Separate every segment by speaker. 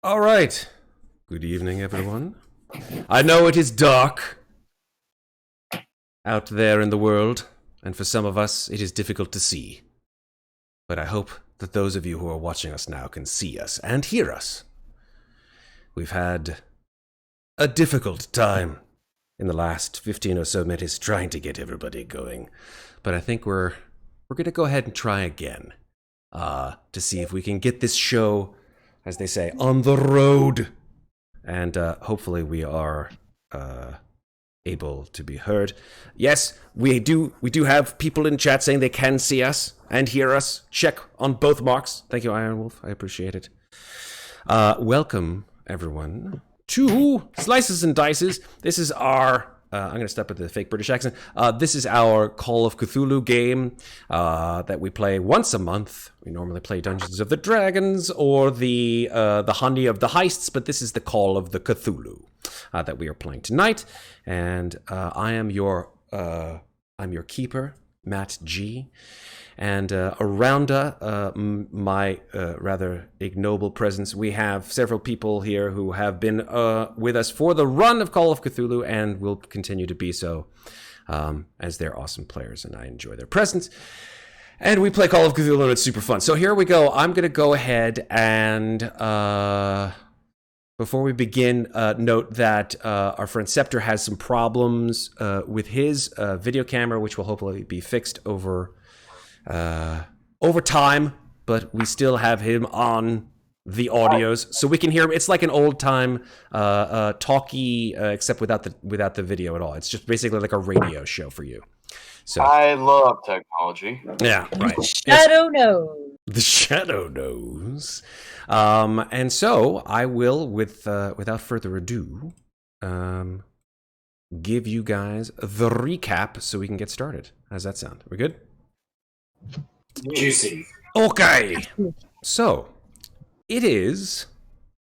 Speaker 1: All right. Good evening, everyone. I know it is dark out there in the world, and for some of us, it is difficult to see. But I hope that those of you who are watching us now can see us and hear us. We've had a difficult time in the last 15 or so minutes trying to get everybody going. But I think we're going to go ahead and try again to see if we can get this show, as they say, on the road. And hopefully we are able to be heard. Yes, we do have people in chat saying they can see us and hear us. Check on both marks. Thank you, Iron Wolf. I appreciate it. Welcome, everyone, to Slices and Dices. This is our... I'm going to step with the fake British accent. This is our Call of Cthulhu game that we play once a month. We normally play Dungeons of the Dragons or the Honey of the Heists, but this is the Call of the Cthulhu that we are playing tonight. And I'm your keeper, Matt G. And around my rather ignoble presence, we have several people here who have been with us for the run of Call of Cthulhu and will continue to be so, as they're awesome players, and I enjoy their presence. And we play Call of Cthulhu, and it's super fun. So here we go. I'm going to go ahead and, before we begin, note that our friend Scepter has some problems with his video camera, which will hopefully be fixed over time, but we still have him on the audios, so we can hear him. It's like an old time talkie, except without the video at all. It's just basically like a radio show for you. So
Speaker 2: I love technology.
Speaker 1: Yeah, right.
Speaker 3: Shadow knows.
Speaker 1: The shadow knows. And so I will, without further ado, give you guys the recap so we can get started. How's that sound? We good?
Speaker 2: Juicy.
Speaker 1: Okay. So, it is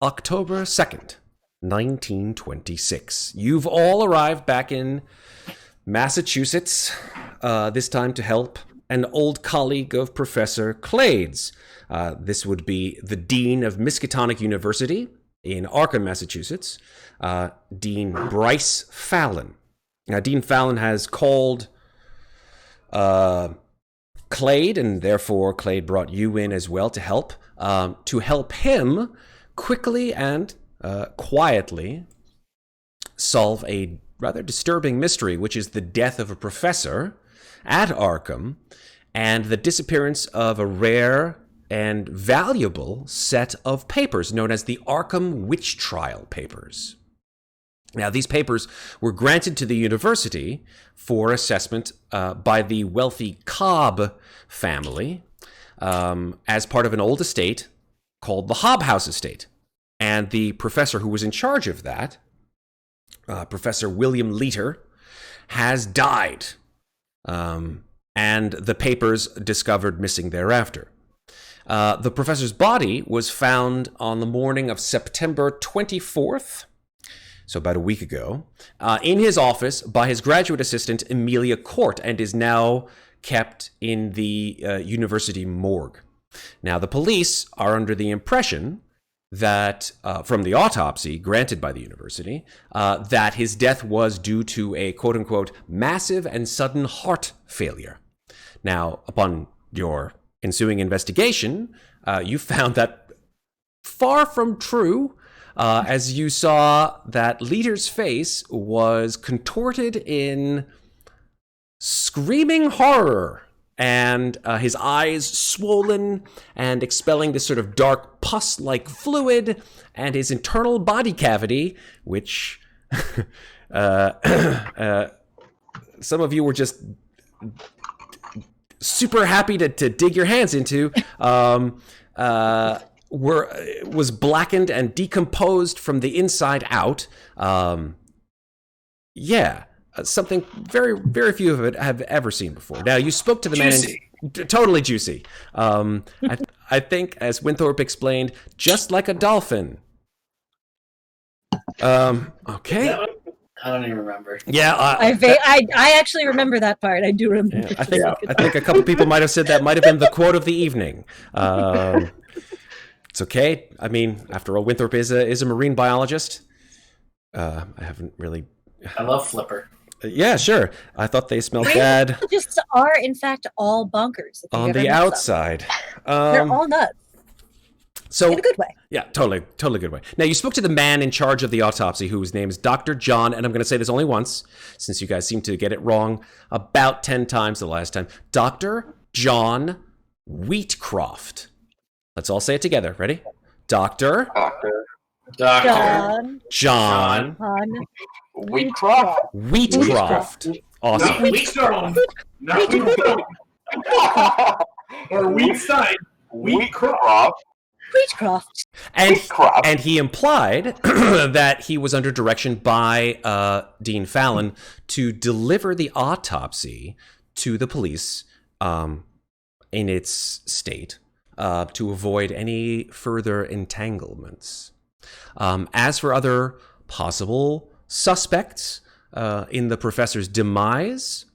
Speaker 1: October 2nd, 1926. You've all arrived back in Massachusetts, this time to help an old colleague of Professor Clade's. This would be the Dean of Miskatonic University in Arkham, Massachusetts, Dean Bryce Fallon. Now, Dean Fallon has called Clade, and therefore Clade brought you in as well to help him quickly and quietly solve a rather disturbing mystery, which is the death of a professor at Arkham and the disappearance of a rare and valuable set of papers known as the Arkham Witch Trial Papers. Now, these papers were granted to the university for assessment by the wealthy Cobb family as part of an old estate called the Hobhouse Estate. And the professor who was in charge of that, Professor William Leeter, has died. And the papers discovered missing thereafter. The professor's body was found on the morning of September 24th, so about a week ago, in his office by his graduate assistant, Amelia Court, and is now kept in the university morgue. Now, the police are under the impression that, from the autopsy granted by the university, that his death was due to a quote-unquote massive and sudden heart failure. Now, upon your ensuing investigation, you found that far from true, as you saw that Leader's face was contorted in screaming horror and his eyes swollen and expelling this sort of dark pus-like fluid, and his internal body cavity, which some of you were just super happy to dig your hands into, was blackened and decomposed from the inside out. Something very, very few of it have ever seen before. Now, you spoke to the
Speaker 2: Juicy.
Speaker 1: man. Totally juicy. I think, as Winthorp explained, just like a dolphin. Okay.
Speaker 4: I don't even remember.
Speaker 1: Yeah.
Speaker 3: I actually remember that part. I do remember.
Speaker 1: I think a couple people might have said that might have been the quote of the evening. It's okay. I mean, after all, Winthorp is a marine biologist. I haven't really.
Speaker 4: I love Flipper.
Speaker 1: Yeah, sure. I thought they smelled bad.
Speaker 3: Biologists are, in fact, all bonkers. if you've
Speaker 1: On
Speaker 3: ever
Speaker 1: the
Speaker 3: met them.
Speaker 1: outside.
Speaker 3: They're all nuts.
Speaker 1: So,
Speaker 3: In a good way.
Speaker 1: yeah, totally good way. Now, you spoke to the man in charge of the autopsy, whose name is Dr. John, and I'm going to say this only once, since you guys seem to get it wrong about 10 times the last time. Dr. John Wheatcroft. Let's all say it together. Ready? Dr.
Speaker 4: Doctor.
Speaker 1: John
Speaker 2: Wheatcroft?
Speaker 1: Wheatcroft. Awesome.
Speaker 4: Not Wheatstone. Not Wheatstone. Or Wheatstein.
Speaker 2: Wheatcroft?
Speaker 3: Wheatcroft.
Speaker 1: And he implied that he was under direction by Dean Fallon to deliver the autopsy to the police in its state to avoid any further entanglements. As for other possible suspects in the professor's demise,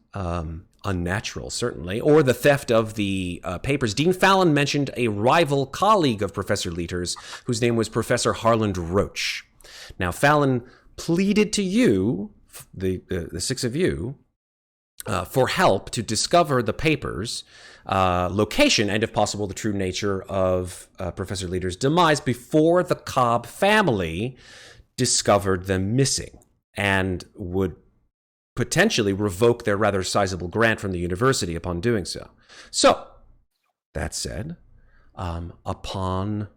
Speaker 1: unnatural, certainly, or the theft of the papers, Dean Fallon mentioned a rival colleague of Professor Leiter's, whose name was Professor Harland Roach. Now, Fallon pleaded to you, the six of you, for help to discover the papers, location, and if possible, the true nature of Professor Leiter's demise before the Cobb family discovered them missing and would potentially revoke their rather sizable grant from the university upon doing so. So, that said, upon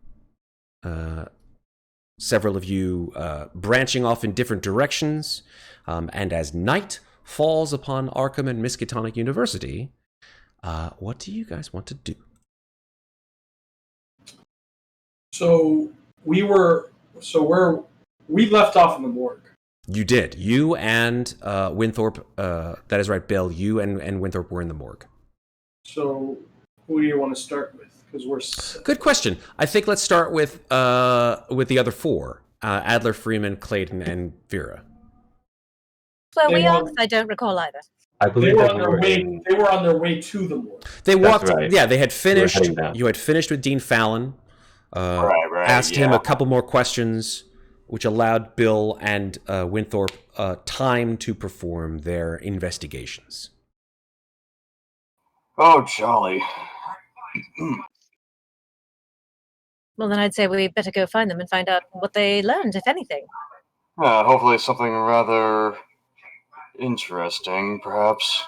Speaker 1: several of you branching off in different directions, and as night falls upon Arkham and Miskatonic University, what do you guys want to do?
Speaker 5: So we left off in the morgue.
Speaker 1: You did. You and Winthorp, that is right, Bill, you and Winthorp were in the morgue.
Speaker 5: So who do you want to start with? Because we're
Speaker 1: Good question. I think let's start with the other four, Adler, Freeman, Clade, and Vera.
Speaker 3: Well,
Speaker 5: They
Speaker 3: we
Speaker 5: were-
Speaker 3: are. I don't recall either.
Speaker 6: I
Speaker 5: they
Speaker 6: believe
Speaker 5: were
Speaker 6: that
Speaker 5: on
Speaker 6: we
Speaker 5: their
Speaker 6: were
Speaker 5: way.
Speaker 6: in.
Speaker 5: They were on their way to the morgue.
Speaker 1: They walked.
Speaker 6: right.
Speaker 1: Yeah, they had finished.
Speaker 6: heading down.
Speaker 1: You had finished with Dean Fallon.
Speaker 2: Right,
Speaker 1: Asked him
Speaker 2: yeah.
Speaker 1: a couple more questions, which allowed Bill and Winthorp time to perform their investigations.
Speaker 2: Oh, jolly.
Speaker 3: Well, then I'd say we better go find them and find out what they learned, if anything.
Speaker 2: Hopefully something rather interesting, perhaps.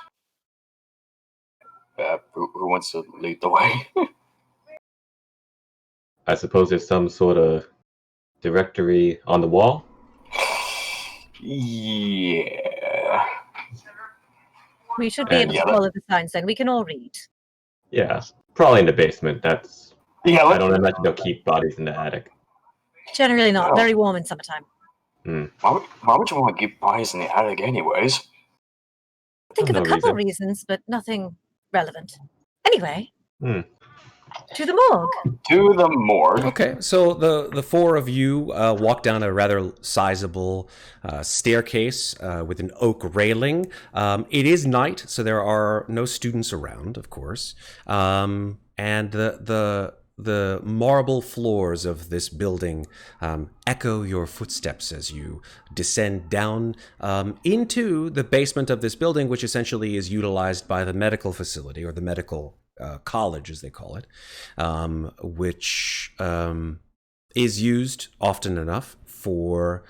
Speaker 2: Who wants to lead the way?
Speaker 6: I suppose there's some sort of directory on the wall.
Speaker 2: Yeah.
Speaker 3: We should be
Speaker 6: And-
Speaker 3: able to follow the signs then. We can all read.
Speaker 6: Yeah, probably in the basement.
Speaker 2: Yeah,
Speaker 6: I don't imagine they'll keep bodies in the attic.
Speaker 3: Generally not.
Speaker 2: Oh.
Speaker 3: Very warm in summertime.
Speaker 2: why would you want to keep bodies in the attic anyways?
Speaker 3: Think of
Speaker 6: No
Speaker 3: a couple
Speaker 6: reason.
Speaker 3: reasons, but nothing relevant. Anyway,
Speaker 6: Hmm.
Speaker 3: to the morgue.
Speaker 2: To the morgue.
Speaker 1: Okay, so the four of you walk down a rather sizable staircase with an oak railing. It is night, so there are no students around, of course, and the marble floors of this building echo your footsteps as you descend down into the basement of this building, which essentially is utilized by the medical facility, or the medical college, as they call it, which is used often enough for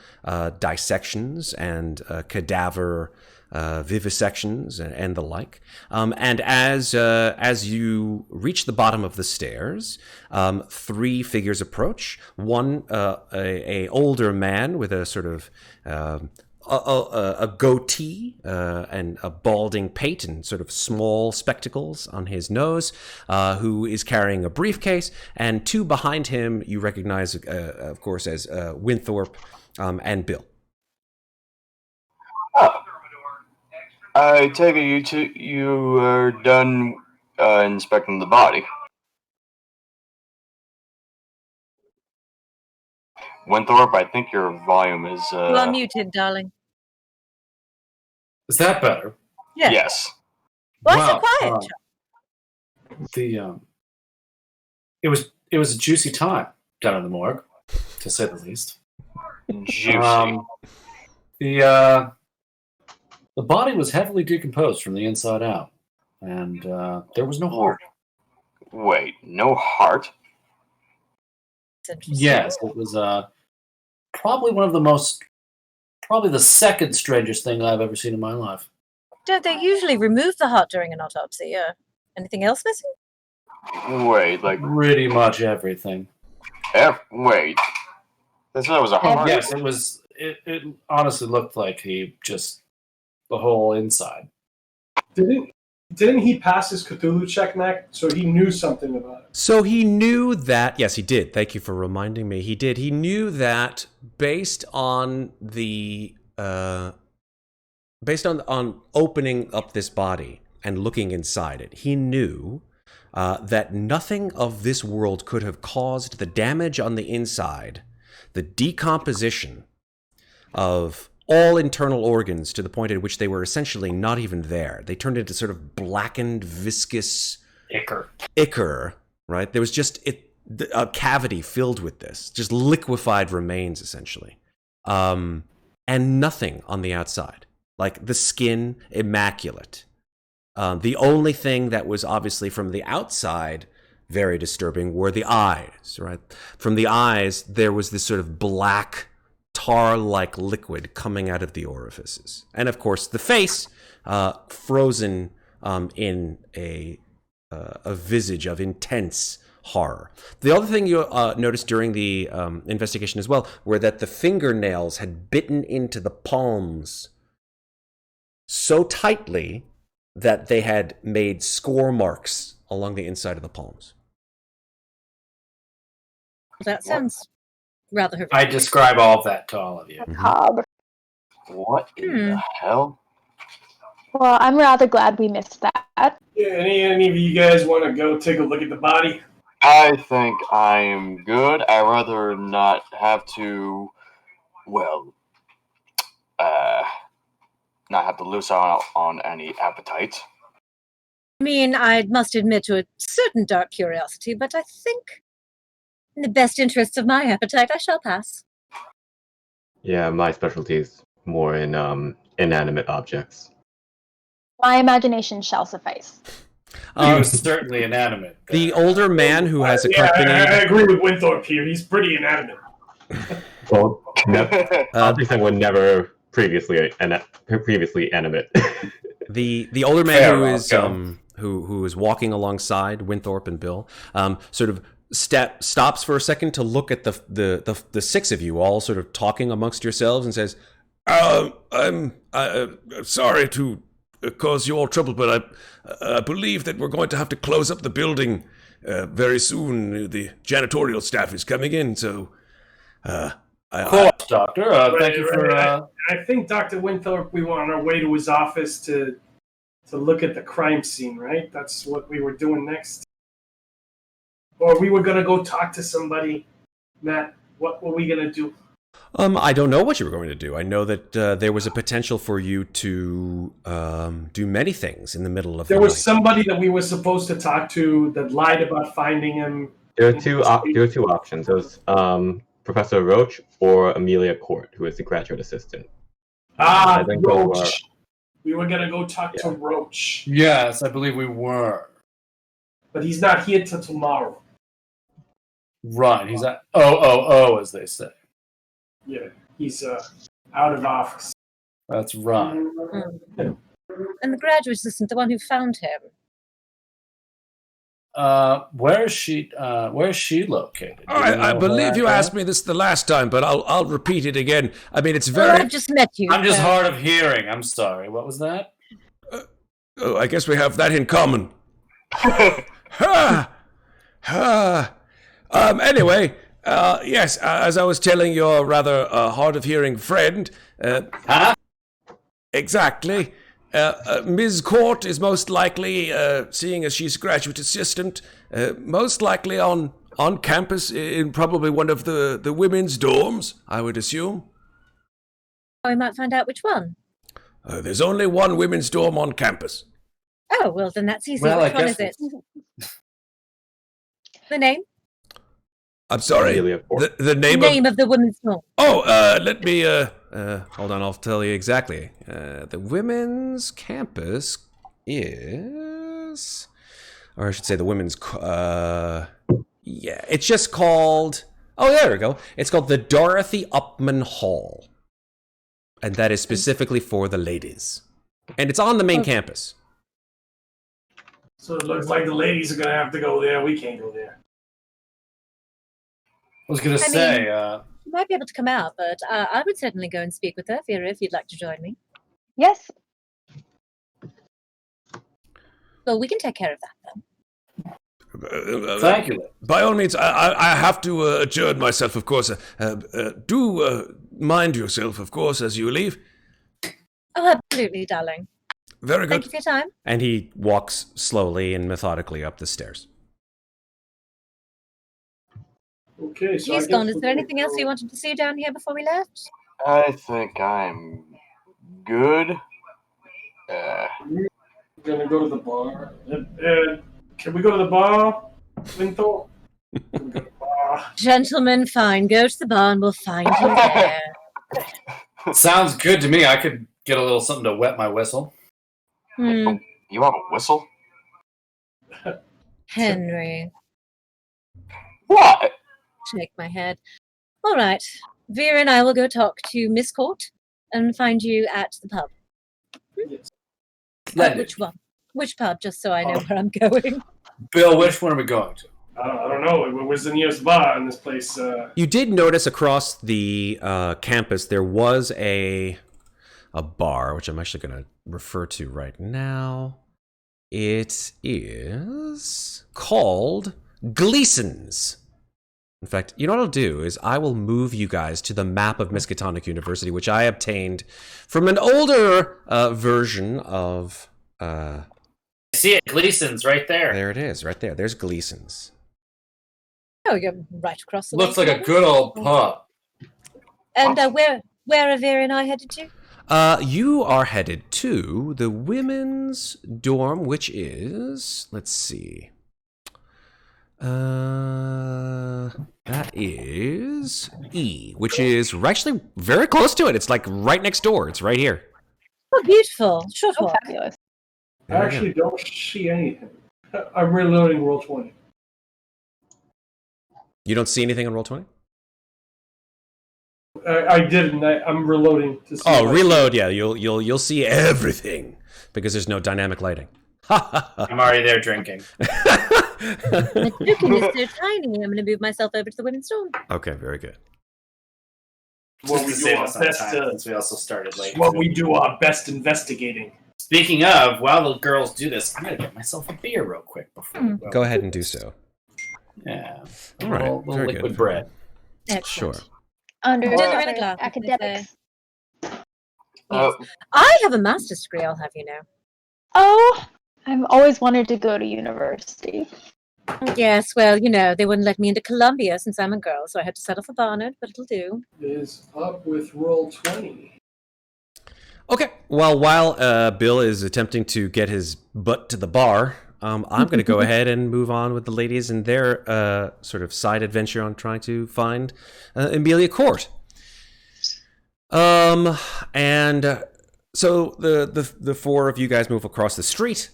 Speaker 1: dissections and cadaver vivisections and the like. And as you reach the bottom of the stairs, 3 figures approach. One, a older man with a sort of a goatee and a balding pate and sort of small spectacles on his nose, who is carrying a briefcase, and 2 behind him you recognize, of course, as Winthorp and Bill.
Speaker 2: Oh. I take it you are done inspecting the body. Winthorp, I think your volume is...
Speaker 3: You are muted, darling.
Speaker 7: Is that better?
Speaker 3: Yeah.
Speaker 2: Yes.
Speaker 3: Why
Speaker 7: Wow,
Speaker 3: so quiet?
Speaker 7: It was a juicy time down in the morgue, to say the least.
Speaker 2: Juicy.
Speaker 7: The body was heavily decomposed from the inside out, and there was no heart.
Speaker 2: Wait, no heart?
Speaker 7: Yes, it was probably the second strangest thing I've ever seen in my life.
Speaker 3: Don't they usually remove the heart during an autopsy? Anything else missing?
Speaker 2: Wait, like...
Speaker 7: Pretty much everything.
Speaker 2: Wait. That was a heart?
Speaker 7: Yes, it was. It honestly looked like he just... the whole inside.
Speaker 5: Didn't he pass his Cthulhu check, Mac? So he knew something about it.
Speaker 1: So he knew that, yes, he did. Thank you for reminding me. He did. He knew that based on on opening up this body and looking inside it, he knew that nothing of this world could have caused the damage on the inside, the decomposition of all internal organs to the point at which they were essentially not even there. They turned into sort of blackened, viscous ichor, right? There was just a cavity filled with this, just liquefied remains, essentially. And nothing on the outside. Like the skin, immaculate. The only thing that was obviously from the outside very disturbing were the eyes, right? From the eyes, there was this sort of black, tar-like liquid coming out of the orifices. And of course, the face, frozen in a visage of intense horror. The other thing you noticed during the investigation as well were that the fingernails had bitten into the palms so tightly that they had made score marks along the inside of the palms.
Speaker 3: That sounds rather horrific.
Speaker 7: I describe all of that to all of you.
Speaker 8: Macabre.
Speaker 2: What in the hell?
Speaker 8: Well, I'm rather glad we missed that.
Speaker 5: Yeah, any of you guys want to go take a look at the body?
Speaker 2: I think I am good. I'd rather not have to, not have to lose out on any appetite.
Speaker 3: I mean, I must admit to a certain dark curiosity, but I think in the best interests of my appetite, I shall pass.
Speaker 6: Yeah, my specialty is more in inanimate objects.
Speaker 8: My imagination shall suffice.
Speaker 7: He was certainly inanimate.
Speaker 1: The older man who has
Speaker 5: Yeah,
Speaker 1: accompanied...
Speaker 5: I agree with Winthorp here. He's pretty inanimate.
Speaker 6: Well, objects that were never previously animate.
Speaker 1: The older man who is walking alongside Winthorp and Bill sort of stops for a second to look at the 6 of you all sort of talking amongst yourselves and says, I'm sorry to cause you all trouble, but I believe that we're going to have to close up the building very soon. The janitorial staff is coming in, so...
Speaker 7: Of course, Doctor. Thank you for...
Speaker 5: I think Dr. Winthorp, we were on our way to his office to look at the crime scene, right? That's what we were doing next. Or we were going to go talk to somebody. Matt, what were we going to do?
Speaker 1: I don't know what you were going to do. I know that there was a potential for you to do many things in the middle of the night.
Speaker 5: There was somebody that we were supposed to talk to that lied about finding him.
Speaker 6: There are two options. There's Professor Roach or Amelia Court, who is the graduate assistant.
Speaker 5: Roach. We were going to go talk to Roach.
Speaker 7: Yes, I believe we were.
Speaker 5: But he's not here till tomorrow.
Speaker 7: Right, he's at OOO, as they say.
Speaker 5: Yeah, he's out of office.
Speaker 7: That's right.
Speaker 3: And the graduate assistant, the one who found him.
Speaker 7: Where is she located? Do you
Speaker 1: I
Speaker 7: know
Speaker 1: believe
Speaker 7: her
Speaker 1: you
Speaker 7: address?
Speaker 1: asked me this the last time, but I'll repeat it again. I mean, it's
Speaker 3: Well,
Speaker 1: very...
Speaker 3: I've just met you.
Speaker 7: I'm just
Speaker 3: so-
Speaker 7: hard of hearing. I'm sorry. What was that?
Speaker 1: Oh, I guess we have that in common. Ha! Ha! Anyway, yes, as I was telling your rather hard-of-hearing friend...
Speaker 7: Huh?
Speaker 1: Exactly. Ms. Court is most likely, seeing as she's a graduate assistant, most likely on campus in probably one of the women's dorms, I would assume.
Speaker 3: Oh, we might find out which one.
Speaker 1: There's only one women's dorm on campus.
Speaker 3: Oh, well, then that's easy.
Speaker 7: Well,
Speaker 3: which
Speaker 7: I
Speaker 3: one
Speaker 7: guess
Speaker 3: is it? The name?
Speaker 1: I'm sorry.
Speaker 6: Amelia Court.
Speaker 1: The name
Speaker 3: of the women's dorm.
Speaker 1: Oh, let me, hold on, I'll tell you exactly. The women's campus is... Or I should say the women's... yeah, it's just called... Oh, there we go. It's called the Dorothy Upman Hall. And that is specifically for the ladies. And it's on the main campus.
Speaker 5: So it looks like the ladies are going to have to go there. We can't go there.
Speaker 7: I was going to
Speaker 3: I
Speaker 7: say,
Speaker 3: You might be able to come out, but I would certainly go and speak with her, Vera, if you'd like to join me.
Speaker 8: Yes.
Speaker 3: Well, we can take care of that, then.
Speaker 7: thank you.
Speaker 1: By all means, I have to adjourn myself, of course. Do mind yourself, of course, as you leave.
Speaker 3: Oh, absolutely, darling.
Speaker 1: Very
Speaker 3: Thank
Speaker 1: good.
Speaker 3: you for your time.
Speaker 1: And he walks slowly and methodically up the stairs.
Speaker 5: Okay, so
Speaker 3: He's gone. Is there anything else you wanted to see down here before we left?
Speaker 2: I think I'm good.
Speaker 5: We're going to go to the bar. Can we go to the bar, Winthorp? Can we go to the bar?
Speaker 3: Gentlemen, fine. Go to the bar and we'll find you there.
Speaker 7: Sounds good to me. I could get a little something to wet my whistle.
Speaker 3: Hmm.
Speaker 2: You have a whistle?
Speaker 3: Henry.
Speaker 2: What?
Speaker 3: Shake my head. All right. Vera and I will go talk to Miss Court and find you at the pub.
Speaker 5: Yes.
Speaker 3: Which one? Which pub, just so I know where I'm going.
Speaker 7: Bill, which one are we going to?
Speaker 5: I don't know. Where's the nearest bar in this place?
Speaker 1: You did notice across the campus there was a bar, which I'm actually going to refer to right now. It is called Gleason's. In fact, you know what I'll do is I will move you guys to the map of Miskatonic University, which I obtained from an older version of...
Speaker 7: I see it. Gleason's right there.
Speaker 1: There it is, right there. There's Gleason's.
Speaker 3: Oh, you're right across the
Speaker 7: Looks
Speaker 3: way
Speaker 7: like a
Speaker 3: from
Speaker 7: good old pub.
Speaker 3: And where are Vera and I headed to?
Speaker 1: You are headed to the women's dorm, which is... Let's see. That is E, which is actually very close to it. It's like right next door. It's right here.
Speaker 3: Oh, beautiful. Short
Speaker 8: Oh,
Speaker 3: walk.
Speaker 8: fabulous.
Speaker 5: I actually don't see anything. I'm reloading Roll 20.
Speaker 1: You don't see anything on Roll20?
Speaker 5: I didn't. I'm reloading to see.
Speaker 1: Oh,
Speaker 5: if I
Speaker 1: reload. Yeah, you'll see everything because there's no dynamic lighting.
Speaker 7: I'm already there drinking.
Speaker 3: The cooking is so tiny. I'm going to move myself over to the women's dorm.
Speaker 1: Okay, very good.
Speaker 5: What we
Speaker 7: Just to
Speaker 5: do
Speaker 7: save
Speaker 5: our
Speaker 7: us some
Speaker 5: best.
Speaker 7: time, since we also started late.
Speaker 5: What we do our best investigating.
Speaker 7: Speaking of, while the girls do this, I'm gonna get myself a beer real quick before we go.
Speaker 1: Go ahead and do so.
Speaker 7: Yeah.
Speaker 1: All right,
Speaker 7: Little
Speaker 1: very
Speaker 7: liquid
Speaker 1: good.
Speaker 7: bread.
Speaker 3: Excellent.
Speaker 1: Sure.
Speaker 8: Under
Speaker 3: Dinner and a glass,
Speaker 8: academics.
Speaker 2: Uh,
Speaker 3: I have a master's degree, I'll have you know.
Speaker 8: Oh, I've always wanted to go to university.
Speaker 3: Yes, well, you know, they wouldn't let me into Columbia since I'm a girl, so I had to settle for Barnard, but it'll do.
Speaker 5: Is up with Roll 20.
Speaker 1: Okay. Well, while Bill is attempting to get his butt to the bar, I'm going to go ahead and move on with the ladies and their sort of side adventure on trying to find Amelia Court. And so the four of you guys move across the street.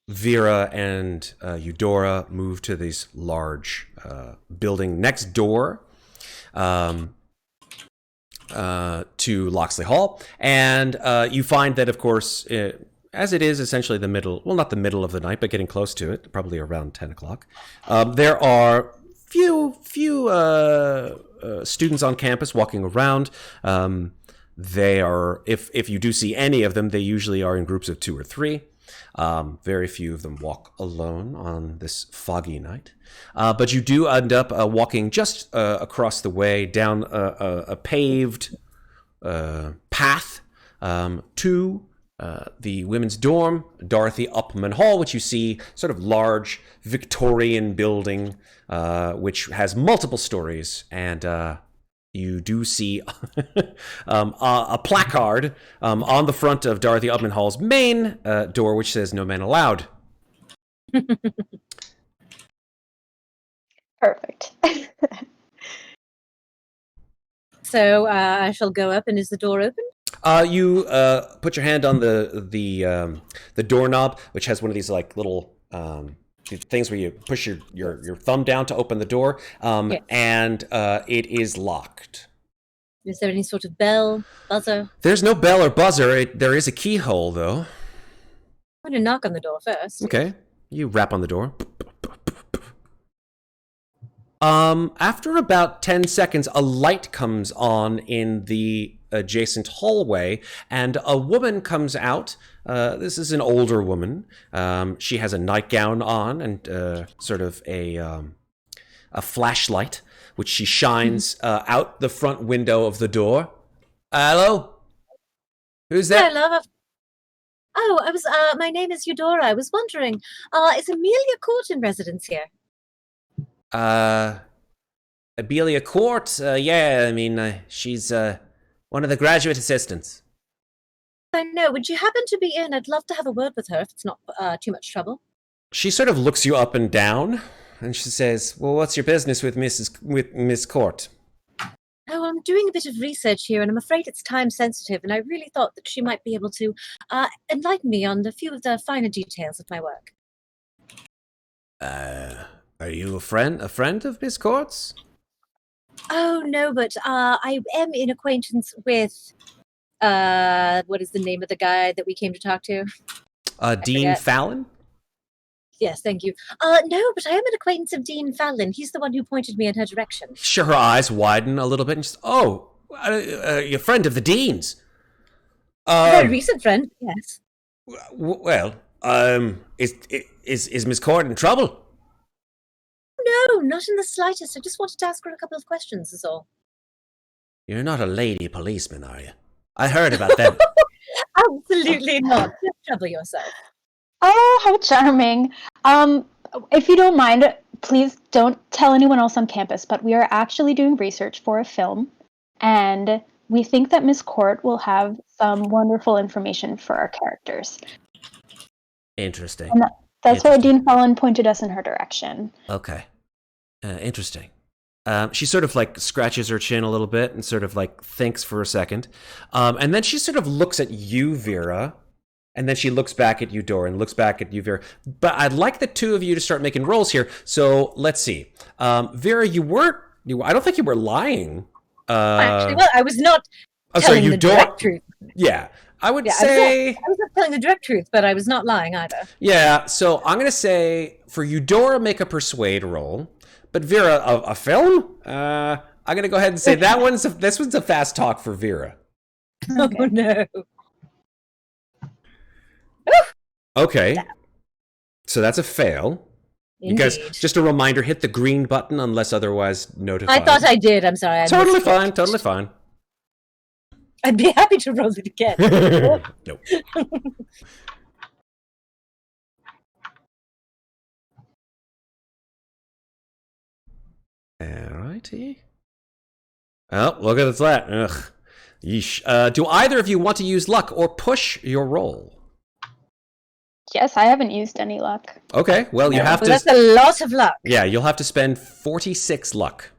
Speaker 1: Vera and Eudora move to this large building next door. to Loxley Hall, and you find that, of course, as it is essentially the middle, well, not the middle of the night, but getting close to it, probably around 10 o'clock, there are few students on campus walking around. They are, if you do see any of them, they usually are in groups of 2 or 3. Very few of them walk alone on this foggy night. But you do end up walking just across the way down a paved path to the women's dorm, Dorothy Upman Hall, which you see sort of large Victorian building, which has multiple stories, and you do see a placard on the front of Dorothy Upman Hall's main door, which says "No Men Allowed."
Speaker 8: Perfect.
Speaker 3: So I shall go up, and is the door open?
Speaker 1: You put your hand on the doorknob, which has one of these like little things where you push your thumb down to open the door,
Speaker 3: Yes.
Speaker 1: and it is locked.
Speaker 3: Is there any sort of bell, buzzer?
Speaker 1: There's no bell or buzzer. There is a keyhole, though.
Speaker 3: I'm going to knock on the door first.
Speaker 1: Okay, you rap on the door. After about 10 seconds, a light comes on in the adjacent hallway, and a woman comes out. This is an older woman. She has a nightgown on and sort of a flashlight, which she shines out the front window of the door. Hello? Who's that?
Speaker 3: Hello. Oh, I was. My name is Eudora. I was wondering, is Amelia Court in residence here?
Speaker 1: Amelia Court? Yeah, I mean, she's one of the graduate assistants.
Speaker 3: I know. Would you happen to be in? I'd love to have a word with her if it's not too much trouble.
Speaker 1: She sort of looks you up and down, and she says, "Well, what's your business with Miss Court?"
Speaker 3: Oh, I'm doing a bit of research here, and I'm afraid it's time sensitive, and I really thought that she might be able to enlighten me on a few of the finer details of my work.
Speaker 1: Are you a friend of Miss Court's?
Speaker 3: Oh, no, but I am in acquaintance with, what is the name of the guy that we came to talk to?
Speaker 1: Dean
Speaker 3: forget.
Speaker 1: Fallon?
Speaker 3: Yes, thank you. No, but I am an acquaintance of Dean Fallon. He's the one who pointed me in her direction.
Speaker 1: Sure, her eyes widen a little bit, and she's, "Oh, you're a friend of the Dean's."
Speaker 3: A very recent friend, yes.
Speaker 1: Well, is Miss Court in trouble?
Speaker 3: No, not in the slightest. I just wanted to ask her a couple of questions, is all.
Speaker 1: You're not a lady policeman, are you? I heard about them.
Speaker 3: Absolutely not. Don't trouble yourself.
Speaker 8: Oh, how charming. If you don't mind, please don't tell anyone else on campus, but we are actually doing research for a film, and we think that Miss Court will have some wonderful information for our characters.
Speaker 1: Interesting.
Speaker 8: And that's why Dean Fallon pointed us in her direction.
Speaker 1: Okay. Interesting. She sort of like scratches her chin a little bit and sort of like thinks for a second. And then she sort of looks at you, Vera, and then she looks back at Eudora and looks back at you, Vera. But I'd like the two of you to start making rolls here. So let's see. Vera, I don't think you were lying.
Speaker 3: Actually, well, I was not telling the direct truth.
Speaker 1: Yeah. I would say...
Speaker 3: I was not telling the direct truth, but I was not lying either.
Speaker 1: Yeah, so I'm going to say for Eudora, make a persuade roll. But Vera, a film? I'm going to go ahead and say this one's a fast talk for Vera.
Speaker 3: Oh, no.
Speaker 1: Okay. So that's a fail.
Speaker 3: Indeed.
Speaker 1: You guys, just a reminder, hit the green button unless otherwise notified.
Speaker 3: I thought I did. I'm sorry.
Speaker 1: Totally fine. Totally fine.
Speaker 3: I'd be happy to roll it again.
Speaker 1: Nope. Alrighty. Oh, look at that. Ugh. Yeesh. Do either of you want to use luck or push your roll?
Speaker 8: Yes, I haven't used any luck.
Speaker 1: Okay, well, you have to...
Speaker 3: That's a lot of luck.
Speaker 1: Yeah, you'll have to spend 46 luck.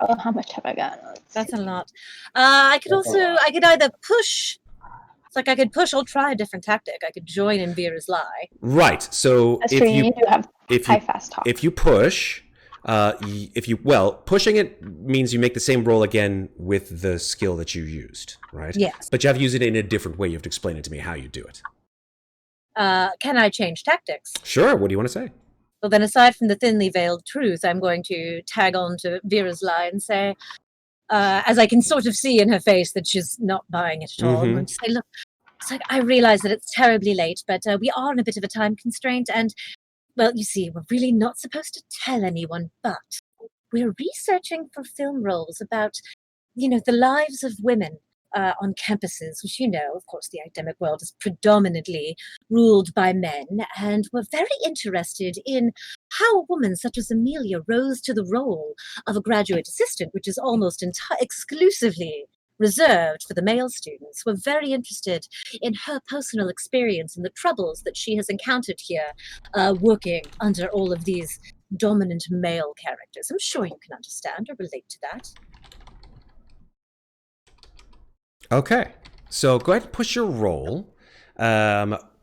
Speaker 8: Oh, how much have I got?
Speaker 3: That's a lot. I could either push. It's like I could push or try a different tactic. I could join in Vera's lie.
Speaker 1: Right. So
Speaker 8: That's true. You do have high fast talk.
Speaker 1: If you push, Pushing it means you make the same roll again with the skill that you used, right?
Speaker 3: Yes.
Speaker 1: But you have to use it in a different way. You have to explain it to me how you do it.
Speaker 3: Can I change tactics?
Speaker 1: Sure. What do you want to say?
Speaker 3: Well, then, aside from the thinly veiled truth, I'm going to tag on to Vera's lie and say, as I can sort of see in her face that she's not buying it at all, I'm going to say, look, it's like, I realize that it's terribly late, but we are on a bit of a time constraint, and, well, you see, we're really not supposed to tell anyone, but we're researching for film roles about, the lives of women on campuses, which, of course, the academic world is predominantly ruled by men, and we're very interested in how a woman such as Amelia rose to the role of a graduate assistant, which is almost exclusively reserved for the male students. We're very interested in her personal experience and the troubles that she has encountered here, working under all of these dominant male characters. I'm sure you can understand or relate to that.
Speaker 1: Okay, so go ahead and push your roll.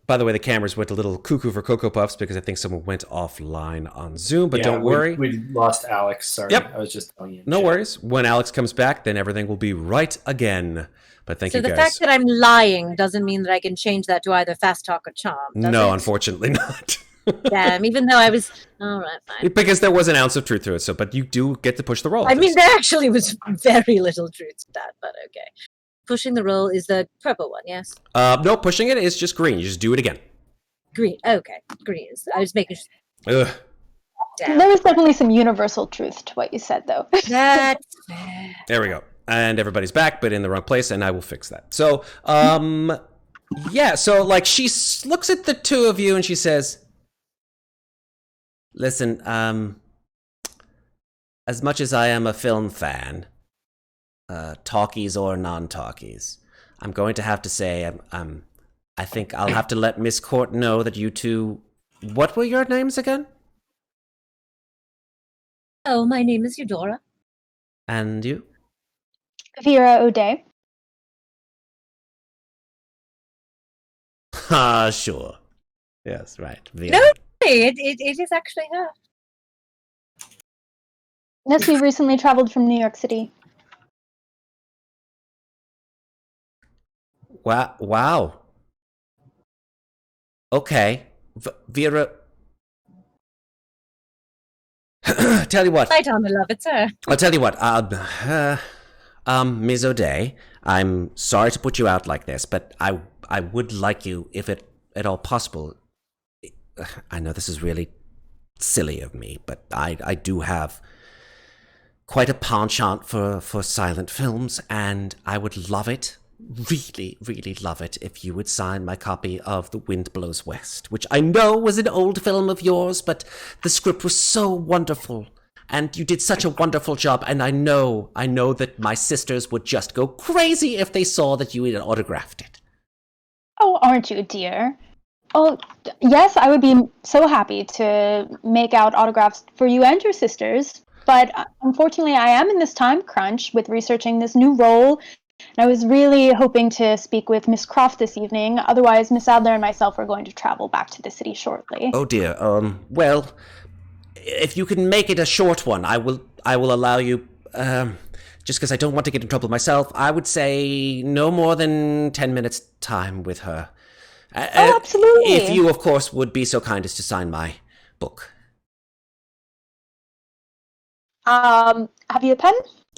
Speaker 1: By the way, the cameras went a little cuckoo for Cocoa Puffs because I think someone went offline on Zoom, but don't worry.
Speaker 7: We lost Alex, sorry.
Speaker 1: Yep.
Speaker 7: I was just telling you.
Speaker 1: No worries. When Alex comes back, then everything will be right again. But thank you guys.
Speaker 3: So the fact that I'm lying doesn't mean that I can change that to either fast talk or charm, does
Speaker 1: No,
Speaker 3: it?
Speaker 1: Unfortunately not.
Speaker 3: Damn, even though I was... All right, fine.
Speaker 1: Because there was an ounce of truth to it, but you do get to push the roll.
Speaker 3: I mean, there actually was very little truth to that, but okay. Pushing the roll is the purple one, yes?
Speaker 1: No, pushing it is just green. You just do it again.
Speaker 3: Green. Okay, green. I was making sure.
Speaker 1: Ugh.
Speaker 3: Damn.
Speaker 8: There was definitely some universal truth to what you said, though.
Speaker 3: That's fair.
Speaker 1: There we go. And everybody's back, but in the wrong place, and I will fix that. So, so, like, she looks at the two of you and she says, listen, as much as I am a film fan, talkies or non-talkies, I'm going to have to say, I think I'll have to let Miss Court know that you two... What were your names again?
Speaker 3: Oh, my name is Eudora.
Speaker 1: And you?
Speaker 8: Vera O'Day.
Speaker 1: Sure. Yes, right. Vera.
Speaker 3: No, it is actually her.
Speaker 8: Yes, we recently traveled from New York City.
Speaker 1: Wow. Okay. Vera... Tell you what.
Speaker 3: Right on, my love, it's her.
Speaker 1: I'll tell you what. Ms. O'Day, I'm sorry to put you out like this, but I would like you, if at all possible... I know this is really silly of me, but I do have quite a penchant for silent films, and I would love it, really, really love it, if you would sign my copy of The Wind Blows West, which I know was an old film of yours, but the script was so wonderful, and you did such a wonderful job, and I know that my sisters would just go crazy if they saw that you had autographed it.
Speaker 8: Oh, aren't you, dear? Oh, yes, I would be so happy to make out autographs for you and your sisters, but unfortunately I am in this time crunch with researching this new role, and I was really hoping to speak with Miss Croft this evening. Otherwise, Miss Adler and myself are going to travel back to the city shortly.
Speaker 1: Oh dear, well, if you can make it a short one, I will allow you, just because I don't want to get in trouble myself, I would say no more than 10 minutes time with her.
Speaker 8: Oh, absolutely.
Speaker 1: If you, of course, would be so kind as to sign my book.
Speaker 8: Have you a pen?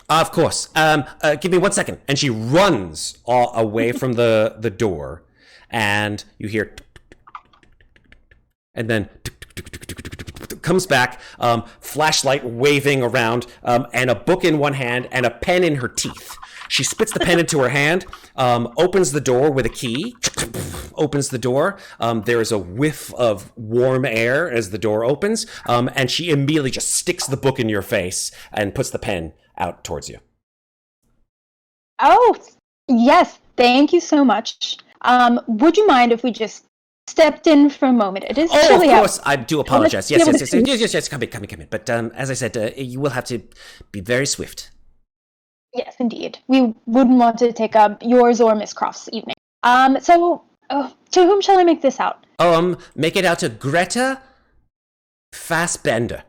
Speaker 1: Of course. Give me 1 second. And she runs away from the door, and you hear, and then comes back, flashlight waving around, and a book in one hand and a pen in her teeth. She spits the pen into her hand, opens the door with a key, opens the door. There is a whiff of warm air as the door opens, and she immediately just sticks the book in your face and puts the pen out towards you.
Speaker 8: Oh, yes, thank you so much. Would you mind if we just stepped in for a moment? It is chilly
Speaker 1: of course,
Speaker 8: out.
Speaker 1: I do apologize. Yes, come in. But as I said, you will have to be very swift.
Speaker 8: Yes, indeed. We wouldn't want to take up yours or Miss Croft's evening. To whom shall I make this out?
Speaker 1: Make it out to Greta Fassbender.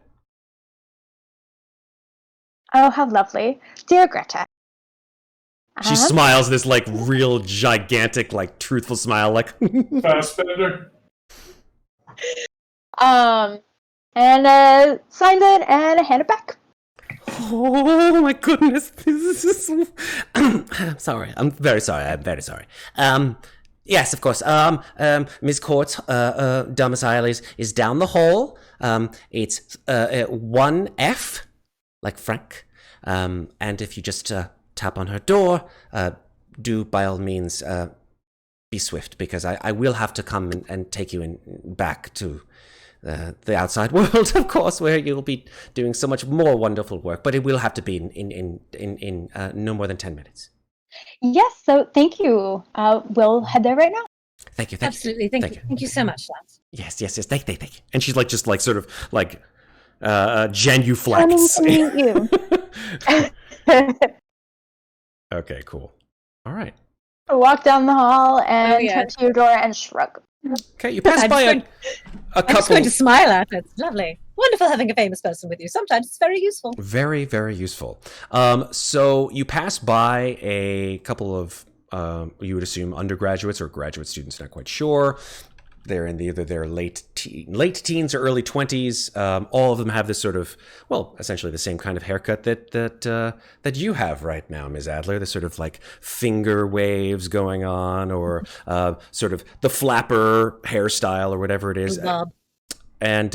Speaker 8: Oh, how lovely. Dear Greta.
Speaker 1: She smiles this like real gigantic, like truthful smile, like
Speaker 5: Fassbender.
Speaker 8: And signed it and hand it back.
Speaker 1: Oh my goodness. This is I'm sorry. I'm very sorry. I'm very sorry. Yes, of course. Ms. Court's domicile is down the hall. It's 1F, like Frank. And if you just tap on her door, do by all means be swift, because I will have to come and take you back to the outside world, of course, where you'll be doing so much more wonderful work. But it will have to be in no more than 10 minutes.
Speaker 8: Yes, so thank you. We'll head there right now.
Speaker 1: Thank you.
Speaker 3: Absolutely. Thank you. Thank you so much, Lance.
Speaker 1: Yes. Thank you. And she's like, just like sort of like genuflects.
Speaker 8: Coming to meet you.
Speaker 1: Okay, cool. All right.
Speaker 8: I walk down the hall and turn to Eudora and shrug.
Speaker 1: Okay, you pass by a couple.
Speaker 3: I'm just going to smile at it. It's lovely. Wonderful having a famous person with you. Sometimes it's very useful.
Speaker 1: Very, very useful. So you pass by a couple of, you would assume, undergraduates or graduate students, not quite sure. They're in either their late teens or early 20s. All of them have this sort of, well, essentially the same kind of haircut that you have right now, Ms. Adler. The sort of like finger waves going on, or sort of the flapper hairstyle or whatever it is. And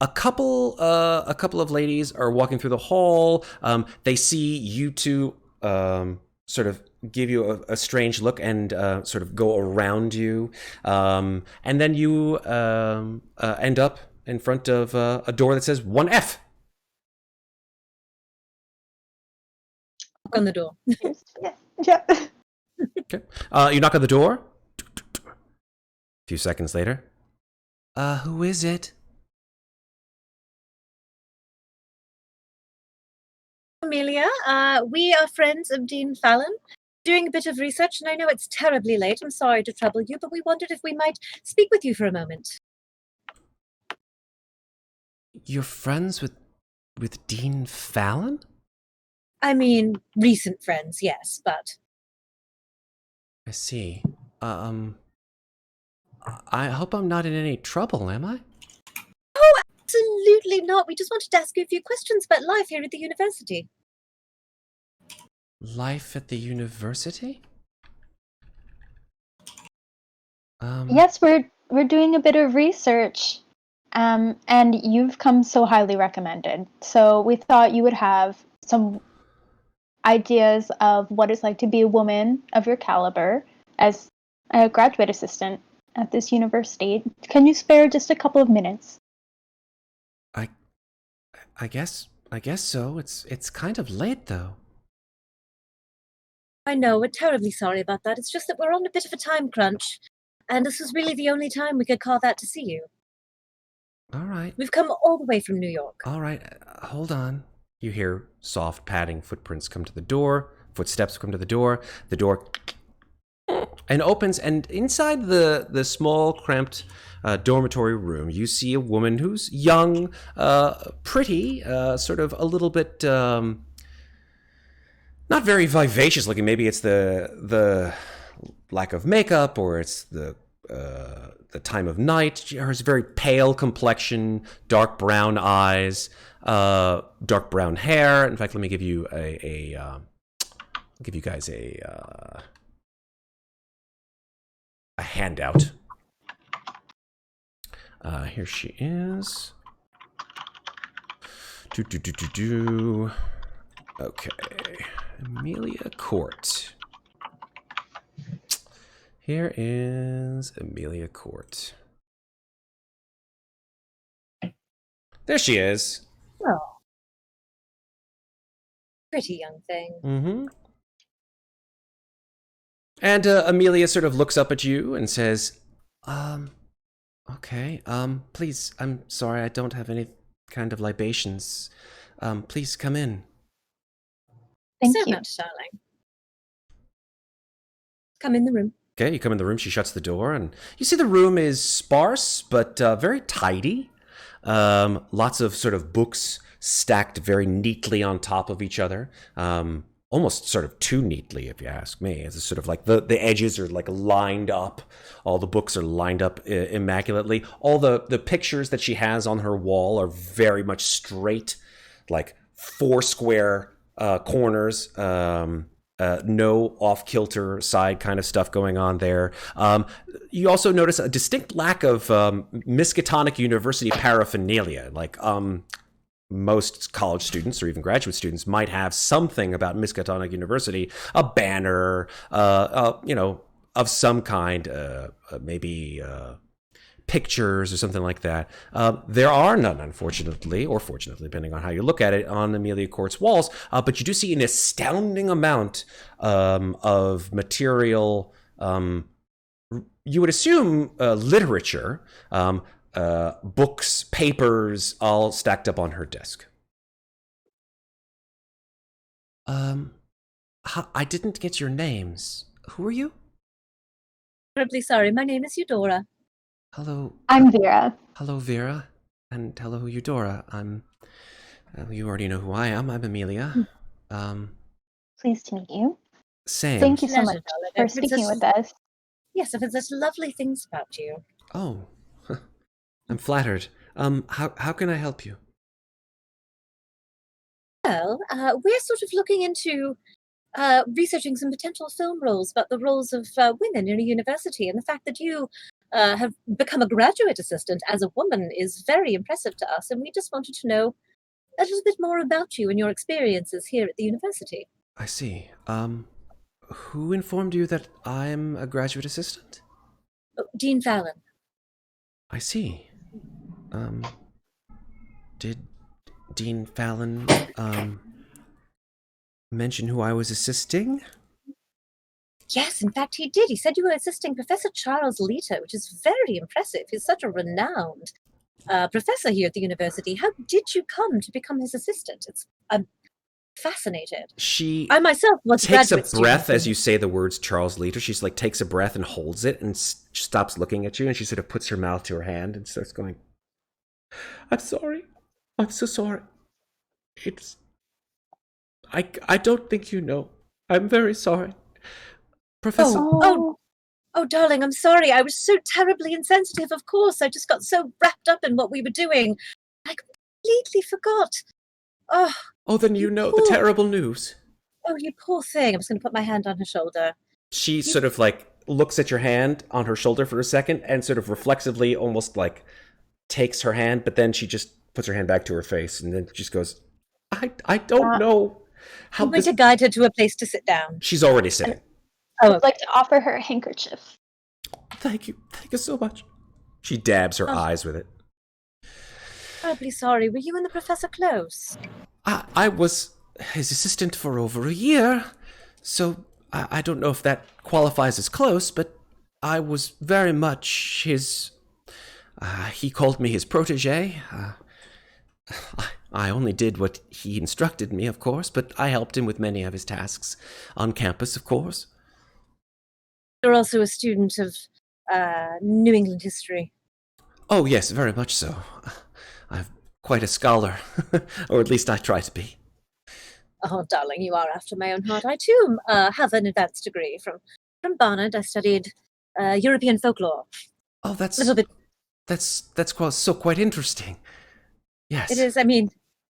Speaker 1: a couple of ladies are walking through the hall. They see you two sort of give you a strange look and sort of go around you. And then you end up in front of a door that says 1F.
Speaker 3: Knock on the door.
Speaker 8: Yeah.
Speaker 1: Okay. You knock on the door. A few seconds later. Who is it?
Speaker 3: Amelia, we are friends of Dean Fallon, doing a bit of research, and I know it's terribly late. I'm sorry to trouble you, but we wondered if we might speak with you for a moment.
Speaker 1: You're friends with Dean Fallon?
Speaker 3: I mean, recent friends, yes, but...
Speaker 1: I see. I hope I'm not in any trouble, am I?
Speaker 3: Oh, absolutely not. We just wanted to ask you a few questions about life here at the university.
Speaker 1: Life at the university?
Speaker 8: Yes, we're doing a bit of research, and you've come so highly recommended. So we thought you would have some ideas of what it's like to be a woman of your caliber as a graduate assistant at this university. Can you spare just a couple of minutes?
Speaker 1: I guess so. It's kind of late though.
Speaker 3: I know, we're terribly sorry about that. It's just that we're on a bit of a time crunch, and this was really the only time we could carve out to see you.
Speaker 1: All right.
Speaker 3: We've come all the way from New York.
Speaker 1: All right. Hold on. You hear soft padding footprints come to the door. Footsteps come to the door. The door and opens, and inside the small, cramped dormitory room, you see a woman who's young, pretty, sort of a little bit not very vivacious looking. Maybe it's the lack of makeup, or it's the time of night. She has very pale complexion, dark brown eyes, dark brown hair. In fact, let me give you I'll give you guys a handout. Here she is. Okay, Amelia Court. Here is Amelia Court. There she is.
Speaker 3: Oh. Pretty young thing.
Speaker 1: Mm-hmm. And Amelia sort of looks up at you and says, okay, please, I'm sorry, I don't have any kind of libations. Please come in.
Speaker 8: Thank
Speaker 3: so
Speaker 8: you.
Speaker 3: much, darling. Come in the room.
Speaker 1: Okay, you come in the room, she shuts the door, and you see the room is sparse, but very tidy. Lots of sort of books stacked very neatly on top of each other. Almost sort of too neatly, if you ask me. It's sort of like the edges are like lined up. All the books are lined up immaculately. All the pictures that she has on her wall are very much straight, like 4 square corners. No off-kilter side kind of stuff going on there. You also notice a distinct lack of Miskatonic University paraphernalia, like most college students or even graduate students might have something about Miskatonic University, a banner, of some kind, maybe pictures or something like that. There are none, unfortunately, or fortunately, depending on how you look at it, on Amelia Court's walls, but you do see an astounding amount of material. You would assume literature, books, papers, all stacked up on her desk. I didn't get your names. Who are you?
Speaker 3: Terribly sorry. My name is Eudora.
Speaker 1: Hello.
Speaker 8: I'm Vera.
Speaker 1: Hello, Vera. And hello, Eudora. You already know who I am. I'm Amelia.
Speaker 8: Pleased to meet you.
Speaker 1: Same.
Speaker 8: Thank you so much
Speaker 3: Pleasure, darling.
Speaker 8: for
Speaker 3: I've heard
Speaker 8: speaking
Speaker 3: such-
Speaker 8: with us.
Speaker 3: Yes, I've heard such lovely things about you.
Speaker 1: Oh, I'm flattered. How can I help you?
Speaker 3: Well, we're sort of looking into researching some potential film roles about the roles of women in a university, and the fact that you have become a graduate assistant as a woman is very impressive to us, and we just wanted to know a little bit more about you and your experiences here at the university.
Speaker 1: I see. Who informed you that I'm a graduate assistant?
Speaker 3: Oh, Dean Fallon.
Speaker 1: I see. Did Dean Fallon mention who I was assisting?
Speaker 3: Yes, in fact, he did. He said you were assisting Professor Charles Leto, which is very impressive. He's such a renowned professor here at the university. How did you come to become his assistant? I'm fascinated. I myself was
Speaker 1: takes a
Speaker 3: graduate
Speaker 1: breath
Speaker 3: student.
Speaker 1: as you say the words Charles Leto. She's like takes a breath and holds it and stops looking at you, and she sort of puts her mouth to her hand and starts going, "I'm sorry. I'm so sorry. It's I don't think you know. I'm very sorry. Professor."
Speaker 3: Oh, darling, I'm sorry. I was so terribly insensitive, of course. I just got so wrapped up in what we were doing. I completely forgot.
Speaker 1: Oh, then you know the terrible news.
Speaker 3: Oh, you poor thing. I'm just going to put my hand on her shoulder.
Speaker 1: She sort of like looks at your hand on her shoulder for a second and sort of reflexively almost like takes her hand, but then she just puts her hand back to her face and then just goes, I don't know how
Speaker 3: I'm going to guide her to a place to sit down.
Speaker 1: She's already sitting.
Speaker 8: I would like to offer her a handkerchief.
Speaker 1: Thank you so much. She dabs her eyes with it.
Speaker 3: Terribly sorry. Were you and the professor close?
Speaker 1: I was his assistant for over a year, so I don't know if that qualifies as close, but I was very much his... he called me his protege. I only did what he instructed me, of course, but I helped him with many of his tasks on campus, of course.
Speaker 3: You're also a student of New England history.
Speaker 1: Oh, yes, very much so. I'm quite a scholar, or at least I try to be.
Speaker 3: Oh, darling, you are after my own heart. I, too, have an advanced degree from Barnard. I studied European folklore.
Speaker 1: Oh, that's...
Speaker 3: A little bit.
Speaker 1: That's quite interesting. Yes.
Speaker 3: It is, I mean,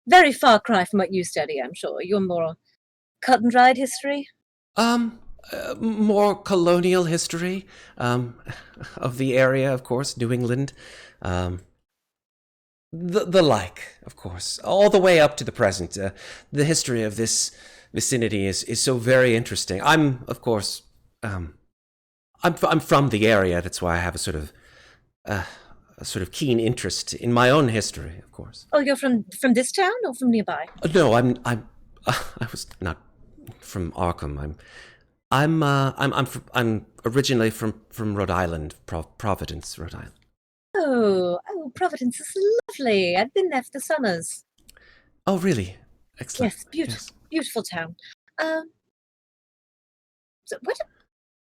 Speaker 3: very far cry from what you study, I'm sure. You're more cut and dried history?
Speaker 1: More colonial history of the area, of course, New England. The like, of course, all the way up to the present. The history of this vicinity is so very interesting. I'm, of course, I'm from the area. That's why I have a sort of keen interest in my own history, of course.
Speaker 3: Oh, you're from this town or from nearby?
Speaker 1: No, I was not from Arkham. I'm originally from Rhode Island, Providence, Rhode Island.
Speaker 3: Oh, Providence is lovely. I've been there for the summers.
Speaker 1: Oh, really? Excellent.
Speaker 3: Yes, beautiful, beautiful town. So what?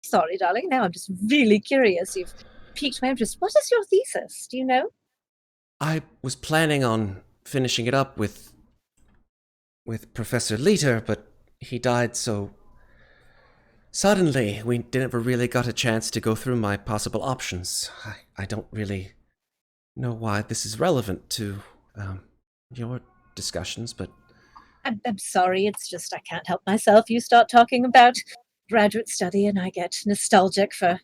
Speaker 3: Sorry, darling. Now I'm just really curious. You've piqued my interest. What is your thesis? Do you know?
Speaker 1: I was planning on finishing it up with Professor Leiter, but he died so suddenly. We never really got a chance to go through my possible options. I don't really know why this is relevant to your discussions, but...
Speaker 3: I'm sorry, it's just I can't help myself. You start talking about graduate study and I get nostalgic for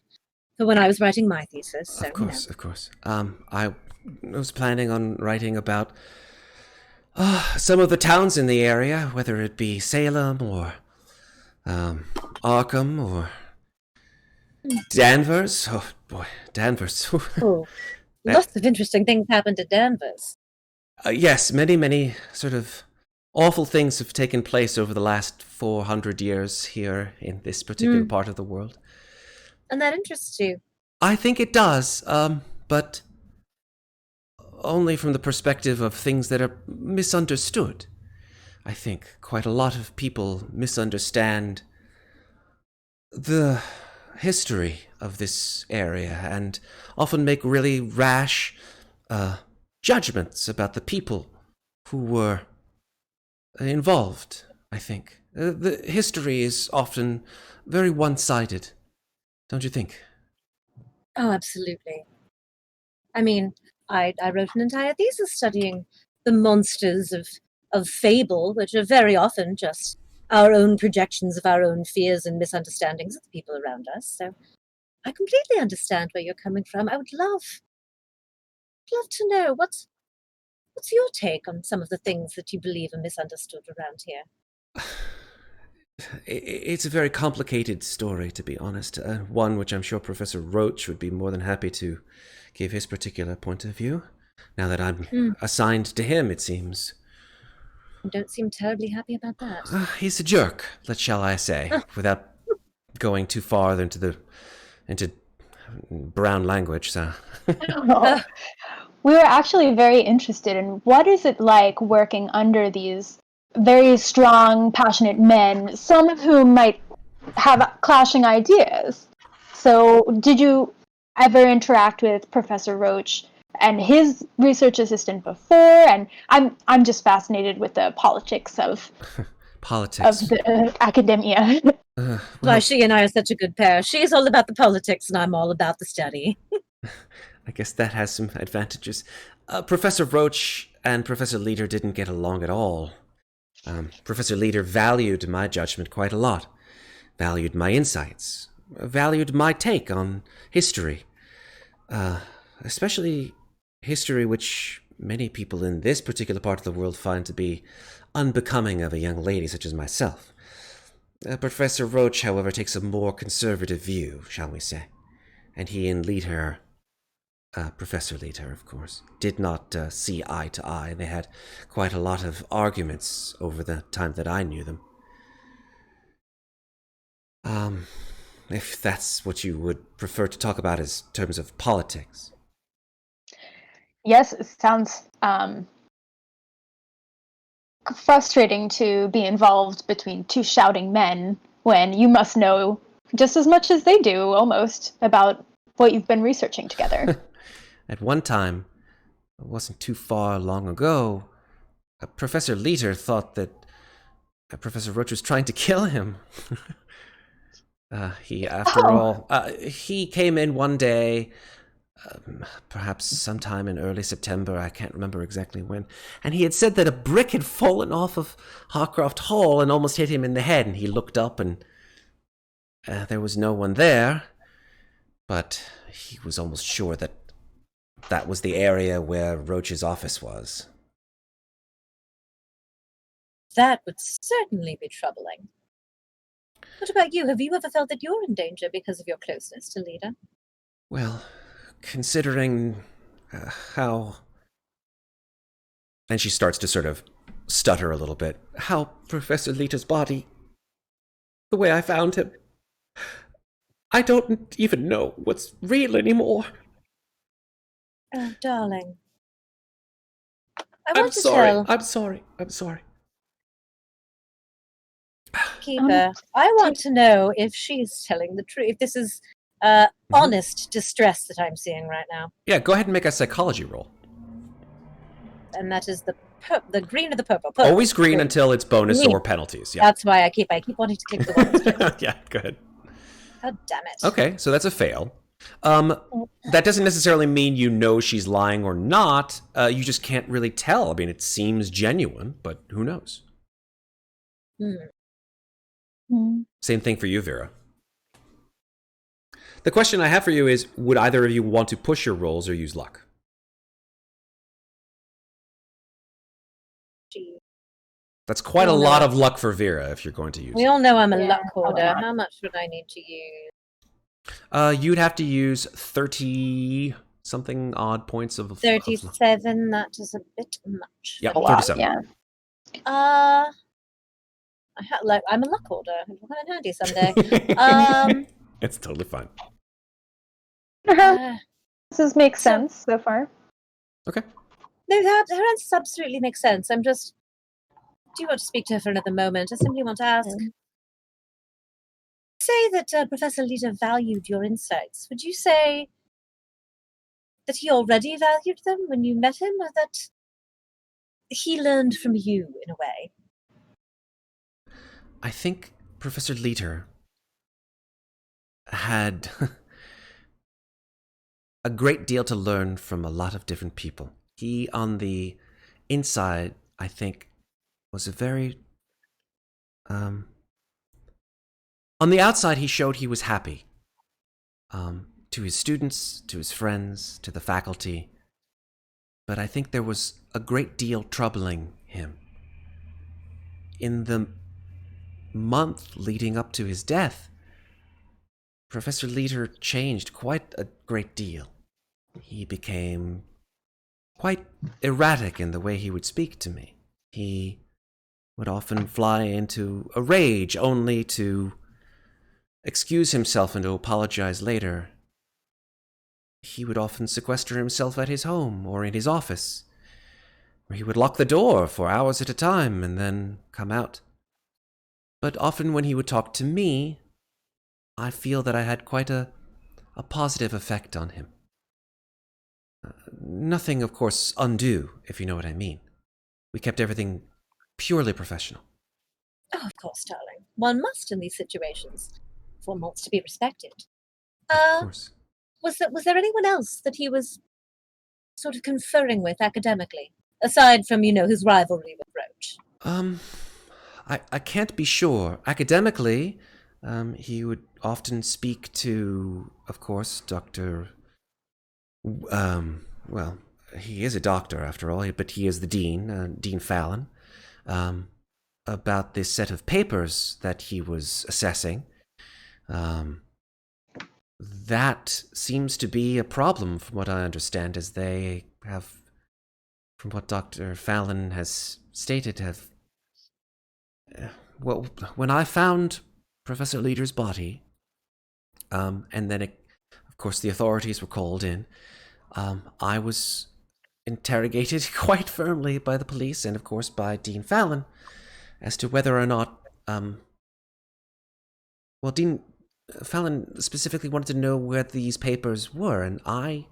Speaker 3: when I was writing my thesis. So,
Speaker 1: of course. I was planning on writing about some of the towns in the area, whether it be Salem or Arkham or Danvers. Oh boy, Danvers.
Speaker 3: Oh, lots of interesting things happened at Danvers.
Speaker 1: Yes, many sort of awful things have taken place over the last 400 years here in this particular part of the world.
Speaker 3: And that interests you?
Speaker 1: I think it does, but only from the perspective of things that are misunderstood. I think quite a lot of people misunderstand the history of this area and often make really rash judgments about the people who were involved, I think. The history is often very one-sided, don't you think?
Speaker 3: Oh, absolutely. I mean, I wrote an entire thesis studying the monsters of fable, which are very often just our own projections of our own fears and misunderstandings of the people around us. So I completely understand where you're coming from. I would love to know what's your take on some of the things that you believe are misunderstood around here.
Speaker 1: It's a very complicated story, to be honest. One which I'm sure Professor Roach would be more than happy to give his particular point of view. Now that I'm assigned to him, it seems.
Speaker 3: You don't seem terribly happy about that.
Speaker 1: He's a jerk, shall I say, without going too far into brown language. So.
Speaker 8: We were actually very interested in what is it like working under these very strong, passionate men, some of whom might have clashing ideas. So did you ever interact with Professor Roach and his research assistant before? And I'm just fascinated with the politics of the academia.
Speaker 3: Why, she and I are such a good pair. She's all about the politics and I'm all about the study.
Speaker 1: I guess that has some advantages. Professor Roach and Professor Leiter didn't get along at all. Professor Leiter valued my judgment quite a lot, valued my insights, valued my take on history, especially history which many people in this particular part of the world find to be unbecoming of a young lady such as myself. Professor Roach, however, takes a more conservative view, shall we say, and he and Leiter, Professor Leiter, of course, did not see eye to eye. They had quite a lot of arguments over the time that I knew them. If that's what you would prefer to talk about as terms of politics.
Speaker 8: Yes, it sounds frustrating to be involved between two shouting men when you must know just as much as they do, almost, about what you've been researching together.
Speaker 1: At one time, it wasn't too far long ago, Professor Leiter thought that Professor Roach was trying to kill him. He came in one day, perhaps sometime in early September, I can't remember exactly when, and he had said that a brick had fallen off of Harcroft Hall and almost hit him in the head, and he looked up and there was no one there, but he was almost sure that that was the area where Roach's office was.
Speaker 3: That would certainly be troubling. What about you? Have you ever felt that you're in danger because of your closeness to Leiter?
Speaker 1: Well, considering how... And she starts to sort of stutter a little bit. How Professor Leiter's body, the way I found him, I don't even know what's real anymore.
Speaker 3: Oh, darling.
Speaker 1: I'm sorry.
Speaker 3: Keeper, I want to know if she's telling the truth. If this is honest distress that I'm seeing right now.
Speaker 1: Yeah, go ahead and make a psychology roll.
Speaker 3: and that is the green or the purple. Purple.
Speaker 1: Always green until it's bonus
Speaker 3: Green.
Speaker 1: or penalties. Yeah.
Speaker 3: That's why I keep wanting to click the one.
Speaker 1: Yeah, go ahead.
Speaker 3: God damn it.
Speaker 1: Okay, so that's a fail. That doesn't necessarily mean you know she's lying or not. You just can't really tell. I mean, it seems genuine, but who knows? Same thing for you, Vera. The question I have for you is, would either of you want to push your rolls or use luck? That's quite a lot of luck for Vera if you're going to use
Speaker 3: We
Speaker 1: it.
Speaker 3: all know I'm a luck hoarder. How much would I need to use?
Speaker 1: You'd have to use 30-something odd points of...
Speaker 3: 37, that is a bit much.
Speaker 1: Yeah,
Speaker 3: for me.
Speaker 1: 37.
Speaker 8: Yeah.
Speaker 3: I'm a luck hoarder. It'll come in handy someday.
Speaker 1: It's totally fine.
Speaker 8: This makes sense so far.
Speaker 1: Okay.
Speaker 3: No, that absolutely makes sense. I'm just... Do you want to speak to her for another moment? I simply want to ask... Say that Professor Lita valued your insights. Would you say that he already valued them when you met him, or that he learned from you in a way?
Speaker 1: I think Professor Lita had a great deal to learn from a lot of different people. He, on the inside, I think, was a very... on the outside, he showed he was happy. To his students, to his friends, to the faculty. But I think there was a great deal troubling him. In the month leading up to his death, Professor Lita changed quite a great deal. He became quite erratic in the way he would speak to me. He would often fly into a rage only to excuse himself and to apologize later. He would often sequester himself at his home or in his office, where he would lock the door for hours at a time and then come out. But often when he would talk to me, I feel that I had quite a positive effect on him. Nothing, of course, undue, if you know what I mean. We kept everything purely professional.
Speaker 3: Oh, of course, darling. One must in these situations. For one wants to be respected.
Speaker 1: Of course.
Speaker 3: Was there anyone else that he was sort of conferring with academically, aside from, his rivalry with Roach?
Speaker 1: I can't be sure. Academically, he would often speak to, of course, Dr. Well, he is a doctor after all, but he is the dean, Dean Fallon, about this set of papers that he was assessing. That seems to be a problem, from what I understand, as they have, from what Dr. Fallon has stated, have... Well, when I found Professor Lita's body, and then, of course, the authorities were called in, I was interrogated quite firmly by the police and, of course, by Dean Fallon as to whether or not... Well, Dean Fallon specifically wanted to know where these papers were, and I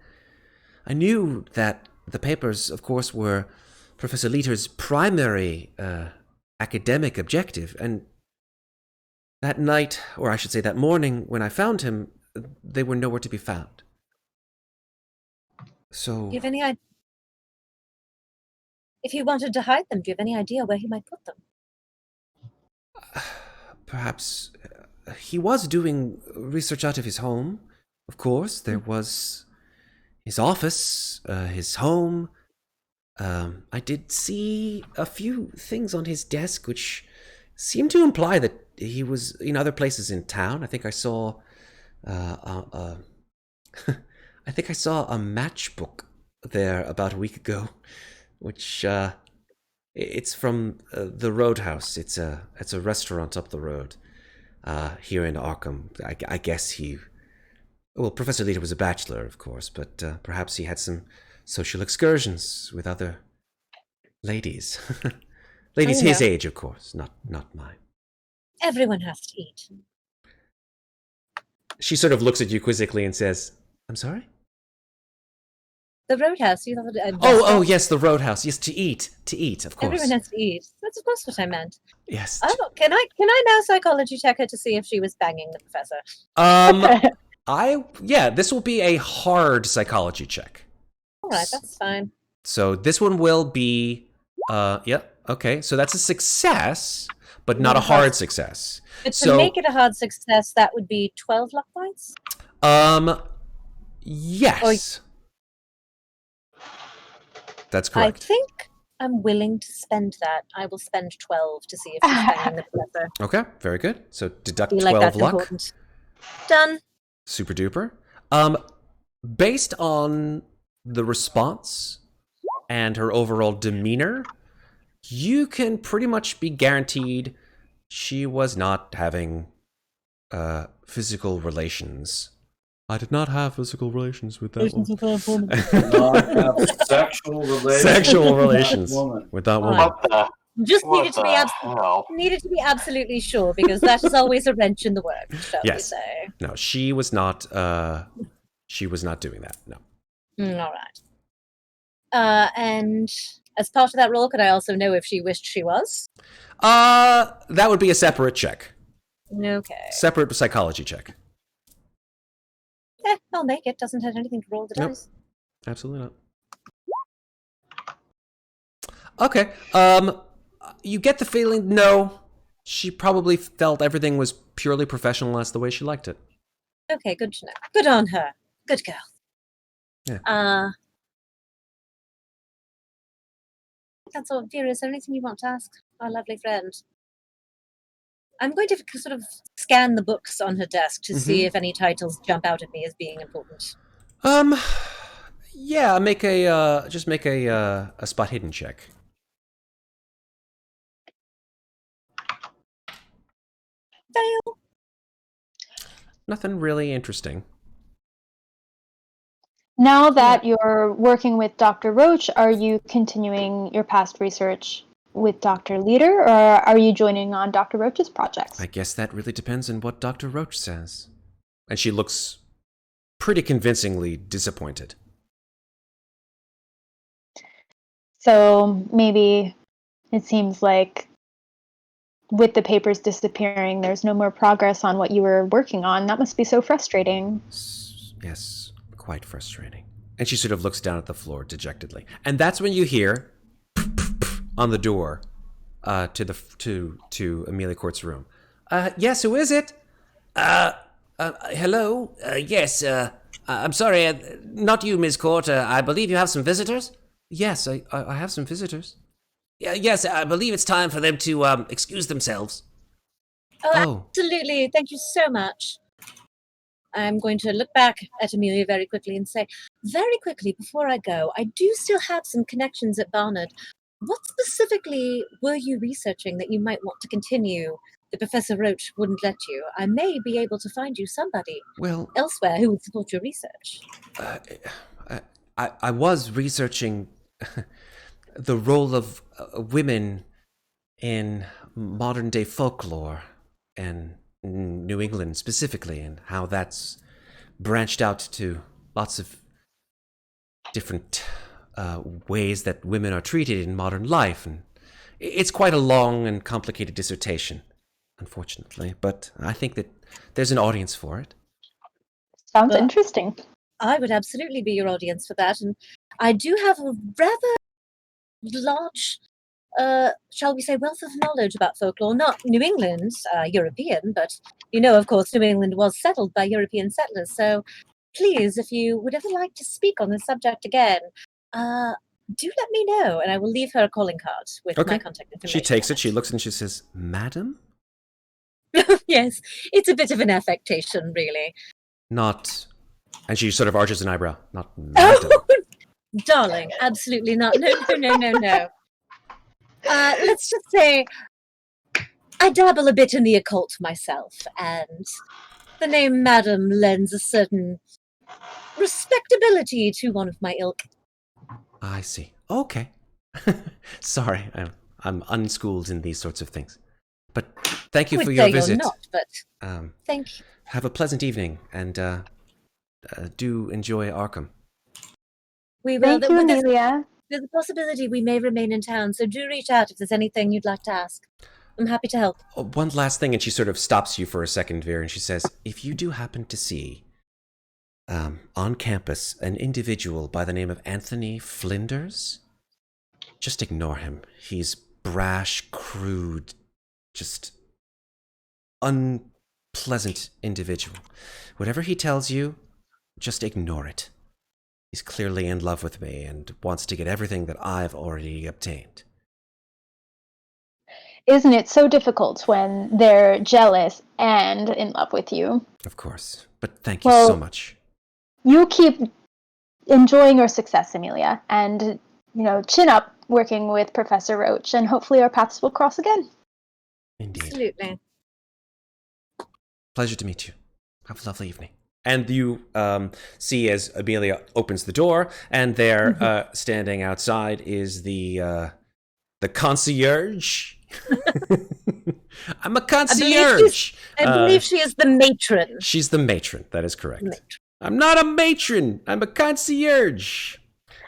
Speaker 1: knew that the papers, of course, were Professor Lita's primary academic objective, and that night, or I should say that morning, when I found him, they were nowhere to be found. So...
Speaker 3: Do you have any idea? If he wanted to hide them, do you have any idea where he might put them?
Speaker 1: Perhaps he was doing research out of his home, of course. There was his office, his home. I did see a few things on his desk which seemed to imply that he was in other places in town. I think I saw I think I saw a matchbook there about a week ago, which it's from the Roadhouse. It's a restaurant up the road here in Arkham. I guess Professor Lita was a bachelor, of course, but perhaps he had some social excursions with other ladies. Ladies his age, of course, not mine.
Speaker 3: Everyone has to eat.
Speaker 1: She sort of looks at you quizzically and says, "I'm sorry?"
Speaker 3: The Roadhouse. You thought
Speaker 1: Oh, yes, the Roadhouse. Yes, to eat, of course.
Speaker 3: Everyone has to eat. That's of course what I meant.
Speaker 1: Yes.
Speaker 3: Oh, can I now psychology check her to see if she was banging the professor?
Speaker 1: This will be a hard psychology check.
Speaker 3: All right, that's fine.
Speaker 1: So this one will be, okay. So that's a success, but not a hard success.
Speaker 3: But to make it a hard success, that would be 12 luck points?
Speaker 1: Yes. That's correct.
Speaker 3: I think I'm willing to spend that. I will spend 12 to see if she's banging the professor.
Speaker 1: Okay, very good. So deduct
Speaker 3: I feel
Speaker 1: 12
Speaker 3: like that's
Speaker 1: luck.
Speaker 3: important. Done.
Speaker 1: Super duper. Based on the response and her overall demeanor, you can pretty much be guaranteed she was not having physical relations. I did not have physical relations with that woman.
Speaker 7: Not have sexual relations.
Speaker 1: Sexual relations with that woman.
Speaker 2: What the?
Speaker 3: Just
Speaker 2: What
Speaker 3: needed to
Speaker 2: the
Speaker 3: be
Speaker 2: hell?
Speaker 3: absolutely sure, because that is always a wrench in the works, shall we
Speaker 1: Yes.
Speaker 3: say.
Speaker 1: No, she was not. She was not doing that. No.
Speaker 3: All right. And as part of that role, could I also know if she wished she was?
Speaker 1: That would be a separate check.
Speaker 3: Okay.
Speaker 1: Separate psychology check.
Speaker 3: I'll make it. Doesn't have anything to roll the
Speaker 1: Nope.
Speaker 3: dice.
Speaker 1: Absolutely not. Okay. You get the feeling, no, she probably felt everything was purely professional. That's the way she liked it.
Speaker 3: Okay, good to know. Good on her. Good girl.
Speaker 1: Yeah.
Speaker 3: That's all. Vera, is there anything you want to ask our lovely friend? I'm going to sort of scan the books on her desk to see if any titles jump out at me as being important.
Speaker 1: Yeah, make a spot hidden check.
Speaker 3: Fail.
Speaker 1: Nothing really interesting.
Speaker 8: Now that you're working with Dr. Roach, are you continuing your past research with Dr. Leader, or are you joining on Dr. Roach's projects?
Speaker 1: I guess that really depends on what Dr. Roach says. And she looks pretty convincingly disappointed.
Speaker 8: So maybe it seems like with the papers disappearing, there's no more progress on what you were working on. That must be so frustrating.
Speaker 1: Yes, quite frustrating. And she sort of looks down at the floor dejectedly. And that's when you hear on the door to Amelia Court's room. Yes, who is it? Hello? Yes, I'm sorry, not you, Ms. Court. I believe you have some visitors? Yes, I have some visitors. Yes, I believe it's time for them to excuse themselves.
Speaker 3: Oh, absolutely. Thank you so much. I'm going to look back at Amelia very quickly and say, very quickly, before I go, I do still have some connections at Barnard. What specifically were you researching that you might want to continue that Professor Roach wouldn't let you? I may be able to find you somebody elsewhere who would support your research.
Speaker 1: I was researching the role of women in modern-day folklore and New England specifically, and how that's branched out to lots of different ways that women are treated in modern life. And it's quite a long and complicated dissertation, unfortunately, but I think that there's an audience for it.
Speaker 8: Sounds interesting.
Speaker 3: I would absolutely be your audience for that, and I do have a rather large, shall we say, wealth of knowledge about folklore. Not New England, European, but you know, of course, New England was settled by European settlers. So please, if you would ever like to speak on this subject again, do let me know, and I will leave her a calling card with my contact information.
Speaker 1: She takes it, she looks and she says, Madam?
Speaker 3: Yes, it's a bit of an affectation, really.
Speaker 1: Not... And she sort of arches an eyebrow. Not Madam.
Speaker 3: Oh, darling, absolutely not. No. Let's just say I dabble a bit in the occult myself, and the name Madam lends a certain respectability to one of my ilk.
Speaker 1: I see. Okay. Sorry, I'm unschooled in these sorts of things. But thank you for your visit.
Speaker 3: You're not, but thank you.
Speaker 1: Have a pleasant evening, and do enjoy Arkham.
Speaker 3: We will.
Speaker 8: Thank you, Amelia.
Speaker 3: There's a possibility we may remain in town, so do reach out if there's anything you'd like to ask. I'm happy to help.
Speaker 1: Oh, one last thing, and she sort of stops you for a second, Vera, and she says, if you do happen to see on campus an individual by the name of Anthony Flinders, just ignore him. He's brash, crude, just unpleasant individual. Whatever he tells you, just ignore it. He's clearly in love with me and wants to get everything that I've already obtained.
Speaker 8: Isn't it so difficult when they're jealous and in love with you?
Speaker 1: Of course. But thank you so much.
Speaker 8: You keep enjoying your success, Amelia, and, chin up working with Professor Roach, and hopefully our paths will cross again.
Speaker 1: Indeed.
Speaker 3: Absolutely.
Speaker 1: Pleasure to meet you. Have a lovely evening. And you see as Amelia opens the door, and there, standing outside, is the concierge. I'm a concierge.
Speaker 3: I believe she is the matron.
Speaker 1: She's the matron. That is correct. I'm not a matron. I'm a concierge.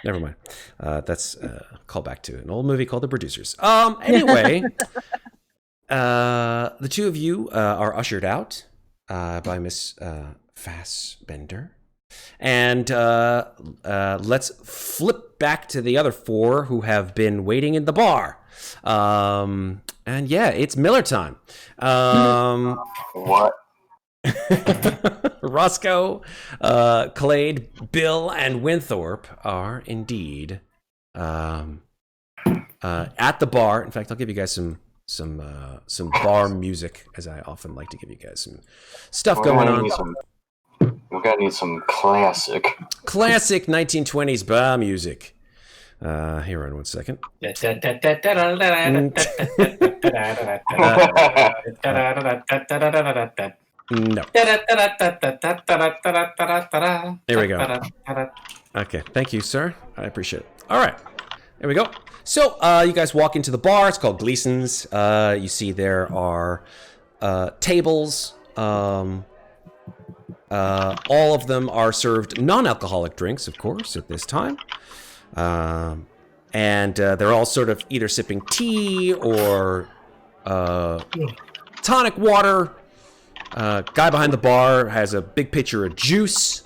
Speaker 1: Never mind. That's a callback to an old movie called The Producers. Anyway, the two of you are ushered out by Miss Fassbender. And let's flip back to the other four who have been waiting in the bar. And yeah, it's Miller time.
Speaker 2: What?
Speaker 1: Roscoe, Clade, Bill, and Winthorp are indeed at the bar. In fact, I'll give you guys some bar music, as I often like to give you guys some stuff going on.
Speaker 2: We're gonna need some classic
Speaker 1: 1920s bar music. Here on 1 second. No. There we go. Okay, thank you, sir. I appreciate it. All right, there we go. So you guys walk into the bar. It's called Gleason's. You see there are tables. All of them are served non-alcoholic drinks, of course, at this time. And they're all sort of either sipping tea or tonic water. Guy behind the bar has a big pitcher of juice.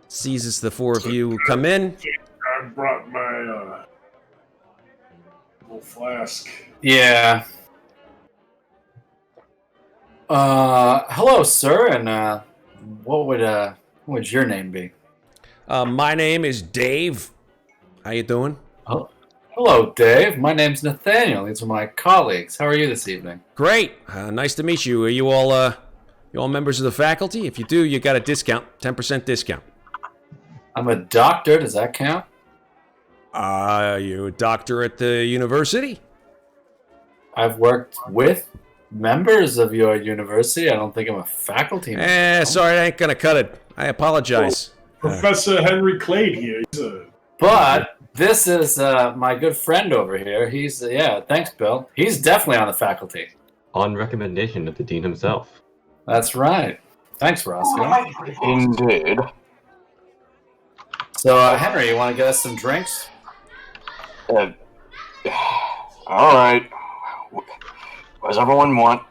Speaker 1: Sees as the four of you come in.
Speaker 5: I brought my little flask.
Speaker 7: Yeah. Hello, sir, and what would your name be?
Speaker 1: My name is Dave. How you doing?
Speaker 7: Oh, hello, Dave. My name's Nathaniel. These are my colleagues. How are you this evening?
Speaker 1: Great. Nice to meet you. Are you all members of the faculty? If you do, you got a discount, 10% discount.
Speaker 7: I'm a doctor. Does that count?
Speaker 1: You a doctor at the university?
Speaker 7: I've worked with members of your university. I don't think I'm a faculty member.
Speaker 1: Sorry, I ain't gonna cut it. I apologize.
Speaker 5: Professor Henry Clade here.
Speaker 7: But this is my good friend over here. He's, thanks, Bill. He's definitely on the faculty.
Speaker 6: On recommendation of the dean himself.
Speaker 7: That's right. Thanks, Roscoe.
Speaker 2: Indeed.
Speaker 7: So, Henry, you want to get us some drinks?
Speaker 2: All right. What does everyone want?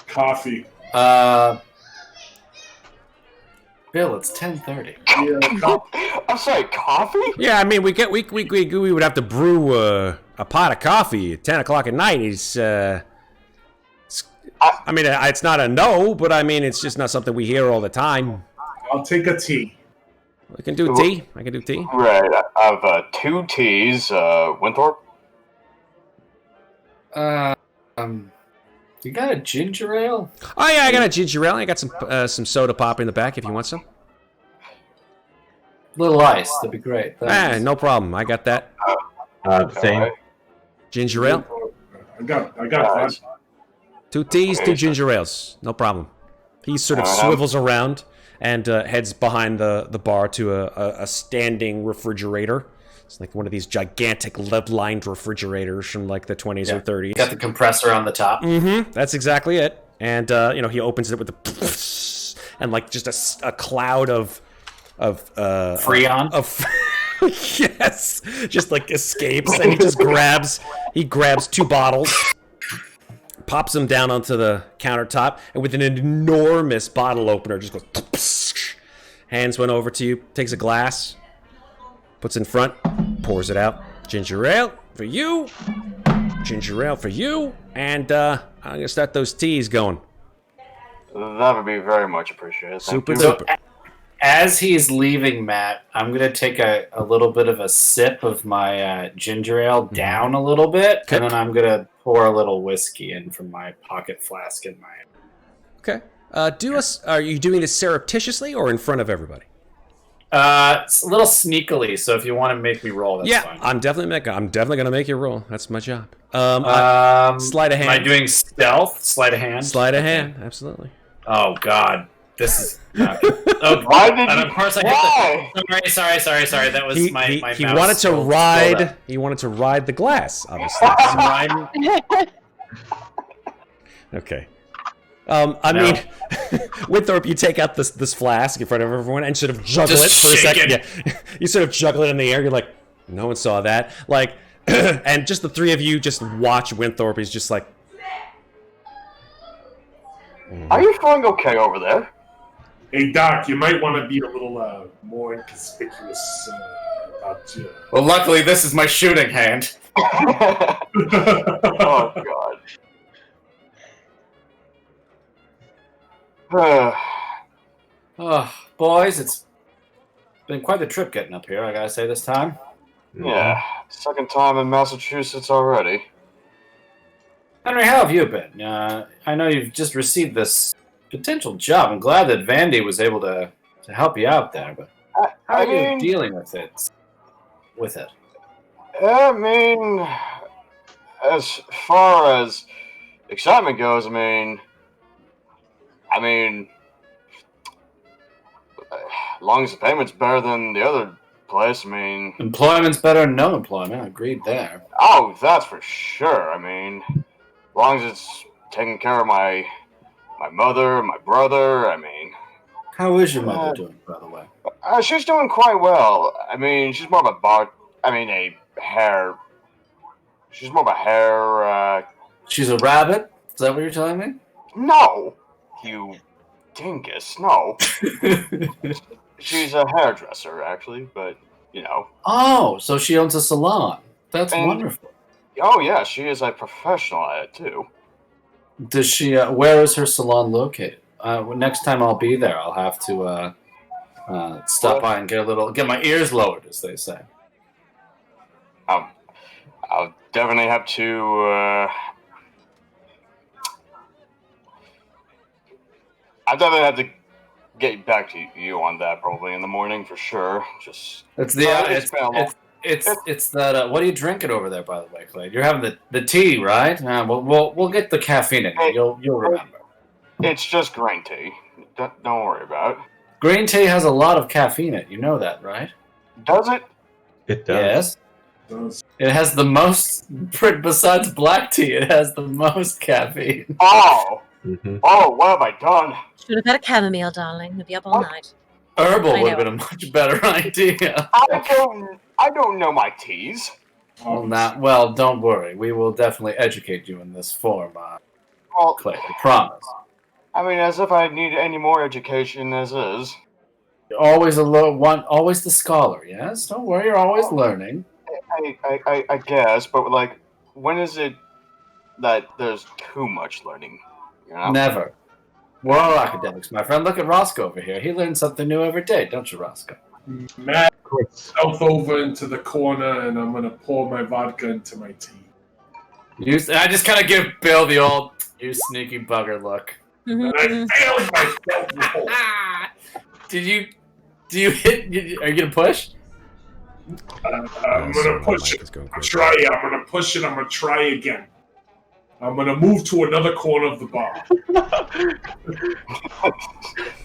Speaker 5: Coffee.
Speaker 7: Bill, it's 10:30.
Speaker 2: I'm sorry, coffee?
Speaker 1: Yeah, I mean, we would have to brew a pot of coffee at 10 o'clock at night. It's not a no, but I mean, it's just not something we hear all the time.
Speaker 5: I'll take a tea.
Speaker 1: We can do tea. I can do tea.
Speaker 2: Right. I have 2 teas. Winthorp?
Speaker 7: You got a ginger ale?
Speaker 1: Oh yeah, I got a ginger ale. I got some soda pop in the back if you want some.
Speaker 7: Little ice, that'd be great. Thanks.
Speaker 1: No problem. I got that.
Speaker 6: Same.
Speaker 1: Ginger ale.
Speaker 5: I got that.
Speaker 1: 2 teas, 2 ginger ales. No problem. He sort of swivels around and heads behind the bar to a standing refrigerator. It's like one of these gigantic lead-lined refrigerators from like the 20s or 30s.
Speaker 7: Got the compressor on the top.
Speaker 1: Mm-hmm. That's exactly it. And he opens it with and like just a cloud of
Speaker 7: Freon?
Speaker 1: Of yes, just like escapes, and he grabs 2 bottles, pops them down onto the countertop, and with an enormous bottle opener, just goes. Hands one over to you, takes a glass, puts in front, pours it out. Ginger ale for you, ginger ale for you, and I'm gonna start those teas going.
Speaker 2: That would be very much appreciated.
Speaker 1: Super
Speaker 7: So,
Speaker 1: duper.
Speaker 7: as he's leaving, Matt, I'm going to take a little bit of a sip of my ginger ale down a little bit,
Speaker 1: Okay.
Speaker 7: and then I'm going to pour a little whiskey in from my pocket flask in my...
Speaker 1: Okay. Are you doing this surreptitiously or in front of everybody?
Speaker 7: It's a little sneakily, so if you want to make me roll, that's fine.
Speaker 1: I'm definitely going to make you roll. That's my job. Sleight of hand.
Speaker 7: Am I doing stealth? Sleight of hand?
Speaker 1: Sleight of hand, absolutely.
Speaker 7: Oh, God. This is... Oh,
Speaker 2: Why did
Speaker 7: and
Speaker 2: you?
Speaker 7: of course I
Speaker 2: Why?
Speaker 7: hit the... Sorry. That was my
Speaker 1: He
Speaker 7: mouse
Speaker 1: wanted to
Speaker 7: scrolled
Speaker 1: ride.
Speaker 7: up.
Speaker 1: He wanted to ride the glass, obviously. Okay. I mean, Winthorp, you take out this flask in front of everyone and sort of juggle
Speaker 7: Just
Speaker 1: it for a
Speaker 7: shake
Speaker 1: second.
Speaker 7: it.
Speaker 1: Yeah, you sort of juggle it in the air. You're like, no one saw that. Like, and just the 3 of you just watch Winthorp. He's just like,
Speaker 2: Are you feeling okay over there?
Speaker 5: Hey, Doc, you might want to be a little more inconspicuous about you.
Speaker 7: Well, luckily, this is my shooting hand.
Speaker 2: Oh God.
Speaker 7: Oh, boys, it's been quite the trip getting up here, I gotta say this time.
Speaker 2: Yeah, second time in Massachusetts already.
Speaker 7: Henry, how have you been? I know you've just received this potential job. I'm glad that Vandy was able to help you out there, but how are you dealing with it?
Speaker 2: I mean, as far as excitement goes, I mean, as long as the payment's better than the other place, I mean...
Speaker 7: Employment's better than no employment, agreed there.
Speaker 2: Oh, that's for sure. I mean, as long as it's taking care of my mother, my brother, I mean...
Speaker 7: How is your mother doing, by the way?
Speaker 2: She's doing quite well. I mean, she's more of She's more of a hair,
Speaker 7: She's a rabbit? Is that what you're telling me?
Speaker 2: No! You dingus, no. She's a hairdresser, actually, but, you know.
Speaker 7: Oh, so she owns a salon. That's wonderful.
Speaker 2: Oh, yeah, she is a professional at it, too.
Speaker 7: Does she, where is her salon located? Next time I'll be there, I'll have to stop by and get my ears lowered, as they say.
Speaker 2: I'll definitely have to, get back to you on that probably in the morning for sure. Just
Speaker 7: it's that. What are you drinking over there, by the way, Clade? You're having the tea, right? We'll get the caffeine in. You'll remember.
Speaker 2: It's just green tea. Don't worry about it.
Speaker 7: Green tea has a lot of caffeine in it. You know that, right?
Speaker 2: Does it?
Speaker 6: It does.
Speaker 7: Yes. It has the most, besides black tea, it has the most caffeine.
Speaker 2: Oh!
Speaker 6: Mm-hmm.
Speaker 2: Oh, what have I done?
Speaker 3: Should have had a chamomile, darling. We'll be up all night.
Speaker 7: Herbal would have been a much better idea.
Speaker 2: I don't know my teas.
Speaker 7: Well, don't worry. We will definitely educate you in this form, Clay. I promise.
Speaker 2: I mean, as if I need any more education as is.
Speaker 7: You're always always the scholar, yes? Don't worry, you're always learning.
Speaker 2: I guess, but like, when is it that there's too much learning? You know?
Speaker 7: Never. We're all academics, my friend. Look at Roscoe over here. He learns something new every day, don't you, Roscoe?
Speaker 5: Matt, south over into the corner, and I'm going to pour my vodka into my tea.
Speaker 7: I just kind of give Bill the old, you sneaky bugger look.
Speaker 5: And I failed myself.
Speaker 7: Do you hit? Are you going to push?
Speaker 5: I'm going to push it. I'm going to push it. I'm going to try again. I'm going to move to another corner of the bar.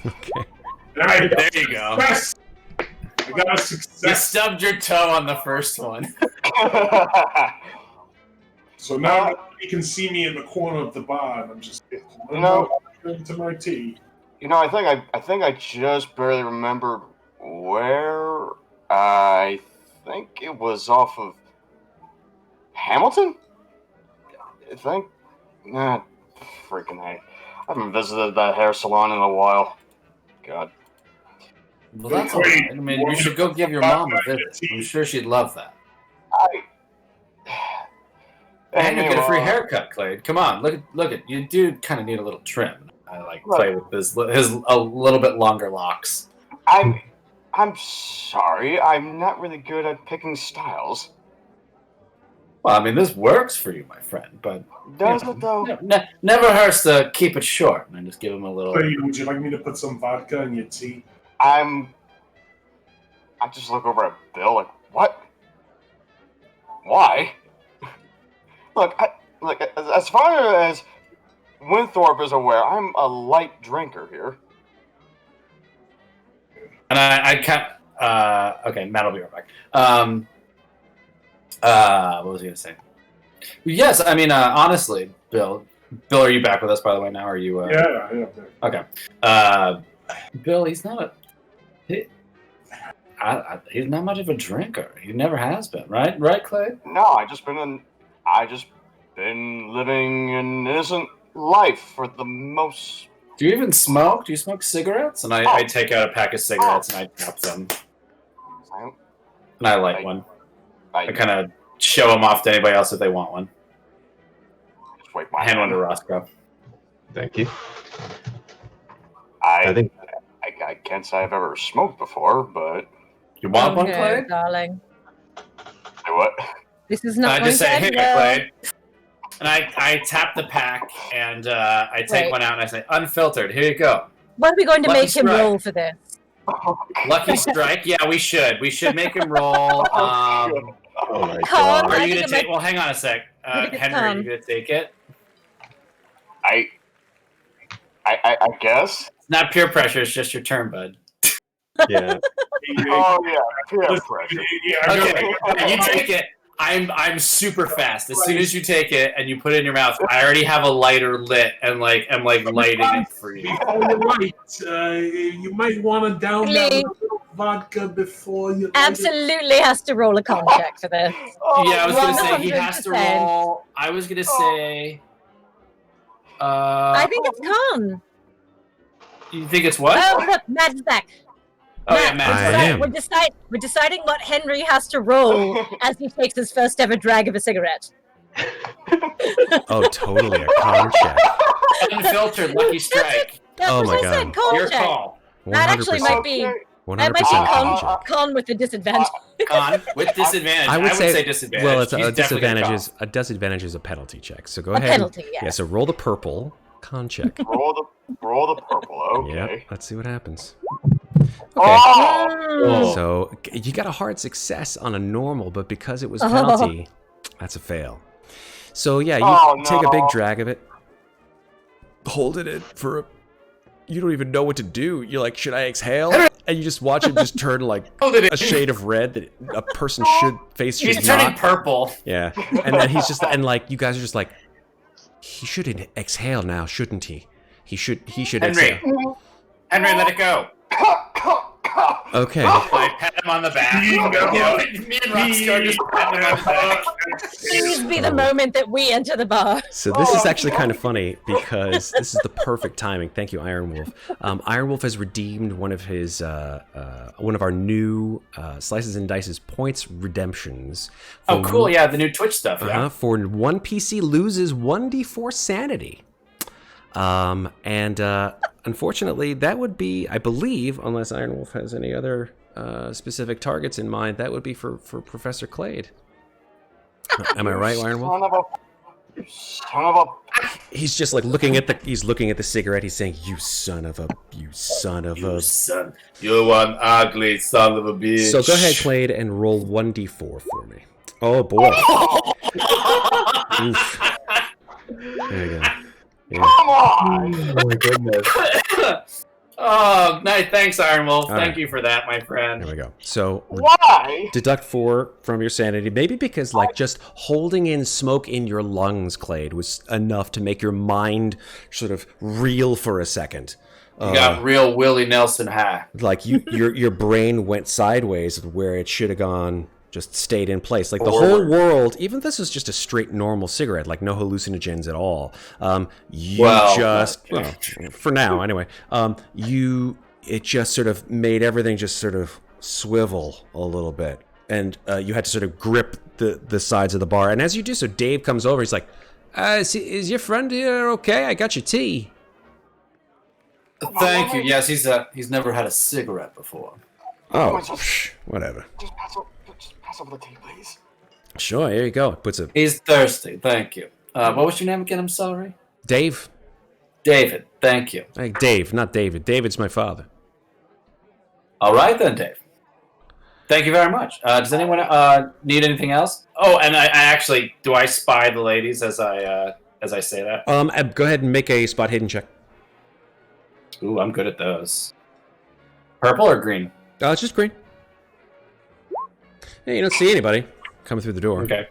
Speaker 1: okay.
Speaker 7: There you go.
Speaker 5: Success. I got a success.
Speaker 7: You stubbed your toe on the first one.
Speaker 5: So now you can see me in the corner of the bar, and I'm just into my tea.
Speaker 2: You know, I think I just barely remember Where? I think it was off of Hamilton? I think? Nah, freaking hey. I haven't visited that hair salon in a while. God.
Speaker 7: Well, that's all right. I mean, you should go give your mom a visit. I'm sure she'd love that. And you'll get a free haircut, Clade. Come on, look at you. Do kind of need a little trim. I like play with his a little bit longer locks.
Speaker 2: I'm sorry. I'm not really good at picking styles.
Speaker 7: Well, I mean, this works for you, my friend. But
Speaker 2: does it though?
Speaker 7: Never hurts to keep it short and just give him a little.
Speaker 5: Hey, would you like me to put some vodka in your tea?
Speaker 2: I just look over at Bill like, what? Why? Look, as far as Winthorp is aware, I'm a light drinker here.
Speaker 7: And I can't. Okay, Matt will be right back. What was I going to say? Yes, I mean, honestly, Bill, are you back with us, by the way, now? Are you?
Speaker 5: Yeah.
Speaker 7: Okay. Bill, he's not he's not much of a drinker. He never has been, right? Right, Clay?
Speaker 2: No, I just been living an innocent life for the most.
Speaker 7: Do you even smoke? Do you smoke cigarettes? And I take out a pack of cigarettes and I tap them. And I light one. I kind of show them off to anybody else if they want one.
Speaker 2: Just wait,
Speaker 7: I hand one to Roscoe.
Speaker 6: Thank you.
Speaker 2: I think I can't say I've ever smoked before, but
Speaker 7: you want one, Clay?
Speaker 3: Darling.
Speaker 2: Say what?
Speaker 3: This is not.
Speaker 7: I just say, "Here, Clay," and I tap the pack and I take one out and I say, "Unfiltered. Here you go."
Speaker 3: What are we going to make him roll for this?
Speaker 7: Lucky strike. Yeah, we should. We should make him roll.
Speaker 6: Oh my God.
Speaker 7: Are you gonna take? Well, hang on a sec. Henry, are you gonna take it?
Speaker 2: I guess.
Speaker 7: It's not peer pressure. It's just your turn, bud.
Speaker 6: Yeah.
Speaker 2: Oh yeah, peer pressure.
Speaker 7: Okay, you take it. I'm super fast. As soon as you take it and you put it in your mouth, I already have a lighter lit and I'm lighting it for you.
Speaker 5: Oh, you're right. You might want to down that little vodka before you.
Speaker 3: Absolutely has to roll a con check for this.
Speaker 7: Yeah, I was gonna say he has to roll. I was gonna say.
Speaker 3: I think it's con.
Speaker 7: You think it's what?
Speaker 3: Oh, look, Matt's back.
Speaker 7: Oh, yeah, Matt's
Speaker 3: back. We're deciding what Henry has to roll as he takes his first ever drag of a cigarette.
Speaker 1: Oh, totally a con check.
Speaker 7: Unfiltered lucky strike.
Speaker 1: Oh my God.
Speaker 7: Your call.
Speaker 3: That actually might be.
Speaker 1: 100%
Speaker 3: That might be con with the disadvantage.
Speaker 7: Con with disadvantage. I would say disadvantage.
Speaker 1: Well, it's a disadvantage is a penalty check. So go ahead.
Speaker 3: Penalty, yeah.
Speaker 1: Yeah. So roll the purple con check.
Speaker 2: roll the purple. Okay.
Speaker 1: Yep. Let's see what happens. Okay.
Speaker 2: Oh.
Speaker 1: So you got a hard success on a normal, but because it was penalty, that's a fail. So yeah, you take a big drag of it, hold it in for you don't even know what to do. You're like, should I exhale? And you just watch him just turn like a shade of red that a person should face.
Speaker 7: He's turning purple.
Speaker 1: Yeah, and then he's just and like you guys are just like, he should exhale now, shouldn't he? He should exhale.
Speaker 7: Henry, let it go.
Speaker 1: Okay.
Speaker 7: I pat him on the back. Me and Roscoe just pat him on the back.
Speaker 3: Please be the moment that we enter the bar.
Speaker 1: So this is actually kind of funny because this is the perfect timing. Thank you, Iron Wolf. Iron Wolf has redeemed one of our new Slices and Dice's points redemptions.
Speaker 7: Oh, cool! Yeah, the new Twitch stuff. Yeah.
Speaker 1: For one PC loses 1d4 sanity. Unfortunately, that would be, I believe, unless Iron Wolf has any other specific targets in mind, that would be for Professor Clade. Am I right, Iron Wolf?
Speaker 2: Son of a.
Speaker 1: He's just like looking at the cigarette. He's saying, "You son of a."
Speaker 7: Son. You one ugly son of a bitch.
Speaker 1: So go ahead, Clade, and roll 1d4 for me. Oh boy. Oof. There you go. Yeah.
Speaker 2: Come on!
Speaker 6: Oh my goodness.
Speaker 7: Oh, nice. Thanks, Iron Wolf. Thank you for that, my friend.
Speaker 1: There we go. So
Speaker 2: why?
Speaker 1: Deduct 4 from your sanity. Maybe because like just holding in smoke in your lungs, Clade, was enough to make your mind sort of reel for a second.
Speaker 7: You got real Willie Nelson high.
Speaker 1: Like your brain went sideways where it should have gone, just stayed in place. Like the whole world, even this is just a straight normal cigarette, like no hallucinogens at all. For now anyway, it just sort of made everything just sort of swivel a little bit. And you had to sort of grip the sides of the bar. And as you do so, Dave comes over. He's like, is your friend here okay? I got your tea.
Speaker 7: Thank you. Yes, he's never had a cigarette before.
Speaker 1: Oh, whatever.
Speaker 2: Just pass over the tea, please.
Speaker 1: Sure, here you go.
Speaker 7: He's thirsty. Thank you. What was your name again? I'm sorry.
Speaker 1: Dave.
Speaker 7: David. Thank you.
Speaker 1: Hey, Dave, not David. David's my father.
Speaker 7: All right then, Dave. Thank you very much. Does anyone need anything else? Oh, and I actually, do I spy the ladies as I say that?
Speaker 1: Go ahead and make a spot hidden check.
Speaker 7: Ooh, I'm good at those. Purple or green?
Speaker 1: It's just green. Yeah, you don't see anybody coming through the door.
Speaker 7: Okay.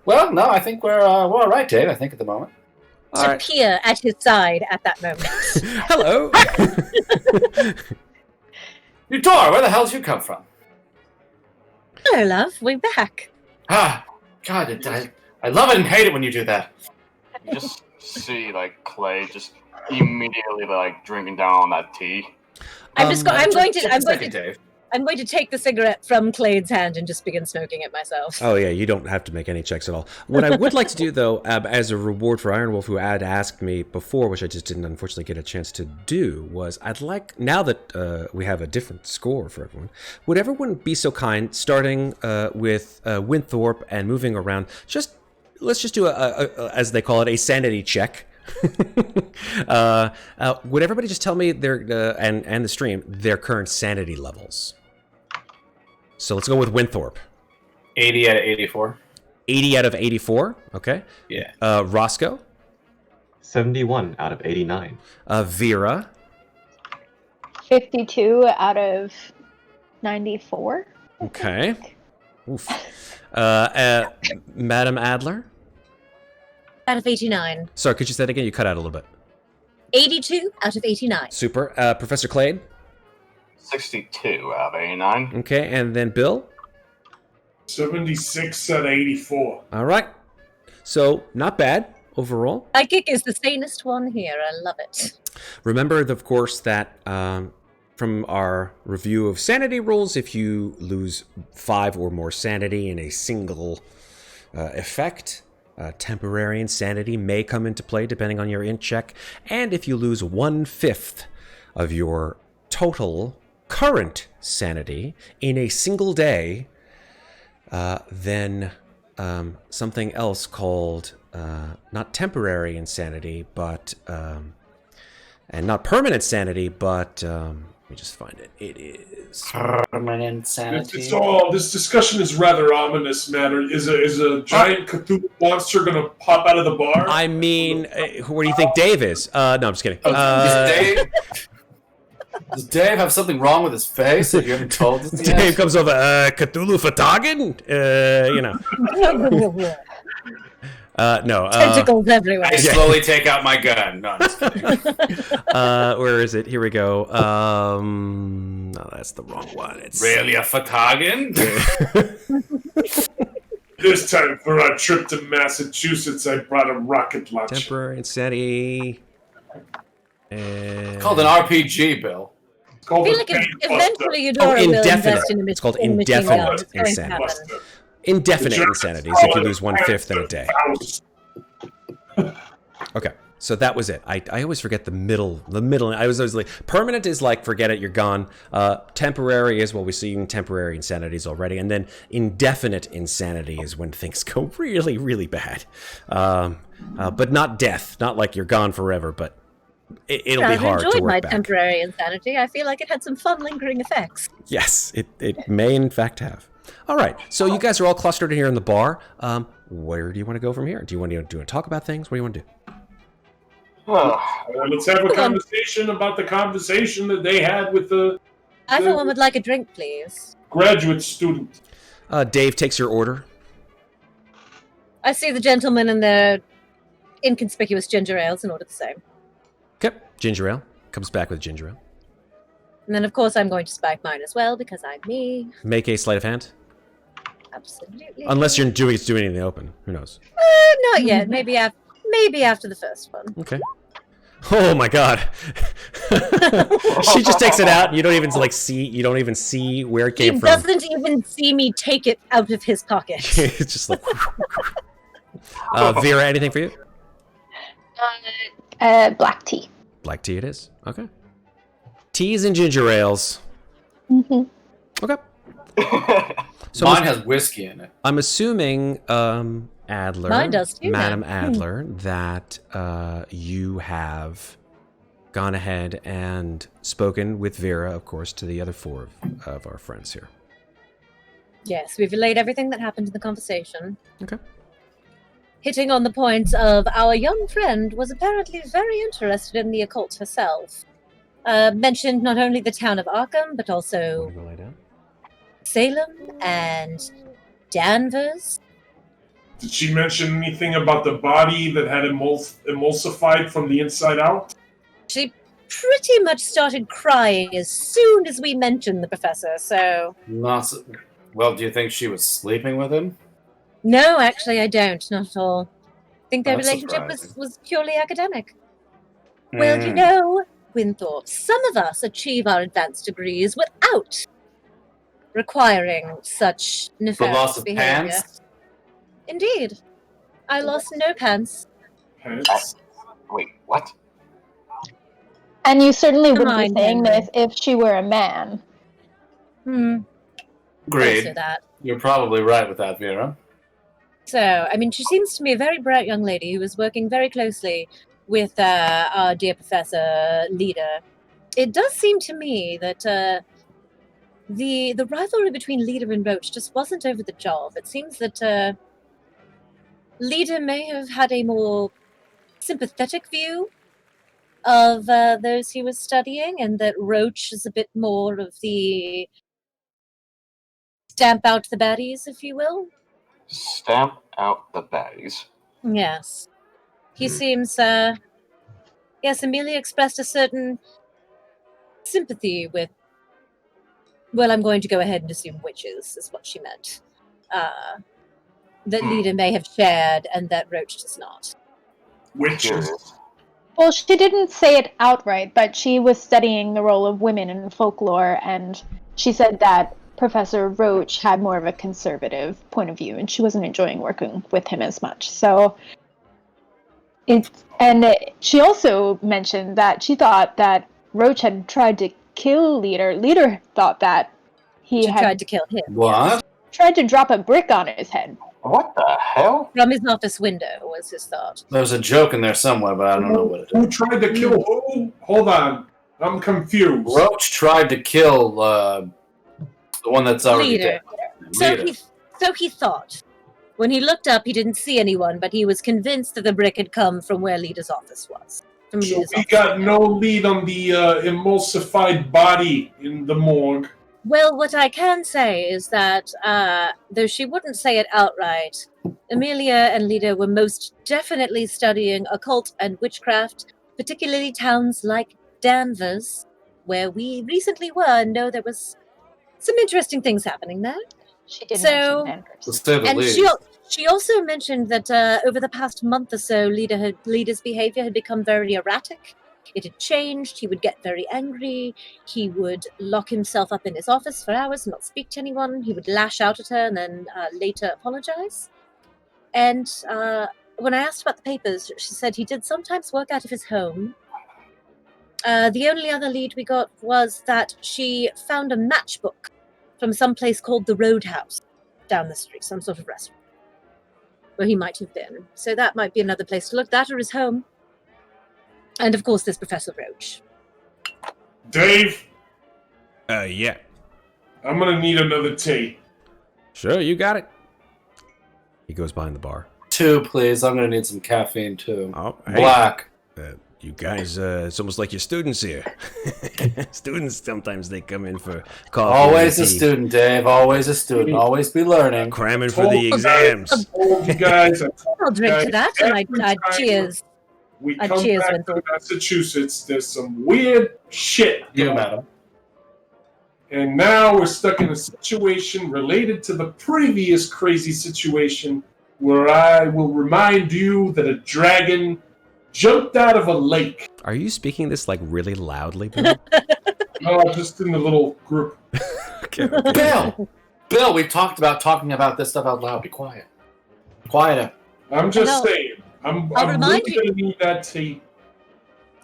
Speaker 7: Well, no, I think we're all right, Dave. I think at the moment.
Speaker 3: To appear at his side at that moment.
Speaker 1: Hello.
Speaker 7: Eudora, where the hell did you come from?
Speaker 3: Hello, love. We're back.
Speaker 7: God, I love it and hate it when you do that.
Speaker 2: You just see like Clade just immediately like drinking down that tea.
Speaker 3: I'm going to
Speaker 7: Dave.
Speaker 3: I'm going to take the cigarette from Clade's hand and just begin smoking it myself.
Speaker 1: Oh, yeah, you don't have to make any checks at all. What I would like to do, though, as a reward for Iron Wolf, who had asked me before, which I just didn't unfortunately get a chance to do, was I'd like, now that we have a different score for everyone, would everyone be so kind, starting with Winthorp and moving around, let's just do, as they call it, a sanity check. Would everybody just tell me their, and the stream, their current sanity levels? So let's go with Winthorp.
Speaker 7: 80 out of 84.
Speaker 1: 80 out of 84. Okay.
Speaker 7: Yeah.
Speaker 1: Roscoe.
Speaker 6: 71 out of 89.
Speaker 1: Vera.
Speaker 8: 52 out of 94.
Speaker 1: Okay. Oof. Madam Adler.
Speaker 3: Out of 89.
Speaker 1: Sorry, could you say that again? You cut out a little bit.
Speaker 3: 82 out of 89.
Speaker 1: Super. Professor Clade.
Speaker 2: 62 out of 89.
Speaker 1: Okay, and then Bill.
Speaker 5: 76 out of 84.
Speaker 1: All right. So, not bad overall.
Speaker 3: Psychic is the sanest one here. I love it.
Speaker 1: Remember, of course, that from our review of sanity rules, if you lose 5 or more sanity in a single effect, temporary insanity may come into play depending on your int check. And if you lose 1/5 of your total current sanity in a single day, then something else called not temporary insanity, but and not permanent sanity, but let me just find it. It is
Speaker 7: permanent sanity.
Speaker 5: This discussion is rather ominous, matter. Is a giant Cthulhu monster going to pop out of the bar?
Speaker 1: I mean, what do you think Dave is? No, I'm just kidding.
Speaker 7: Does Dave have something wrong with his face that you haven't told us yet?
Speaker 1: Dave comes over, Cthulhu Fatagan? You know. No.
Speaker 3: Tentacles everywhere.
Speaker 7: I slowly take out my gun. No, I'm just kidding.
Speaker 1: Where is it? Here we go. No, that's the wrong one. It's
Speaker 7: really a Fatagan?
Speaker 5: This time for our trip to Massachusetts, I brought a rocket launcher.
Speaker 1: Temporary insanity.
Speaker 7: It's called an RPG, Bill.
Speaker 5: It's called
Speaker 3: I feel like eventually Eudora will invest in a
Speaker 1: It's called indefinite insanity. Indefinite insanity is if you lose 1/5 in a day. Okay, so that was it. I always forget the middle. I was always like, permanent is like, forget it, you're gone. Temporary is, well, we've seen temporary insanities already. And then indefinite insanity is when things go really, really bad. But not death. Not like you're gone forever, but it'll be hard to work
Speaker 3: I've enjoyed my
Speaker 1: back.
Speaker 3: temporary insanity. I feel like it had some fun lingering effects.
Speaker 1: Yes, it may in fact have. All right, so you guys are all clustered in here in the bar. Where do you want to go from here? Do you want to talk about things? What do you want to do?
Speaker 5: Let's have a conversation about the conversation that they had with the
Speaker 3: Either one would like a drink, please.
Speaker 5: graduate student.
Speaker 1: Dave takes your order.
Speaker 3: I see the gentleman in their inconspicuous ginger ales and order the same.
Speaker 1: Okay, ginger ale. comes back with ginger ale.
Speaker 3: And then, of course, I'm going to spike mine as well because I'm me.
Speaker 1: Make a sleight of hand.
Speaker 3: Absolutely.
Speaker 1: Unless you're doing it in the open. Who knows?
Speaker 3: Not yet. Maybe after the first one.
Speaker 1: Okay. Oh my god. She just takes it out and you don't even see where it came from.
Speaker 3: He doesn't even see me take it out of his pocket.
Speaker 1: It's just like Vera, anything for you?
Speaker 8: Black tea.
Speaker 1: Black tea it is. Okay. Teas and ginger ales.
Speaker 8: Mm-hmm.
Speaker 1: Okay. So
Speaker 7: Mine has whiskey in it.
Speaker 1: I'm assuming, Adler,
Speaker 3: Mine does too,
Speaker 1: Madam
Speaker 3: now.
Speaker 1: Adler, that you have gone ahead and spoken with Vera, of course, to the other four of our friends here.
Speaker 3: Yes, we've relayed everything that happened in the conversation.
Speaker 1: Okay.
Speaker 3: Hitting on the points of our young friend was apparently very interested in the occult herself. Mentioned not only the town of Arkham, but also
Speaker 1: Wanna go lie down?
Speaker 3: Salem and Danvers.
Speaker 5: Did she mention anything about the body that had emulsified from the inside out?
Speaker 3: She pretty much started crying as soon as we mentioned the professor, so...
Speaker 7: Well, do you think she was sleeping with him?
Speaker 3: No, actually, I don't. Not at all. I think their
Speaker 7: That's
Speaker 3: relationship
Speaker 7: surprising.
Speaker 3: was purely academic. Well, you know, Winthorp, some of us achieve our advanced degrees without requiring such
Speaker 7: The
Speaker 3: nefarious
Speaker 7: loss of
Speaker 3: behavior.
Speaker 7: pants?
Speaker 3: Indeed. I lost no pants.
Speaker 5: Pants?
Speaker 2: Wait, what?
Speaker 8: And you certainly
Speaker 3: Come
Speaker 8: wouldn't be
Speaker 3: on,
Speaker 8: saying
Speaker 3: Henry.
Speaker 8: this if she were a man.
Speaker 3: Also
Speaker 7: Agreed.
Speaker 3: that.
Speaker 7: You're probably right with that, Vera.
Speaker 3: So, I mean, she seems to be a very bright young lady who is working very closely with our dear Professor Leader. It does seem to me that the rivalry between Leader and Roach just wasn't over the job. It seems that Leader may have had a more sympathetic view of those he was studying, and that Roach is a bit more of the stamp out the baddies, if you will.
Speaker 2: Stamp out the baddies.
Speaker 3: Yes. He seems, yes, Amelia expressed a certain sympathy with, well, I'm going to go ahead and assume witches, is what she meant. That Leader may have shared, and that Roach does not.
Speaker 5: Witches?
Speaker 2: Curious.
Speaker 8: Well, she didn't say it outright, but she was studying the role of women in folklore, and she said that Professor Roach had more of a conservative point of view, and she wasn't enjoying working with him as much. So, she also mentioned that she thought that Roach had tried to kill Leader. Leader thought that he had
Speaker 3: tried to kill him.
Speaker 7: What?
Speaker 8: tried to drop a brick on his head.
Speaker 2: What the hell?
Speaker 3: From his office window, was his thought.
Speaker 7: There's a joke in there somewhere, but I don't know what it
Speaker 5: Who
Speaker 7: is.
Speaker 5: tried to kill who? Hold on. I'm confused.
Speaker 7: Roach tried to kill the one that's already
Speaker 3: Leader.
Speaker 7: dead.
Speaker 3: So he thought. When he looked up, he didn't see anyone, but he was convinced that the brick had come from where Leader's office was. From
Speaker 5: So
Speaker 3: Leader's
Speaker 5: we
Speaker 3: office
Speaker 5: got
Speaker 3: window.
Speaker 5: no lead on the emulsified body in the morgue.
Speaker 3: Well, what I can say is that, though she wouldn't say it outright, Amelia and Leader were most definitely studying occult and witchcraft, particularly towns like Danvers, where we recently were and know there was some interesting things happening there.
Speaker 8: She did
Speaker 3: So-
Speaker 8: mention
Speaker 7: To
Speaker 8: Danvers.
Speaker 7: say the
Speaker 3: And
Speaker 7: least.
Speaker 3: she also mentioned that over the past month or so, Leader's behavior had become very erratic. It had changed. He would get very angry. He would lock himself up in his office for hours and not speak to anyone. He would lash out at her and then later apologize. And when I asked about the papers, she said he did sometimes work out of his home. The only other lead we got was that she found a matchbook from some place called the Roadhouse down the street, some sort of restaurant where he might have been. So that might be another place to look. That or his home. And of course, there's Professor Roach.
Speaker 5: Dave,
Speaker 1: Yeah.
Speaker 5: I'm gonna need another tea.
Speaker 1: Sure, you got it. He goes behind the bar.
Speaker 7: 2, please. I'm gonna need some caffeine too.
Speaker 1: Oh, hey.
Speaker 7: Black.
Speaker 1: You guys, it's almost like you're students here. Students, sometimes they come in for coffee.
Speaker 7: Always
Speaker 1: and
Speaker 7: a
Speaker 1: tea.
Speaker 7: student, Dave. Always a student. Always be learning.
Speaker 1: Cramming for the exams.
Speaker 5: I told you guys.
Speaker 3: I'll drink to that, and I'd
Speaker 5: Every time-
Speaker 3: cheers.
Speaker 5: We come
Speaker 3: cheers,
Speaker 5: back to
Speaker 3: Winthorp.
Speaker 5: Massachusetts. There's some weird shit.
Speaker 7: You,
Speaker 5: going on.
Speaker 7: madam.
Speaker 5: And now we're stuck in a situation related to the previous crazy situation where I will remind you that a dragon jumped out of a lake.
Speaker 1: Are you speaking this like really loudly, Bill?
Speaker 5: No, just in the little group.
Speaker 1: Okay.
Speaker 7: Bill, we've talked about talking about this stuff out loud. Be quiet. Quiet.
Speaker 5: I'm just saying.
Speaker 3: I'll
Speaker 5: I'm
Speaker 3: remind
Speaker 5: really
Speaker 3: you.
Speaker 5: going to need that tape.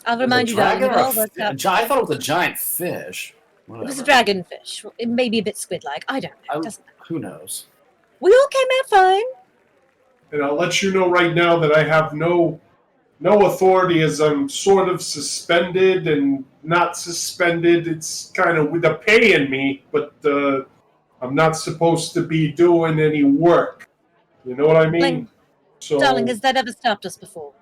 Speaker 3: I'll remind you, darling,
Speaker 7: Dragon
Speaker 3: it
Speaker 7: or
Speaker 3: all worked out.
Speaker 7: I thought it was a giant fish.
Speaker 3: It was a
Speaker 7: Whatever.
Speaker 3: dragonfish. It may be a bit squid-like. I don't know. It doesn't matter.
Speaker 7: Who knows?
Speaker 3: We all came out fine.
Speaker 5: And I'll let you know right now that I have no authority, as I'm sort of suspended and not suspended. It's kind of with a pay in me, but I'm not supposed to be doing any work. You know what I mean?
Speaker 3: Like,
Speaker 5: So,
Speaker 3: darling, has that ever stopped us before?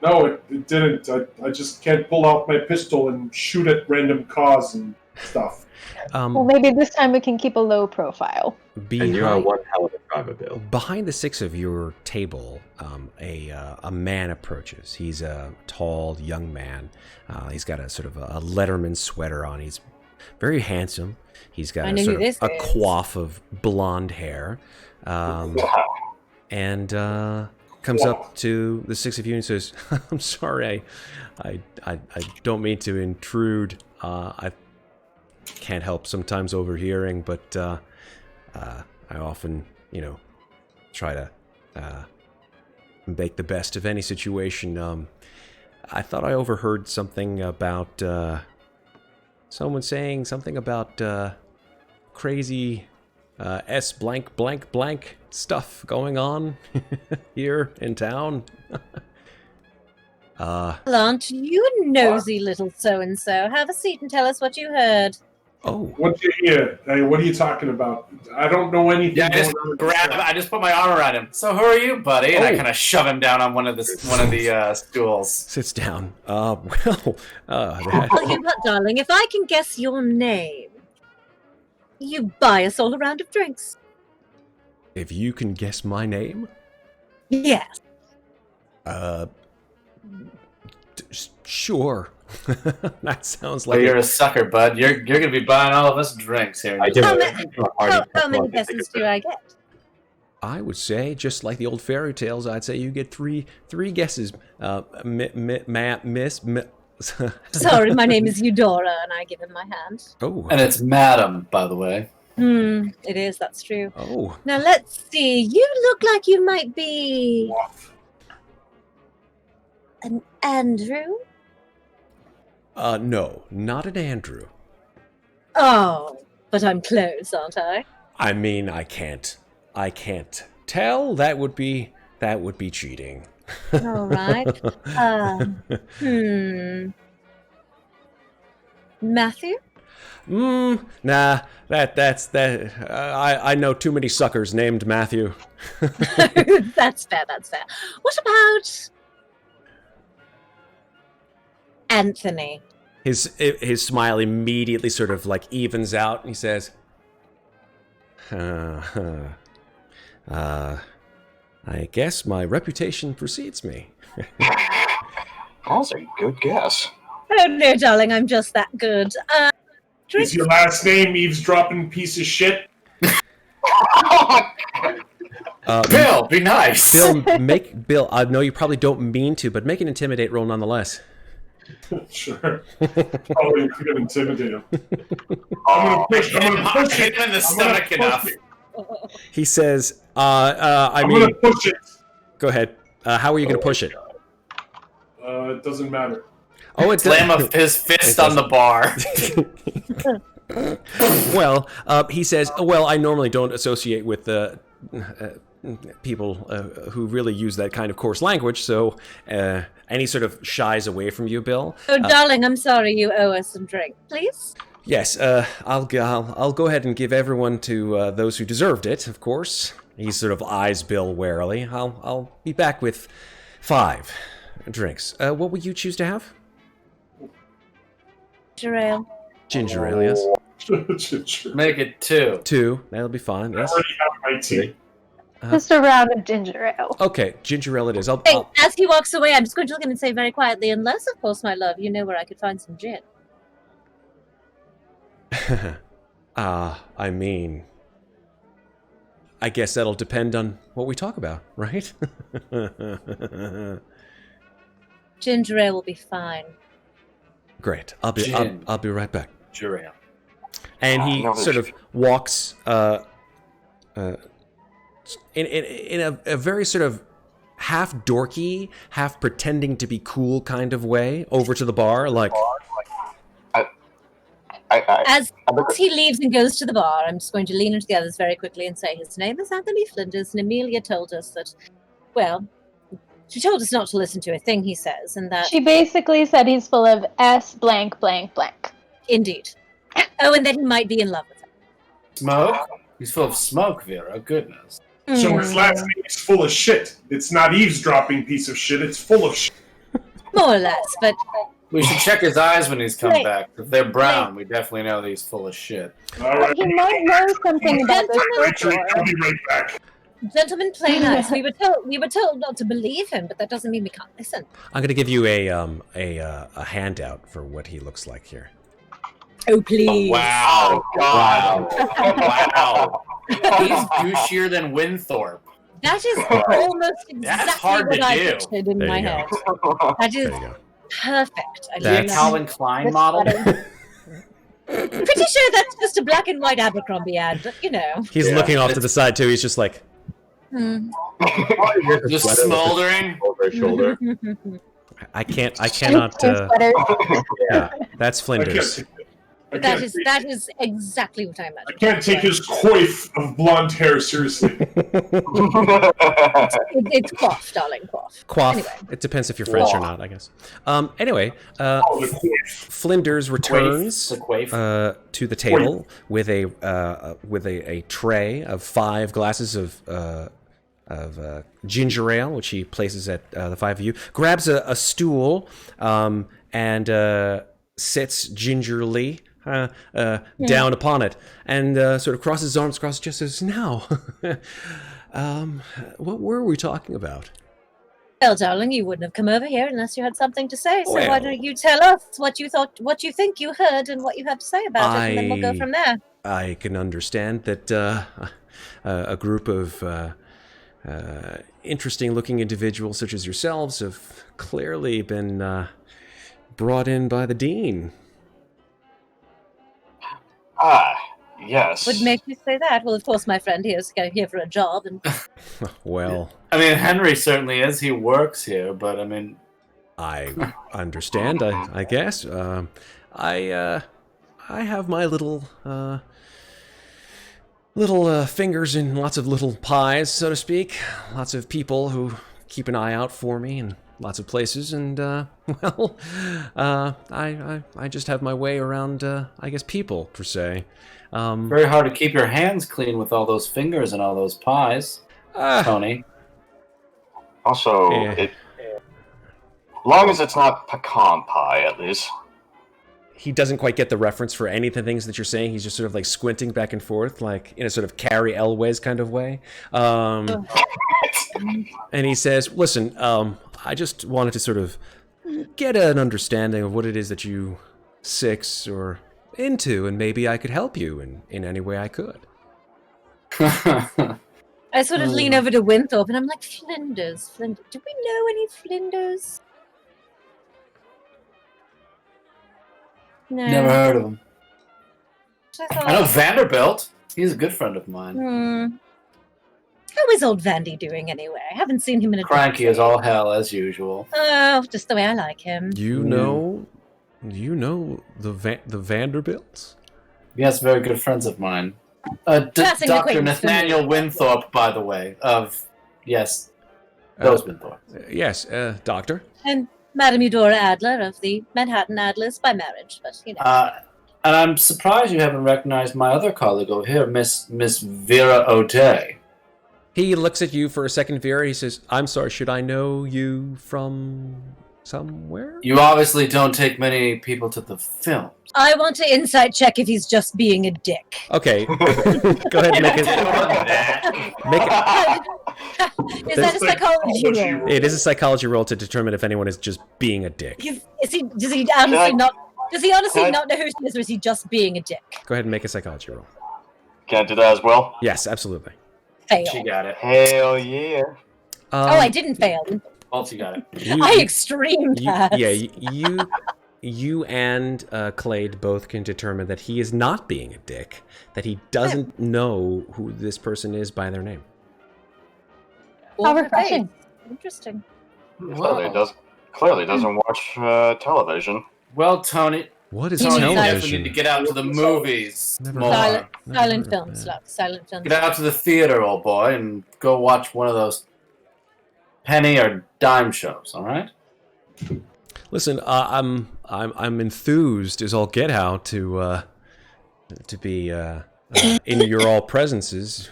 Speaker 5: no, it didn't. I just can't pull out my pistol and shoot at random cars and stuff.
Speaker 8: Well, maybe this time we can keep a low profile.
Speaker 6: And you are one hell of a driver, Bill.
Speaker 1: Behind the six of your table, a man approaches. He's a tall young man. He's got a sort of a Letterman sweater on. He's very handsome. He's got a sort of a coif of blonde hair, and comes up to the six of you and says, "I'm sorry, I don't mean to intrude. I can't help sometimes overhearing, but I often, try to make the best of any situation. I thought I overheard something about someone saying something about crazy S blank blank blank stuff going on here in town."
Speaker 3: Aren't you a nosy little so-and-so? Have a seat and tell us what you heard.
Speaker 1: Oh.
Speaker 5: What do you hear? Hey, what are you talking about? I don't know anything.
Speaker 7: Yeah, I just put my arm around him. So who are you, buddy? And I kind of shove him down on one of the stools.
Speaker 1: Sits down.
Speaker 3: Tell you what, darling, if I can guess your name, you buy us all a round of drinks.
Speaker 1: If you can guess my name?
Speaker 3: Yes.
Speaker 1: Sure. That sounds
Speaker 7: Oh,
Speaker 1: like
Speaker 7: you're a sucker, bud. You're gonna be buying all of us drinks here.
Speaker 3: How many guesses do I get?
Speaker 1: I would say, just like the old fairy tales, I'd say you get three guesses. Miss.
Speaker 3: Sorry, my name is Eudora, and I give him my hand.
Speaker 1: Oh.
Speaker 7: And it's Madam, by the way.
Speaker 3: It is, that's true.
Speaker 1: Oh.
Speaker 3: Now, let's see. You look like you might be... an Andrew?
Speaker 1: No, not an Andrew.
Speaker 3: Oh, but I'm close, aren't I?
Speaker 1: I mean, I can't tell. That would be cheating.
Speaker 3: All right. Matthew?
Speaker 1: Nah, that's I know too many suckers named Matthew.
Speaker 3: That's fair. What about Anthony?
Speaker 1: His smile immediately sort of like evens out, and he says, I guess my reputation precedes me.
Speaker 2: That's a good guess.
Speaker 3: Oh no, darling, I'm just that good.
Speaker 5: Is your last name eavesdropping piece of shit?
Speaker 7: Bill, be nice.
Speaker 1: Bill, I know you probably don't mean to, but make an intimidate roll nonetheless.
Speaker 5: Sure. Probably you could intimidate him. I'm gonna push
Speaker 7: hit him in the stomach enough.
Speaker 1: He says, I'm
Speaker 5: gonna push it.
Speaker 1: Go ahead. How are you gonna push it?
Speaker 5: It doesn't matter.
Speaker 1: Oh, it's
Speaker 7: slam his fist on the bar.
Speaker 1: Well, he says, well, I normally don't associate with people who really use that kind of coarse language, so, and he sort of shies away from you, Bill.
Speaker 3: Oh, darling, I'm sorry, you owe us some drink, please.
Speaker 1: Yes, I'll go ahead and give everyone to those who deserved it, of course. He sort of eyes Bill warily. I'll be back with 5 drinks. What would you choose to have?
Speaker 3: Ginger ale.
Speaker 1: Ginger ale, yes.
Speaker 7: Make it 2.
Speaker 1: 2, that'll be fine, yes.
Speaker 5: I already have my tea.
Speaker 8: Just a round of ginger ale.
Speaker 1: Okay, ginger ale it is.
Speaker 3: Hey, as he walks away, I'm just going to look at him and say very quietly, unless, of course, my love, you know where I could find some gin.
Speaker 1: I mean, I guess that'll depend on what we talk about, right?
Speaker 3: Ginger ale will be fine.
Speaker 1: Great. I'll be right back.
Speaker 7: Ginger ale.
Speaker 1: And he sort of walks in a very sort of half dorky, half pretending to be cool kind of way over to the bar, like.
Speaker 3: As he leaves and goes to the bar, I'm just going to lean into the others very quickly and say, his name is Anthony Flinders, and Amelia told us that, well, she told us not to listen to a thing he says, and that...
Speaker 8: She basically said he's full of S blank blank blank.
Speaker 3: Indeed. Oh, and that he might be in love with her.
Speaker 7: Smoke? He's full of smoke, Vera. Goodness.
Speaker 5: So his last name is full of shit. It's not eavesdropping piece of shit, it's full of shit.
Speaker 3: More or less, but...
Speaker 7: We should check his eyes when he's come back. If they're brown, we definitely know that he's full of shit.
Speaker 5: All right.
Speaker 8: He might know something about this.
Speaker 5: Actually, I'll be right back.
Speaker 3: Gentlemen, play nice. We were told not to believe him, but that doesn't mean we can't listen.
Speaker 1: I'm going to give you a handout for what he looks like here.
Speaker 3: Oh, please.
Speaker 7: Wow.
Speaker 2: God.
Speaker 7: Wow. He's douchier than Winthorp.
Speaker 3: That is almost exactly
Speaker 7: hard
Speaker 3: what
Speaker 7: to
Speaker 3: I
Speaker 7: do.
Speaker 3: pictured in
Speaker 1: There
Speaker 3: my
Speaker 1: you go.
Speaker 3: head. That is
Speaker 1: There you go.
Speaker 3: perfect. I
Speaker 1: That's-
Speaker 3: love
Speaker 7: Calvin Klein model.
Speaker 3: Pretty sure that's just a black and white Abercrombie ad, but you know.
Speaker 1: He's looking off to the side too. He's just like,
Speaker 7: Just smoldering.
Speaker 6: Over his shoulder.
Speaker 1: I cannot.
Speaker 8: Sweater.
Speaker 1: Yeah, that's Flinders.
Speaker 3: That is exactly what I
Speaker 5: I
Speaker 3: imagined.
Speaker 5: can't take his coif of blonde hair seriously.
Speaker 3: It's quaff, darling, quaff.
Speaker 1: Quaff.
Speaker 3: Anyway.
Speaker 1: It depends if you're French or not, I guess. Anyway,
Speaker 5: Oh, the coif.
Speaker 1: Flinders returns
Speaker 7: The quaif.
Speaker 1: to the table with a tray of 5 glasses of ginger ale, which he places at the 5 of you. Grabs a stool and sits gingerly down upon it, and sort of crosses his arms across his chest. Says, "Now, what were we talking about?"
Speaker 3: Well, darling, you wouldn't have come over here unless you had something to say. So why
Speaker 1: Well.
Speaker 3: don't you tell us what you thought, what you think you heard, and what you have to say about it, and then we'll go from there.
Speaker 1: I can understand that a group of interesting-looking individuals such as yourselves have clearly been brought in by the dean.
Speaker 2: Yes.
Speaker 3: Would make you say that? Well, of course, my friend here is here for a job, and
Speaker 1: Well,
Speaker 7: I mean, Henry certainly is. He works here, but I mean,
Speaker 1: I understand. I guess. I have my little fingers in lots of little pies, so to speak. Lots of people who keep an eye out for me in lots of places, and well, I just have my way around. I guess people per se.
Speaker 7: very hard to keep your hands clean with all those fingers and all those pies, Tony.
Speaker 2: Also,
Speaker 1: Yeah.
Speaker 2: long as it's not pecan pie, at least.
Speaker 1: He doesn't quite get the reference for any of the things that you're saying. He's just sort of like squinting back and forth, like in a sort of Carrie Elwes kind of way. And he says, "Listen, I just wanted to sort of get an understanding of what it is that you 6 or into, and maybe I could help you in any way I could."
Speaker 3: I sort of lean over to Winthorp, and I'm like, Flinders. Do we know any Flinders? No.
Speaker 7: Never heard of him.
Speaker 3: I
Speaker 7: I know Vanderbilt. He's a good friend of mine.
Speaker 3: How is old Vandy doing anyway? I haven't seen him in a
Speaker 7: Cranky as all hell, as usual.
Speaker 3: Oh, just the way I like him.
Speaker 1: You know the Vanderbilts?
Speaker 7: Yes, very good friends of mine.
Speaker 3: Passing
Speaker 7: Dr.
Speaker 3: acquaintance from
Speaker 7: Nathaniel
Speaker 3: me.
Speaker 7: Winthorp, by the way, yes, those Winthorp.
Speaker 1: Yes, doctor.
Speaker 3: And Madame Eudora Adler of the Manhattan Adlers by marriage, but you know.
Speaker 7: And I'm surprised you haven't recognized my other colleague over here, Miss Vera O'Day.
Speaker 1: He looks at you for a second, Vera. He says, "I'm sorry, should I know you from somewhere?
Speaker 7: You obviously don't take many people to the film.
Speaker 3: I want to insight check if he's just being a dick.
Speaker 1: Okay. Go ahead and make it.
Speaker 3: Is that a psychology roll?
Speaker 1: It is a psychology roll to determine if anyone is just being a dick.
Speaker 3: Does he honestly not know who he is, or is he just being a dick?
Speaker 1: Go ahead and make a psychology roll.
Speaker 2: Can I do that as well?
Speaker 1: Yes, absolutely.
Speaker 3: Fail.
Speaker 7: She got it.
Speaker 2: Hell yeah.
Speaker 3: I didn't fail.
Speaker 7: Also got it.
Speaker 3: I extreme pass.
Speaker 1: You and Clade both can determine that he is not being a dick, that he doesn't know who this person is by their name.
Speaker 8: How refreshing.
Speaker 3: Interesting.
Speaker 2: Clearly doesn't watch television.
Speaker 7: Well, Tony,
Speaker 1: What is
Speaker 3: Tony,
Speaker 7: you
Speaker 1: television?
Speaker 7: need to get out to the movies more.
Speaker 3: Silent films, love. Silent films.
Speaker 7: Get out to the theater, old boy, and go watch one of those penny or dime shows. All right.
Speaker 1: Listen, I'm enthused as all get out to be in your all presences,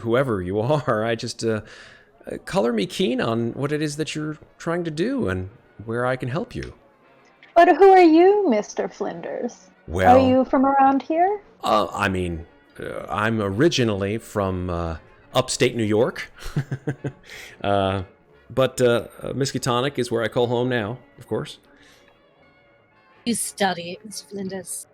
Speaker 1: whoever you are. I just color me keen on what it is that you're trying to do and where I can help you.
Speaker 8: But who are you, Mr. Flinders?
Speaker 1: Well,
Speaker 8: are you from around here?
Speaker 1: I'm originally from upstate New York. But Miskatonic is where I call home now, of course.
Speaker 3: You study, Mr. Flinders.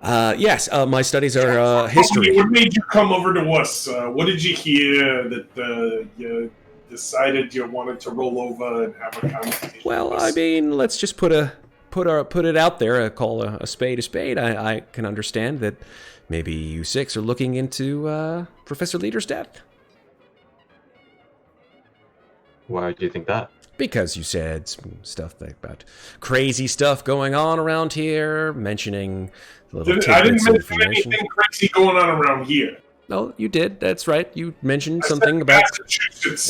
Speaker 1: Yes, my studies are history.
Speaker 5: What made you come over to us? What did you hear that you decided you wanted to roll over and have a conversation?
Speaker 1: Well,
Speaker 5: with
Speaker 1: I
Speaker 5: us?
Speaker 1: mean, let's just put it out there. Call a spade a spade. I can understand that maybe you six are looking into Professor Leader's death.
Speaker 6: Why do you think that?
Speaker 1: Because you said some stuff about crazy stuff going on around here, mentioning little
Speaker 5: I didn't
Speaker 1: tidbits of
Speaker 5: mention
Speaker 1: information.
Speaker 5: anything crazy going on around here.
Speaker 1: No, you did. That's right. You mentioned something about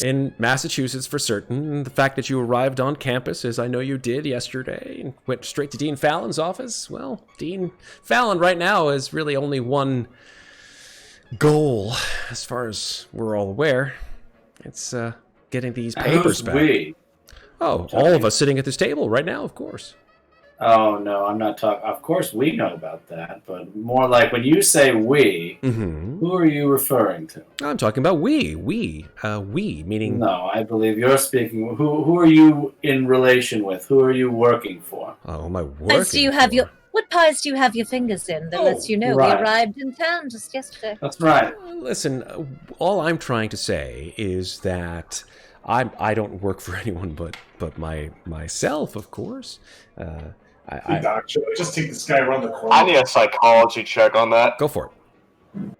Speaker 1: in Massachusetts for certain. And the fact that you arrived on campus, as I know you did yesterday, and went straight to Dean Fallon's office. Well, Dean Fallon right now has really only one goal, as far as we're all aware. It's getting these papers back.
Speaker 7: We?
Speaker 1: Oh, all of us sitting at this table right now, of course.
Speaker 7: Oh, no, I'm not talking. Of course, we know about that, but more like when you say we, who are you referring to?
Speaker 1: I'm talking about we. We, meaning...
Speaker 7: No, I believe you're speaking. Who are you in relation with? Who are you working for?
Speaker 1: Oh, my working
Speaker 3: What pies do you have your fingers in that lets you know
Speaker 7: right.
Speaker 3: we arrived in town just yesterday?
Speaker 7: That's right.
Speaker 1: Listen, all I'm trying to say is that I don't work for anyone but myself, of course.
Speaker 5: Hey, Doc, should I just take this guy around the corner?
Speaker 2: I need a psychology check on that.
Speaker 1: Go for it.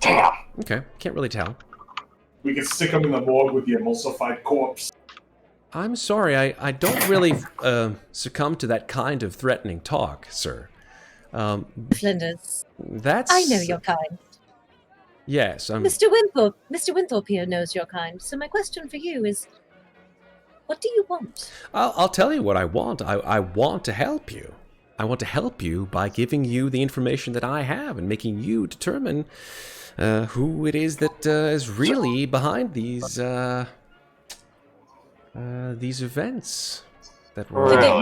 Speaker 2: Damn.
Speaker 1: Okay, can't really tell.
Speaker 5: We can stick him in the morgue with the emulsified corpse.
Speaker 1: I'm sorry, I don't really succumb to that kind of threatening talk, sir.
Speaker 3: Flinders.
Speaker 1: That's...
Speaker 3: I know your kind.
Speaker 1: Yes, I'm...
Speaker 3: Mr. Winthorp here knows your kind. So my question for you is, what do you want?
Speaker 1: I'll tell you what I want. I want to help you. I want to help you by giving you the information that I have and making you determine who it is that is really behind these events that were...
Speaker 3: Forgive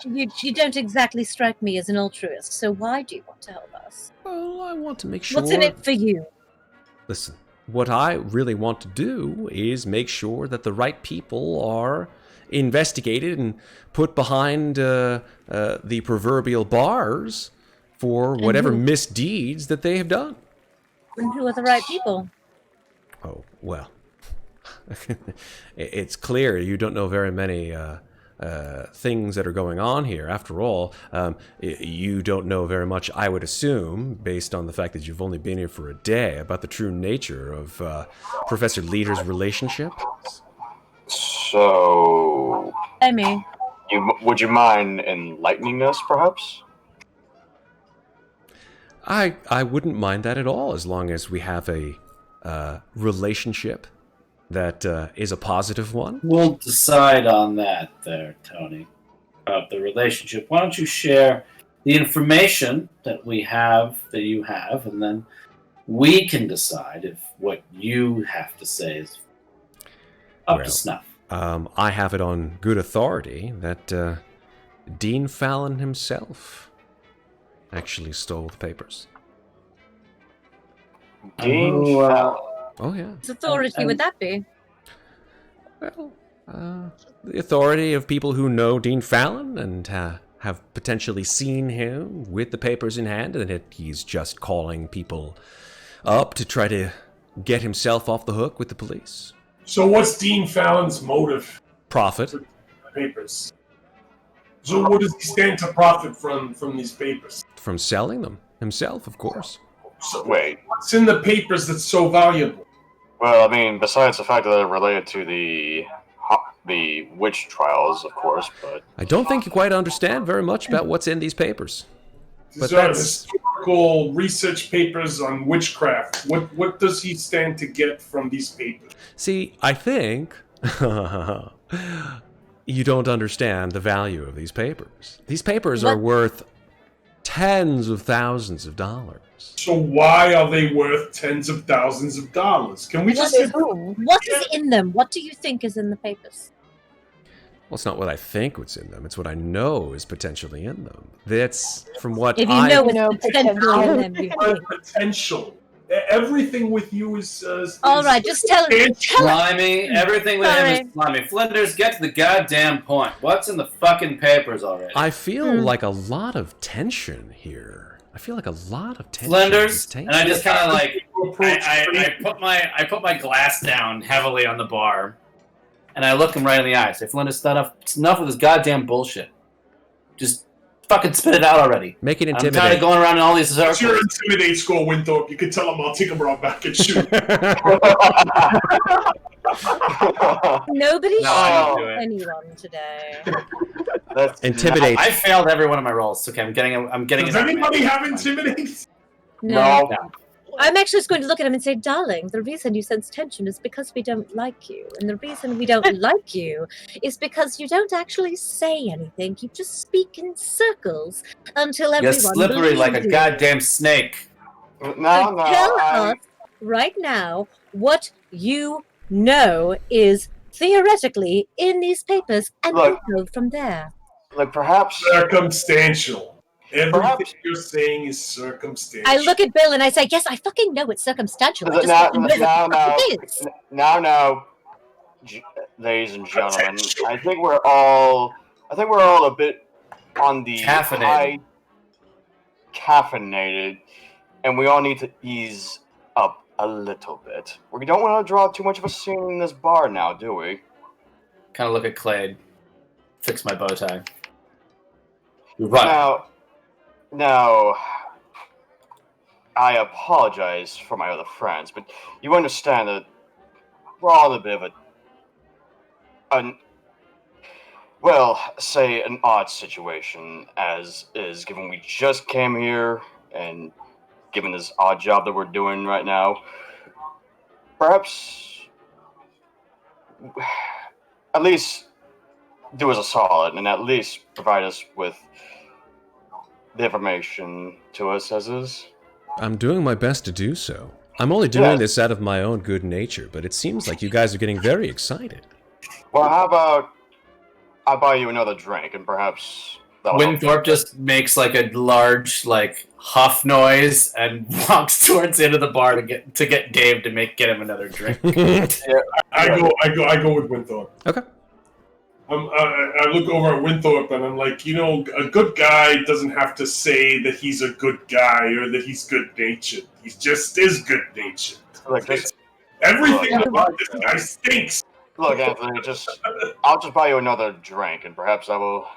Speaker 3: me, you don't exactly strike me as an altruist, so why do you want to help us?
Speaker 1: Well, I want to make sure...
Speaker 3: What's in it for you?
Speaker 1: Listen, what I really want to do is make sure that the right people are investigated and put behind the proverbial bars for whatever misdeeds that they have done.
Speaker 3: And who are the right people?
Speaker 1: Oh, well. It's clear you don't know very many things that are going on here. After all, you don't know very much, I would assume, based on the fact that you've only been here for a day, about the true nature of Professor Leader's relationship.
Speaker 2: So...
Speaker 3: I mean...
Speaker 2: Would you mind enlightening us, perhaps?
Speaker 1: I wouldn't mind that at all, as long as we have a relationship that is a positive one.
Speaker 7: We'll decide on that there, Tony, about the relationship. Why don't you share the information that we have, that you have, and then we can decide if what you have to say is up to snuff.
Speaker 1: I have it on good authority that Dean Fallon himself actually stole the papers.
Speaker 2: Dean Fallon.
Speaker 1: Oh, yeah.
Speaker 3: Whose authority would that be?
Speaker 1: Well, the authority of people who know Dean Fallon and have potentially seen him with the papers in hand, and that he's just calling people up to try to get himself off the hook with the police.
Speaker 5: So what's Dean Fallon's motive?
Speaker 1: Profit.
Speaker 5: For the papers. So what does he stand to profit from these papers?
Speaker 1: From selling them himself, of course.
Speaker 5: So
Speaker 2: Wait.
Speaker 5: what's in the papers that's so valuable?
Speaker 2: Well, I mean, besides the fact that they're related to the witch trials, of course, but...
Speaker 1: I don't think you quite understand very much about what's in these papers. But
Speaker 5: These are
Speaker 1: that's...
Speaker 5: historical research papers on witchcraft. What does he stand to get from these papers?
Speaker 1: See, I think you don't understand the value of these papers. These papers are worth tens of thousands of dollars.
Speaker 5: So why are they worth tens of thousands of dollars? Can we just...
Speaker 3: What is in them? What do you think is in the papers?
Speaker 1: Well, it's not what I think what's in them. It's what I know is potentially in them. That's from what
Speaker 3: If you know what's potentially in them, you think.
Speaker 5: Potential. Everything with you is...
Speaker 3: All right, just tell us.
Speaker 7: Slimy, everything with him is slimy. Flinders, get to the goddamn point. What's in the fucking papers already?
Speaker 1: I feel like a lot of tension here. I feel like a lot of tension.
Speaker 7: Flinders, and I just kind of like... I put my glass down heavily on the bar, and I look him right in the eye. I say, Flinders, it's enough with this goddamn bullshit. Just fucking spit it out already.
Speaker 1: Make it intimidate.
Speaker 7: I'm tired of going around in all these circles.
Speaker 5: What's your intimidate score, Winthorp? You can tell him I'll take him right back and shoot.
Speaker 3: Nobody
Speaker 7: No, I don't do
Speaker 3: shot
Speaker 7: it.
Speaker 3: anyone today.
Speaker 1: Intimidate.
Speaker 7: I failed every one of my rolls. Okay, I'm getting.
Speaker 5: Does anybody have intimidate?
Speaker 3: No.
Speaker 7: No.
Speaker 3: I'm actually just going to look at him and say, darling, the reason you sense tension is because we don't like you. And the reason we don't like you is because you don't actually say anything. You just speak in circles until
Speaker 7: You're
Speaker 3: everyone
Speaker 7: slippery like a
Speaker 3: believes you.
Speaker 7: goddamn snake.
Speaker 3: So tell us right now what you know is theoretically in these papers, and we'll go from there.
Speaker 2: Like perhaps
Speaker 5: circumstantial. Everything you're saying is circumstantial.
Speaker 3: I look at Bill and I say, yes, I fucking know it's circumstantial. I just want to know what it is.
Speaker 2: Now, ladies and gentlemen, I think we're all a bit on the high caffeinated, and we all need to ease up a little bit. We don't want to draw too much of a scene in this bar now, do we?
Speaker 7: Kind of look at Clade. Fix my bow tie. Right.
Speaker 2: Now, I apologize for my other friends, but you understand that we're all in a bit of an odd situation, as is, given we just came here, and given this odd job that we're doing right now. Perhaps, at least do us a solid, and at least provide us with the information to us as is.
Speaker 1: I'm doing my best to do so. I'm only doing this out of my own good nature, but it seems like you guys are getting very excited.
Speaker 2: Well, how about I buy you another drink, and perhaps...
Speaker 7: Winthorp just makes like a large huff noise and walks towards the end of the bar to get Dave to get him another drink.
Speaker 5: I go with Winthorp.
Speaker 1: Okay.
Speaker 5: I look over at Winthorp and I'm like, a good guy doesn't have to say that he's a good guy or that he's good-natured. He just is good-natured. Everything about this guy stinks.
Speaker 2: Look, Anthony, I'll just buy you another drink, and perhaps I will,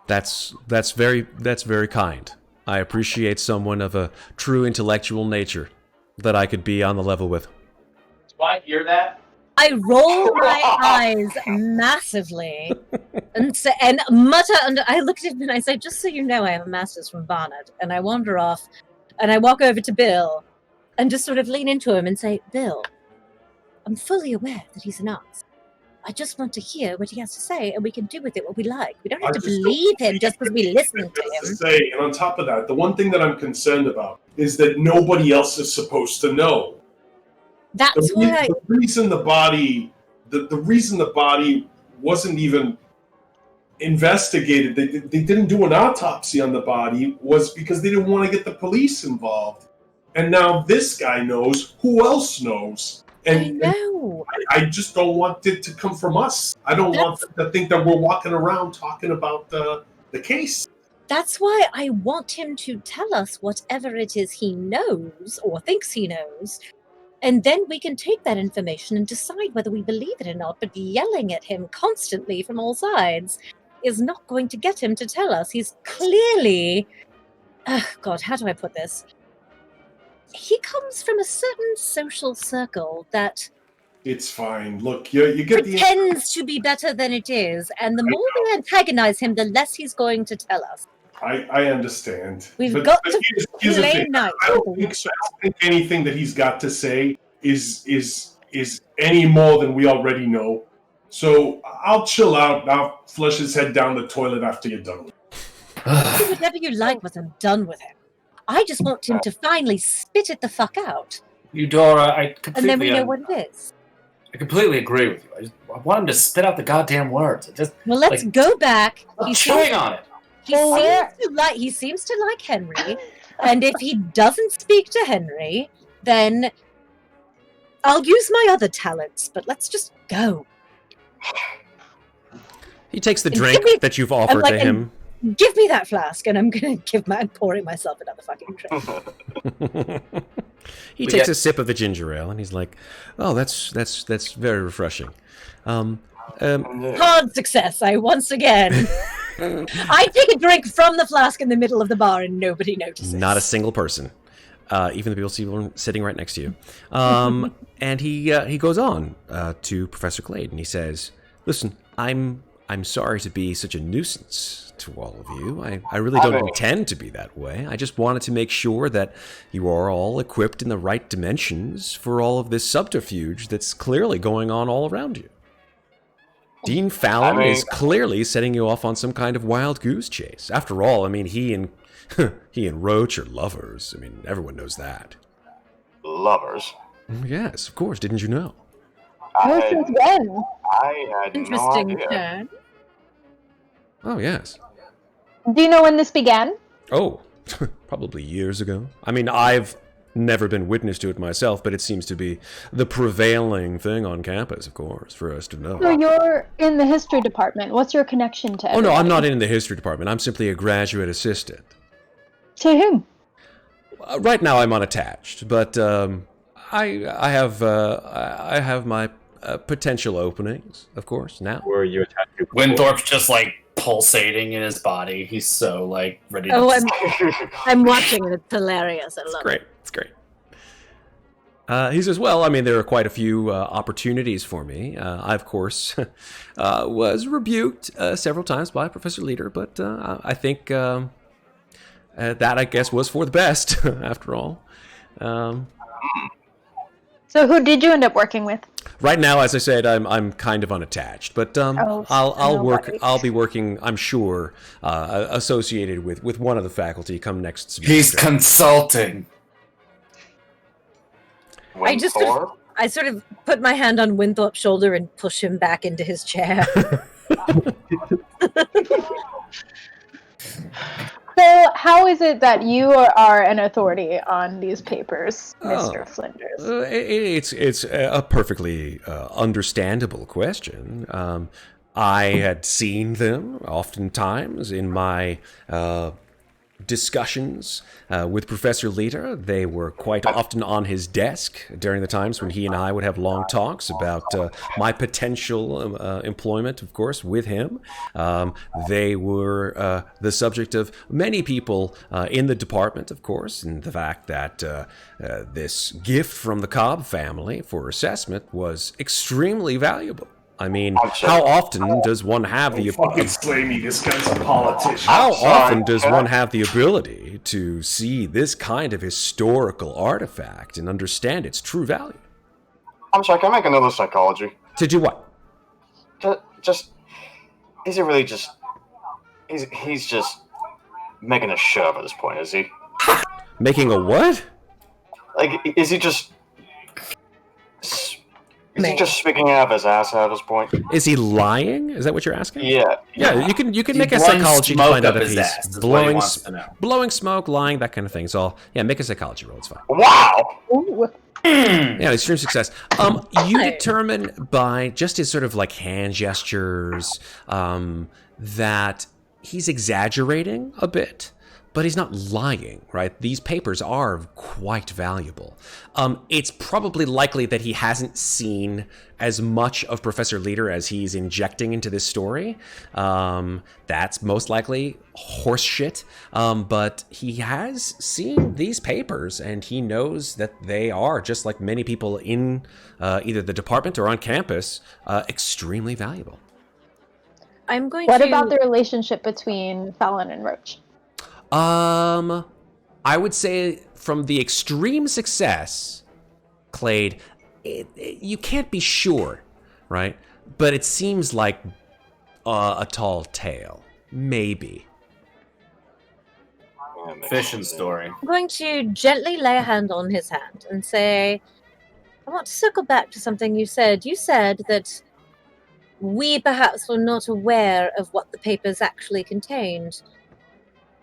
Speaker 1: That's very kind. I appreciate someone of a true intellectual nature that I could be on the level with.
Speaker 7: Do I hear that?
Speaker 3: I roll my eyes massively and mutter under. I looked at him and I said, just so you know, I have a master's from Barnard. And I wander off and I walk over to Bill and just sort of lean into him and say, Bill, I'm fully aware that he's an artist. I just want to hear what he has to say, and we can do with it what we like. We don't have
Speaker 5: I
Speaker 3: to
Speaker 5: just
Speaker 3: believe
Speaker 5: don't
Speaker 3: him just because we listen to him.
Speaker 5: Say, and on top of that, the one thing that I'm concerned about is that nobody else is supposed to know.
Speaker 3: That's why
Speaker 5: The reason the body wasn't even investigated, they didn't do an autopsy on the body, was because they didn't want to get the police involved. And now this guy knows. Who else knows? And
Speaker 3: I know.
Speaker 5: I just don't want it to come from us. I don't want them to think that we're walking around talking about the case.
Speaker 3: That's why I want him to tell us whatever it is he knows or thinks he knows. And then we can take that information and decide whether we believe it or not. But yelling at him constantly from all sides is not going to get him to tell us. He's clearly... God, how do I put this? He comes from a certain social circle that...
Speaker 5: It's fine. Look, you get
Speaker 3: pretends to be better than it is. And the more we antagonize him, the less he's going to tell us.
Speaker 5: I understand.
Speaker 3: We've got to
Speaker 5: here's the
Speaker 3: play
Speaker 5: thing.
Speaker 3: nice.
Speaker 5: I don't think anything that he's got to say is any more than we already know. So I'll chill out. I'll flush his head down the toilet after you're done with it.
Speaker 3: Do whatever you like when I'm done with him. I just want him to finally spit it the fuck out.
Speaker 7: Eudora,
Speaker 3: And then we know what it is.
Speaker 7: I completely agree with you. I want him to spit out the goddamn words.
Speaker 3: Well, let's go back.
Speaker 7: He's chewing on it.
Speaker 3: He seems to like Henry, and if he doesn't speak to Henry, then I'll use my other talents. But let's just go.
Speaker 1: He takes the drink that you've offered to him.
Speaker 3: Give me that flask, and I'm pouring myself another fucking drink.
Speaker 1: He takes a sip of the ginger ale, and he's like, "Oh, that's very refreshing."
Speaker 3: Hard success. I once again. I take a drink from the flask in the middle of the bar, and nobody notices.
Speaker 1: Not a single person, even the people sitting right next to you. And he goes on to Professor Clade, and he says, "Listen, I'm sorry to be such a nuisance to all of you. I really don't intend to be that way. I just wanted to make sure that you are all equipped in the right dimensions for all of this subterfuge that's clearly going on all around you. Dean Fallon is clearly setting you off on some kind of wild goose chase. After all, I mean, he and Roach are lovers. I mean, everyone knows that."
Speaker 2: Lovers?
Speaker 1: Yes, of course. Didn't you know?
Speaker 8: Since when?
Speaker 2: I had
Speaker 3: Interesting
Speaker 2: no idea.
Speaker 3: turn.
Speaker 1: Oh, yes.
Speaker 8: Do you know when this began?
Speaker 1: Oh, probably years ago. I mean, I've never been witness to it myself, but it seems to be the prevailing thing on campus, of course, for us to know.
Speaker 8: So you're in the history department. What's your connection to everybody?
Speaker 1: Oh, no, I'm not in the history department. I'm simply a graduate assistant.
Speaker 8: To whom?
Speaker 1: Right now, I'm unattached, but I have my potential openings, of course, now.
Speaker 6: Were you attached to
Speaker 7: Winthorp's just like pulsating in his body. He's so like ready to...
Speaker 3: Oh, I'm watching it. It's hilarious. I love it.
Speaker 1: It's great. He says, well, I mean, there are quite a few opportunities for me. I, of course, was rebuked several times by Professor Leader, but I think that, I guess, was for the best, after all.
Speaker 8: So who did you end up working with?
Speaker 1: Right now, as I said, I'm kind of unattached, but I'll be working, I'm sure, associated with one of the faculty come next semester.
Speaker 7: He's consulting.
Speaker 3: I sort of put my hand on Winthorp's shoulder and push him back into his chair.
Speaker 8: So how is it that you are an authority on these papers, Mr. Flinders?
Speaker 1: It's a perfectly understandable question. I had seen them oftentimes in my discussions with Professor Leader. They were quite often on his desk during the times when he and I would have long talks about my potential employment, of course, with him. They were the subject of many people in the department, of course, and the fact that this gift from the Cobb family for assessment was extremely valuable. I mean, how often does one have the
Speaker 5: this guy's a politician.
Speaker 1: How often does one have the ability to see this kind of historical artifact and understand its true value?
Speaker 2: I'm sorry, can I make another psychology?
Speaker 1: To do what?
Speaker 2: just is he really just? He's just making a show of at this point, is he?
Speaker 1: Making a what?
Speaker 2: Like, is he just? Is he just speaking out of his ass at this point?
Speaker 1: Is he lying? Is that what you're asking?
Speaker 2: Yeah.
Speaker 1: Yeah, you can make a psychology to find out if he's blowing smoke, lying, that kind of thing. So yeah, make a psychology roll. It's fine.
Speaker 2: Wow.
Speaker 1: Yeah, extreme success. You determine by just his sort of like hand gestures that he's exaggerating a bit, but he's not lying, right? These papers are quite valuable. It's probably likely that he hasn't seen as much of Professor Leader as he's injecting into this story. That's most likely horse shit. But he has seen these papers, and he knows that they are, just like many people in either the department or on campus, extremely valuable.
Speaker 8: What about the relationship between Fallon and Roach?
Speaker 1: I would say from the extreme success, Clade, you can't be sure, right? But it seems like a tall tale, maybe.
Speaker 7: Fishing story.
Speaker 3: I'm going to gently lay a hand on his hand and say, I want to circle back to something you said. You said that we perhaps were not aware of what the papers actually contained.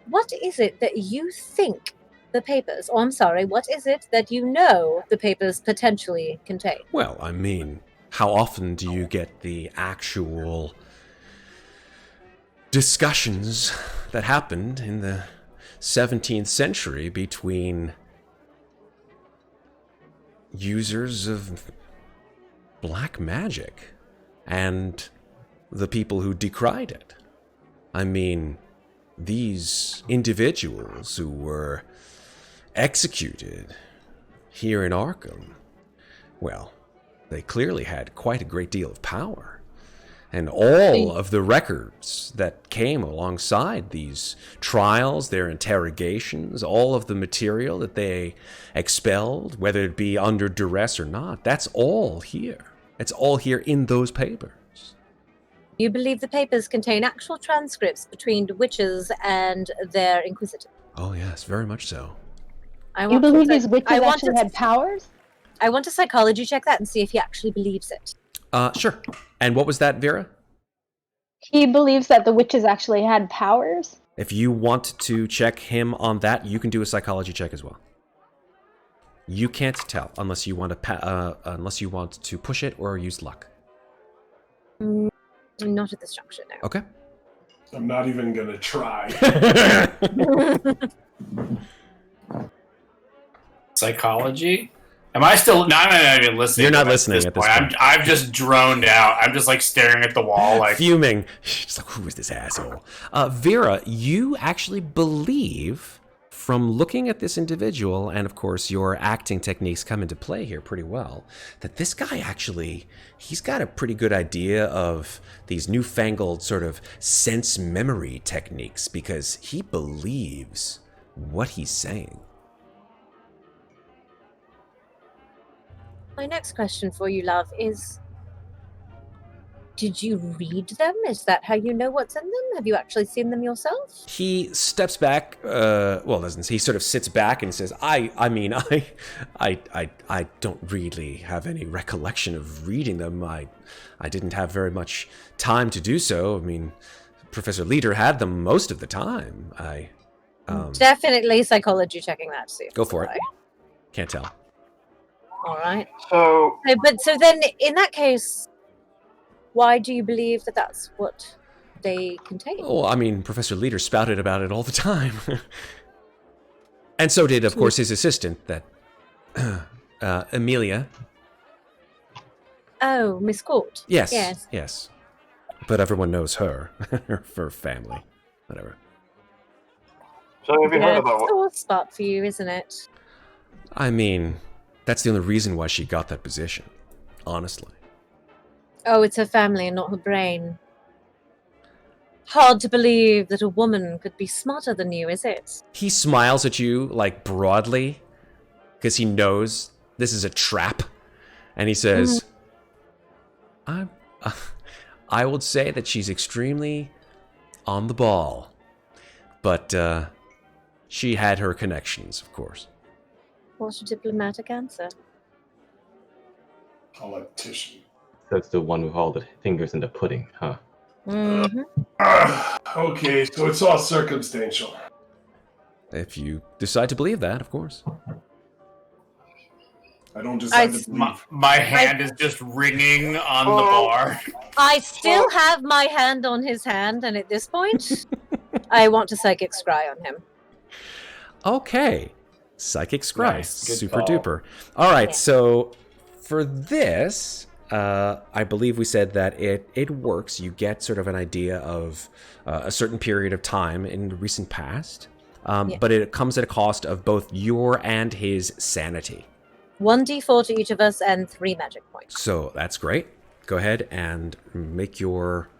Speaker 3: What is it that you think the papers, what is it that you know the papers potentially contain?
Speaker 1: Well, I mean, how often do you get the actual discussions that happened in the 17th century between users of black magic and the people who decried it? I mean, these individuals who were executed here in Arkham, well, they clearly had quite a great deal of power. And all of the records that came alongside these trials, their interrogations, all of the material that they expelled, whether it be under duress or not, that's all here. It's all here in those papers.
Speaker 3: You believe the papers contain actual transcripts between the witches and their inquisitors?
Speaker 1: Oh, yes, very much so.
Speaker 8: You believe these witches actually had powers?
Speaker 3: I want to psychology check that and see if he actually believes it.
Speaker 1: Sure. And what was that, Vera?
Speaker 8: He believes that the witches actually had powers?
Speaker 1: If you want to check him on that, you can do a psychology check as well. You can't tell unless you want to push it or use luck.
Speaker 3: Not at this juncture, no.
Speaker 1: Okay.
Speaker 5: I'm not even going to try.
Speaker 7: Psychology? Am I still... No, I'm not even listening.
Speaker 1: You're not listening at this point.
Speaker 7: I'm just droned out. I'm just like staring at the wall like...
Speaker 1: Fuming. Just like, who is this asshole? Vera, you actually believe, from looking at this individual, and of course your acting techniques come into play here pretty well, that this guy actually, he's got a pretty good idea of these newfangled sort of sense memory techniques because he believes what he's saying.
Speaker 3: My next question for you, love, is... Did you read them? Is that how you know what's in them? Have you actually seen them yourself?
Speaker 1: He steps back. He sort of sits back and says, I don't really have any recollection of reading them. I didn't have very much time to do so. I mean, Professor Leader had them most of the time.
Speaker 3: Definitely psychology checking that, too.
Speaker 1: Go for it. Can't tell.
Speaker 3: All right.
Speaker 2: So
Speaker 3: then, in that case... Why do you believe that that's what they contain?
Speaker 1: Oh, I mean, Professor Leader spouted about it all the time. And so did, of course, his assistant, that Amelia.
Speaker 3: Oh, Miss Court.
Speaker 1: Yes. But everyone knows her, her family, whatever.
Speaker 2: So have you heard about
Speaker 3: it's a sore spot for you, isn't it?
Speaker 1: I mean, that's the only reason why she got that position, honestly.
Speaker 3: Oh, it's her family and not her brain. Hard to believe that a woman could be smarter than you, is it?
Speaker 1: He smiles at you, like, broadly, because he knows this is a trap. And he says, I would say that she's extremely on the ball. But she had her connections, of course.
Speaker 3: What's a diplomatic answer?
Speaker 4: Politician.
Speaker 6: That's the one with all the fingers in the pudding, huh?
Speaker 3: Mm-hmm.
Speaker 5: Okay, so it's all circumstantial.
Speaker 1: If you decide to believe that, of course.
Speaker 5: I don't decide to believe.
Speaker 7: My hand is just ringing on the bar.
Speaker 3: I still have my hand on his hand, and at this point, I want to psychic scry on him.
Speaker 1: Okay. Psychic scry.
Speaker 7: Nice. Good
Speaker 1: Super
Speaker 7: call.
Speaker 1: duper. All right,
Speaker 3: Yeah.
Speaker 1: so for this, I believe we said that it works. You get sort of an idea of a certain period of time in the recent past, but it comes at a cost of both your and his sanity.
Speaker 3: 1d4 to each of us and 3 magic points.
Speaker 1: So that's great. Go ahead and make your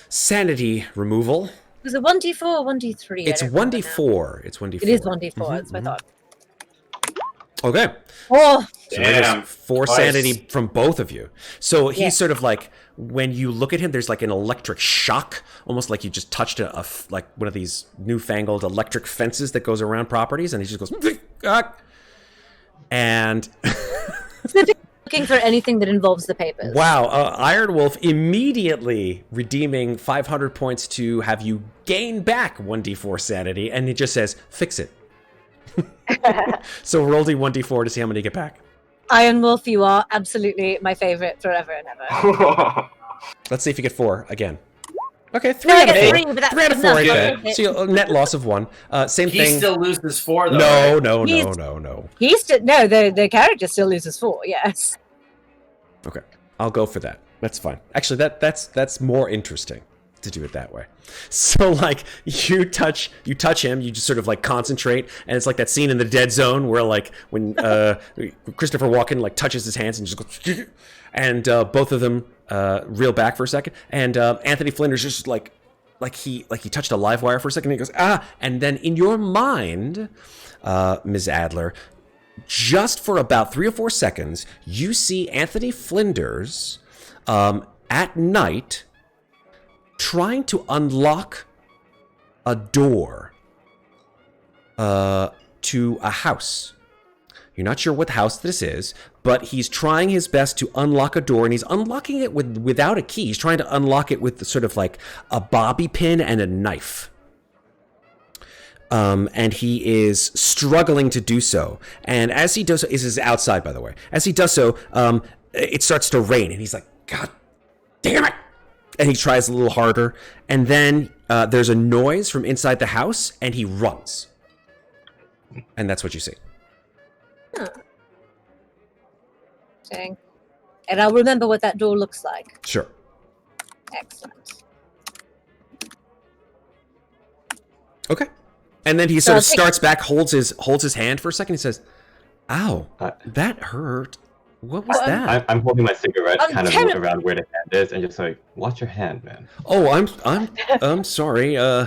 Speaker 1: sanity removal.
Speaker 3: Was it 1d4 or 1d3?
Speaker 1: It's 1d4. It's 1d4.
Speaker 3: It is 1d4, that's what I thought.
Speaker 1: Okay.
Speaker 3: Oh,
Speaker 1: So there's
Speaker 7: Damn.
Speaker 1: 4
Speaker 7: Twice.
Speaker 1: sanity from both of you. So he's
Speaker 3: Yeah.
Speaker 1: sort of like, when you look at him, there's like an electric shock, almost like you just touched like one of these newfangled electric fences that goes around properties, and he just goes, "Ah." And
Speaker 3: looking for anything that involves the papers.
Speaker 1: wow, Iron Wolf immediately redeeming 500 points to have you gain back 1d4 sanity, and it just says, fix it. So roll d1d4 to see how many you get back.
Speaker 3: Iron Wolf, you are absolutely my favorite forever and ever.
Speaker 1: Let's see if you get 4 again. Okay, 3
Speaker 3: No, I
Speaker 1: out of
Speaker 3: get
Speaker 1: 4.
Speaker 3: 3, but that's
Speaker 1: 3 out of 4 ain't
Speaker 3: enough.
Speaker 1: bad. So a net loss of 1. Same
Speaker 7: He
Speaker 1: thing.
Speaker 7: still loses 4, though.
Speaker 1: No,
Speaker 7: right?
Speaker 1: no,
Speaker 3: He's-
Speaker 1: no.
Speaker 3: He's still, no, the character still loses 4, yes.
Speaker 1: Okay, I'll go for that. That's fine. Actually, that's more interesting to do it that way. So like you touch him, you just sort of like concentrate, and it's like that scene in The Dead Zone where like when Christopher Walken like touches his hands and just goes, and both of them reel back for a second, and Anthony Flinders just like he touched a live wire for a second, and he goes and then in your mind, Ms. Adler, just for about 3 or 4 seconds, you see Anthony Flinders at night trying to unlock a door to a house. You're not sure what house this is, but he's trying his best to unlock a door, and he's unlocking it without a key. He's trying to unlock it with sort of like a bobby pin and a knife. And he is struggling to do so. And as he does so, this is outside, by the way. As he does so, it starts to rain, and he's like, God damn it! And he tries a little harder, and then there's a noise from inside the house, and he runs. And that's what you see.
Speaker 3: Dang. And I'll remember what that door looks like.
Speaker 1: Sure.
Speaker 3: Excellent.
Speaker 1: Okay. And then he sort of starts back, holds his hand for a second. He says, "Ow, that hurt. What was that?"
Speaker 6: I'm holding my cigarette,
Speaker 3: I'm
Speaker 6: kind of
Speaker 3: terrible.
Speaker 6: moving around where the hand is, and just like, watch your hand, man.
Speaker 1: Oh, I'm sorry. I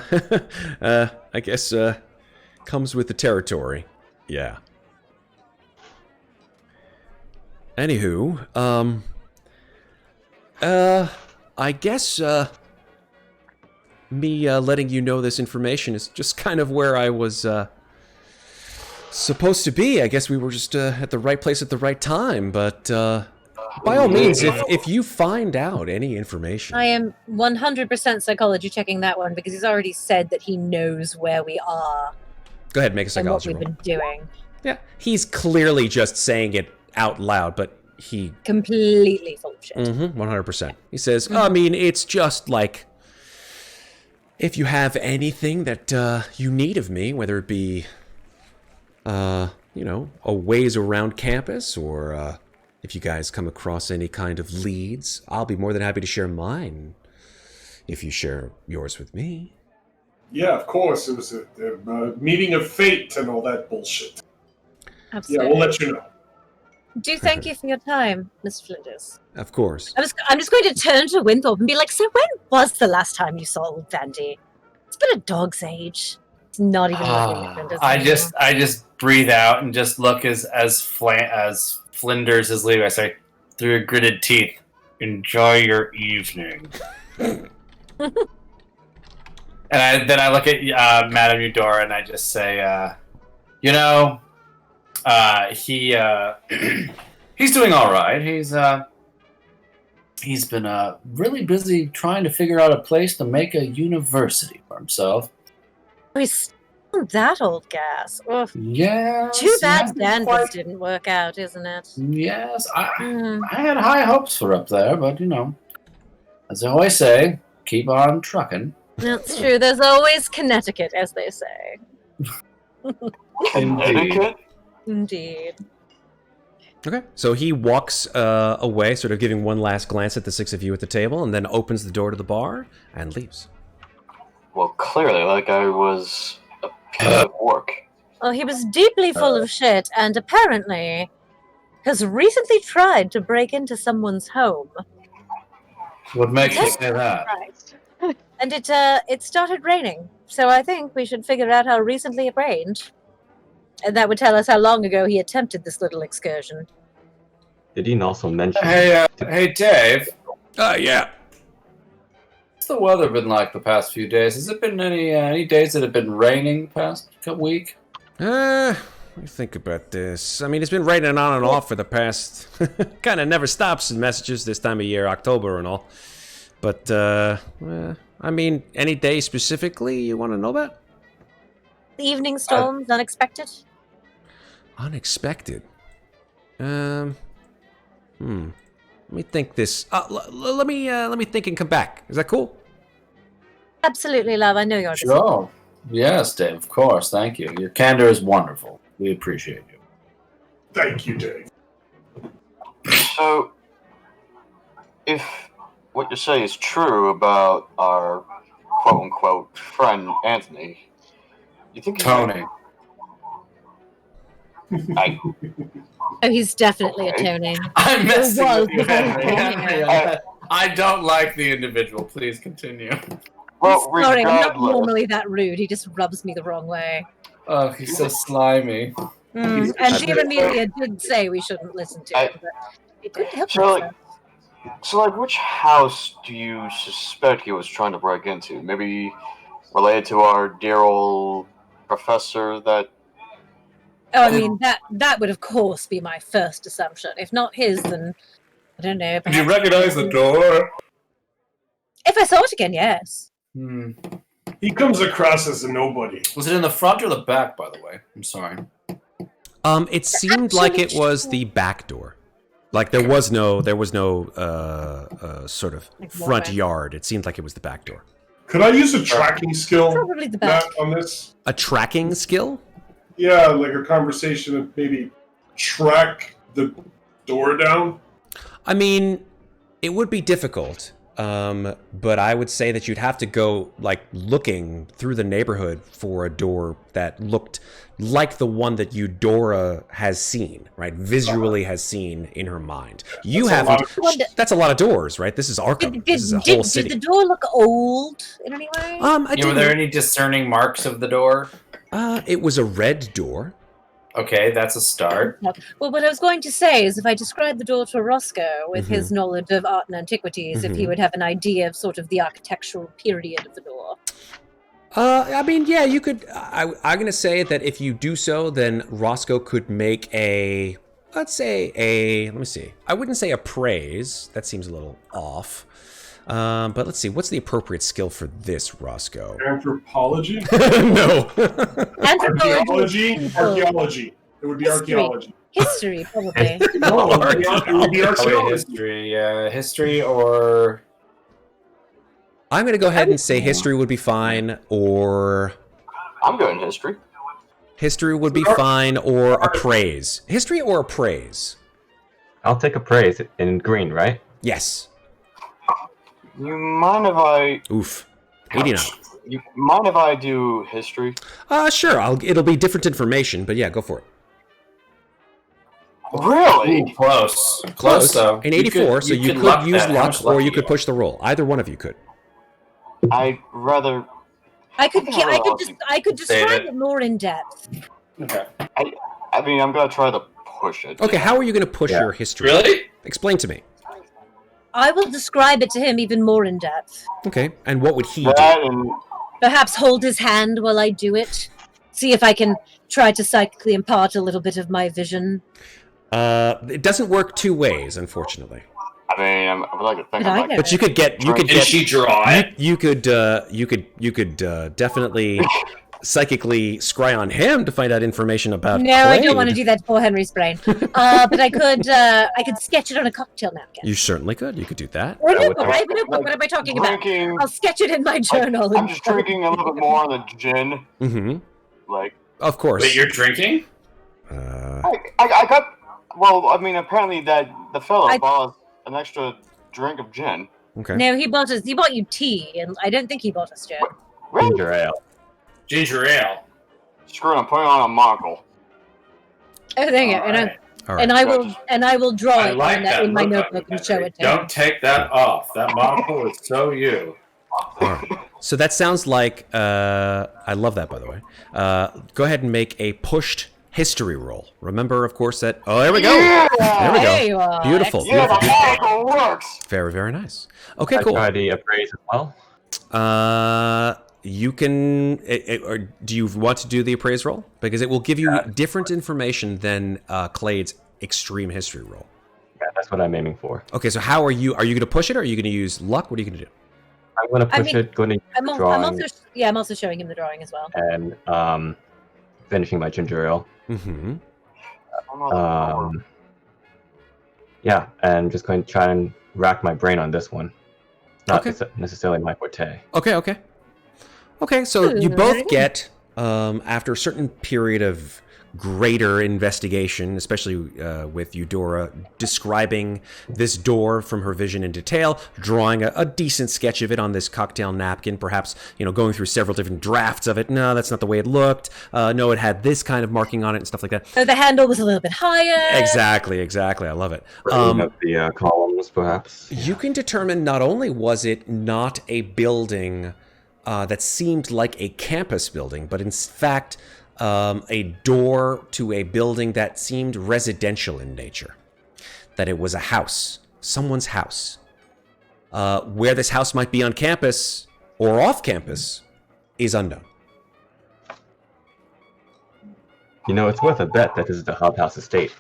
Speaker 1: guess comes with the territory. Yeah. Anywho, I guess me letting you know this information is just kind of where I was supposed to be. I guess we were just at the right place at the right time, but by all means, if you find out any information.
Speaker 3: I am 100% psychology checking that one because he's already said that he knows where we are
Speaker 1: Go ahead, make a
Speaker 3: and what
Speaker 1: psychology
Speaker 3: we've
Speaker 1: roll.
Speaker 3: been doing.
Speaker 1: Yeah, he's clearly just saying it out loud, but he
Speaker 3: Completely full of shit.
Speaker 1: 100%. He says, I mean, it's just like, if you have anything that you need of me, whether it be, a ways around campus, or if you guys come across any kind of leads, I'll be more than happy to share mine if you share yours with me.
Speaker 5: Yeah, of course. It was a meeting of fate and all that bullshit. Yeah,
Speaker 3: Absolutely.
Speaker 5: we'll let you know.
Speaker 3: Do thank you for your time, Miss Flinders.
Speaker 1: Of course.
Speaker 3: I'm just going to turn to Winthorp and be like, so when was the last time you saw old Vandy? It's been a dog's age. It's not even looking at Flinders
Speaker 7: I
Speaker 3: anymore.
Speaker 7: just breathe out and just look as Flinders is leaving. I say, through your gritted teeth, enjoy your evening. And then I look at Madame Eudora and I just say, he's doing all right. He's been really busy trying to figure out a place to make a university for himself.
Speaker 3: He's still that old gas. Ugh.
Speaker 7: Yes.
Speaker 3: Too bad Danvers didn't work out, isn't it?
Speaker 7: Yes. I had high hopes for up there, but, as I always say, keep on trucking.
Speaker 3: That's true. There's always Connecticut, as they say.
Speaker 2: Connecticut?
Speaker 3: Indeed.
Speaker 1: Okay, so he walks away, sort of giving one last glance at the six of you at the table, and then opens the door to the bar and leaves.
Speaker 2: Well, clearly, that guy was a piece of work.
Speaker 3: Well, he was deeply full of shit, and apparently has recently tried to break into someone's home.
Speaker 7: What makes you say that?
Speaker 3: And it started raining, so I think we should figure out how recently it rained. And that would tell us how long ago he attempted this little excursion.
Speaker 6: Did he also mention...
Speaker 7: Hey, Dave.
Speaker 1: Yeah.
Speaker 7: What's the weather been like the past few days? Has it been any days that have been raining the past week?
Speaker 1: Let me think about this. I mean, it's been raining on and off for the past... kind of never stops in messages this time of year, October and all. But, I mean, any day specifically you want to know about?
Speaker 3: The evening storms, unexpected?
Speaker 1: Unexpected? Let me think this. Let me think and come back. Is that cool?
Speaker 3: Absolutely, love. I know you're
Speaker 7: Sure. Yes, Dave, of course. Thank you. Your candor is wonderful. We appreciate you.
Speaker 5: Thank you, Dave.
Speaker 2: So, if what you say is true about our quote-unquote friend Anthony, you think
Speaker 7: Tony.
Speaker 3: Oh, he's definitely a Tony.
Speaker 7: I'm messing with you,
Speaker 3: Henry.
Speaker 7: I don't like the individual. Please continue.
Speaker 2: Well,
Speaker 3: Sorry, I'm not
Speaker 2: regardless,
Speaker 3: normally that rude. He just rubs me the wrong way.
Speaker 7: Oh, he's so slimy.
Speaker 3: And Dear Amelia did say we shouldn't listen to him, but it couldn't help himself.
Speaker 2: So, which house do you suspect he was trying to break into? Maybe related to our dear old professor that...
Speaker 3: Oh, I mean, that would, of course, be my first assumption. If not his, then, I don't know.
Speaker 7: Did you recognize the door?
Speaker 3: If I saw it again, yes.
Speaker 5: He comes across as a nobody.
Speaker 7: Was it in the front or the back, by the way? I'm sorry.
Speaker 1: It seemed like it was the back door. Like there was no sort of front yard. It seemed like it was the back door.
Speaker 5: Could I use a tracking skill
Speaker 3: Probably the back.
Speaker 5: on this?
Speaker 1: A tracking skill?
Speaker 5: Yeah, like a conversation of maybe track the door down.
Speaker 1: I mean, it would be difficult, but I would say that you'd have to go like looking through the neighborhood for a door that looked like the one that Eudora has seen, right? Visually has seen in her mind. You haven't. That's a lot of doors, right? This is Arkham. This is a whole city.
Speaker 3: Did the door look old in any way?
Speaker 7: Were there any discerning marks of the door?
Speaker 1: It was a red door.
Speaker 7: Okay, that's a start.
Speaker 3: Well, what I was going to say is if I describe the door to Roscoe with his knowledge of art and antiquities, if he would have an idea of sort of the architectural period of the door.
Speaker 1: I mean, yeah, you could. I'm going to say that if you do so, then Roscoe could make a, let me see. I wouldn't say appraise. That seems a little off. But let's see. What's the appropriate skill for this, Roscoe?
Speaker 5: Anthropology?
Speaker 1: No.
Speaker 5: Archaeology? Archaeology. It would be archaeology.
Speaker 3: History, probably.
Speaker 5: No, it would be archaeology.
Speaker 7: History, history or...
Speaker 1: I'm going to go ahead and say history would be fine, or...
Speaker 2: I'm going history.
Speaker 1: History would be fine, or appraise. History or appraise?
Speaker 6: I'll take appraise in green, right?
Speaker 1: Yes.
Speaker 2: You mind if I...
Speaker 1: Oof. 89.
Speaker 2: You mind if I do history?
Speaker 1: Sure. It'll be different information, but yeah, go for it.
Speaker 2: Really?
Speaker 7: Ooh, close though.
Speaker 1: In 84, so you could use luck, or you could push the roll. Either one of you could.
Speaker 2: I'd rather...
Speaker 3: I could describe it more in depth.
Speaker 7: Okay.
Speaker 2: I mean, I'm gonna try to push it.
Speaker 1: Okay, how are you going to push your history?
Speaker 7: Really?
Speaker 1: Explain to me.
Speaker 3: I will describe it to him even more in depth.
Speaker 1: Okay, and what would he do?
Speaker 2: That and
Speaker 3: Perhaps hold his hand while I do it. See if I can try to psychically impart a little bit of my vision.
Speaker 1: It doesn't work two ways, unfortunately.
Speaker 2: I mean, I would like to think
Speaker 3: But I
Speaker 2: I might.
Speaker 3: know.
Speaker 1: But you could get.
Speaker 7: Did she draw it?
Speaker 1: You could definitely psychically scry on him to find out information about.
Speaker 3: No, I don't
Speaker 1: Clade.
Speaker 3: want to do that for Henry's brain. But I could sketch it on a cocktail napkin.
Speaker 1: You certainly could. You could do that.
Speaker 3: Or a
Speaker 6: That
Speaker 3: notebook.
Speaker 6: would-
Speaker 3: I have a notebook. What am I talking about?
Speaker 2: Drinking.
Speaker 3: I'll sketch it in my journal.
Speaker 2: I'm just drinking a little bit more on the gin.
Speaker 1: Mm-hmm.
Speaker 2: Like,
Speaker 1: Of course.
Speaker 7: Wait, you're drinking?
Speaker 2: I got. Well, I mean, apparently the fellow bought us an extra drink of gin.
Speaker 1: Okay.
Speaker 3: No, he bought you tea, and I don't think he bought us gin.
Speaker 2: Really?
Speaker 6: Ginger ale.
Speaker 7: Ginger ale.
Speaker 2: Screw it, I'm putting on a monocle.
Speaker 3: Oh, there you go.
Speaker 7: Alright.
Speaker 1: All right.
Speaker 3: And I will draw
Speaker 7: I
Speaker 3: it
Speaker 7: like
Speaker 3: in
Speaker 7: that
Speaker 3: my
Speaker 7: look on
Speaker 3: notebook
Speaker 7: you,
Speaker 3: and show
Speaker 7: Henry.
Speaker 3: it to him.
Speaker 7: Don't take that off. That monocle is so you.
Speaker 1: All right. So that sounds like. I love that, by the way. Go ahead and make a pushed history roll. Remember, of course, that. Oh, there we go.
Speaker 2: Yeah!
Speaker 1: There we go.
Speaker 3: There you are.
Speaker 1: Beautiful.
Speaker 2: Yeah,
Speaker 1: Beautiful.
Speaker 2: the monocle works!
Speaker 1: Very, very nice. Okay,
Speaker 6: I
Speaker 1: cool.
Speaker 6: try the appraise as well.
Speaker 1: You can. Or do you want to do the appraise roll? Because it will give you different information than Clade's extreme history roll.
Speaker 6: Yeah, that's what I'm aiming for.
Speaker 1: Okay, so how are you? Are you going to push it, or are you going to use luck? What are you going to do?
Speaker 6: I'm going to push
Speaker 3: mean,
Speaker 6: it, going to
Speaker 3: I'm
Speaker 6: drawing,
Speaker 3: also showing him the drawing as well.
Speaker 6: and finishing my ginger ale.
Speaker 1: Mm-hmm.
Speaker 6: Yeah, and just going to try and rack my brain on this one. Not
Speaker 1: Okay.
Speaker 6: necessarily my forte.
Speaker 1: Okay, so you
Speaker 3: Very
Speaker 1: both
Speaker 3: good.
Speaker 1: get, after a certain period of greater investigation, especially with Eudora describing this door from her vision in detail, drawing a decent sketch of it on this cocktail napkin, perhaps, going through several different drafts of it. No, that's not the way it looked. No, it had this kind of marking on it and stuff like that.
Speaker 3: So the handle was a little bit higher.
Speaker 1: Exactly. I love it.
Speaker 6: Bringing up the columns, perhaps.
Speaker 1: You can determine not only was it not a building that seemed like a campus building, but in fact a door to a building that seemed residential in nature. That it was a house, someone's house. Where this house might be on campus or off campus is unknown.
Speaker 6: It's worth a bet that this is the Hub House estate.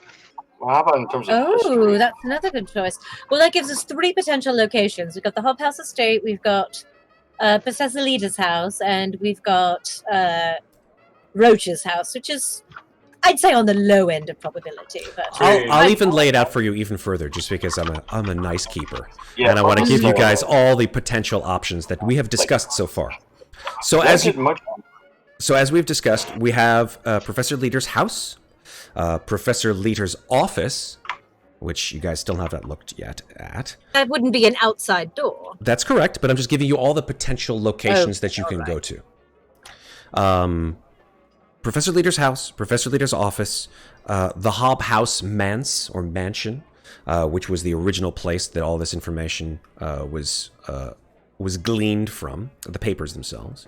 Speaker 2: Well, how about in terms of
Speaker 3: Oh,
Speaker 2: history?
Speaker 3: that's another good choice. Well, that gives us 3 potential locations. We've got the Hub House Estate, we've got Professor Leader's house, and we've got Roach's house, which is, I'd say, on the low end of probability. But
Speaker 1: I'll even lay it out for you even further, just because I'm a nice keeper,
Speaker 2: Yeah,
Speaker 1: and I want to give you
Speaker 2: also-
Speaker 1: guys all the potential options that we have discussed so far. So
Speaker 2: Don't
Speaker 1: as
Speaker 2: get much.
Speaker 1: So as we've discussed, we have Professor Leader's house, Professor Leader's office, which you guys still haven't looked yet at.
Speaker 3: that wouldn't be an outside door.
Speaker 1: That's correct, but I'm just giving you all the potential locations that you can go to. Professor Leader's house, Professor Leader's office, the Hob House Manse, or mansion, which was the original place that all this information was gleaned from, the papers themselves.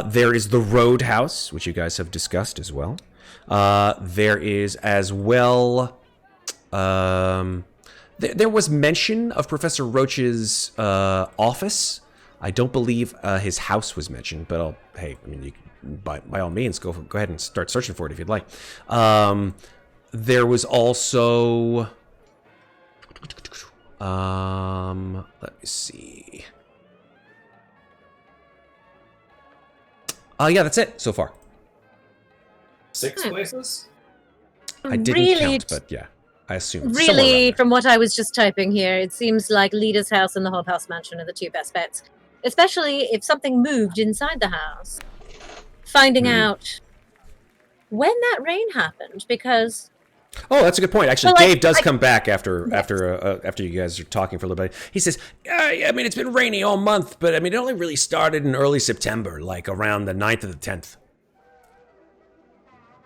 Speaker 1: There is the Roadhouse, which you guys have discussed as well. There is as well... there was mention of Professor Roach's office. I don't believe his house was mentioned, but you can, by all means, go ahead and start searching for it if you'd like. There was also... let me see... yeah, that's it so far.
Speaker 7: 6 places?
Speaker 1: I didn't
Speaker 3: really,
Speaker 1: count, but yeah, I assume. it's somewhere
Speaker 3: really,
Speaker 1: around there.
Speaker 3: from what I was just typing here, it seems like Leader's house and the Hob House mansion are the 2 best bets. Especially if something moved inside the house. Finding out when that rain happened, because...
Speaker 1: Oh, that's a good point. Actually,
Speaker 3: Well,
Speaker 1: Dave does come back after you guys are talking for a little bit. He says, I mean, it's been rainy all month, but I mean, it only really started in early September, like around the 9th or the 10th.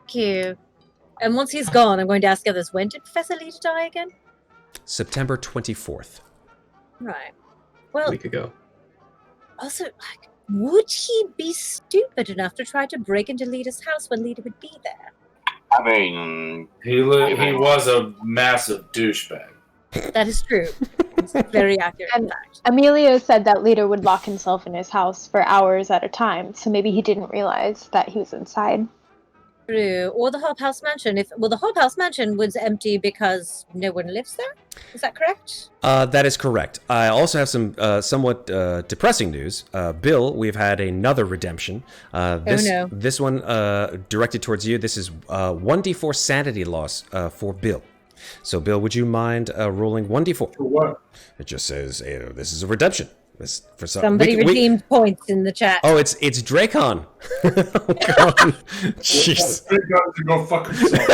Speaker 3: Cute. And once he's gone, I'm going to ask others, when did Professor Leader die again?
Speaker 1: September 24th.
Speaker 3: Right.
Speaker 6: A
Speaker 3: Well,
Speaker 6: week ago.
Speaker 3: also, would he be stupid enough to try to break into Leader's house when Leader would be there?
Speaker 2: I mean,
Speaker 7: He was a massive douchebag.
Speaker 3: That is true. It's very accurate.
Speaker 8: And Emilio said that Leader would lock himself in his house for hours at a time, so maybe he didn't realize that he was inside.
Speaker 3: True. Or the Hop House Mansion. The Hop House Mansion was empty because no one lives there. Is that correct?
Speaker 1: That is correct. I also have some somewhat depressing news. Bill, we've had another redemption. This one directed towards you. This is 1d4 sanity loss for Bill. So, Bill, would you mind rolling 1d4?
Speaker 5: For what?
Speaker 1: It just says this is a redemption. This for
Speaker 3: Somebody redeemed points in the chat.
Speaker 1: Oh, it's Dracon. Jeez.
Speaker 5: Dracon to go fuck himself.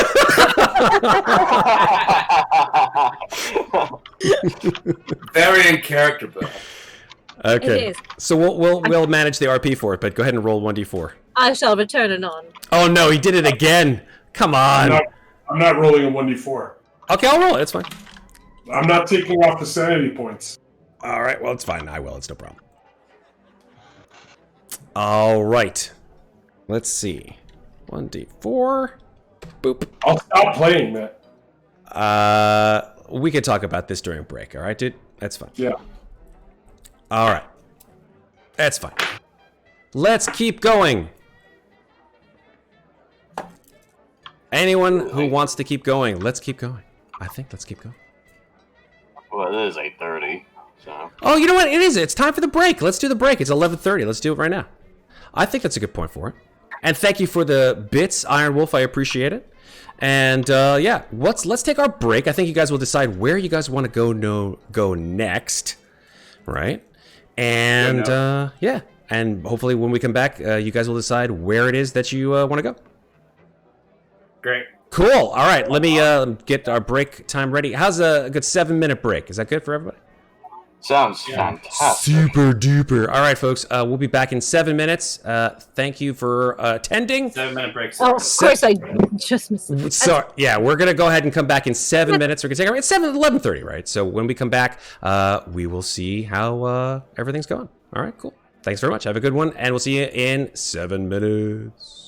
Speaker 7: Very in character, Bill.
Speaker 1: Okay. So we'll manage the RP for it, but go ahead and roll 1d4.
Speaker 3: I shall return anon.
Speaker 1: Oh no, he did it again. Come on.
Speaker 5: I'm not rolling a 1d4.
Speaker 1: Okay, I'll roll it. It's fine.
Speaker 5: I'm not taking off the sanity points.
Speaker 1: All right, well, it's fine. I will. It's no problem. All right. Let's see. 1d4. Boop.
Speaker 5: I'll stop playing, Matt.
Speaker 1: We could talk about this during break, all right, dude? That's fine.
Speaker 5: Yeah.
Speaker 1: All right. That's fine. Let's keep going. Anyone who wants to keep going, let's keep going. I think let's keep going.
Speaker 2: Well, it is 8:30, so...
Speaker 1: Oh, you know what? It is. It's time for the break. Let's do the break. It's 11:30. Let's do it right now. I think that's a good point for it. And thank you for the bits, Iron Wolf. I appreciate it. And yeah, let's take our break. I think you guys will decide where you guys want to go next, right? And yeah, and hopefully when we come back, you guys will decide where it is that you want to go.
Speaker 7: Great.
Speaker 1: Cool. All right, let me get our break time ready. How's a good 7-minute break? Is that good for everybody?
Speaker 2: Sounds fantastic.
Speaker 1: Super duper. All right, folks. We'll be back in 7 minutes. Thank you for attending.
Speaker 7: 7-minute break.
Speaker 3: Oh, of course, I just missed it.
Speaker 1: So yeah, we're gonna go ahead and come back in 7 minutes. We're gonna take it's 11:30, right? So when we come back, we will see how everything's going. All right, cool. Thanks very much. Have a good one, and we'll see you in 7 minutes.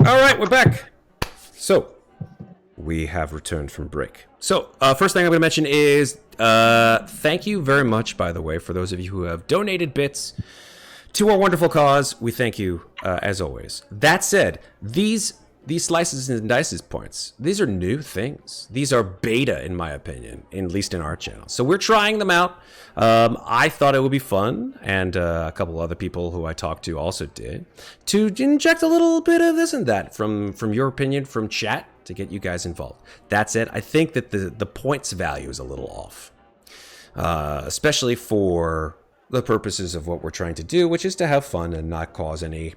Speaker 1: All right, we're back. So, we have returned from break. So, first thing I'm going to mention is thank you very much, by the way, for those of you who have donated bits to our wonderful cause. We thank you, as always. That said, these slices and dices points, these are new things. These are beta, in my opinion, at least in our channel. So we're trying them out. I thought it would be fun, and a couple other people who I talked to also did, to inject a little bit of this and that from your opinion, from chat, to get you guys involved. That said, I think that the points value is a little off, especially for the purposes of what we're trying to do, which is to have fun and not cause any,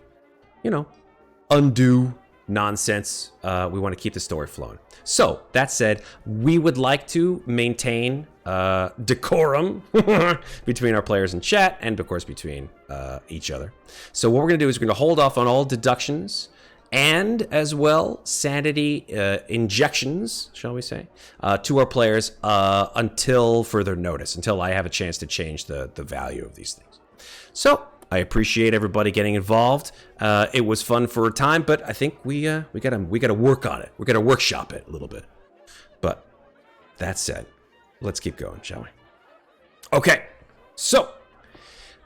Speaker 1: undue nonsense. We want to keep the story flowing. So, that said, we would like to maintain decorum between our players in chat and, of course, between each other. So what we're going to do is we're going to hold off on all deductions and, as well, sanity injections, shall we say, to our players until further notice, until I have a chance to change the value of these things. So, I appreciate everybody getting involved. It was fun for a time, but I think we gotta work on it. We gotta workshop it a little bit. But that said, let's keep going, shall we? Okay, so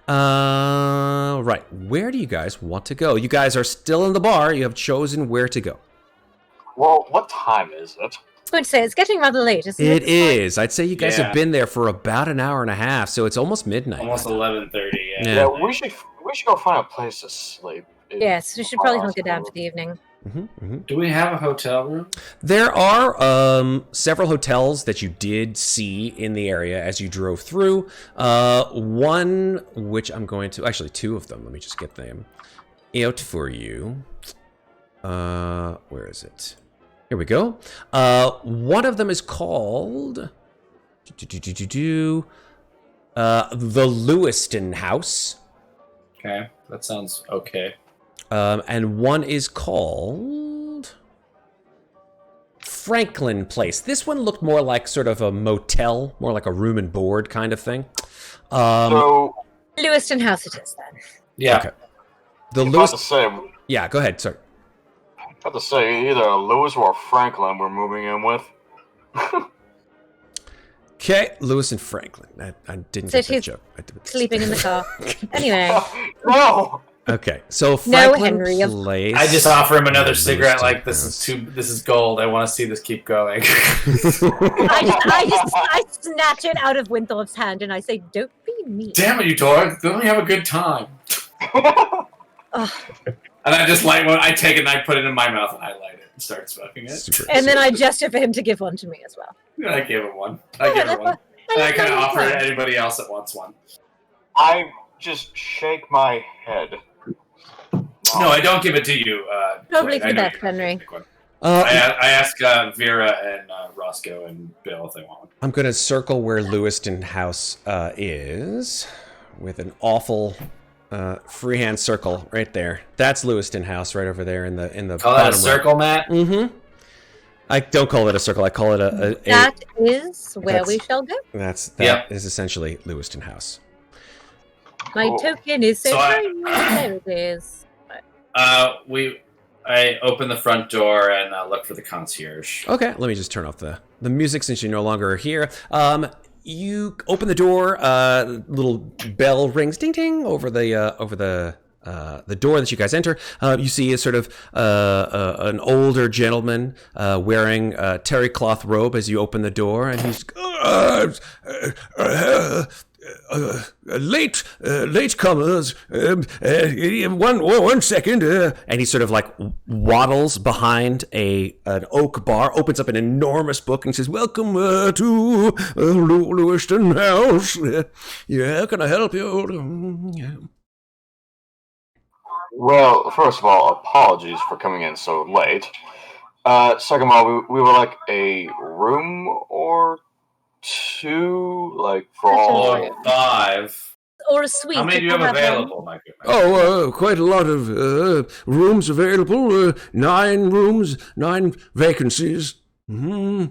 Speaker 1: right, where do you guys want to go? You guys are still in the bar. You have chosen where to go.
Speaker 2: Well, what time is it?
Speaker 3: I would say it's getting rather late, isn't it?
Speaker 1: It is. I'd say you guys have been there for about an hour and a half, so it's almost midnight.
Speaker 7: Almost 11:30.
Speaker 2: Yeah, we should go find a place to sleep.
Speaker 3: Yes, we should probably hunker down for the evening.
Speaker 7: Do we have a hotel room?
Speaker 1: There are several hotels that you did see in the area as you drove through. One, which I'm going to... Actually, two of them. Let me just get them out for you. Where is it? Here we go. One of them is called... the Lewiston House.
Speaker 7: Okay, that sounds okay.
Speaker 1: And one is called Franklin Place. This one looked more like sort of a motel, more like a room and board kind of thing.
Speaker 2: So
Speaker 3: Lewiston House it is then.
Speaker 7: Yeah.
Speaker 1: Okay. The Lewis.
Speaker 2: say,
Speaker 1: Yeah, go ahead. Sorry.
Speaker 2: I have to say, either Lewis or Franklin we're moving in with.
Speaker 1: Okay, Lewis and Franklin. I didn't get that joke.
Speaker 3: Sleeping in the car. Anyway.
Speaker 2: No.
Speaker 1: Okay, so Franklin
Speaker 3: Henry.
Speaker 1: Place.
Speaker 7: I just offer him another cigarette.
Speaker 1: Lewiston
Speaker 7: Like this
Speaker 1: House.
Speaker 7: this is gold. I want to see this keep going.
Speaker 3: I snatch it out of Winthorp's hand and I say, "Don't be mean."
Speaker 7: Damn it, Eudora! Let me have a good time. And I just light one. I take it and I put it in my mouth and I light it and start smoking it.
Speaker 3: And then I gesture for him to give one to me as well.
Speaker 7: I give him one. I give her one. And I kind of offer it to anybody else that wants one.
Speaker 2: I just shake my head.
Speaker 7: No, I don't give it to you.
Speaker 3: Probably
Speaker 7: Clade.
Speaker 3: for the best, Henry.
Speaker 7: I ask Vera and Roscoe and Bill if they want one.
Speaker 1: I'm going to circle where Lewiston House is with an awful freehand circle right there. That's Lewiston House right over there in the
Speaker 7: Call that a circle, Matt?
Speaker 1: Mm-hmm. I don't call it a circle. I call it a
Speaker 3: That is where we shall go.
Speaker 1: That is essentially Lewiston House.
Speaker 3: My token is so tiny. There it is.
Speaker 7: I open the front door and look for the concierge.
Speaker 1: Okay, let me just turn off the music since you no longer are here. You open the door. Little bell rings, ding ding, over the door that you guys enter. You see a sort of an older gentleman wearing a terry cloth robe as you open the door, and he's late comers. One second. And he sort of like waddles behind an oak bar, opens up an enormous book, and says, "Welcome to Lewiston House. Yeah, can I help you?"
Speaker 2: Well, first of all, apologies for coming in so late. Second of all, we would like a room or two, like for all.
Speaker 7: Or 5.
Speaker 3: Or a suite.
Speaker 7: How many do you have available, my good man?
Speaker 1: Oh, quite a lot of rooms available. 9 rooms, 9 vacancies. Mm-hmm.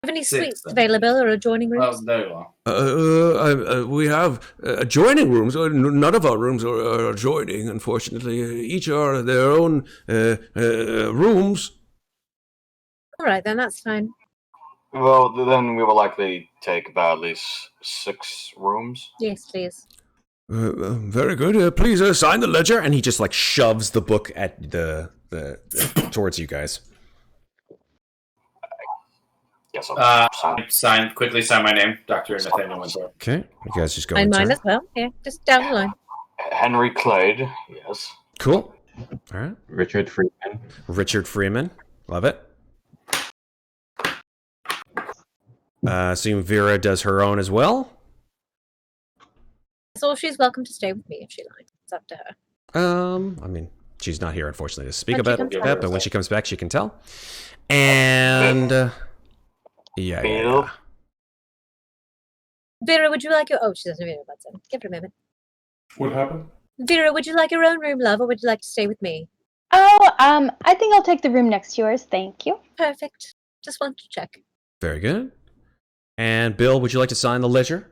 Speaker 3: Have any
Speaker 7: Six,
Speaker 3: suites
Speaker 7: then.
Speaker 3: available or adjoining rooms?
Speaker 7: Oh, there you are.
Speaker 1: We have adjoining rooms. None of our rooms are adjoining, unfortunately. Each are their own rooms.
Speaker 3: All right, then that's fine.
Speaker 2: Well, then we will likely take about at least 6 rooms.
Speaker 3: Yes, please.
Speaker 1: Very good. Please sign the ledger. And he just like shoves the book at the towards you guys.
Speaker 2: Yes, I'll
Speaker 7: Quickly sign my name, Dr. Nathaniel Winthorp.
Speaker 1: Okay, you guys just go.
Speaker 3: And mine
Speaker 1: into
Speaker 3: as well. Yeah, just down the line.
Speaker 2: Henry Clade, yes.
Speaker 1: Cool. All right.
Speaker 6: Richard Freeman.
Speaker 1: Richard Freeman. Love it. Assume Vera does her own as well.
Speaker 3: So she's welcome to stay with me if she likes. It's up to her.
Speaker 1: I mean, she's not here, unfortunately, to speak
Speaker 3: When she
Speaker 1: about
Speaker 3: comes
Speaker 1: that,
Speaker 3: back.
Speaker 1: but when she comes back, she can tell. And yeah.
Speaker 3: Vera, would you like your... Oh, she doesn't have earbuds in. Give her a moment.
Speaker 4: What happened?
Speaker 3: Vera, would you like your own room, love, or would you like to stay with me?
Speaker 8: Oh, I think I'll take the room next to yours. Thank you.
Speaker 3: Perfect. Just want to check.
Speaker 1: Very good. And Bill, would you like to sign the ledger?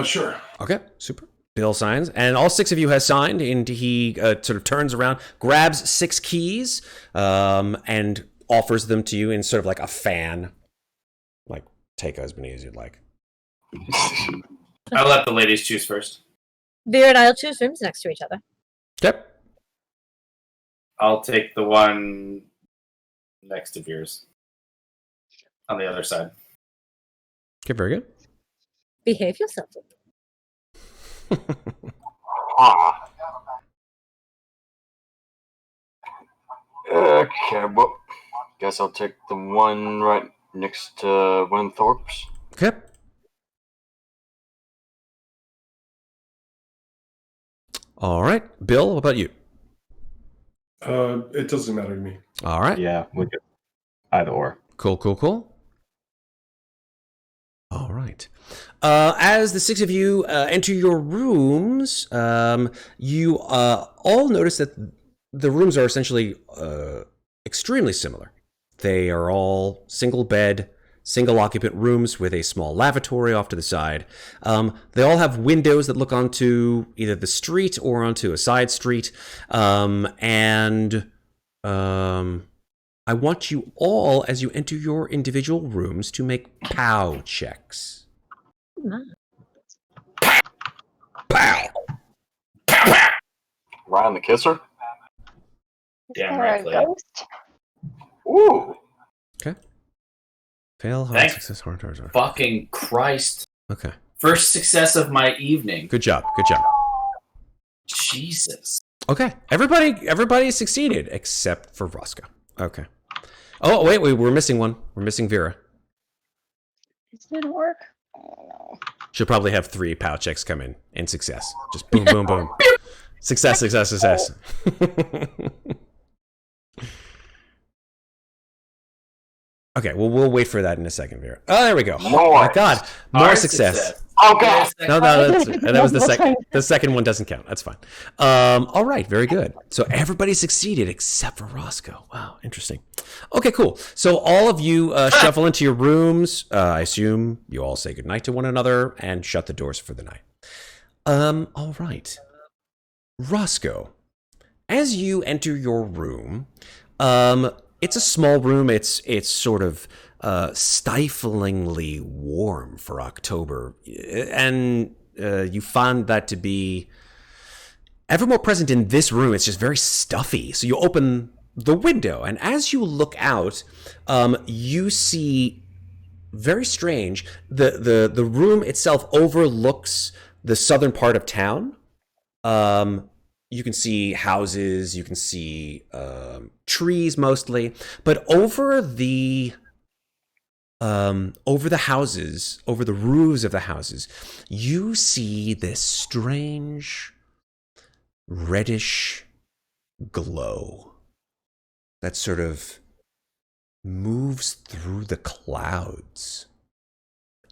Speaker 4: Sure.
Speaker 1: Okay, super. Bill signs, and all 6 of you has signed, and he sort of turns around, grabs 6 keys, and offers them to you in sort of like a fan. Like, take as many as you'd like.
Speaker 7: I'll let the ladies choose first.
Speaker 3: Vera and I'll choose rooms next to each other.
Speaker 1: Okay.
Speaker 7: I'll take the one next to yours. On the other side.
Speaker 1: Okay, very good.
Speaker 3: Behave yourself.
Speaker 2: Okay, well, guess I'll take the one right next to Winthorpe's.
Speaker 1: Okay. All right. Bill, what about you?
Speaker 4: It doesn't matter to me.
Speaker 1: All right.
Speaker 6: Yeah, we could either or.
Speaker 1: Cool. All right. As the 6 of you enter your rooms, you all notice that the rooms are essentially extremely similar. They are all single bed, single occupant rooms with a small lavatory off to the side. They all have windows that look onto either the street or onto a side street. I want you all, as you enter your individual rooms, to make POW checks.
Speaker 2: Right on the kisser?
Speaker 7: Damn
Speaker 8: Is
Speaker 7: right,
Speaker 8: there a
Speaker 7: Clade.
Speaker 8: ghost?
Speaker 2: Ooh.
Speaker 1: Okay. Fail, hard,
Speaker 7: Thank
Speaker 1: success, hard, hard, hard.
Speaker 7: Fucking Christ.
Speaker 1: Okay.
Speaker 7: First success of my evening.
Speaker 1: Good job.
Speaker 7: Jesus.
Speaker 1: Okay. Everybody succeeded except for Roscoe. Okay. Oh, wait, we're missing one. We're missing Vera.
Speaker 8: This didn't work. Oh no.
Speaker 1: She'll probably have 3 POW checks come in success. Just boom, boom, boom. Success. Okay, well, we'll wait for that in a second, Vera. Oh, there we go. Oh my God, more
Speaker 7: Our
Speaker 1: success.
Speaker 2: Oh, God.
Speaker 1: No, that was the second. The second one doesn't count. That's fine. All right, very good. So everybody succeeded except for Roscoe. Wow, interesting. Okay, cool. So all of you shuffle into your rooms. I assume you all say goodnight to one another and shut the doors for the night. All right. Roscoe, as you enter your room, it's a small room. It's sort of stiflingly warm for October, and you find that to be ever more present in this room. It's just very stuffy. So you open the window, and as you look out, you see very strange. The room itself overlooks the southern part of town. You can see houses, you can see trees mostly, but over the houses, over the roofs of the houses, you see this strange reddish glow that sort of moves through the clouds.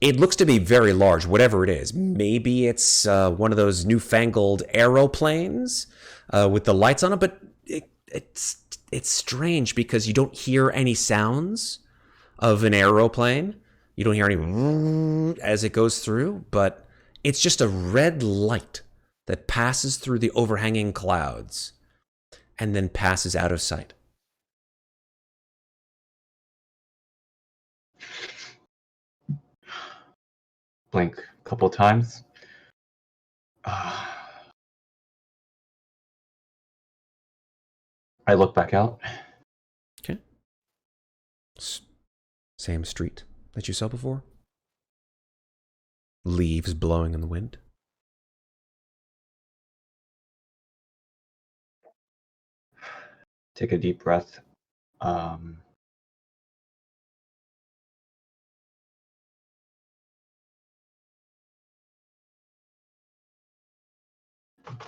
Speaker 1: It looks to be very large, whatever it is. Maybe it's one of those newfangled aeroplanes with the lights on it, but it's strange because you don't hear any sounds of an aeroplane. You don't hear any as it goes through, but it's just a red light that passes through the overhanging clouds and then passes out of sight.
Speaker 6: Blink a couple times. I look back out.
Speaker 1: Okay. Same street that you saw before. Leaves blowing in the wind.
Speaker 6: Take a deep breath.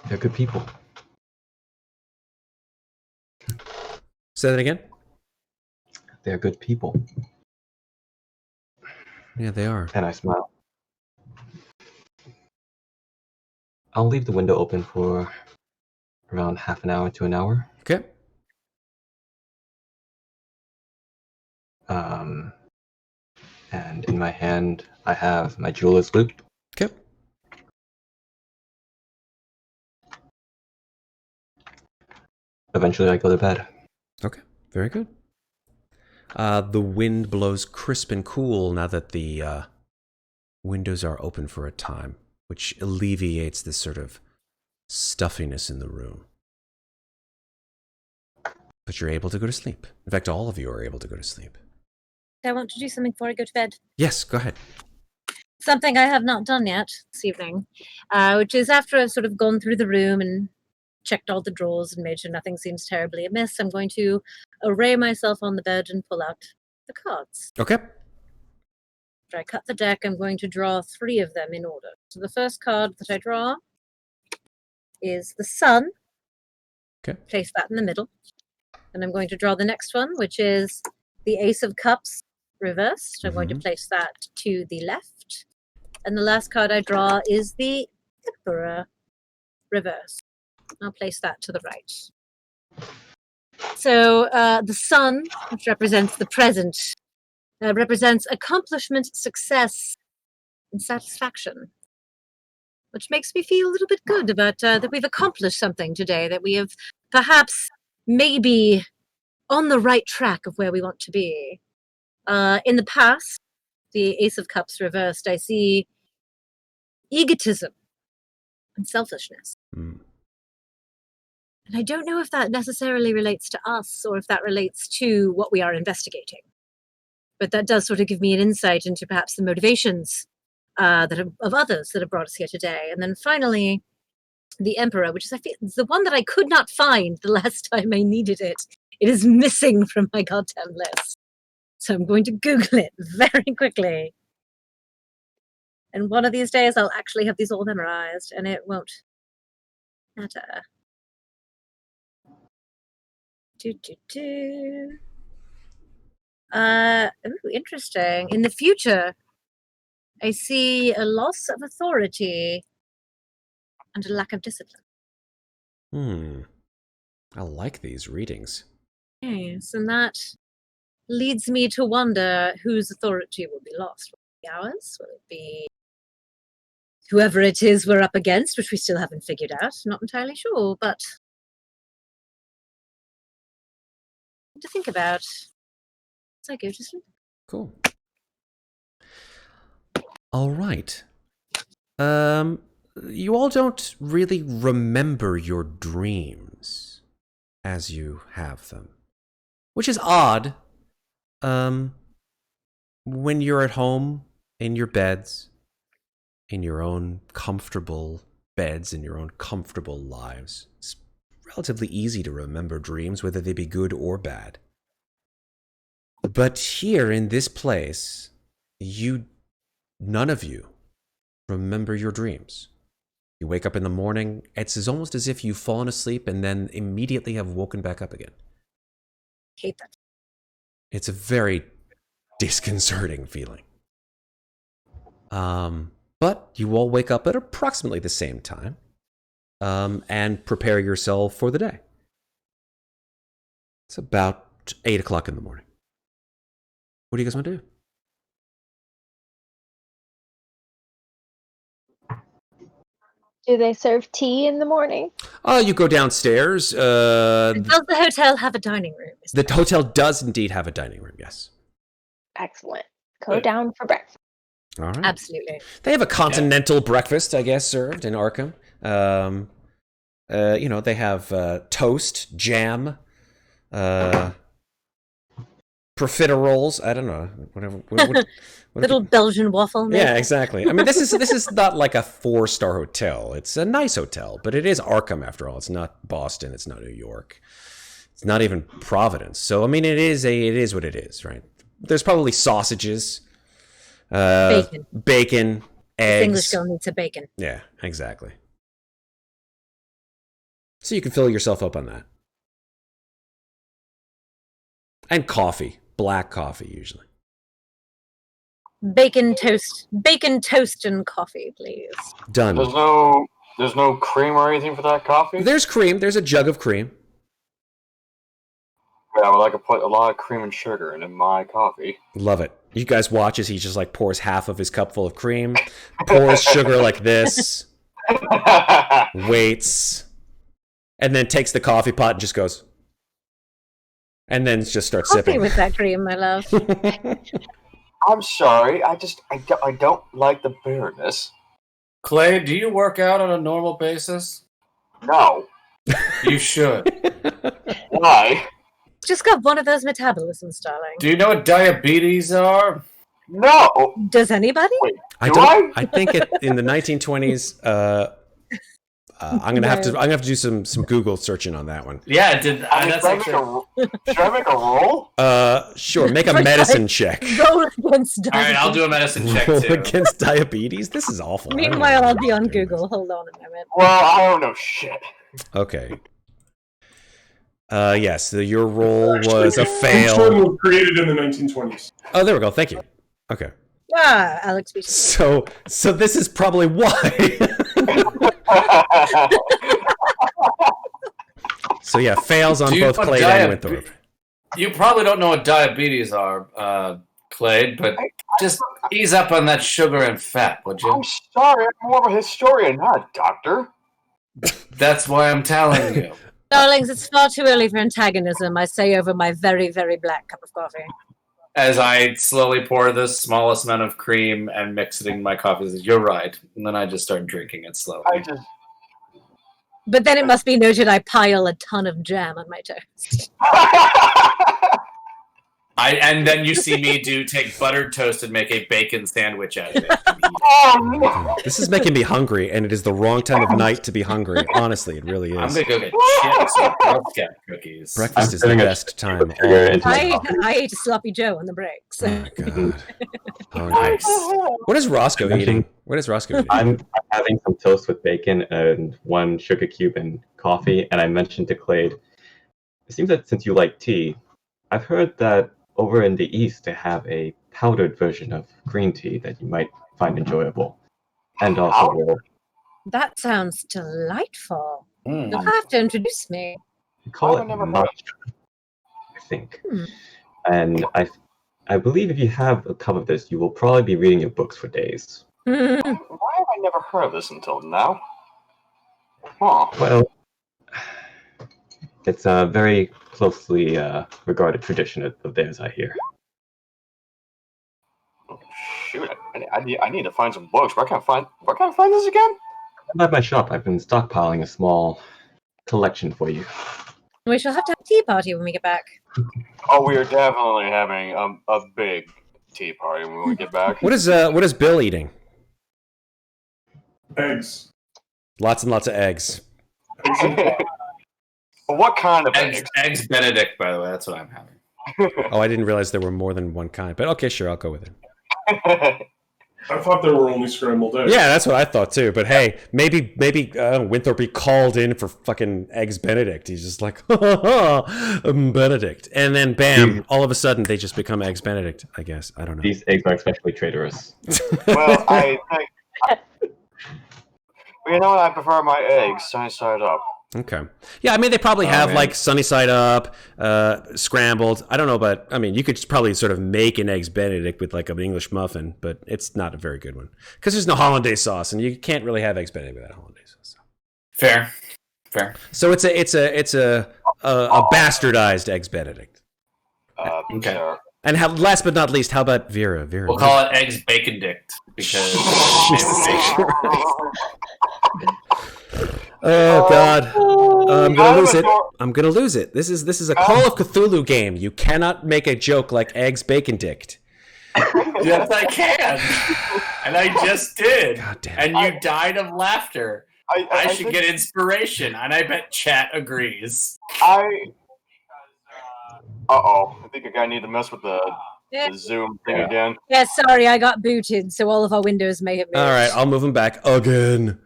Speaker 6: They're good people.
Speaker 1: Say that again?
Speaker 6: They're good people.
Speaker 1: Yeah, they are.
Speaker 6: And I smile. I'll leave the window open for around half an hour to an hour.
Speaker 1: Okay.
Speaker 6: And in my hand, I have my jeweler's loop.
Speaker 1: Okay.
Speaker 6: Eventually, I go to bed.
Speaker 1: Okay, very good. The wind blows crisp and cool now that the windows are open for a time, which alleviates this sort of stuffiness in the room. But you're able to go to sleep. In fact, all of you are able to go to sleep.
Speaker 3: I want to do something before I go to bed.
Speaker 1: Yes, go ahead.
Speaker 3: Something I have not done yet this evening, which is after I've sort of gone through the room and checked all the drawers and made sure nothing seems terribly amiss, I'm going to array myself on the bed and pull out the cards.
Speaker 1: Okay.
Speaker 3: After I cut the deck, I'm going to draw 3 of them in order. So the first card that I draw is the sun.
Speaker 1: Okay.
Speaker 3: Place that in the middle. And I'm going to draw the next one, which is the Ace of Cups reversed. I'm going to place that to the left. And the last card I draw is the Emperor reversed. I'll place that to the right. So the sun, which represents the present, represents accomplishment, success, and satisfaction, which makes me feel a little bit good about that we've accomplished something today, that we have perhaps maybe on the right track of where we want to be. In the past, the Ace of Cups reversed, I see egotism and selfishness.
Speaker 1: Mm.
Speaker 3: And I don't know if that necessarily relates to us or if that relates to what we are investigating. But that does sort of give me an insight into perhaps the motivations of others that have brought us here today. And then finally, the Emperor, which is, I feel, the one that I could not find the last time I needed it. It is missing from my goddamn list. So I'm going to Google it very quickly. And one of these days I'll actually have these all memorized and it won't matter. Interesting. In the future, I see a loss of authority and a lack of discipline.
Speaker 1: I like these readings.
Speaker 3: Yes, and that leads me to wonder whose authority will be lost. Will it be ours? Will it be whoever it is we're up against, which we still haven't figured out? Not entirely sure, but to think about as I go to sleep.
Speaker 1: Cool. All right. You all don't really remember your dreams as you have them, which is odd. When you're at home in your beds, in your own comfortable beds, in your own comfortable lives, it's relatively easy to remember dreams, whether they be good or bad. But here in this place, none of you remember your dreams. You wake up in the morning, it's almost as if you've fallen asleep and then immediately have woken back up again.
Speaker 3: Hate that.
Speaker 1: It's a very disconcerting feeling. But you all wake up at approximately the same time and prepare yourself for the day. It's about 8 o'clock in the morning. What do you guys want to do?
Speaker 8: Do they serve tea in the morning?
Speaker 1: You go downstairs.
Speaker 3: Does the hotel have a dining room?
Speaker 1: The hotel does indeed have a dining room, yes.
Speaker 8: Excellent. Go down for breakfast.
Speaker 1: All right.
Speaker 3: Absolutely.
Speaker 1: They have a continental breakfast, I guess, served in Arkham. They have toast, jam, profiteroles. I don't know, whatever.
Speaker 3: Little Belgian waffle. Maybe?
Speaker 1: Yeah, exactly. I mean, this is not like a 4-star hotel. It's a nice hotel, but it is Arkham after all. It's not Boston. It's not New York. It's not even Providence. So I mean, it is what it is, right? There's probably sausages, bacon, eggs.
Speaker 3: English girl needs a bacon.
Speaker 1: Yeah, exactly. So you can fill yourself up on that. And coffee, black coffee usually.
Speaker 3: Bacon toast and coffee, please.
Speaker 1: Done.
Speaker 2: There's no cream or anything for that coffee?
Speaker 1: There's cream. There's a jug of cream.
Speaker 2: Yeah, I would like to put a lot of cream and sugar in my coffee.
Speaker 1: Love it. You guys watch as he just like pours half of his cup full of cream, pours sugar like this, waits, and then takes the coffee pot and just goes. And then just starts
Speaker 3: Coffee
Speaker 1: sipping.
Speaker 3: with that cream, my love.
Speaker 2: I'm sorry, I don't like the bitterness.
Speaker 7: Clade, do you work out on a normal basis?
Speaker 2: No.
Speaker 7: You should.
Speaker 2: Why?
Speaker 3: Just got one of those metabolisms, darling.
Speaker 7: Do you know what diabetes are?
Speaker 2: No.
Speaker 3: Does anybody?
Speaker 2: Wait,
Speaker 1: I think in the 1920s. I'm gonna have to do some Google searching on that one.
Speaker 7: Yeah,
Speaker 2: should I make a roll?
Speaker 1: Sure. Make a medicine check.
Speaker 3: Roll against diabetes.
Speaker 7: All right, I'll do a medicine check
Speaker 1: Roll
Speaker 7: too.
Speaker 1: against diabetes. This is awful.
Speaker 3: Meanwhile, I'll be on Google. Hold on a moment.
Speaker 2: Well, I don't know shit.
Speaker 1: Okay. Yes. Your roll was a fail.
Speaker 4: Cthulhu was created in the 1920s.
Speaker 1: Oh, there we go. Thank you. Okay.
Speaker 3: Alex.
Speaker 1: So this is probably why. So yeah, fails on both Clade and Winthorp.
Speaker 7: You probably don't know what diabetes are, Clade, but just ease up on that sugar and fat, would you?
Speaker 2: I'm sorry, I'm more of a historian, not a doctor.
Speaker 7: That's why I'm telling you.
Speaker 3: Darlings, it's far too early for antagonism. I say over my very, very black cup of coffee.
Speaker 7: As I slowly pour the smallest amount of cream and mix it in my coffee, you're right. And then I just start drinking it slowly.
Speaker 3: But then it must be noted I pile a ton of jam on my toast.
Speaker 7: And then you see me take buttered toast and make a bacon sandwich out of it.
Speaker 2: Oh, no.
Speaker 1: This is making me hungry, and it is the wrong time of night to be hungry. Honestly, it really is.
Speaker 7: I'm going to go get chips and Girl Scout cookies.
Speaker 1: Breakfast is the best time.
Speaker 3: I ate a sloppy Joe on the breaks.
Speaker 1: Oh, God. Oh, nice. What is Roscoe eating?
Speaker 6: I'm having some toast with bacon and 1 sugar cube and coffee, and I mentioned to Clade, it seems that since you like tea, I've heard that over in the East they have a powdered version of green tea that you might find enjoyable. And also...
Speaker 3: That sounds delightful. You'll have to introduce me.
Speaker 6: We call it matcha, I think. And I believe if you have a cup of this, you will probably be reading your books for days.
Speaker 2: Why have I never heard of this until now? Huh.
Speaker 6: Well, it's a very closely regarded tradition of theirs, I hear.
Speaker 2: Oh, shoot, I need to find some books. Where can I find this again?
Speaker 6: I'm at my shop. I've been stockpiling a small collection for you.
Speaker 3: We shall have to have a tea party when we get back.
Speaker 2: Oh, we are definitely having a big tea party when we get back.
Speaker 1: What is Bill eating?
Speaker 4: Eggs.
Speaker 1: Lots and lots of eggs.
Speaker 2: What kind of eggs?
Speaker 7: Eggs Benedict, by the way. That's what I'm having.
Speaker 1: Oh, I didn't realize there were more than one kind. But okay, sure, I'll go with it.
Speaker 4: I thought there were only scrambled eggs.
Speaker 1: Yeah, that's what I thought too. But hey, maybe Winthorpe called in for fucking Eggs Benedict. He's just like, Benedict. And then bam, all of a sudden they just become Eggs Benedict, I guess. I don't know.
Speaker 6: These eggs are especially traitorous.
Speaker 2: Well, I think... You know what? I prefer my eggs side up.
Speaker 1: Okay. Yeah, I mean, they probably have like sunny side up, scrambled. I don't know, but I mean, you could probably sort of make an eggs Benedict with like an English muffin, but it's not a very good one because there's no hollandaise sauce, and you can't really have eggs Benedict without hollandaise sauce.
Speaker 7: Fair.
Speaker 1: So it's a bastardized eggs Benedict.
Speaker 7: Okay.
Speaker 2: Sure.
Speaker 1: And last but not least, how about Vera?
Speaker 7: We'll call it eggs bacon dict because.
Speaker 1: Oh God! I'm gonna lose it. I'm gonna lose it. This is a Call of Cthulhu game. You cannot make a joke like eggs bacon dict.
Speaker 7: Yes, I can, and I just did.
Speaker 1: God damn
Speaker 7: it. And you died of laughter. I should get inspiration, and I bet chat agrees.
Speaker 2: I think a guy need to mess with the Zoom thing again.
Speaker 3: Yeah, sorry, I got booted, so all of our windows may have moved.
Speaker 1: All right, I'll move them back again.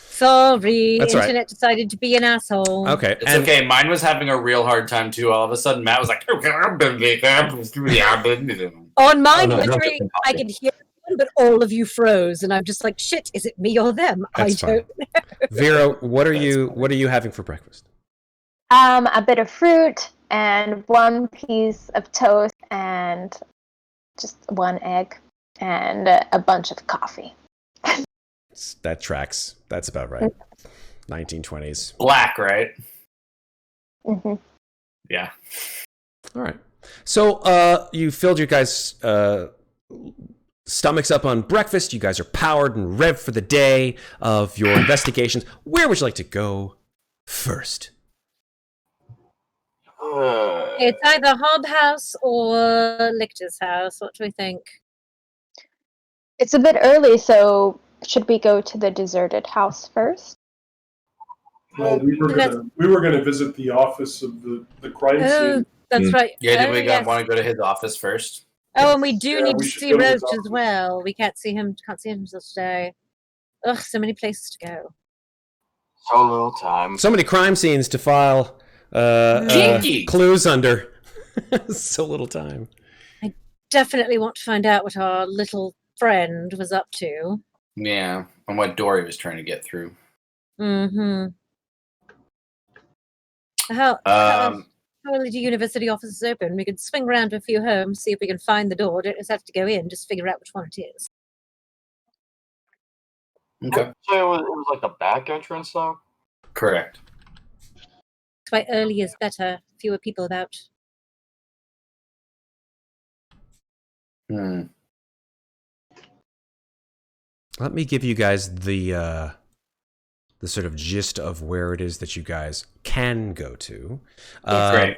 Speaker 3: Sorry,
Speaker 1: That's
Speaker 3: internet
Speaker 1: right.
Speaker 3: decided to be an asshole.
Speaker 1: Okay,
Speaker 7: It's okay. Mine was having a real hard time too. All of a sudden, Matt was like,
Speaker 3: On mine,
Speaker 6: no,
Speaker 3: literally, I could hear them, but all of you froze, and I'm just like, shit, is it me or them?
Speaker 1: That's
Speaker 3: I don't know.
Speaker 1: Vera, what are you having for breakfast?
Speaker 8: A bit of fruit and one piece of toast and just one egg and a bunch of coffee.
Speaker 1: That tracks. That's about right. 1920s.
Speaker 7: black, right?
Speaker 8: Mm-hmm.
Speaker 7: Yeah.
Speaker 1: All right. So you filled your guys' stomachs up on breakfast. You guys are powered and revved for the day of your investigations. Where would you like to go first?
Speaker 3: It's either Hob House or Lichter's house. What do we think?
Speaker 8: It's a bit early, so should we go to the deserted house first?
Speaker 4: Well, we were gonna visit the office of the crime
Speaker 3: Oh,
Speaker 4: scene.
Speaker 3: that's right.
Speaker 7: Yeah, did we
Speaker 3: yes.
Speaker 7: want to go to his office first?
Speaker 3: Oh, and we do need
Speaker 4: we
Speaker 3: to
Speaker 4: should
Speaker 3: see
Speaker 4: go to
Speaker 3: Roach
Speaker 4: his
Speaker 3: as
Speaker 4: office.
Speaker 3: well. We can't see him till today. Ugh, so many places to go.
Speaker 2: So little time.
Speaker 1: So many crime scenes to file
Speaker 7: Kinky.
Speaker 1: clues under. So little time.
Speaker 3: Definitely want to find out what our little friend was up to.
Speaker 7: Yeah, and what door he was trying to get through.
Speaker 3: Mm-hmm. How early do university offices open? We could swing around to a few homes, see if we can find the door. Don't just have to go in, just figure out which one it is.
Speaker 7: Okay.
Speaker 2: So it was like the back entrance, though?
Speaker 7: Correct.
Speaker 3: That's why early is better. Fewer people about.
Speaker 1: Let me give you guys the sort of gist of where it is that you guys can go to.
Speaker 7: Great.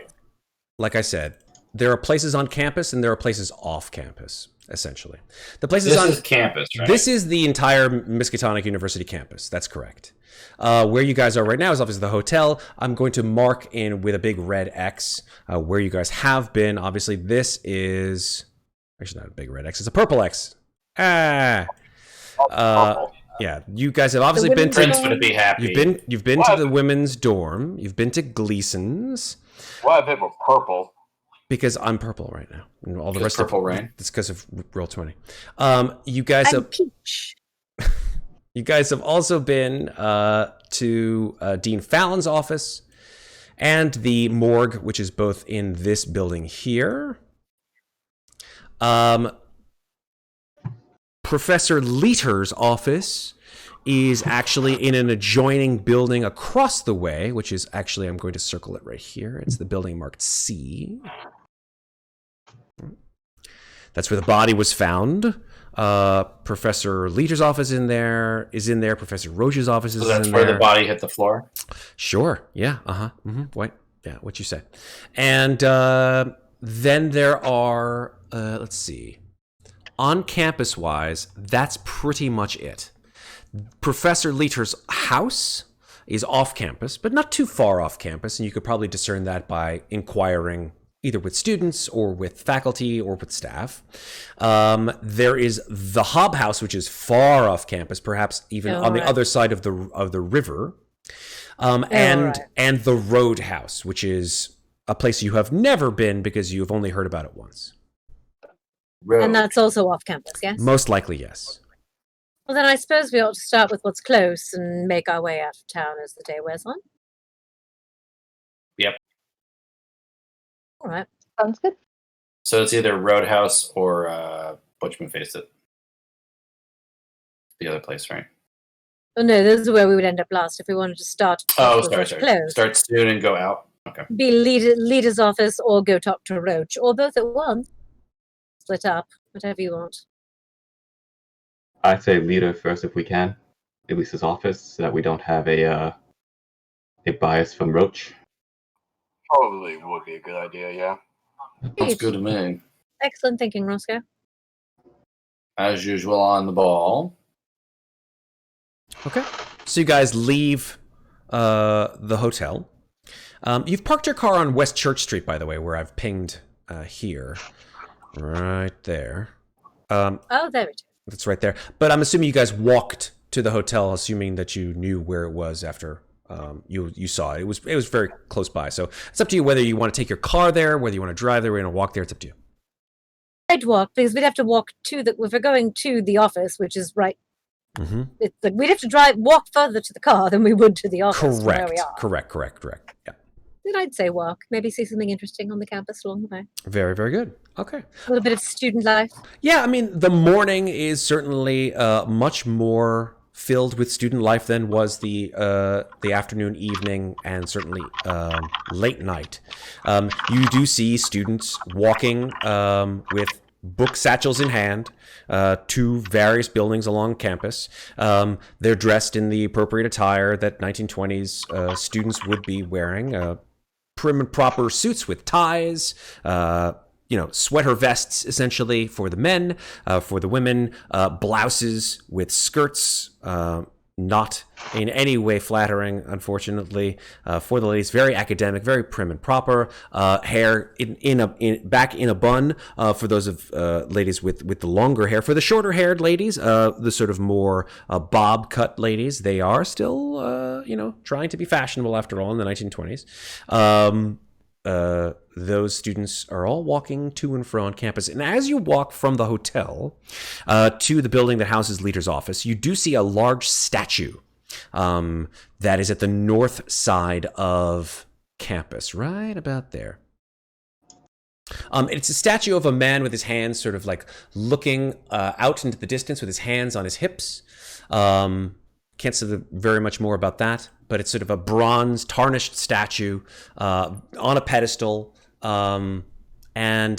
Speaker 1: Like I said, there are places on campus and there are places off campus, essentially. The places
Speaker 7: This
Speaker 1: on
Speaker 7: is campus, right?
Speaker 1: This is the entire Miskatonic University campus. That's correct. Where you guys are right now is obviously the hotel. I'm going to mark in with a big red X where you guys have been. Obviously, this is actually not a big red X. It's a purple X. Yeah, you guys have obviously been to.
Speaker 7: Prince would be happy.
Speaker 1: You've been to the women's dorm. You've been to Gleason's.
Speaker 2: Why have it with purple?
Speaker 1: Because I'm purple right now. And all the rest
Speaker 7: Purple
Speaker 1: of
Speaker 7: Rain.
Speaker 1: It's because of Roll20. You guys
Speaker 3: I'm
Speaker 1: have
Speaker 3: Peach.
Speaker 1: you guys have also been to Dean Fallon's office and the morgue, which is both in this building here. Professor Leiter's office is actually in an adjoining building across the way, which is actually, I'm going to circle it right here. It's the building marked C. That's where the body was found. Professor Leiter's office is in there. Professor Roche's office is in
Speaker 7: So
Speaker 1: there.
Speaker 7: that's where the body hit the floor?
Speaker 1: Sure. Yeah. Uh-huh. Mm-hmm. What you said. And then there are, let's see. On campus-wise, that's pretty much it. Professor Leiter's house is off campus, but not too far off campus, and you could probably discern that by inquiring either with students or with faculty or with staff. There is the Hob House, which is far off campus, perhaps even on the other side of the river, and the Roadhouse, which is a place you have never been because you have only heard about it once.
Speaker 7: Road.
Speaker 3: And that's also off campus, yes?
Speaker 1: Most likely, yes.
Speaker 3: Well, then I suppose we ought to start with what's close and make our way out of town as the day wears on. All right.
Speaker 8: Sounds good.
Speaker 7: So it's either Roadhouse or Butchman Faced It. The other place, right?
Speaker 3: Oh no, this is where we would end up last if we wanted to start.
Speaker 7: Oh, sorry.
Speaker 3: Close.
Speaker 7: Start soon and go out. Okay.
Speaker 3: Be leader's office or go talk to Roach, or both at once. Split up, whatever you want.
Speaker 6: I'd say leader first if we can, at least his office, so that we don't have a bias from Roach.
Speaker 2: Probably would be a good idea, yeah.
Speaker 7: Sounds good to me.
Speaker 3: Excellent thinking, Roscoe.
Speaker 7: As usual, on the ball.
Speaker 1: Okay. So you guys leave the hotel. You've parked your car on West Church Street, by the way, where I've pinged here. Right there.
Speaker 3: Oh, there we go.
Speaker 1: That's right there. But I'm assuming you guys walked to the hotel, assuming that you knew where it was after you saw it. It was very close by. So it's up to you whether you want to take your car there, whether you want to drive there, whether you want to walk there. It's up to you.
Speaker 3: I'd walk because we'd have to walk to if we're going to the office, which is right.
Speaker 1: Mm-hmm.
Speaker 3: It's like we'd have to walk further to the car than we would to the office. From where we are.
Speaker 1: Correct. Yeah.
Speaker 3: Then I'd say walk. Maybe see something interesting on the campus along the way.
Speaker 1: Very, very good. Okay.
Speaker 3: A little bit of student life.
Speaker 1: Yeah, I mean, the morning is certainly much more filled with student life than was the afternoon, evening, and certainly late night. You do see students walking with book satchels in hand to various buildings along campus. They're dressed in the appropriate attire that 1920s students would be wearing. Prim and proper suits with ties, sweater vests essentially for the men, for the women, blouses with skirts, not in any way flattering, unfortunately, for the ladies. Very academic, very prim and proper. Hair back in a bun for those of ladies with the longer hair. For the shorter haired ladies, the sort of more bob cut ladies, they are still trying to be fashionable after all in the 1920s. Those students are all walking to and fro on campus. And as you walk from the hotel to the building that houses Leader's office, you do see a large statue that is at the north side of campus, right about there. It's a statue of a man with his hands sort of like looking out into the distance with his hands on his hips. Can't say very much more about that, but it's sort of a bronze, tarnished statue on a pedestal. And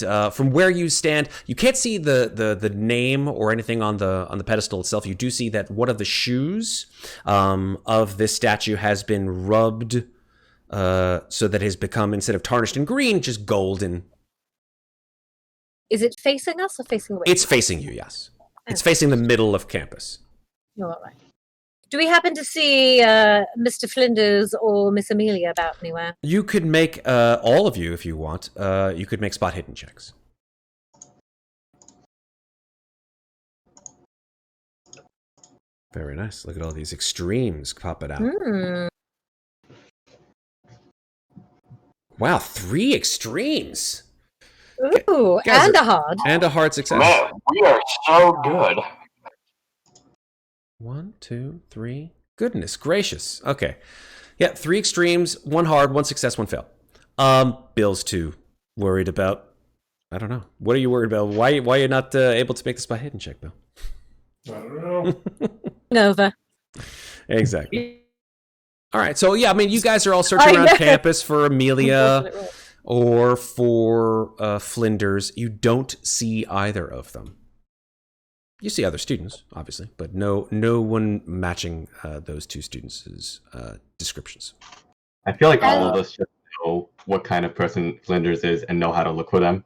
Speaker 1: from where you stand, you can't see the name or anything on the pedestal itself. You do see that one of the shoes of this statue has been rubbed so that it has become, instead of tarnished and green, just golden.
Speaker 3: Is it facing us or facing away?
Speaker 1: It's facing you, yes. It's facing the middle of campus.
Speaker 3: You're all right. Do we happen to see Mr. Flinders or Miss Amelia about anywhere?
Speaker 1: You could make, all of you if you want, you could make spot hidden checks. Very nice. Look at all these extremes popping out. Wow, 3 extremes.
Speaker 3: Ooh, and a hard.
Speaker 1: And a hard success.
Speaker 2: Man, we are so good.
Speaker 1: 1, 2, 3. Goodness gracious. Okay. Yeah, 3 extremes, 1 hard, 1 success, 1 fail. Bill's too worried about, I don't know. What are you worried about? Why are you not able to make this by hidden check, Bill?
Speaker 4: I don't know.
Speaker 3: Nova.
Speaker 1: Exactly. All right. So, yeah, I mean, you guys are all searching around campus for Amelia or for Flinders. You don't see either of them. You see other students, obviously, but no one matching those 2 students' descriptions.
Speaker 6: I feel like all of us should know what kind of person Flinders is and know how to look for them.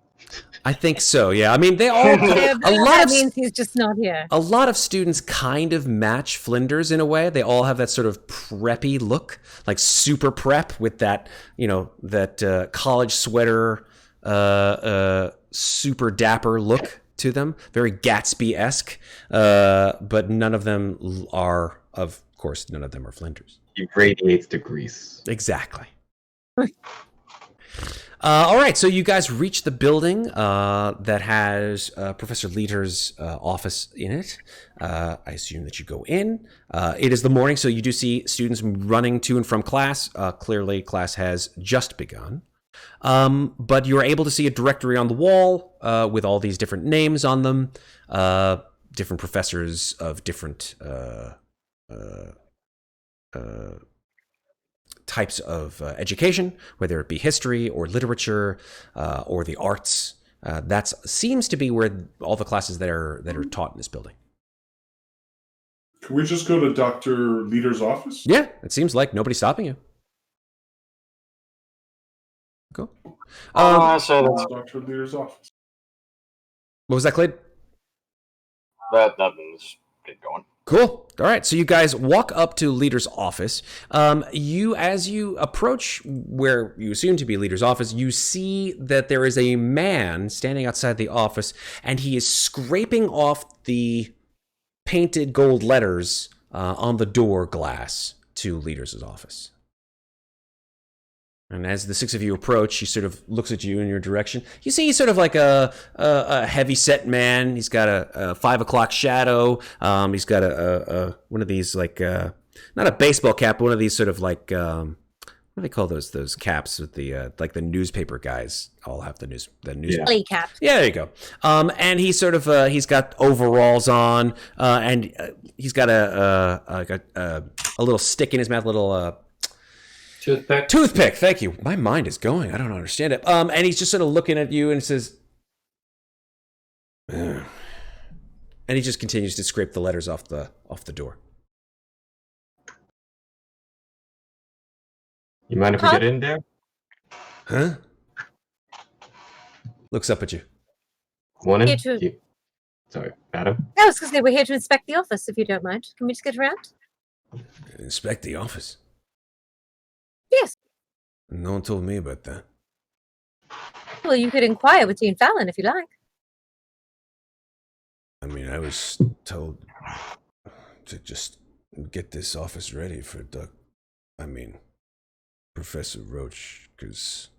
Speaker 1: I think so, yeah. I mean, they all...
Speaker 3: that means he's just not here.
Speaker 1: A lot of students kind of match Flinders in a way. They all have that sort of preppy look, like super prep with that, that college sweater, super dapper look to them, very Gatsby-esque, but none of them are, of course, none of them are Flinders.
Speaker 6: He radiates degrees.
Speaker 1: Exactly. All right, so you guys reach the building that has Professor Leader's office in it. I assume that you go in. It is the morning, so you do see students running to and from class. Clearly, class has just begun. But you're able to see a directory on the wall with all these different names on them, different professors of different types of education, whether it be history or literature or the arts. That seems to be where all the classes that are taught in this building.
Speaker 4: Can we just go to Dr. Leader's office?
Speaker 1: Yeah, it seems like nobody's stopping you. Cool.
Speaker 2: I say that's
Speaker 4: Dr. Leader's office.
Speaker 1: What was that, Clade?
Speaker 2: that. Let's get going.
Speaker 1: Cool. All right. So you guys walk up to Leader's office. As you approach where you assume to be Leader's office, you see that there is a man standing outside the office, and he is scraping off the painted gold letters on the door glass to Leader's office. And as the six of you approach, he sort of looks at you in your direction. You see he's sort of like a heavy-set man. He's got a 5 o'clock shadow. He's got a one of these, like, not a baseball cap, but one of these sort of like, what do they call those caps with the, like the newspaper guys all have the news.
Speaker 3: Belly cap.
Speaker 1: Yeah, there you go. And he's sort of, he's got overalls on, and he's got a little stick in his mouth, little, Toothpick, thank you. My mind is going. I don't understand it. And he's just sort of looking at you and says, and he just continues to scrape the letters off the door.
Speaker 6: You mind if we get in there?
Speaker 1: Huh? Looks up at you.
Speaker 6: Morning.
Speaker 3: Here to-
Speaker 6: Sorry, madam.
Speaker 3: I was going to say, we're here to inspect the office, if you don't mind. Can we just get around?
Speaker 1: Inspect the office?
Speaker 3: Yes.
Speaker 1: No one told me about that.
Speaker 3: Well, you could inquire with Dean Fallon if you like.
Speaker 1: I mean, I was told to just get this office ready for Professor Roach, because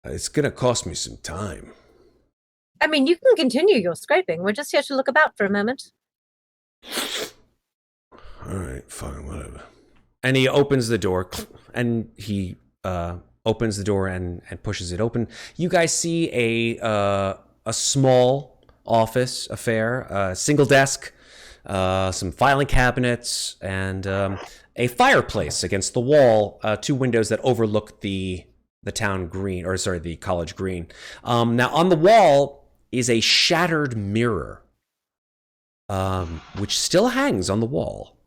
Speaker 1: it's going to cost me some time.
Speaker 3: I mean, you can continue your scraping. We're just here to look about for a moment.
Speaker 1: All right, fine, whatever. And he opens the door, and he opens the door and pushes it open. You guys see a small office affair, single desk, some filing cabinets, and a fireplace against the wall. 2 windows that overlook the town green, the college green. Now on the wall is a shattered mirror, which still hangs on the wall.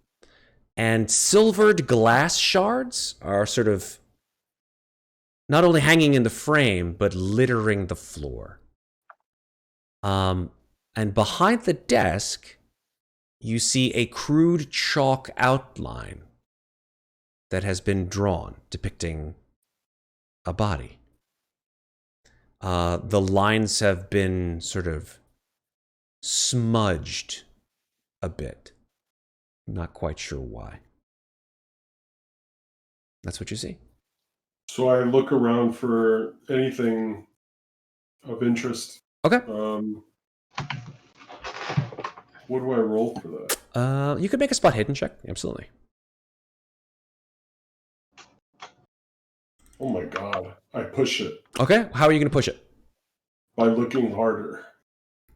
Speaker 1: And silvered glass shards are sort of not only hanging in the frame, but littering the floor. And behind the desk, you see a crude chalk outline that has been drawn depicting a body. The lines have been sort of smudged a bit. Not quite sure why. That's what you see.
Speaker 4: So I look around for anything of interest.
Speaker 1: Okay.
Speaker 4: What do I roll for that?
Speaker 1: You could make a spot hidden check. Absolutely.
Speaker 4: Oh my god. I push it.
Speaker 1: Okay. How are you going to push it?
Speaker 4: By looking harder.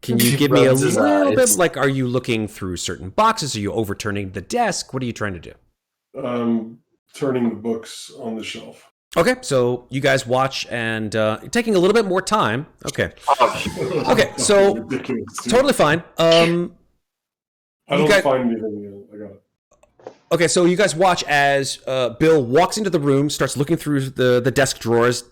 Speaker 1: Can you give me a little bit, like, are you looking through certain boxes? Are you overturning the desk? What are you trying to do?
Speaker 4: Turning the books on the shelf.
Speaker 1: Okay, so you guys watch and taking a little bit more time. Okay. Okay, so totally fine.
Speaker 4: I don't find anything yet. I got it.
Speaker 1: Okay, so you guys watch as Bill walks into the room, starts looking through the desk drawers.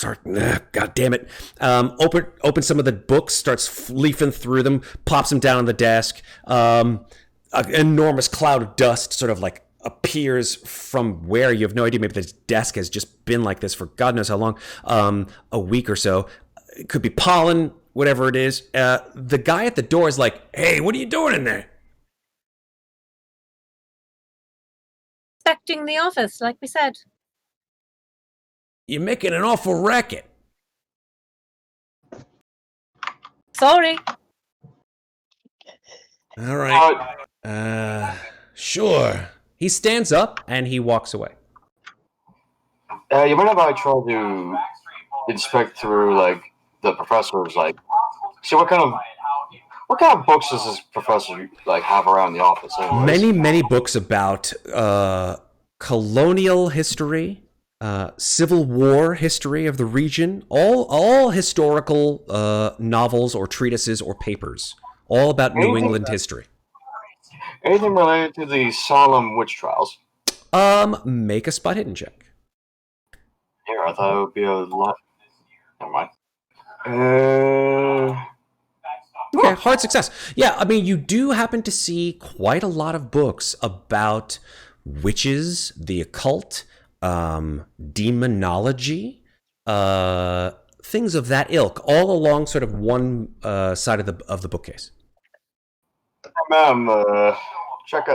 Speaker 1: God damn it! Open some of the books, starts leafing through them, pops them down on the desk. An enormous cloud of dust sort of like appears from where you have no idea. Maybe this desk has just been like this for God knows how long, a week or so. It could be pollen, whatever it is. The guy at the door is like, "Hey, what are you doing in there?"
Speaker 3: Inspecting the office, like we said.
Speaker 1: You're making an awful racket.
Speaker 3: Sorry.
Speaker 1: All right. Sure. He stands up and he walks away.
Speaker 2: You mind if I try to inspect through like the professor's like, see what kind of books does this professor like have around the office? Anyways?
Speaker 1: Many books about colonial history, Civil War history of the region, all historical novels or treatises or papers, all about New England history.
Speaker 2: Anything related to the solemn witch trials?
Speaker 1: Make a spot hidden check.
Speaker 2: Here, I thought it would be a lot. Never mind.
Speaker 1: Okay, hard success. Yeah, I mean, you do happen to see quite a lot of books about witches, the occult, demonology, things of that ilk, all along sort of one side of the bookcase.
Speaker 2: Ma'am, check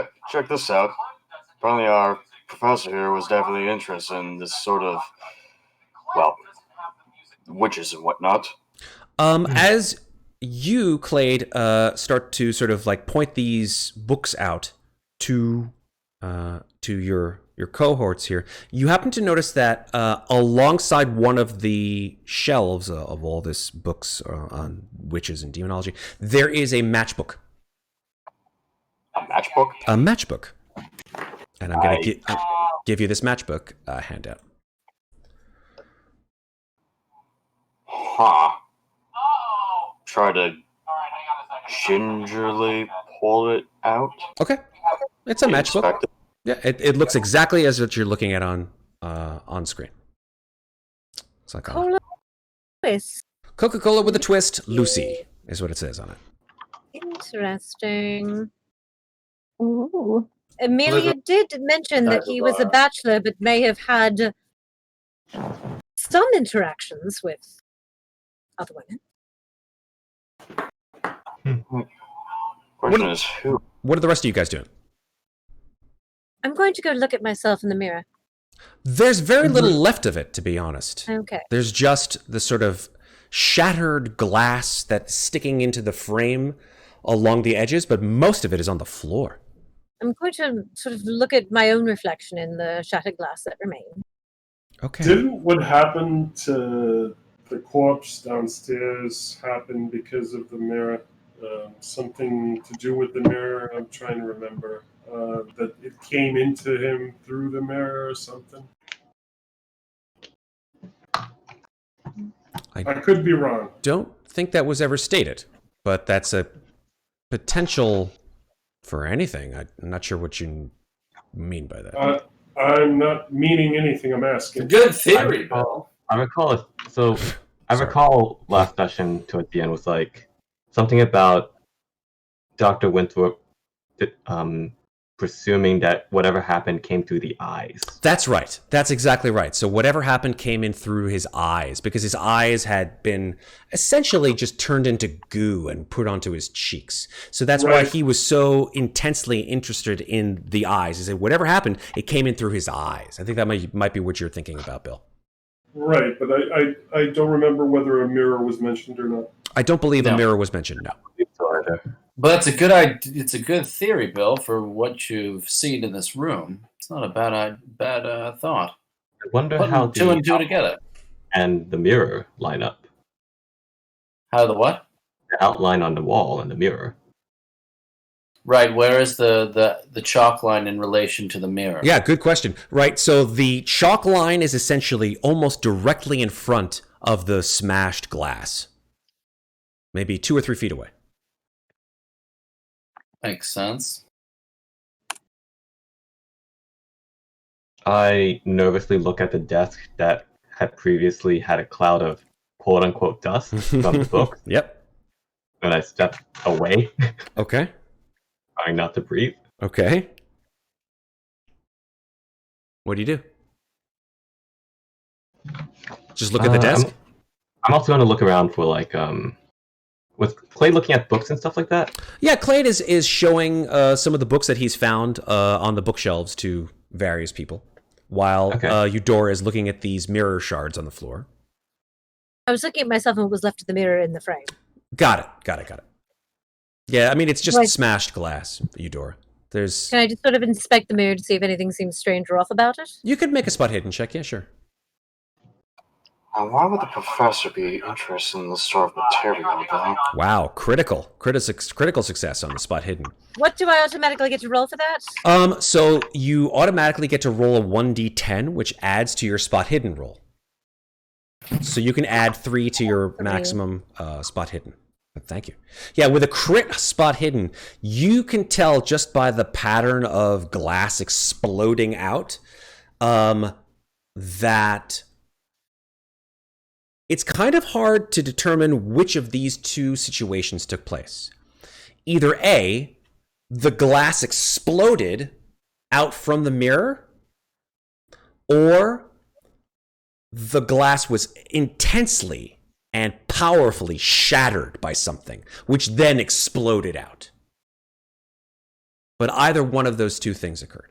Speaker 2: this out. Apparently our professor here was definitely interested in this sort of, well, witches and whatnot.
Speaker 1: As you, Clade, start to sort of like point these books out to your cohorts here, you happen to notice that alongside one of the shelves of all this books on witches and demonology, there is a matchbook.
Speaker 2: A matchbook?
Speaker 1: A matchbook. And I'm going to give you this matchbook handout.
Speaker 2: Huh. Try to gingerly pull it out.
Speaker 1: Okay. It's a matchbook. Yeah, it looks exactly as what you're looking at on screen. It's like Coca-Cola with a twist, Lucy, is what it says on it.
Speaker 3: Interesting.
Speaker 8: Ooh.
Speaker 3: Amelia did mention that he was a bachelor, but may have had some interactions with other women.
Speaker 2: Question is who?
Speaker 1: What are the rest of you guys doing?
Speaker 3: I'm going to go look at myself in the mirror.
Speaker 1: There's very little left of it, to be honest.
Speaker 3: Okay.
Speaker 1: There's just the sort of shattered glass that's sticking into the frame along the edges, but most of it is on the floor.
Speaker 3: I'm going to sort of look at my own reflection in the shattered glass that remains.
Speaker 1: Okay.
Speaker 4: Didn't what happened to the corpse downstairs happen because of the mirror? Something to do with the mirror? I'm trying to remember. That it came into him through the mirror or something? I could be wrong.
Speaker 1: Don't think that was ever stated, but that's a potential for anything. I'm not sure what you mean by that.
Speaker 4: I'm not meaning anything. I'm asking.
Speaker 7: Good theory, Bill.
Speaker 6: I recall last session towards the end was like something about Dr. Winthorp presuming that whatever happened came through the eyes.
Speaker 1: That's right. That's exactly right. So whatever happened came in through his eyes because his eyes had been essentially just turned into goo and put onto his cheeks. So that's why he was so intensely interested in the eyes. He said whatever happened, it came in through his eyes. I think that might be what you're thinking about, Bill.
Speaker 4: Right, but I don't remember whether a mirror was mentioned or not.
Speaker 1: I don't believe a mirror was mentioned, no.
Speaker 7: But it's a good idea. It's a good theory, Bill, for what you've seen in this room. It's not a bad thought.
Speaker 6: I wonder how
Speaker 7: two and two together
Speaker 6: and the mirror line up.
Speaker 7: How the what?
Speaker 6: The outline on the wall and the mirror.
Speaker 7: Right. Where is the chalk line in relation to the mirror?
Speaker 1: Yeah, good question. Right. So the chalk line is essentially almost directly in front of the smashed glass, maybe 2 or 3 feet away.
Speaker 7: Makes sense.
Speaker 6: I nervously look at the desk that had previously had a cloud of quote-unquote dust from the book.
Speaker 1: Yep.
Speaker 6: And I step away.
Speaker 1: Okay.
Speaker 6: Trying not to breathe.
Speaker 1: Okay. What do you do? Just look at the desk?
Speaker 6: I'm also going to look around for like, was Clade looking at books and stuff like that?
Speaker 1: Yeah, Clade is showing some of the books that he's found on the bookshelves to various people, while Eudora is looking at these mirror shards on the floor.
Speaker 3: I was looking at myself and what was left of the mirror in the frame.
Speaker 1: Got it. Yeah, I mean, it's just smashed glass, Eudora. Can
Speaker 3: I just sort of inspect the mirror to see if anything seems strange or off about it?
Speaker 1: You could make a spot hidden check, yeah, sure.
Speaker 2: Now, why would the professor be interested in this sort of material, though?
Speaker 1: Wow, critical success on the spot hidden.
Speaker 3: What do I automatically get to roll for that?
Speaker 1: So you automatically get to roll a 1d10, which adds to your spot hidden roll. So you can add 3 to your maximum spot hidden. Thank you. Yeah, with a crit spot hidden, you can tell just by the pattern of glass exploding out that it's kind of hard to determine which of these two situations took place. Either A, the glass exploded out from the mirror, or the glass was intensely and powerfully shattered by something, which then exploded out. But either one of those two things occurred.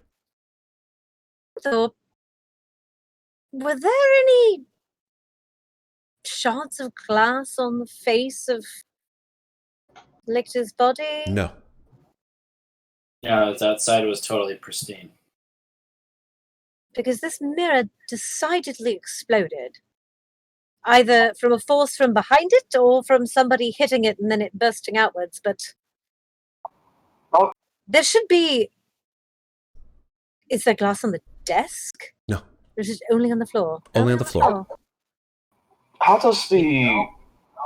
Speaker 3: So, were there any shards of glass on the face of Lictor's body?
Speaker 1: No.
Speaker 7: Yeah, its outside was totally pristine.
Speaker 3: Because this mirror decidedly exploded. Either from a force from behind it or from somebody hitting it and then it bursting outwards, but there should be... Is there glass on the desk?
Speaker 1: No.
Speaker 3: Or is it only on the floor?
Speaker 1: Only on the floor.
Speaker 2: How does the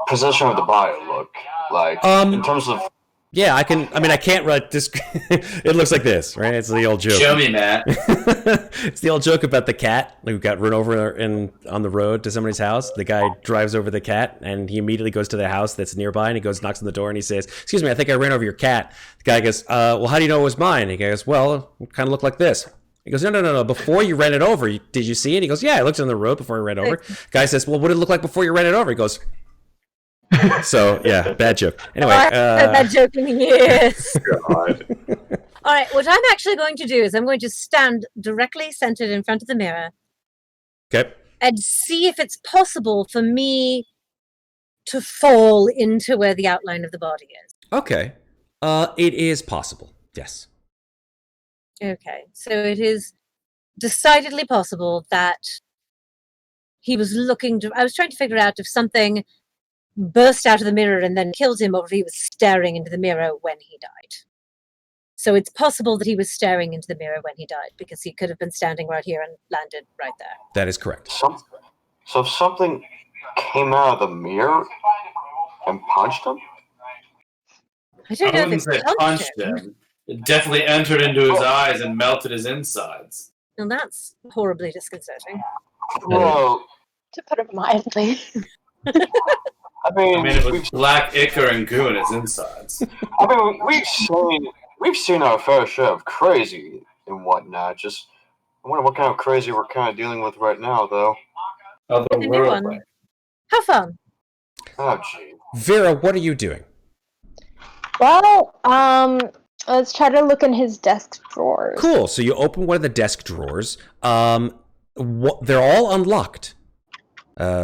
Speaker 2: position of the body look? Like, in terms of...
Speaker 1: Yeah, I can't write this. It looks like this, right? It's the old joke.
Speaker 7: Show me, Matt.
Speaker 1: It's the old joke about the cat who got run over on the road to somebody's house. The guy drives over the cat, and he immediately goes to the house that's nearby, and he goes, knocks on the door, and he says, "Excuse me, I think I ran over your cat." The guy goes, "Well, how do you know it was mine?" He goes, "Well, it kind of looked like this." He goes, no. Before you ran it over, did you see it? He goes, "Yeah, I looked on the road before I ran over." Guy says, "Well, what did it look like before you ran it over?" He goes, so yeah, bad joke. Anyway,
Speaker 3: I haven't heard that joke in years.
Speaker 6: God.
Speaker 3: All right, what I'm actually going to do is I'm going to stand directly centered in front of the mirror.
Speaker 1: Okay.
Speaker 3: And see if it's possible for me to fall into where the outline of the body is.
Speaker 1: Okay. It is possible. Yes.
Speaker 3: Okay, so it is decidedly possible that he was looking to... I was trying to figure out if something burst out of the mirror and then killed him, or if he was staring into the mirror when he died. So it's possible that he was staring into the mirror when he died, because he could have been standing right here and landed right there.
Speaker 1: That is correct.
Speaker 2: So if something came out of the mirror and punched him?
Speaker 3: I don't know if it punched him.
Speaker 7: It definitely entered into his eyes and melted his insides.
Speaker 3: And that's horribly disconcerting.
Speaker 2: Well,
Speaker 8: To put it mildly.
Speaker 2: I mean,
Speaker 7: it was black ichor and goo in his insides.
Speaker 2: I mean, we've seen our fair share of crazy and whatnot. Just, I wonder what kind of crazy we're kind of dealing with right now, though.
Speaker 7: Otherworldly.
Speaker 3: How fun.
Speaker 2: Oh, gee.
Speaker 1: Vera, what are you doing?
Speaker 8: Well, let's try to look in his desk drawers.
Speaker 1: Cool. So you open one of the desk drawers. They're all unlocked.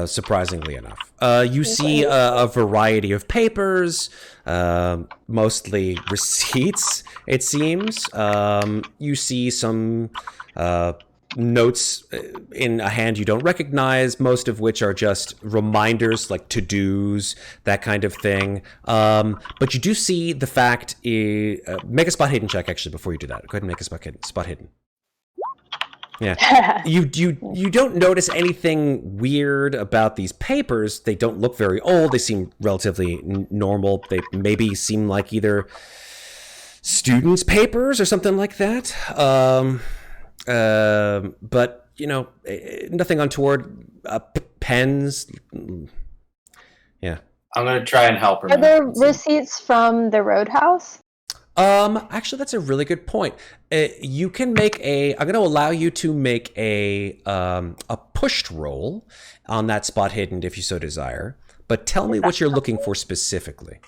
Speaker 1: Surprisingly enough, you see a variety of papers, mostly receipts, it seems. You see some notes in a hand you don't recognize, most of which are just reminders, like to-dos, that kind of thing. But you do see the fact, make a spot hidden check, actually, before you do that. Go ahead and make a spot hidden. Yeah, you don't notice anything weird about these papers. They don't look very old. They seem relatively normal. They maybe seem like either students' papers or something like that. But nothing untoward. Pens. Yeah.
Speaker 7: I'm gonna try and help her.
Speaker 8: Are there receipts from the Roadhouse?
Speaker 1: Actually, that's a really good point. You can make I'm going to allow you to make a pushed roll on that spot hidden if you so desire. But tell me what you're looking for specifically.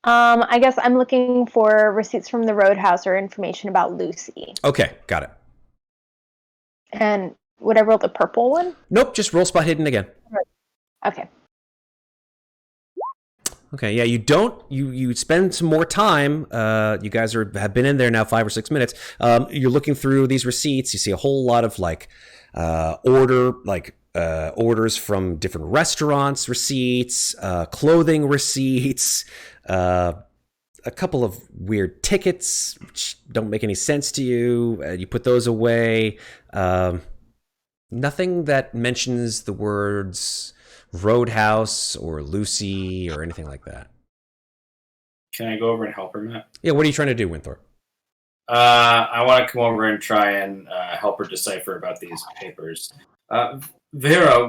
Speaker 8: I guess I'm looking for receipts from the Roadhouse or information about Lucy.
Speaker 1: Okay, got it.
Speaker 8: And would I roll the purple one?
Speaker 1: Nope, just roll spot hidden again.
Speaker 8: Okay.
Speaker 1: Okay, yeah, you spend some more time. You guys have been in there now 5 or 6 minutes. You're looking through these receipts. You see a whole lot of order, orders from different restaurants, receipts, clothing receipts, a couple of weird tickets which don't make any sense to you. You put those away. Nothing that mentions the words Roadhouse or Lucy or anything like that.
Speaker 7: Can I go over and help her, Matt?
Speaker 1: Yeah, what are you trying to do, Winthorp?
Speaker 7: I want to come over and try and help her decipher about these papers. Vera,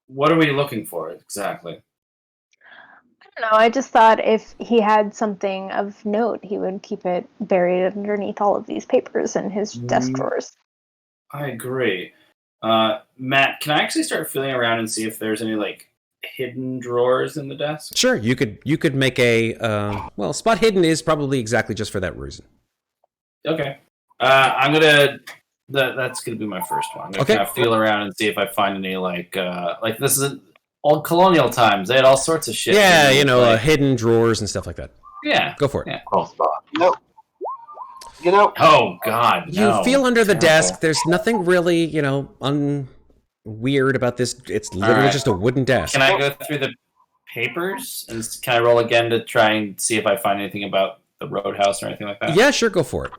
Speaker 7: what are we looking for exactly?
Speaker 8: I don't know. I just thought if he had something of note, he would keep it buried underneath all of these papers in his desk drawers.
Speaker 7: I agree. Matt, can I actually start feeling around and see if there's any like hidden drawers in the desk?
Speaker 1: Sure, you could make a spot hidden is probably exactly just for that reason.
Speaker 7: Okay. I'm gonna. That's gonna be my first one. I'm gonna kind of feel around and see if I find any like this is old colonial times. They had all sorts of shit.
Speaker 1: Yeah, hidden drawers and stuff like that.
Speaker 7: Yeah.
Speaker 1: Go for it.
Speaker 7: Yeah.
Speaker 6: Cool spot.
Speaker 2: No.
Speaker 7: Oh God. No.
Speaker 1: You feel under the desk. There's nothing really, weird about this. It's literally just a wooden desk.
Speaker 7: Can I go through the papers and can I roll again to try and see if I find anything about the Roadhouse or anything like that?
Speaker 1: Yeah, sure, go for it.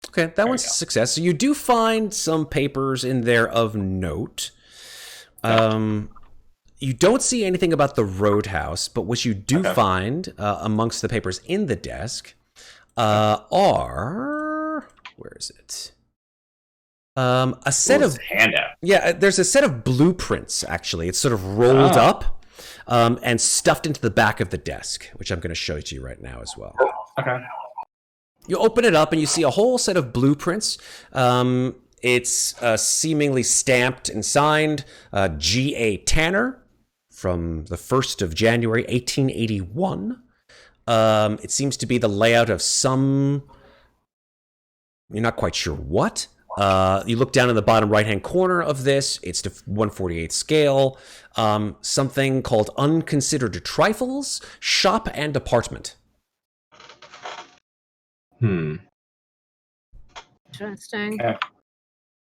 Speaker 1: Okay, that one's a success. So you do find some papers in there of note. You don't see anything about the Roadhouse, but what you do find amongst the papers in the desk are... Where is it? A set of...
Speaker 7: handout.
Speaker 1: Yeah, there's a set of blueprints, actually. It's sort of rolled up and stuffed into the back of the desk, which I'm going to show it to you right now as well.
Speaker 7: Okay.
Speaker 1: You open it up and you see a whole set of blueprints. It's seemingly stamped and signed G.A. Tanner from the 1st of January, 1881. It seems to be the layout of some... You're not quite sure what. You look down in the bottom right-hand corner of this. It's to 1/48 scale. Something called Unconsidered Trifles, Shop and Apartment.
Speaker 3: Interesting.
Speaker 7: Okay.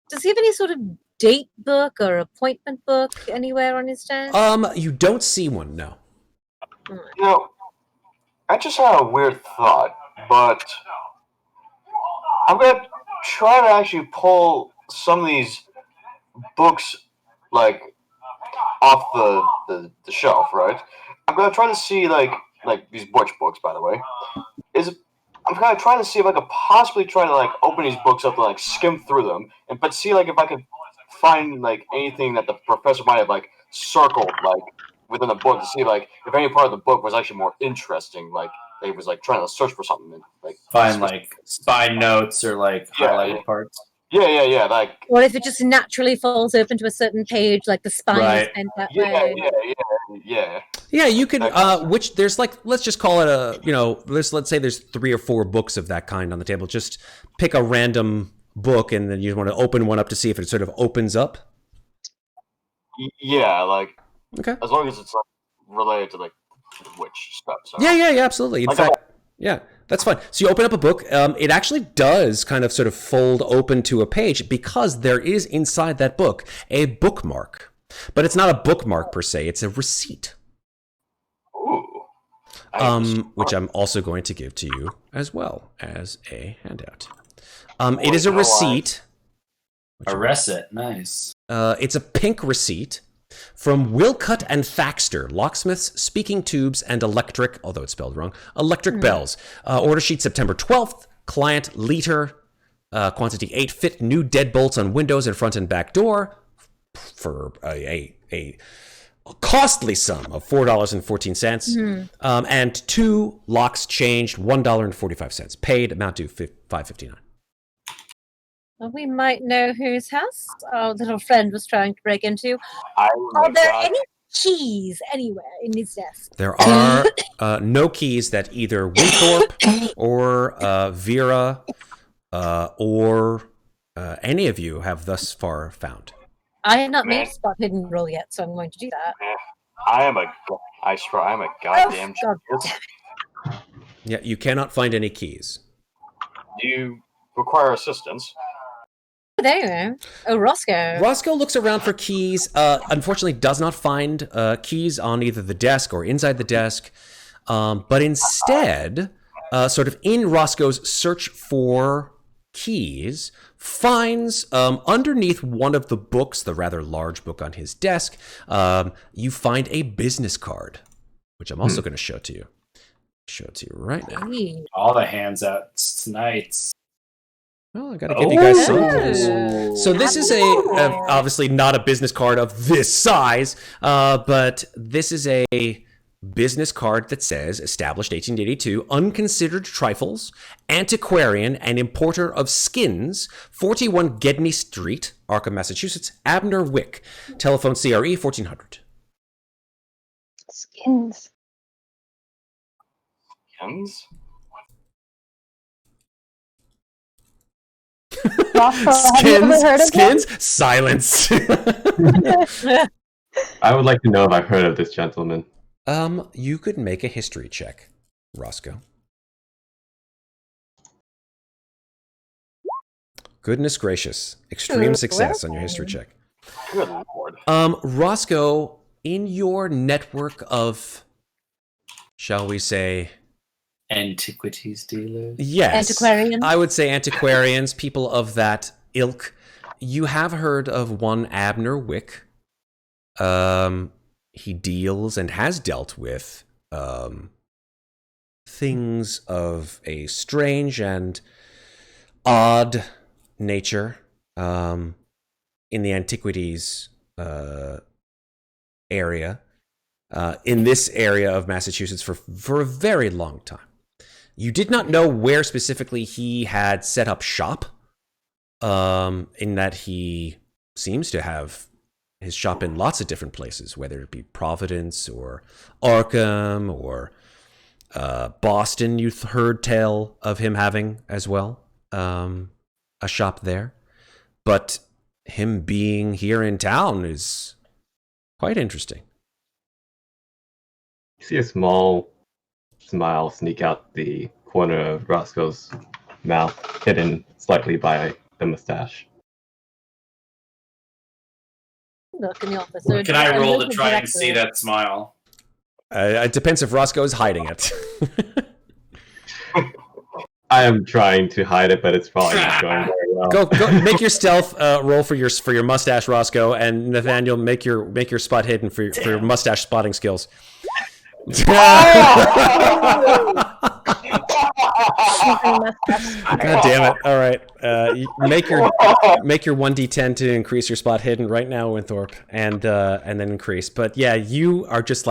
Speaker 3: Does he have any sort of date book or appointment book anywhere on his desk?
Speaker 1: You don't see one, no.
Speaker 2: I just had a weird thought, but I'm gonna try to actually pull some of these books like off the shelf, right? I'm gonna try to see like these Butch books, by the way. I'm kind of trying to see if I could possibly try to like open these books up and like skim through them, but see like if I could find like anything that the professor might have like circled like within the book to see like if any part of the book was actually more interesting, like they was like trying to search for something and, like
Speaker 7: find like spy notes or like highlighted parts.
Speaker 2: Yeah. Like,
Speaker 3: or if it just naturally falls open to a certain page, like the spine is bent that way.
Speaker 2: Yeah.
Speaker 1: You could, which there's like, let's just call it let's say there's 3 or 4 books of that kind on the table. Just pick a random book and then you want to open one up to see if it sort of opens up.
Speaker 2: Yeah, like,
Speaker 1: okay.
Speaker 2: As long as it's like, related to like witch stuff. So.
Speaker 1: Yeah, absolutely. In fact, yeah. That's fine. So you open up a book. It actually does kind of sort of fold open to a page because there is inside that book a bookmark. But it's not a bookmark per se. It's a receipt.
Speaker 2: Ooh.
Speaker 1: Which I'm also going to give to you as well as a handout. It is a receipt.
Speaker 7: A receipt. Nice.
Speaker 1: It's a pink receipt from Wilcott and Thaxter, locksmiths, speaking tubes, and electric, although it's spelled wrong, electric bells. Order sheet September 12th, client liter, quantity 8, fit new deadbolts on windows and front and back door for a costly sum of $4.14, and 2 locks changed, $1.45. Paid, amount due $5.59.
Speaker 3: Well, we might know whose house our little friend was trying to break into. Are there any keys anywhere in his desk?
Speaker 1: There are no keys that either Winthorp or Vera or any of you have thus far found.
Speaker 3: I have not made a spot hidden roll yet, so I'm going to do that.
Speaker 2: I swear, I'm a goddamn
Speaker 3: genius.
Speaker 1: Yeah, you cannot find any keys.
Speaker 2: Do you require assistance?
Speaker 3: There you go. Oh, Roscoe.
Speaker 1: Roscoe looks around for keys. Unfortunately, does not find keys on either the desk or inside the desk. But instead, sort of in Roscoe's search for keys, finds underneath one of the books, the rather large book on his desk, you find a business card, which I'm also going to show to you. Show it to you right now.
Speaker 7: All the hands out tonight.
Speaker 1: Well, I got to give you guys some clues. So this is obviously not a business card of this size, but this is a business card that says, established 1882, unconsidered trifles, antiquarian and importer of skins, 41 Gedney Street, Arkham, Massachusetts, Abner Wick, telephone CRE 1400.
Speaker 8: Skins.
Speaker 2: Skins?
Speaker 8: Roscoe, have you ever heard of
Speaker 1: Skins? Silence.
Speaker 6: I would like to know if I've heard of this gentleman.
Speaker 1: You could make a history check, Roscoe. Goodness gracious. Extreme success on your history check.
Speaker 2: Good lord.
Speaker 1: Roscoe, in your network of, shall we say,
Speaker 7: Antiquities dealers.
Speaker 1: yes,
Speaker 3: Antiquarians?
Speaker 1: I would say antiquarians, people of that ilk. You have heard of one Abner Wick. He deals and has dealt with things of a strange and odd nature in the antiquities area, in this area of Massachusetts for a very long time. You did not know where specifically he had set up shop, in that he seems to have his shop in lots of different places, whether it be Providence or Arkham or Boston. You've heard tell of him having as well a shop there. But him being here in town is quite interesting.
Speaker 6: You see a small smile sneak out the corner of Roscoe's mouth, hidden slightly by the mustache.
Speaker 3: Look in the office.
Speaker 7: What can I roll to try and see that smile?
Speaker 1: It depends if Roscoe is hiding it.
Speaker 6: I am trying to hide it, but it's probably not going very well.
Speaker 1: Go make your stealth roll for your mustache, Roscoe, and Nathaniel, make your spot hidden for your mustache spotting skills.
Speaker 8: God
Speaker 1: God damn it! All right, make your 1d10 to increase your spot hidden right now, Winthorp, and then increase. But yeah, you are just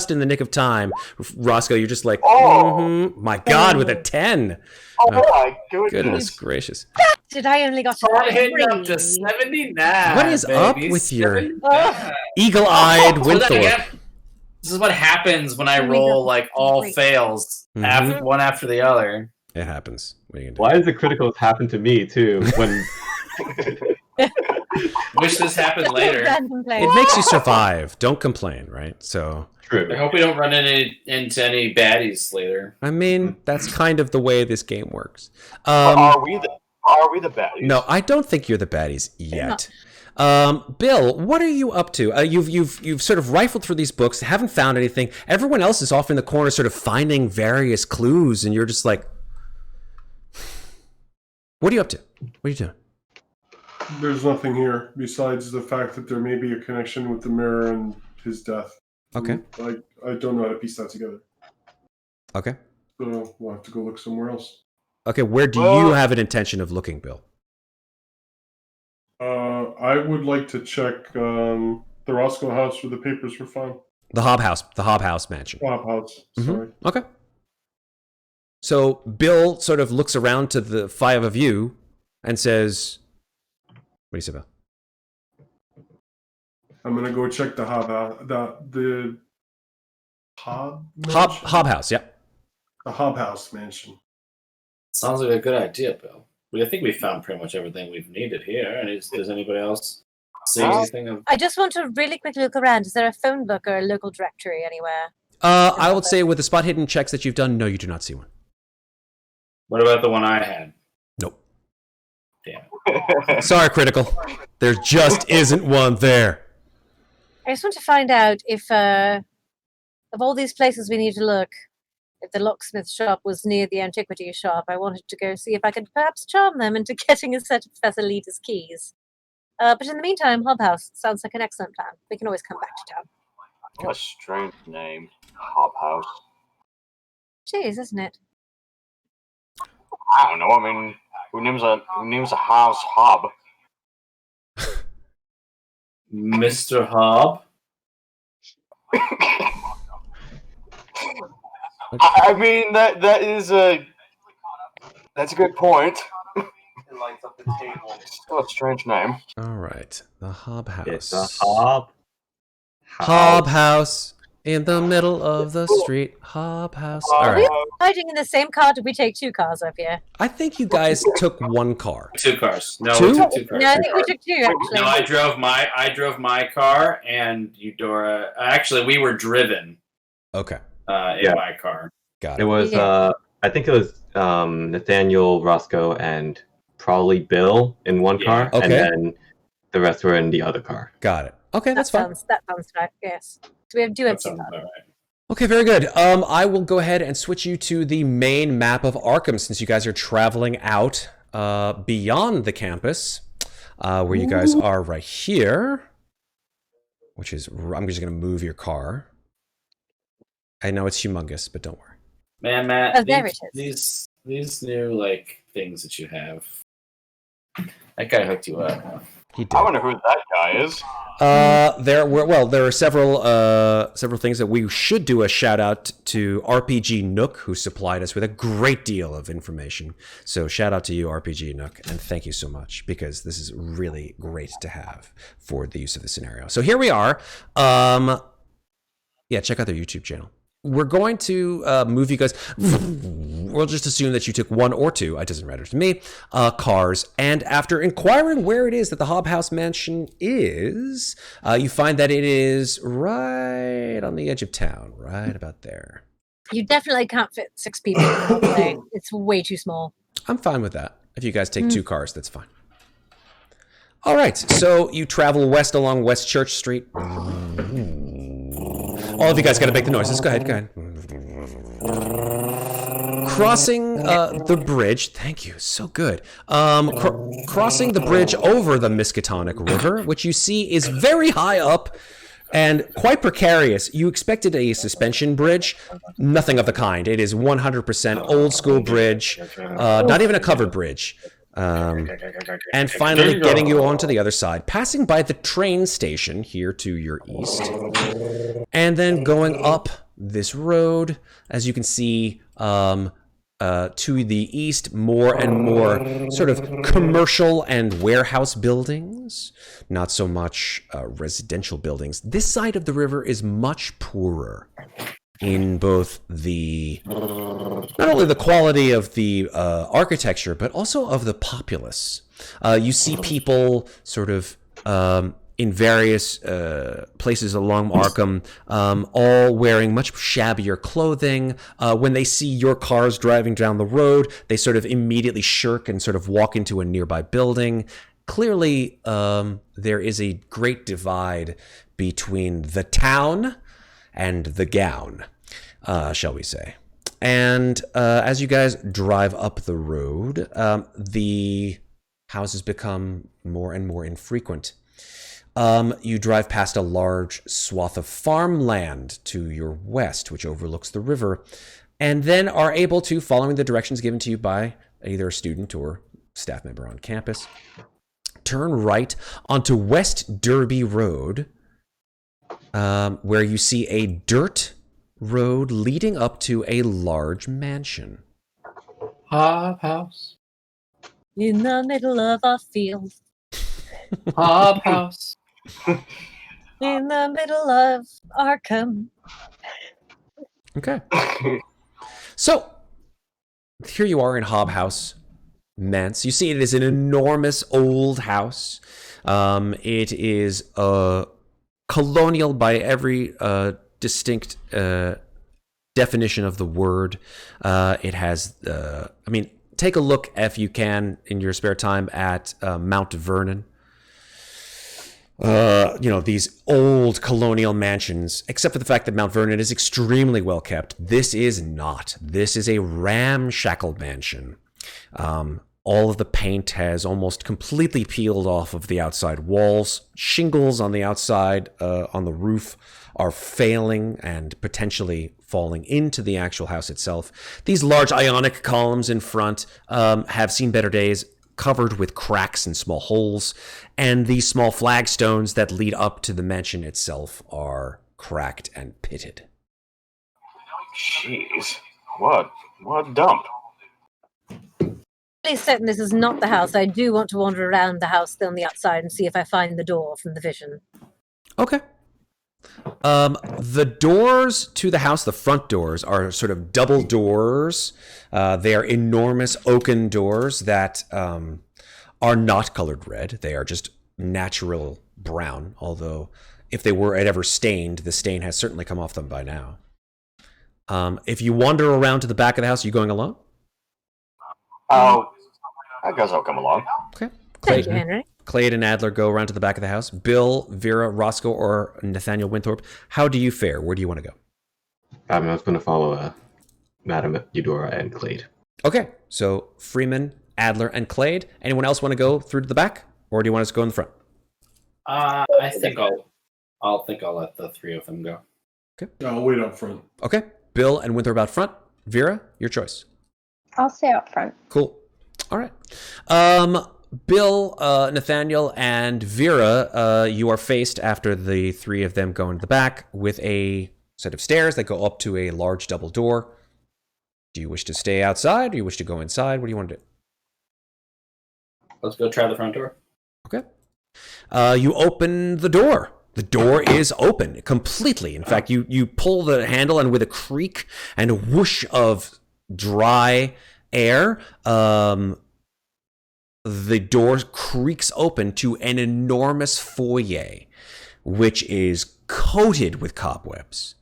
Speaker 1: in the nick of time, Roscoe. You're just like, my God, with a 10.
Speaker 2: Oh my
Speaker 1: Goodness gracious!
Speaker 3: Did I only got
Speaker 7: Start
Speaker 3: to
Speaker 7: hitting up
Speaker 3: 3?
Speaker 7: to 79.
Speaker 1: What is up
Speaker 7: baby.
Speaker 1: with your
Speaker 7: 79.
Speaker 1: eagle-eyed
Speaker 7: So then
Speaker 1: Winthorp?
Speaker 7: again, this is what happens when I roll all fails, one after the other.
Speaker 1: It happens. What are you gonna do?
Speaker 6: Why does the criticals happen to me too? When
Speaker 7: Wish this happened later.
Speaker 1: It makes you survive. Don't complain, right? So.
Speaker 6: true.
Speaker 7: I hope we don't run into any baddies later.
Speaker 1: I mean, that's kind of the way this game works.
Speaker 2: Are we the baddies?
Speaker 1: No, I don't think you're the baddies yet. Bill, what are you up to? You've sort of rifled through these books, haven't found anything. Everyone else is off in the corner, sort of finding various clues, and you're just like, "What are you up to? What are you doing?"
Speaker 4: There's nothing here besides the fact that there may be a connection with the mirror and his death.
Speaker 1: Okay.
Speaker 4: I don't know how to piece that together.
Speaker 1: Okay.
Speaker 4: So we'll have to go look somewhere else.
Speaker 1: Okay. Where do you have an intention of looking, Bill?
Speaker 4: I would like to check the Roscoe house where the papers were found.
Speaker 1: The Hob House mansion.
Speaker 4: Hob house. Sorry.
Speaker 1: Okay. So Bill sort of looks around to the five of you and says, "What do you say, Bill?"
Speaker 4: I'm gonna go check the Hob the Hob
Speaker 1: Hob House. Yeah.
Speaker 4: The Hob House mansion.
Speaker 7: Sounds like a good idea, Bill. I think we found pretty much everything we've needed here. And does anybody else see anything?
Speaker 3: I just want to really quickly look around. Is there a phone book or a local directory anywhere?
Speaker 1: I would say with the spot hidden checks that you've done, no, you do not see one.
Speaker 7: What about the one I had?
Speaker 1: Nope.
Speaker 7: Damn it.
Speaker 1: Sorry, Critical. There just isn't one there.
Speaker 3: I just want to find out if, of all these places we need to look, if the locksmith shop was near the antiquity shop. I wanted to go see if I could perhaps charm them into getting a set of Professor Lita's keys. But in the meantime, Hobhouse sounds like an excellent plan. We can always come back to town.
Speaker 2: What a strange name. Hobhouse.
Speaker 3: Jeez, isn't it?
Speaker 2: I don't know. I mean, who names a house Hob?
Speaker 7: Mr. Hob.
Speaker 2: I mean, that's a good point. It lights up the table. Still a strange name.
Speaker 1: All right, the Hob House.
Speaker 6: It's a Hob.
Speaker 1: Hob House in the middle of the street. Hob House. All
Speaker 3: Are we
Speaker 1: right.
Speaker 3: riding in the same car? Did we take 2 cars up here?
Speaker 1: I think you guys took 1 car.
Speaker 7: 2 cars. No,
Speaker 1: Two?
Speaker 7: we took 2 cars.
Speaker 3: No, I think we took 2 actually.
Speaker 7: No, I drove my car, and Eudora. Actually, we were driven.
Speaker 1: Okay,
Speaker 7: In my car.
Speaker 1: got
Speaker 6: It
Speaker 1: it.
Speaker 6: was,
Speaker 3: Yeah.
Speaker 6: I think it was Nathaniel, Roscoe, and probably Bill in one
Speaker 7: Yeah.
Speaker 6: car,
Speaker 1: Okay.
Speaker 6: and then the rest were in the other car.
Speaker 1: Got it. Okay, that's fine.
Speaker 3: That sounds right, yes. So we do have
Speaker 7: That
Speaker 3: 2
Speaker 7: sounds
Speaker 3: cars.
Speaker 7: about right.
Speaker 1: Okay, very good. I will go ahead and switch you to the main map of Arkham since you guys are traveling out beyond the campus, where you guys are right here, which is, I'm just going to move your car. I know it's humongous, but don't worry.
Speaker 7: Man, Matt.
Speaker 3: Oh, there it
Speaker 7: is. These new things that you have. That guy hooked you up.
Speaker 1: He did.
Speaker 2: I wonder who that guy is.
Speaker 1: There are several things that we should do a shout out to RPGNook, who supplied us with a great deal of information. So shout out to you, RPGNook, and thank you so much, because this is really great to have for the use of the scenario. So here we are. Check out their YouTube channel. We're going to move you guys. We'll just assume that you took 1 or 2. It doesn't matter to me. Cars, and after inquiring where it is that the Hob House Mansion is, you find that it is right on the edge of town, right about there.
Speaker 3: You definitely can't fit 6 people in the whole thing. It's way too small.
Speaker 1: I'm fine with that. If you guys take 2 cars, that's fine. All right, so you travel west along West Church Street. All of you guys got to make the noises. Go ahead. Crossing the bridge. Thank you. So good. Crossing the bridge over the Miskatonic River, which you see is very high up and quite precarious. You expected a suspension bridge. Nothing of the kind. It is 100% old school bridge. Not even a covered bridge. And finally getting you onto the other side, passing by the train station here to your east, and then going up this road, as you can see, to the east, more and more sort of commercial and warehouse buildings, not so much residential buildings. This side of the river is much poorer in both the, not only the quality of the architecture, but also of the populace. You see people sort of in various places along Arkham, all wearing much shabbier clothing. When they see your cars driving down the road, they sort of immediately shirk and sort of walk into a nearby building. Clearly, there is a great divide between the town and the gown, shall we say. And as you guys drive up the road, the houses become more and more infrequent. You drive past a large swath of farmland to your west, which overlooks the river, and then are able to, following the directions given to you by either a student or staff member on campus, turn right onto West Derby Road, where you see a dirt road leading up to a large mansion.
Speaker 7: Hob House.
Speaker 3: In the middle of a field.
Speaker 7: Hob House.
Speaker 3: In the middle of Arkham.
Speaker 1: Okay. So, here you are in Hob House Manse. You see it is an enormous old house. It is colonial by every distinct definition of the word. It has, take a look, if you can, in your spare time at Mount Vernon. These old colonial mansions, except for the fact that Mount Vernon is extremely well kept. This is not. This is a ramshackle mansion. All of the paint has almost completely peeled off of the outside walls. Shingles on the outside, on the roof, are failing and potentially falling into the actual house itself. These large ionic columns in front have seen better days, covered with cracks and small holes, and these small flagstones that lead up to the mansion itself are cracked and pitted.
Speaker 2: Jeez, what a dump.
Speaker 3: Please certain this is not the house. I do want to wander around the house on the outside and see if I find the door from the vision.
Speaker 1: Okay. The doors to the house, the front doors, are sort of double doors. They are enormous oaken doors that are not colored red. They are just natural brown, although if they were ever stained, the stain has certainly come off them by now. If you wander around to the back of the house, are you going alone?
Speaker 2: Oh, I guess I'll come along.
Speaker 1: Okay.
Speaker 3: Thank you, Henry.
Speaker 1: Clade and Adler go around to the back of the house. Bill, Vera, Roscoe, or Nathaniel Winthorp, how do you fare? Where do you want to go?
Speaker 6: I was going to follow Madam Eudora and Clade.
Speaker 1: Okay, so Freeman, Adler, and Clade. Anyone else want to go through to the back, or do you want us to go in the front?
Speaker 7: I think I'll let the three of them go.
Speaker 1: Okay.
Speaker 4: I'll wait up front.
Speaker 1: Okay, Bill and Winthorp out front. Vera, your choice.
Speaker 8: I'll stay out front.
Speaker 1: Cool. All right. Bill, Nathaniel, and Vera, you are faced after the three of them go into the back with a set of stairs that go up to a large double door. Do you wish to stay outside, or do you wish to go inside? What do you want to do?
Speaker 7: Let's go try the front door.
Speaker 1: Okay. You open the door. The door is open completely. In fact, you pull the handle, and with a creak and a whoosh of dry air, the door creaks open to an enormous foyer, which is coated with cobwebs.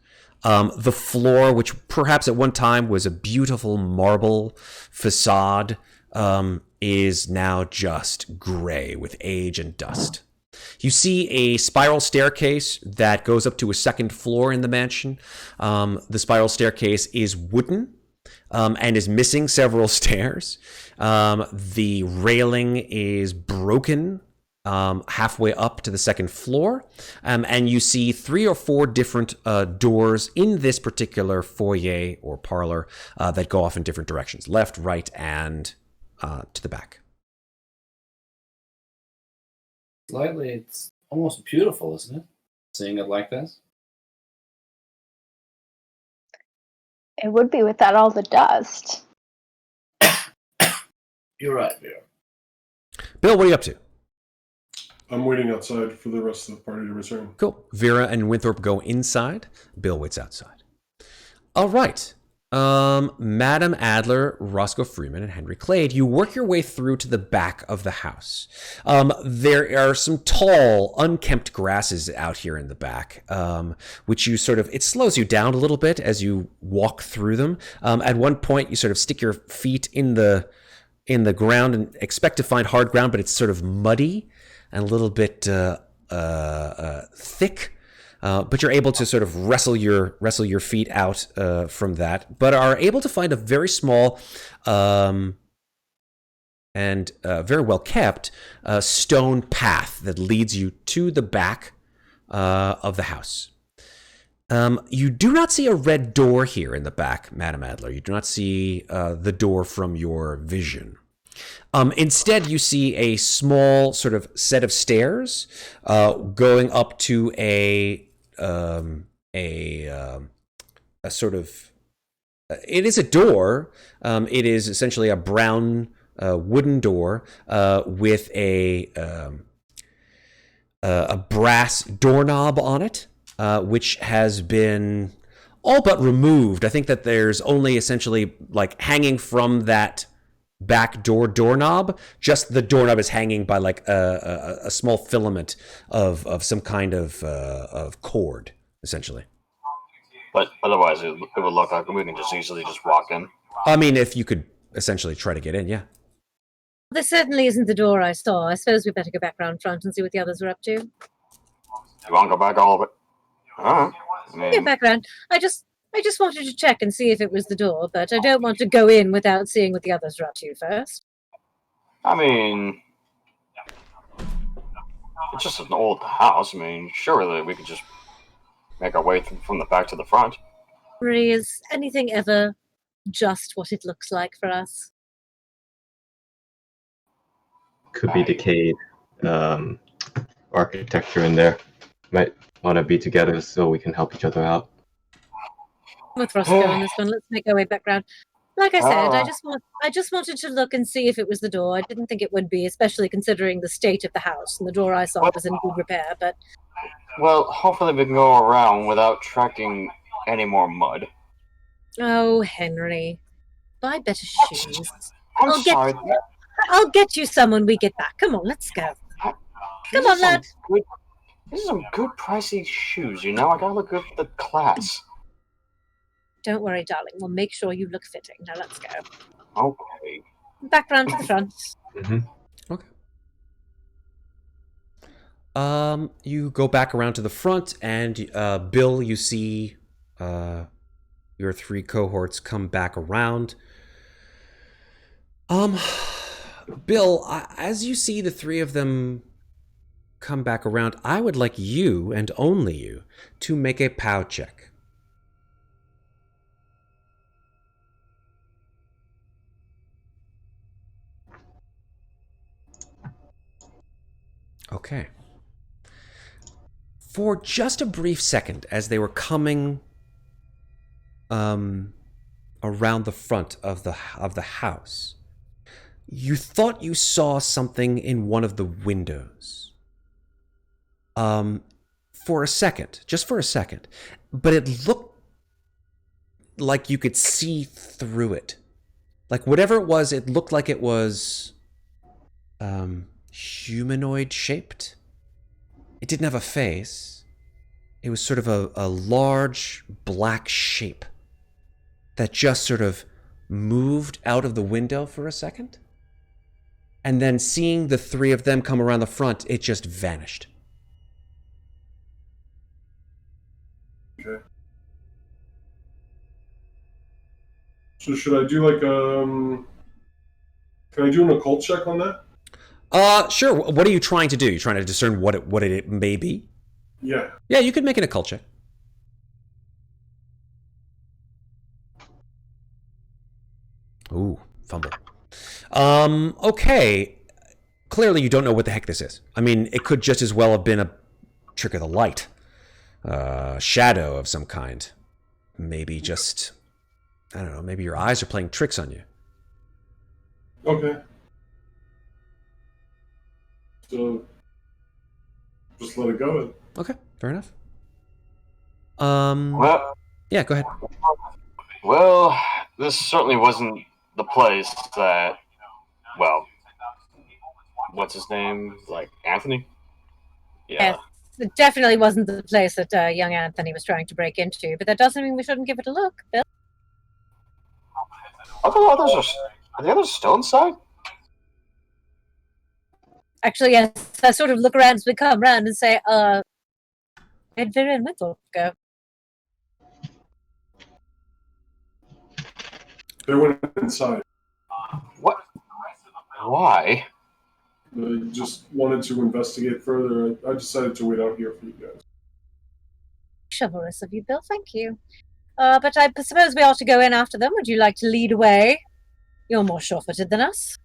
Speaker 1: The floor, which perhaps at one time was a beautiful marble facade, is now just gray with age and dust. You see a spiral staircase that goes up to a second floor in the mansion. The spiral staircase is wooden, and is missing several stairs. The railing is broken halfway up to the second floor. And you see 3 or 4 different doors in this particular foyer or parlor that go off in different directions, left, right, and to the back.
Speaker 7: Slightly, it's almost beautiful, isn't it? Seeing it like this.
Speaker 8: It would be without all the dust.
Speaker 7: You're right, Vera.
Speaker 1: Bill, what are you up to?
Speaker 4: I'm waiting outside for the rest of the party to return.
Speaker 1: Cool. Vera and Winthorp go inside. Bill waits outside. All right. Madam Adler, Roscoe Freeman, and Henry Clade, you work your way through to the back of the house. There are some tall, unkempt grasses out here in the back, which you sort of, it slows you down a little bit as you walk through them. At one point, you sort of stick your feet in the ground and expect to find hard ground, but it's sort of muddy and a little bit thick. But you're able to sort of wrestle your feet out from that, but are able to find a very small and very well kept stone path that leads you to the back of the house. You do not see a red door here in the back, Madam Adler. You do not see the door from your vision. Instead, you see a small sort of set of stairs going up to a sort of, it is a door. It is essentially a brown wooden door with a brass doorknob on it, which has been all but removed. I think that there's only essentially like hanging from that back doorknob, just the doorknob is hanging by like a small filament of some kind of cord, essentially.
Speaker 2: But otherwise, it would look like we can just easily just walk in.
Speaker 1: I mean, if you could essentially try to get in, yeah.
Speaker 3: This certainly isn't the door I saw. I suppose we better go back round front and see what the others are up to.
Speaker 2: You want to go back all of it? All right.
Speaker 3: Get back round. I just wanted to check and see if it was the door, but I don't want to go in without seeing what the others are up to first.
Speaker 2: I mean, it's just an old house. I mean, surely we could just make our way from the back to the front.
Speaker 3: Marie, is anything ever just what it looks like for us?
Speaker 6: Could be decayed architecture in there. Might want to be together so we can help each other out.
Speaker 3: With Roscoe on this one, let's make our way back round. Like I said, I just wanted to look and see if it was the door. I didn't think it would be, especially considering the state of the house, and the door I saw was in good repair. But
Speaker 2: well, hopefully we can go around without tracking any more mud.
Speaker 3: oh, Henry, buy better shoes.
Speaker 2: I'm sorry.
Speaker 3: I'll get you some when we get back. Come on, let's go. Come on, lad.
Speaker 2: These are some good pricey shoes, you know? I gotta look good for the class.
Speaker 3: Don't worry, darling. We'll make sure you look fitting. Now let's go.
Speaker 2: Okay.
Speaker 3: Back round to the front.
Speaker 6: Mm-hmm.
Speaker 1: Okay. You go back around to the front, and Bill, you see your 3 cohorts come back around. Bill, as you see the 3 of them come back around, I would like you, and only you, to make a POW check. Okay. For just a brief second, as they were coming around the front of the house, you thought you saw something in one of the windows. For a second, just for a second, but it looked like you could see through it. Like whatever it was, it looked like it was humanoid shaped. It didn't have a face. It was sort of a large black shape that just sort of moved out of the window for a second. And then seeing the 3 of them come around the front, it just vanished.
Speaker 4: Okay. So should I do like can I do an occult check on that?
Speaker 1: Sure. What are you trying to do? You're trying to discern what it may be?
Speaker 4: Yeah.
Speaker 1: Yeah, you could make an occult check. Ooh, fumble. Okay. Clearly you don't know what the heck this is. I mean, it could just as well have been a trick of the light. Shadow of some kind. Maybe just, I don't know, maybe your eyes are playing tricks on you.
Speaker 4: Okay. So, just let it go.
Speaker 1: Okay, fair enough.
Speaker 2: Well,
Speaker 1: yeah, go ahead.
Speaker 2: Well, this certainly wasn't the place that, well, what's his name? Like, Anthony? Yeah.
Speaker 3: Yes, it definitely wasn't the place that young Anthony was trying to break into, but that doesn't mean we shouldn't give it a look, Bill.
Speaker 2: Are the others still inside?
Speaker 3: Actually, yes, I sort of look around as we come around and say, where'd Vera and Winthorp go?
Speaker 4: They went inside.
Speaker 2: What? Why?
Speaker 4: I just wanted to investigate further. I decided to wait out here for you guys.
Speaker 3: Chivalrous of you, Bill, thank you. But I suppose we ought to go in after them. Would you like to lead away? You're more sure-footed than us.